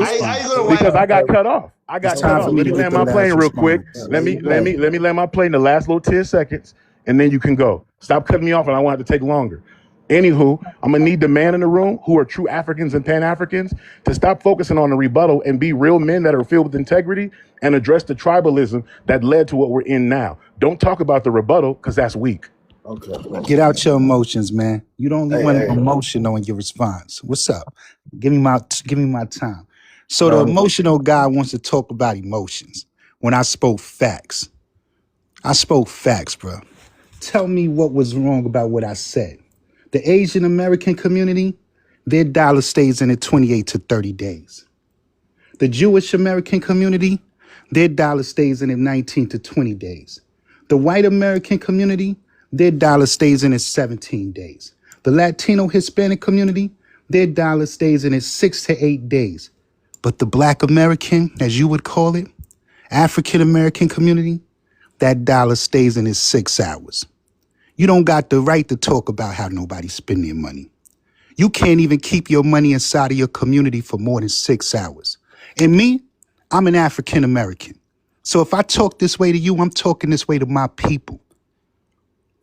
because I got cut off. Let me land my plane real quick. Let me land my plane the last little 10 seconds, and then you can go. Stop cutting me off, and I won't have to take longer. Anywho, I'm going to need the man in the room who are true Africans and Pan-Africans to stop focusing on the rebuttal and be real men that are filled with integrity and address the tribalism that led to what we're in now. Don't talk about the rebuttal, because that's weak. Okay. Get out your emotions, man. You don't want emotional in your response. What's up? Give me my time. So the emotional guy wants to talk about emotions. When I spoke facts, bro. Tell me what was wrong about what I said. The Asian American community, their dollar stays in it 28 to 30 days. The Jewish American community, their dollar stays in it 19 to 20 days. The white American community, their dollar stays in it 17 days. The Latino Hispanic community, their dollar stays in it 6 to 8 days. But the Black American, as you would call it, African American community, that dollar stays in it 6 hours. You don't got the right to talk about how nobody's spending their money. You can't even keep your money inside of your community for more than 6 hours. And me, I'm an African American. So if I talk this way to you, I'm talking this way to my people.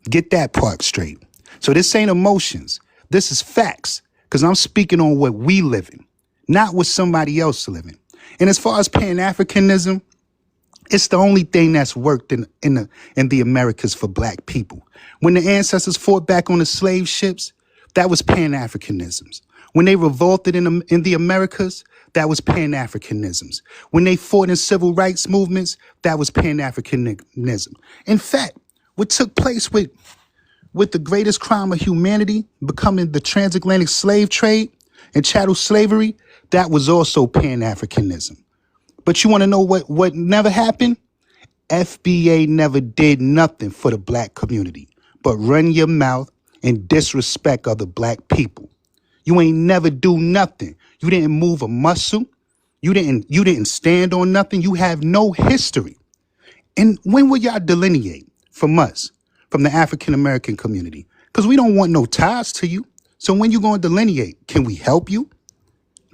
Get that part straight. So this ain't emotions. This is facts. Because I'm speaking on what we live in, not what somebody else live in. And as far as Pan-Africanism, it's the only thing that's worked in the Americas for black people. When the ancestors fought back on the slave ships, that was Pan-Africanisms. When they revolted in the Americas, that was Pan-Africanisms. When they fought in civil rights movements, that was Pan-Africanism. In fact, what took place with the greatest crime of humanity, becoming the transatlantic slave trade and chattel slavery, that was also Pan-Africanism. But you want to know what never happened? FBA never did nothing for the black community but run your mouth and disrespect other black people. You ain't never do nothing. You didn't move a muscle. You didn't stand on nothing. You have no history. And when will y'all delineate from us, from the African American community? Because we don't want no ties to you. So when you going to delineate, can we help you?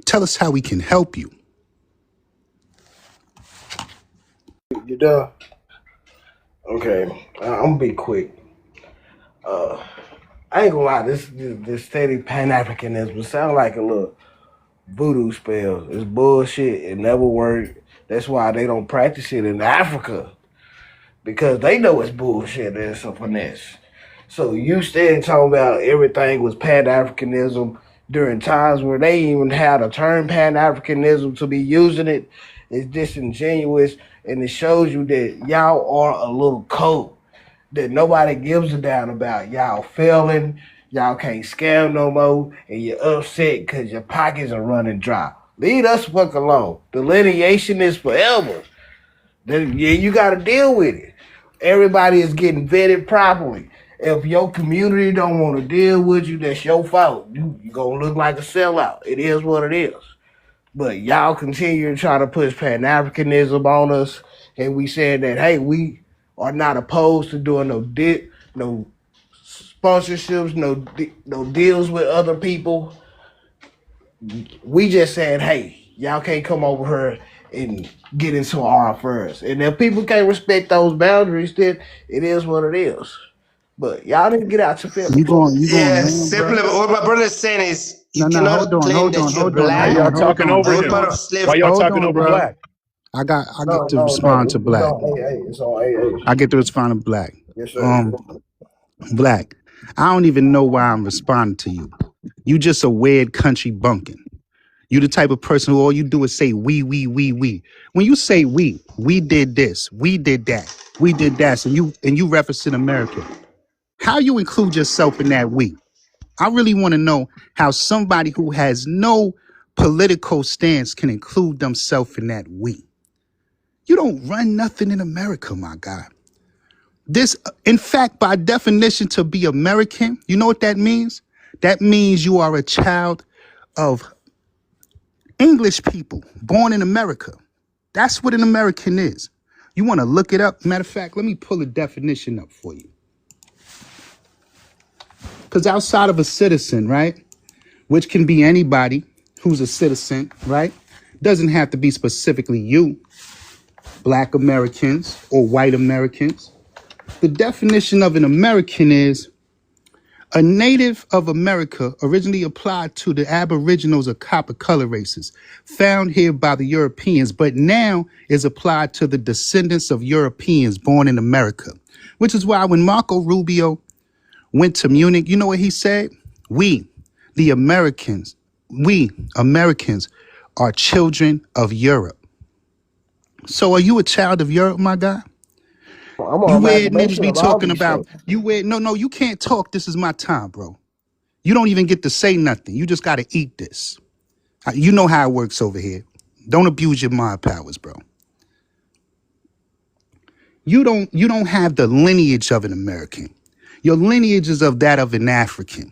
Tell us how we can help you. You done? Okay, I'm gonna be quick. I ain't gonna lie, this steady Pan-Africanism sound like a little voodoo spell. It's bullshit. It never worked. That's why they don't practice it in Africa, because they know it's bullshit and it's a finesse. So you stand talking about everything was Pan-Africanism during times where they even had a term Pan-Africanism to be using it. It's disingenuous, and it shows you that y'all are a little cold, that nobody gives a damn about. Y'all failing, y'all can't scam no more, and you're upset because your pockets are running dry. Leave us fuck alone. Delineation is forever. Then yeah, you got to deal with it. Everybody is getting vetted properly. If your community don't want to deal with you, that's your fault. You gonna look like a sellout. It is what it is. But y'all continue to try to push Pan-Africanism on us, and we said that, hey, we are not opposed to doing no sponsorships, no deals with other people. We just said, hey, y'all can't come over here and get into our affairs. And if people can't respect those boundaries, then it is what it is. But y'all didn't get out your You feelings. going Yes, ham, bro? simply what my brother is saying is you No, hold cannot on, claim hold that on, you're hold on, Why hold black y'all on, hold talking on, over or hold you're part him? of on. Why slavery. y'all Hold talking on, over bro. Black? I get to No. respond to It's Black. on AA. It's on AA. I get to respond to Black. Yes, sir. Black. I don't even know why I'm responding to you. You just a weird country bumpkin. You the type of person who all you do is say we. When you say we did this, we did that, we did that, and you referencing America. How you include yourself in that we? I really want to know how somebody who has no political stance can include themselves in that we. You don't run nothing in America, my guy. This, in fact, by definition, to be American, you know what that means? That means you are a child of English people born in America. That's what an American is. You want to look it up? Matter of fact, let me pull a definition up for you. Because outside of a citizen, right, which can be anybody who's a citizen, right, doesn't have to be specifically you, Black Americans or white Americans. The definition of an American is a native of America, originally applied to the Aboriginals or copper color races, found here by the Europeans, but now is applied to the descendants of Europeans born in America. Which is why when Marco Rubio went to Munich, you know what he said? We, the Americans, we Americans are children of Europe. So are you a child of Europe, my guy? I'm You an weird niggas amalgamation be of all talking these about, things. you weird, no, you can't talk. This is my time, bro. You don't even get to say nothing. You just got to eat this. You know how it works over here. Don't abuse your mind powers, bro. You don't have the lineage of an American. Your lineage is of that of an African.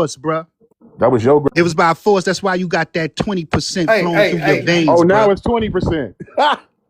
force, bruh. That was your. It was by force. That's why you got that 20% Hey, flowing hey, through your hey. veins, Oh, now bruh. it's 20%.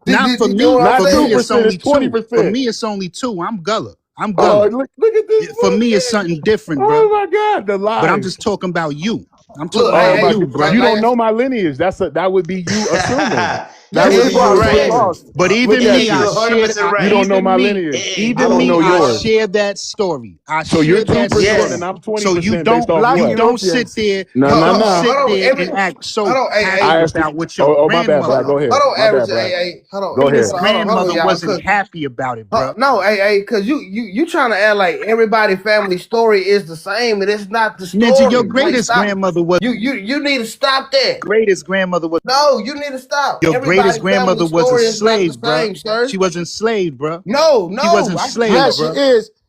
Not for You know me. what I'm Not For me, saying? it's 2%. It's only two. For 20%. me, it's only two. I'm Gullah. I'm Oh, Gullah. look at this For me, it's fool. something different, Oh bruh. my God, the But I'm lies. just talking about you. I'm Look, talking Oh about hey, my hey, you, God, bruh. you like don't I know said, my lineage. That would be you assuming. yeah, That Let would me be it's tell you you right, one right. assuming. thing. But Let me even Yeah, ask me, you I you're this. 100% You right. don't know my even me, lineage. Hey, I even don't Blue, me, know I yours. share that story. I So you're share that 2% yes. and story. I'm So 20% based off Black you what? don't sit Europeans. there, No, you no, don't no. Hold sit on, there and act so hold on, happy I asked you. about what your Oh, my bad, Black. grandmother Go was. ahead. hold on, My average, bad, Black. hold on, Go His ahead. hold on, grandmother y'all, wasn't cause happy about it, bruh. no, cause you trying to act like everybody family story is the same, and it's not the Ninja, your story. Like, greatest stop. grandmother was You need to stop that. greatest grandmother was No, you need to stop. your greatest Everybody family grandmother was a story is not the slave, bruh. same, sir. She was enslaved, bruh. No, She was no, enslaved, no. Yes, she bruh. is.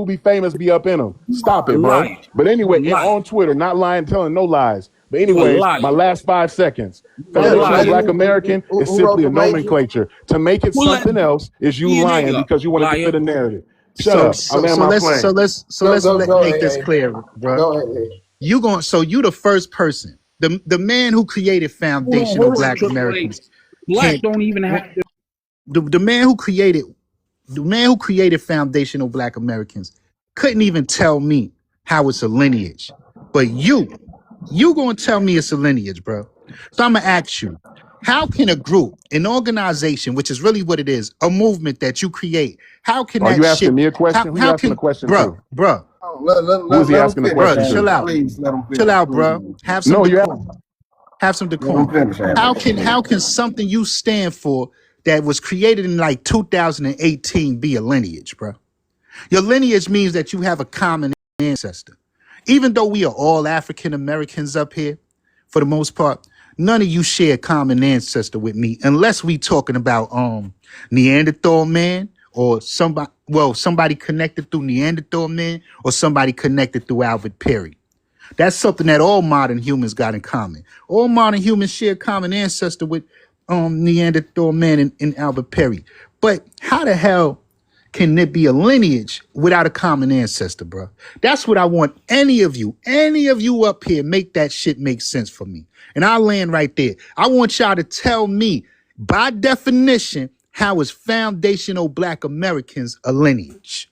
who be famous be up in them. Stop A it, bro. liar. But You a anyway, liar. on Twitter, not lying, telling no lies. But You a anyways, liar. my last 5 seconds. You a Yeah, the Foundational liar. Black lady American is who wrote simply a The Matrix. nomenclature. To make it Who let something else is you DNA lying up? because you want to Liar. fit a narrative. Shut So up. I so land so my let's so plane. let's so Go let's go let, go make this AA. clear, bro. Go AA. So you the first person, the man who created foundational Hold on, Black Triple H. Americans Black can't. don't even have to. The man who created foundational Black Americans couldn't even tell me how it's a lineage. But you You gonna tell me it's a lineage, bro. So I'm gonna ask you, how can a group, an organization, which is really what it is, a movement that you create, how can Are that you shit, asking me a question? Who you how asking a can, question bro, to? bro, Oh, Who is he let him asking the finish, bro, question Andy. chill to? out. Please let him Chill finish. out, bro. Please. Have some No, you. decorum. Have some Let him decorum. finish, Andy. How can something you stand for that was created in like 2018 be a lineage, bro? Your lineage means that you have a common ancestor. Even though we are all African Americans up here, for the most part, none of you share a common ancestor with me, unless we talking about Neanderthal man or somebody connected through Neanderthal man or somebody connected through Albert Perry. That's something that all modern humans got in common. All modern humans share a common ancestor with Neanderthal man and Albert Perry. But how the hell can there be a lineage without a common ancestor, bro? That's what I want any of you up here, make that shit make sense for me. And I'll land right there. I want y'all to tell me, by definition, how is foundational Black Americans a lineage?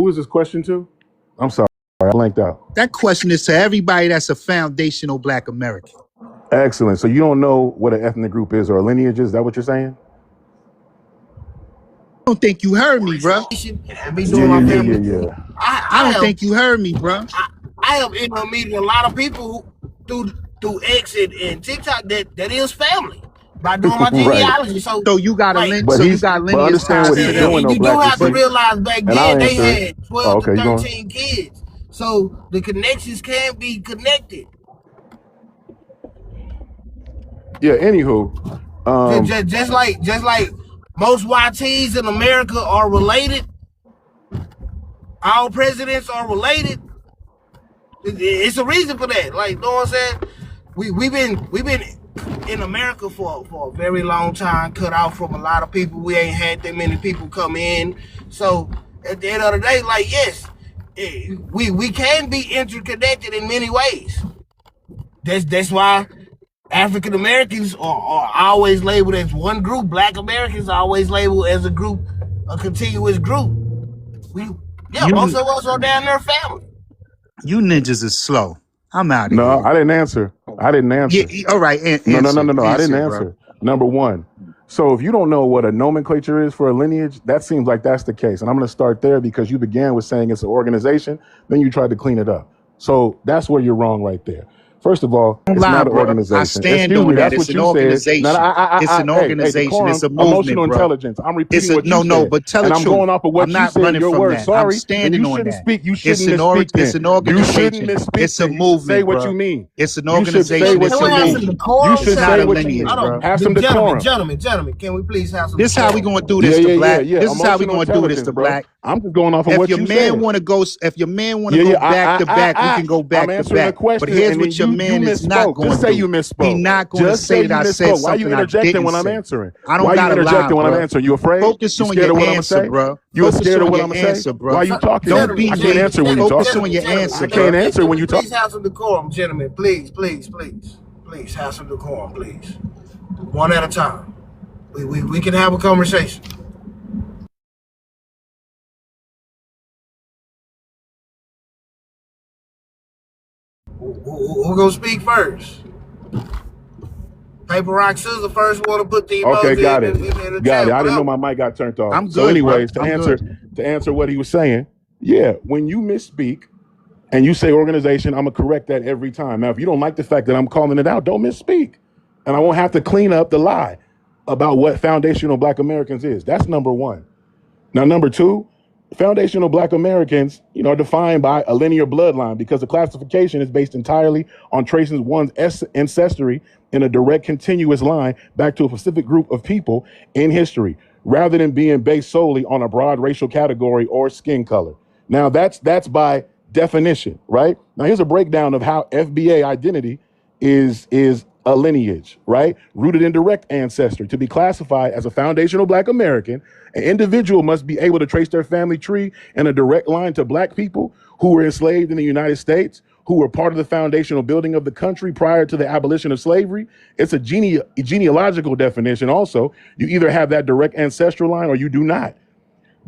Who is this question to? I'm sorry, I blanked out. That question is to everybody that's a foundational Black American. Excellent. So you don't know what an ethnic group is or a lineage is? Is that what you're saying? I don't think you heard me, bro. And be Yeah, doing yeah, my yeah, family. yeah, yeah. I I don't have think you heard me, bro. I have intermediate a lot of people through X and TikTok that is family by doing my Right. genealogy. So So you got a like lin- But so you he's got but lineage understand ties what to he's and, them. doing and though, you do Black. You have to see, realize back and I'll then they answer it. had Oh, 12 to okay, you going? 13 kids. So the connections can be connected. Yeah. Anywho, Just like most YTs in America are related. All presidents are related. It's a reason for that. Like, you know what I'm saying? We've been in America for a very long time, cut off from a lot of people. We ain't had that many people come in. So at the end of the day, like, yes, we can be interconnected in many ways. That's why African Americans are always labeled as one group. Black Americans are always labeled as a group, a continuous group. We most You of us are down there family. you ninjas is slow. I'm out of no, here. I didn't answer. I didn't Yeah, answer. all right, No, no, no, no, no. I didn't answer, bro. answer. Number one. So if you don't know what a nomenclature is for a lineage, that seems like that's the case. And I'm going to start there because you began with saying it's an organization, then you tried to clean it up. So that's where you're wrong right there. First of all, Don't it's lie, not an bro. I organization. stand Excuse on me, that. that's It's what an you said. No, no, organization. It's an hey, organization. It's decorum, a movement, emotional bro. intelligence. I'm It's repeating a what you no, said, but tell the and I'm truth. going off of I'm what you not said in running your from words. that. I'm Sorry, then standing you on shouldn't that. speak. You shouldn't misspeak. It's Then an you shouldn't organization. misspeak. It's a Then you should say movement, what you bro. mean. It's an You should say organization. what It's Can a we you have mean. some movement. You decorum? It's should not say a what you lineage, mean. Hold bro. on, Have some decorum. gentlemen, can we please have some This is how we decorum? gonna do Yeah, this to yeah, yeah, black. yeah. This is how we Emotional gonna do this intelligence, to bro. black. I'm just going off of If what your you man said. want to go, if your man want to Yeah, go yeah. back to back, we can go I'm back to answering a back. But question, here's and then what your you man is not misspoke. going Just to say you do. He misspoke. not going to Just say say that you I said misspoke. Why you something I interjecting didn't when I'm say. answering? I don't Why you gotta lie, interjecting when I'm bro. answering? You afraid? Focus You on your scared of what I'm gonna answer, say? bro. You Focus scared of on what your I'm gonna say? answer, Why bro. you talking to Don't me? be I can't answer when you focus talking. on your I answer, can't bro. answer Can when we you talk. please have some decorum, gentlemen? Please have some decorum, please. One at a time. We can have a conversation. Who gonna speak first? Paper, rock, scissors. First one to put the Okay, emoji got it. in the Got chat, it. I didn't know whatever. my mic got turned off. I'm So, good, bro. anyways, to I'm answer good. what he was saying, yeah, when you misspeak and you say organization, I'm gonna correct that every time. Now, if you don't like the fact that I'm calling it out, don't misspeak, and I won't have to clean up the lie about what foundational Black Americans is. That's number one. Now, number two, foundational Black Americans, are defined by a linear bloodline because the classification is based entirely on tracing one's ancestry in a direct, continuous line back to a specific group of people in history, rather than being based solely on a broad racial category or skin color. Now, that's by definition, right? Now, here's a breakdown of how FBA identity is a lineage, right? Rooted in direct ancestry. To be classified as a foundational Black American, an individual must be able to trace their family tree in a direct line to Black people who were enslaved in the United States, who were part of the foundational building of the country prior to the abolition of slavery. It's a genealogical definition also. You either have that direct ancestral line or you do not.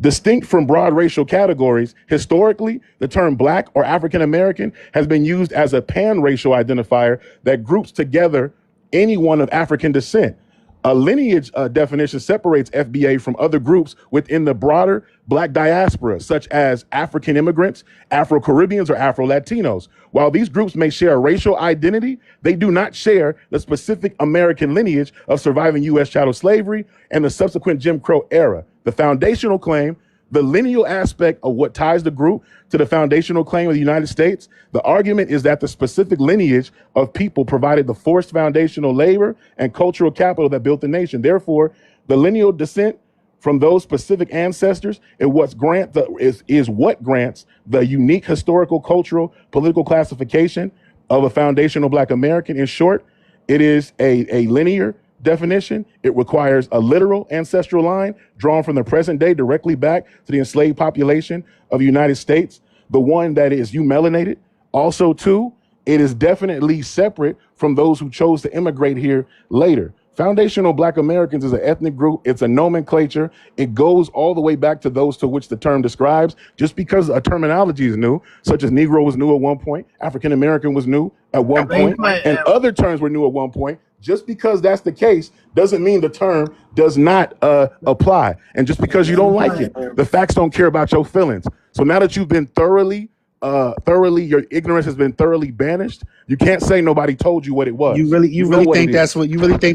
Distinct from broad racial categories, historically, the term Black or African American has been used as a pan-racial identifier that groups together anyone of African descent. A lineage definition separates FBA from other groups within the broader Black diaspora, such as African immigrants, Afro-Caribbeans, or Afro-Latinos. While these groups may share a racial identity, they do not share the specific American lineage of surviving U.S. chattel slavery and the subsequent Jim Crow era. The foundational claim, the lineal aspect of what ties the group to the foundational claim of the United States, the argument is that the specific lineage of people provided the forced foundational labor and cultural capital that built the nation. Therefore, the lineal descent from those specific ancestors is what grants the unique historical, cultural, political classification of a foundational Black American. In short, it is a linear definition. It requires a literal ancestral line drawn from the present day directly back to the enslaved population of the United States, the one that is melanated. Also, too, it is definitely separate from those who chose to immigrate here later. Foundational Black Americans is an ethnic group. It's a nomenclature. It goes all the way back to those to which the term describes. Just because a terminology is new, such as Negro was new at one point, African American was new at one point, and other terms were new at one point. Just because that's the case doesn't mean the term does not apply. And just because you don't like it, the facts don't care about your feelings. So now that you've been thoroughly, your ignorance has been thoroughly banished, you can't say nobody told you what it was. You really think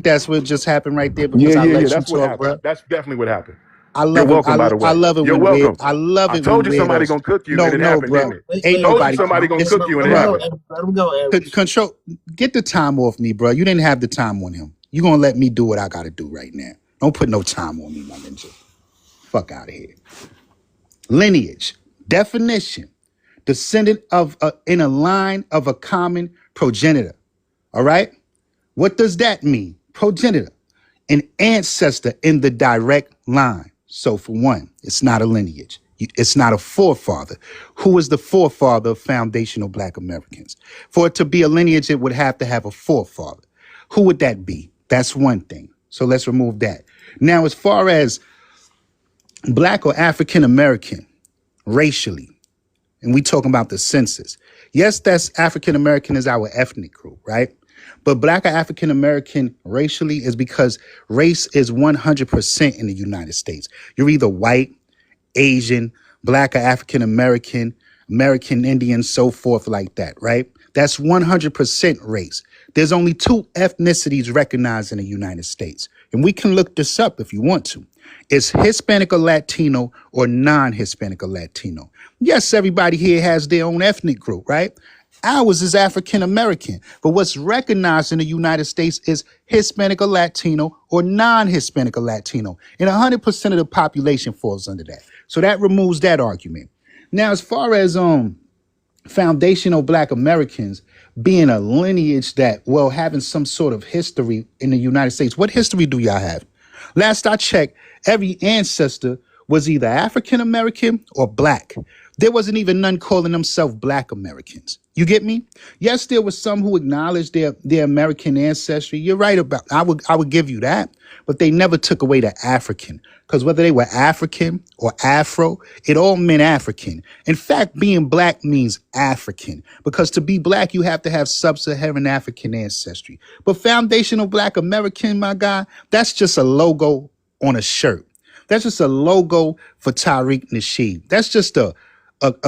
that's what just happened right there? Because I let you that's what talk, happened. bro. That's definitely what happened. I love You're it. welcome, by the way. I love it. You're when welcome. I love it. I told when you somebody weirdos- gonna cook you, No, and it no, happened, bro. didn't it? Ain't Told nobody. you somebody gonna cook you, and it Bro, happened. Let him go. Control. Get the time off me, bro. You didn't have the time on him. You gonna let me do what I gotta do right now? Don't put no time on me, my ninja. Fuck out of here. Lineage definition: descendant of in a line of a common progenitor. All right. What does that mean? Progenitor, an ancestor in the direct line. So for one, it's not a lineage. It's not a forefather. Who is the forefather of foundational Black Americans? For it to be a lineage, it would have to have a forefather. Who would that be? That's one thing. So let's remove that. Now, as far as Black or African American racially, and we talking about the census. Yes, that's African American is our ethnic group, right? But Black or African American racially is because race is 100% in the United States. You're either white, Asian, Black or African American, American Indian, so forth like that, right? That's 100% race. There's only two ethnicities recognized in the United States. And we can look this up if you want to. It's Hispanic or Latino or non-Hispanic or Latino. Yes, everybody here has their own ethnic group, right? Ours is African American, but what's recognized in the United States is Hispanic or Latino or non-Hispanic or Latino. And 100% of the population falls under that. So that removes that argument. Now, as far as foundational Black Americans being a lineage that, well, having some sort of history in the United States, what history do y'all have? Last I checked, every ancestor was either African American or Black. There wasn't even none calling themselves Black Americans. You get me? Yes, there was some who acknowledged their American ancestry. You're right about. I would give you that, but they never took away the African, because whether they were African or Afro, it all meant African. In fact, being Black means African, because to be Black, you have to have sub-Saharan African ancestry. But foundational Black American, my guy, that's just a logo on a shirt. That's just a logo for Tariq Nasheed. That's just a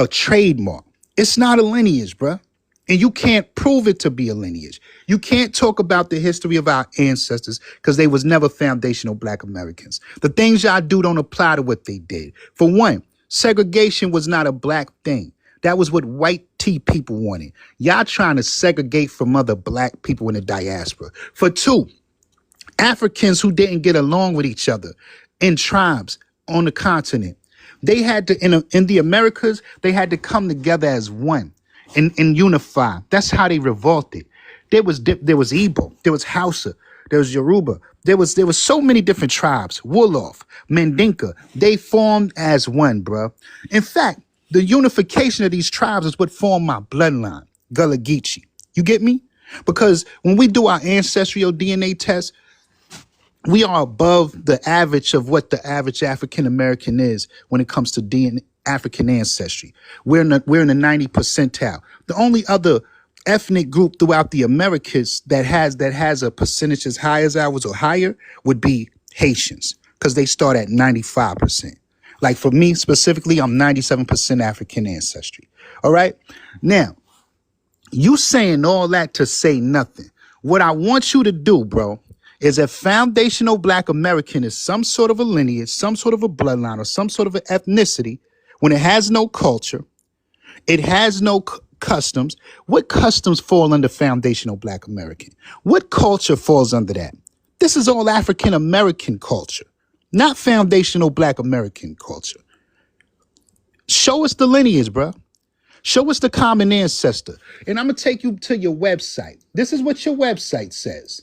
trademark. It's not a lineage, bruh. And you can't prove it to be a lineage. You can't talk about the history of our ancestors because they was never foundational Black Americans. The things y'all do don't apply to what they did. For one, segregation was not a Black thing. That was what white tea people wanted. Y'all trying to segregate from other Black people in the diaspora. For two, Africans who didn't get along with each other in tribes on the continent, they had to, in the Americas, they had to come together as one and unify. That's how they revolted. There was Igbo, there was Hausa, there was Yoruba, there was so many different tribes. Wolof, Mandinka, they formed as one, bruh. In fact, the unification of these tribes is what formed my bloodline, Gullah Geechee. You get me? Because when we do our ancestral DNA test, We are above the average of what the average African American is when it comes to DNA, African ancestry. We're in the 90 percentile. The only other ethnic group throughout the Americas that has a percentage as high as ours or higher would be Haitians, because they start at 95%. Like for me specifically, I'm 97% African ancestry. All right. Now, you saying all that to say nothing. What I want you to do, bro, is a foundational Black American is some sort of a lineage, some sort of a bloodline, or some sort of an ethnicity when it has no culture, it has no customs. What customs fall under foundational Black American? What culture falls under that? This is all African American culture, not foundational Black American culture. Show us the lineage, bro. Show us the common ancestor. And I'm going to take you to your website. This is what your website says.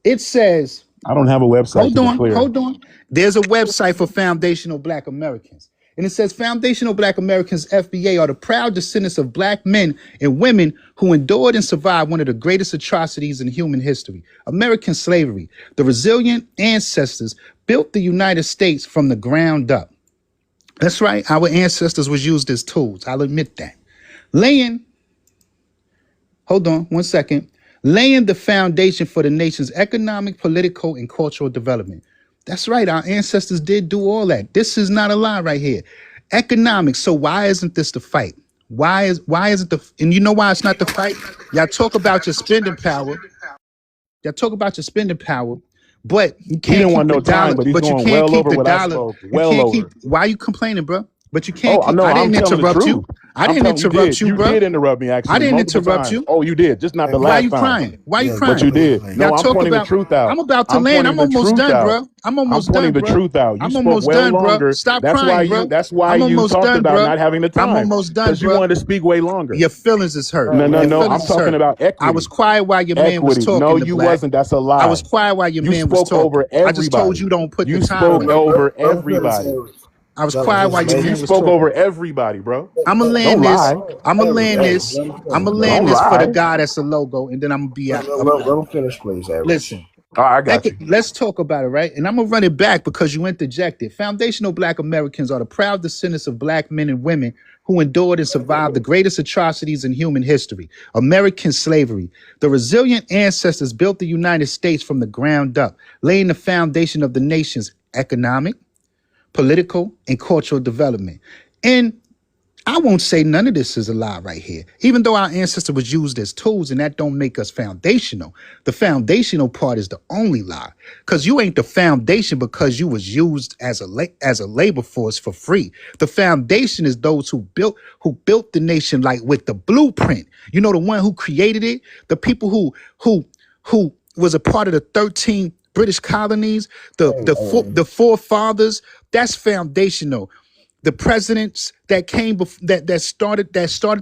It says, I don't have a website, hold on. There's a website for foundational Black Americans. And it says foundational Black Americans, FBA, are the proud descendants of Black men and women who endured and survived one of the greatest atrocities in human history, American slavery. The resilient ancestors built the United States from the ground up. That's right. Our ancestors was used as tools. I'll admit that. Laying the foundation for the nation's economic, political, and cultural development. That's right. Our ancestors did do all that. This is not a lie right here. Economics. So why isn't this the fight? Why isn't and you know why it's not the fight? Y'all talk about your spending power. But you can't didn't keep want the no dollar. time, but he's But you going can't well keep over the what I dollar. spoke. You Well can't over. keep. Why are you complaining, bro? But you can't keep. No, I didn't I'm telling the interrupt you. truth. You bro. did interrupt me I actually didn't multiple interrupt times. you. Oh, you did, just not the Why are last you time. crying? Why are you Yeah, But crying? you did. Y'all No, I'm talk pointing the about. truth out. I'm about to I'm land. pointing I'm the almost truth done, out. bro. I'm I'm almost pointing done, the bro. truth out. You I'm spoke almost well done, bro. longer. Stop That's why crying, you. bro. That's why I'm you almost talked done, about bro. not having the I'm time almost done, because you bro. wanted to speak way longer. Your feelings is hurt. No, no, Your no. feelings I'm is hurt. talking about I was equity. quiet while your man was Equity. No, talking to you Black. wasn't. That's a I was lie. quiet while your You man was spoke talking. over I just told you everybody. don't put the You time spoke on it. over let him finish. everybody. I was Brother, quiet just while your make You man it. was spoke talking. over everybody, bro. I'ma Hey, land Don't this. lie. I'ma Average, land average. this. Let him I'ma finish, bro. land Don't this for the lie. guy that's a logo, and then I'm gonna be out. Let him finish, please, average. Listen. All right, I got you. Let's talk about it, right? And I'm gonna run it back because you interjected. Foundational Black Americans are the proud descendants of Black men and women who endured and survived the greatest atrocities in human history, American slavery. The resilient ancestors built the United States from the ground up, laying the foundation of the nation's economic, political, and cultural development. And I won't say none of this is a lie right here. Even though our ancestor was used as tools, and that don't make us foundational. The foundational part is the only lie, because you ain't the foundation because you was used as a labor force for free. The foundation is those who built the nation, like with the blueprint. You know, the one who created it, the people who was a part of the 13 British colonies, the forefathers. That's foundational. The presidents that came that started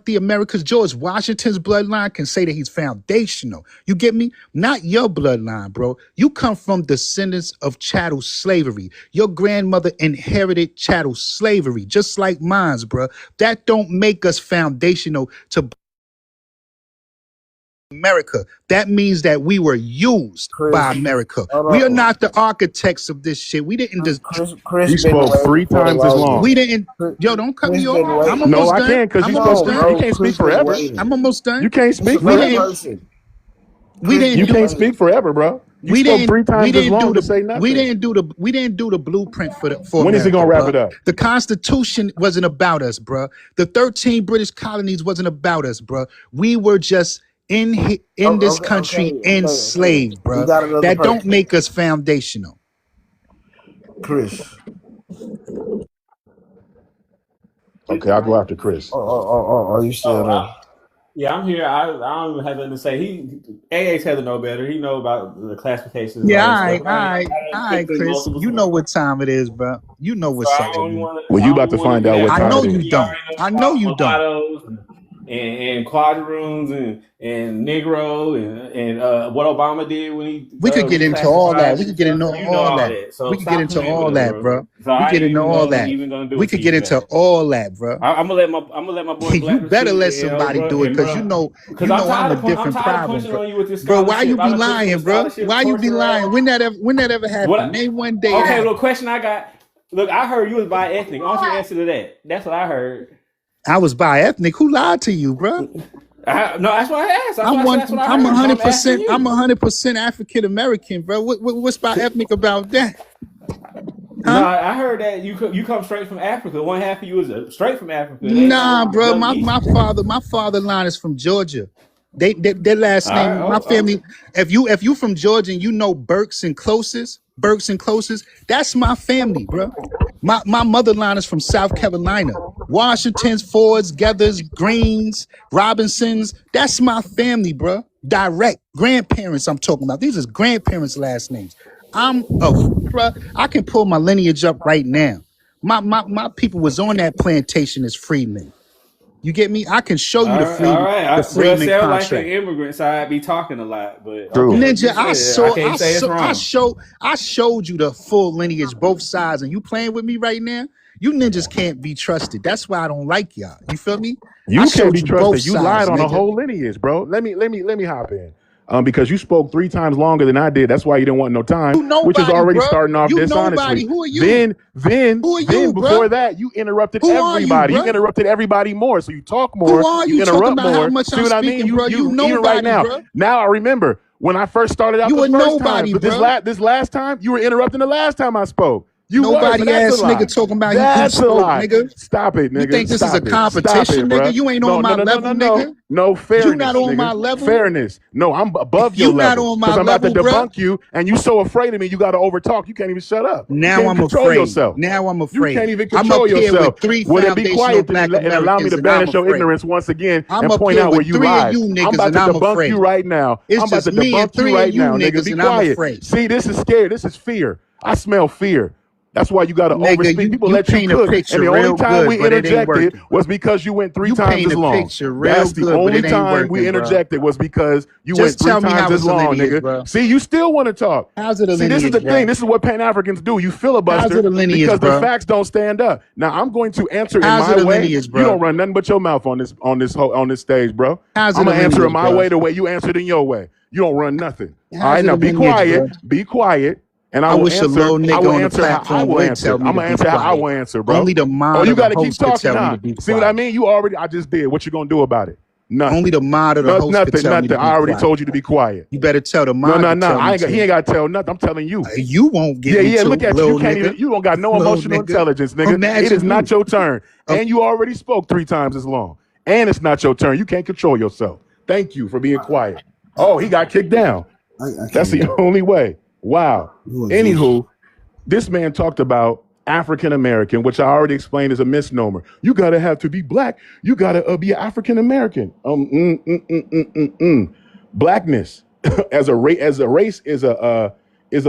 the Americas, George Washington's bloodline can say that he's foundational. You get me? Not your bloodline, bro. You come from descendants of chattel slavery. Your grandmother inherited chattel slavery, just like mine's, bro. That don't make us foundational to America. That means that we were used by Chris, America. hold We are on. not the architects of this shit. We didn't just. Chris You been spoke waiting 3 for the times as long. We longest. didn't. Yo, don't cut Chris me off. been I'm waiting. No, almost I done. can't because I'm you Come spoke. almost on, You done. bro. can't speak Chris been forever. I'm waiting. almost done. You can't It's speak We another forever. didn't. person. We Chris didn't You been do. can't waiting. speak forever, bro. You We spoke didn't. 3 times as long to say nothing. We didn't do the blueprint for When is he America, gonna wrap bro. it up? The Constitution wasn't about us, bro. The 13 British colonies wasn't about us, bro. We were just in this country Okay. enslaved, We bro. got another That don't person. make us foundational. Chris. Okay, I'll go after Chris. Are you still there? Yeah, I'm here. I don't even have nothing to say. AA's had to know better. He know about the classifications and Yeah, all all that stuff. right, all right, I all been right, through Chris. multiple You know times. what time it is, bro. You know So what's up with me. Well, I you don't about to want to find get out what at I time know it first. you is. He don't. already knows I know about you don't. mulattoes and quadroons and Negro and what Obama did when he We could get into all that. reclassified We could and get stuff. into You know all all that. that. We So could get stop into playing with all us, that, bro. bro. So We I get ain't into even all gonna that. even gonna do We it to could get you, into man. all that, bro. I'm gonna let my boy You Black better speak, let you know, somebody bro, do it, and cause bro, because you know I'm a I'm different tired of problem, punching bro. on you with this Bro, why you scholarship. I be done pushed for the lying, bro? scholarship Why you be torture lying? ass. When that ever happened? What? Name one day it Okay, happened. look, question I got. Look, I heard you was bi ethnic. Why don't you answer to that? That's what I heard. I was bi-ethnic. Who lied to you, bro? No, that's what I asked. That's why I said that's what I I'm heard. So I'm asking 100%. I'm you. 100% African American, bro. What's bi-ethnic about that? No, Huh? I heard that you come straight from Africa. One half of you is straight from Africa. They ain't Nah, no bro. Middle My father line is from Georgia. Their last All right. name, my Oh, family. If you from Georgia and you know Burks and Closes, that's my family, bro. My mother line is from South Carolina. Washingtons, Fords, Gathers, Greens, Robinsons. That's my family, bro. Direct grandparents. I'm talking about. These is grandparents' last names. Bro. I can pull my lineage up right now. My people was on that plantation as freemen. You get me? I can show you all right. All right. the Well, it freeman sounds like an contract. immigrant, so I'd be talking a lot. But True. okay, if Ninja, you say it, I can't say it's wrong. I showed you the full lineage, both sides, and you playing with me right now? You ninjas can't be trusted. That's why I don't like y'all. You feel me? I You can't showed be you both trusted. You lied sides, on a nigga. whole lineage, bro. Let me hop in. Because you spoke 3 times longer than I did. That's why you didn't want no time, You which is nobody, already bro. starting off You dishonestly. nobody. Who are you? Who are Then you, before bro? that, you interrupted Who are you, everybody. You bro? interrupted everybody more. So you talk Who more, are you you talking interrupt about how more. much See I'm what I mean? speaking, bro? You You even right nobody, now. bro. Now I remember when I first started out You the a first time, nobody, but bro. this last time, you were interrupting the last time I spoke. You were, so Nobody that's a ass lie. nigga talking about who That's a spoke, lie. nigga. Stop it, You nigga. think this is a Stop it. Stop it, competition, nigga? bruh. You ain't on No, no, my no, no, level, no, no. nigga. No You not fairness, on my nigga. level. Fairness. No, I'm above your You not level on my because I'm about to level, bruh. debunk you, and you so afraid of me, you got to overtalk. You can't even shut up. You Now can't I'm control afraid. yourself. Now I'm You can't afraid. even I'm control up here with yourself. 3 Well, then be foundational quiet then black and allow me Americans to and I'm banish your afraid. ignorance once again I'm and up point here out where with you 3 of lied. you I'm niggas about and to I'm debunk you afraid. right now. It's I'm about just to me and debunk you 3 of right you now, nigga. niggas Be and I'm quiet. afraid. See, this is scary. This is fear. I smell fear. That's why you got to Nigga, overspeak. People you let you paint a cook. And picture the only real time good, we but it ain't interjected working. was because you went three You times paint as a long. picture real That's the good, but only it ain't time we working, bro. interjected was because you went Just three tell me times how as it's a long, lineage, nigga. bro. See, you still want to talk. How's it a See, this is lineage, the thing. bro? This is what Pan Africans do. You How's filibuster it a lineage, because the bro? facts don't stand up. Now I'm going to answer in How's my it a way. lineage, You bro? don't run nothing but your mouth on this stage, bro. How's I'm it a gonna answer in lineage, my bro? way the way you answered in your way. You don't run nothing. All How's right, it now a be lineage, bro? quiet. Be quiet. And I I will wish a answer. little I nigga will on the answer how I platform will would answer. tell me I'm to gonna be answer how I quiet. will answer, bro. Only the Oh, mod you or got the to keep host could talking, tell me huh? to be See what I quiet. mean? You already. I just did. What you gonna do about it? Only Nothing. the mod or the No, host could nothing. tell me to Nothing. be I already quiet. told you to be quiet. You better tell the No, mod no, to no. tell me He to. ain't got to tell nothing. I'm telling you. You won't get Yeah, me yeah. to, Look at you. You little can't nigga. even. You don't got no Little emotional nigga. intelligence, nigga. It is Imagine not you. your turn, and you already spoke 3 times as long, and it's not your turn. You can't control yourself. Thank you for being quiet. Oh, he got kicked down. I That's the can't. only way. Wow. Who is this? Anywho, this man talked about African American, which I already explained is a misnomer. You gotta have to be black. You gotta be African American. Blackness as a race is a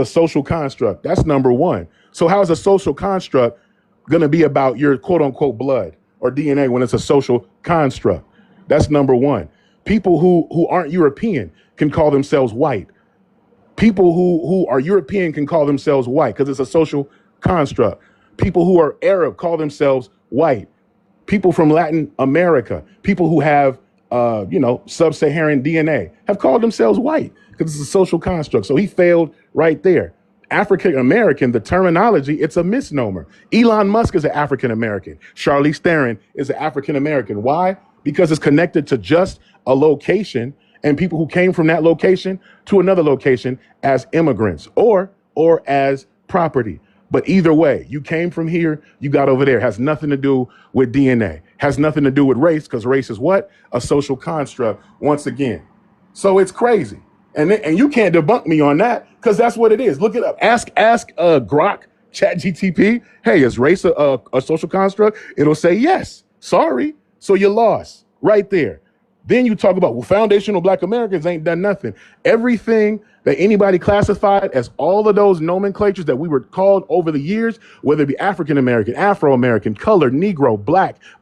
social construct. That's number one. So how is a social construct gonna be about your quote unquote blood or DNA when it's a social construct? That's number one. People who aren't European can call themselves white. People who are European can call themselves white because it's a social construct. People who are Arab call themselves white. People from Latin America, people who have sub-Saharan DNA have called themselves white because it's a social construct. So he failed right there. African American, the terminology, it's a misnomer. Elon Musk is an African American. Charlize Theron is an African American. Why? Because it's connected to just a location and people who came from that location to another location as immigrants or as property. But either way, you came from here, you got over there. Has nothing to do with DNA. Has nothing to do with race, because race is what? A social construct, once again. So it's crazy. And you can't debunk me on that, because that's what it is. Look it up. Ask Grok, ChatGTP, hey, is race a social construct? It'll say yes. Sorry. So you lost right there. Then you talk about, well, foundational Black Americans ain't done nothing. Everything that anybody classified as all of those nomenclatures that we were called over the years, whether it be African American, Afro American, colored, Negro,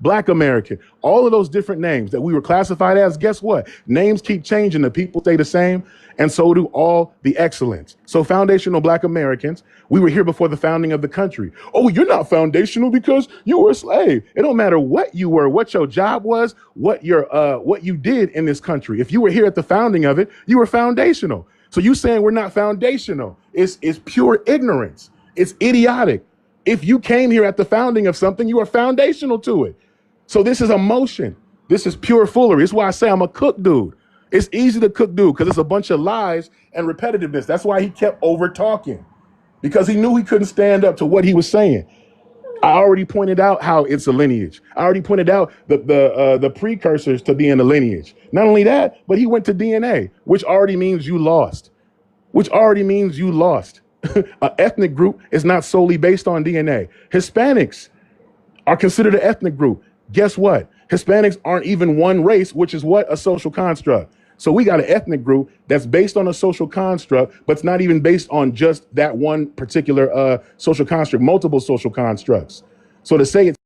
Black American, All of those different names that we were classified as, guess what? Names keep changing, the people stay the same, and so do all the excellence. So foundational Black Americans, we were here before the founding of the country. Oh, you're not foundational because you were a slave. It don't matter what you were, what your job was, what you did in this country. If you were here at the founding of it, you were foundational. So you saying we're not foundational is pure ignorance. It's idiotic. If you came here at the founding of something, you are foundational to it. So this is emotion. This is pure foolery. It's why I say I'm a cook dude. It's easy to cook dude because it's a bunch of lies and repetitiveness. That's why he kept over talking, because he knew he couldn't stand up to what he was saying. I already pointed out how it's a lineage. I already pointed out the precursors to being a lineage. Not only that, but he went to DNA, which already means you lost. An ethnic group is not solely based on DNA. Hispanics are considered an ethnic group. Guess what? Hispanics aren't even one race, which is what? A social construct. So we got an ethnic group that's based on a social construct, but it's not even based on just that one particular social construct, multiple social constructs. So to say it's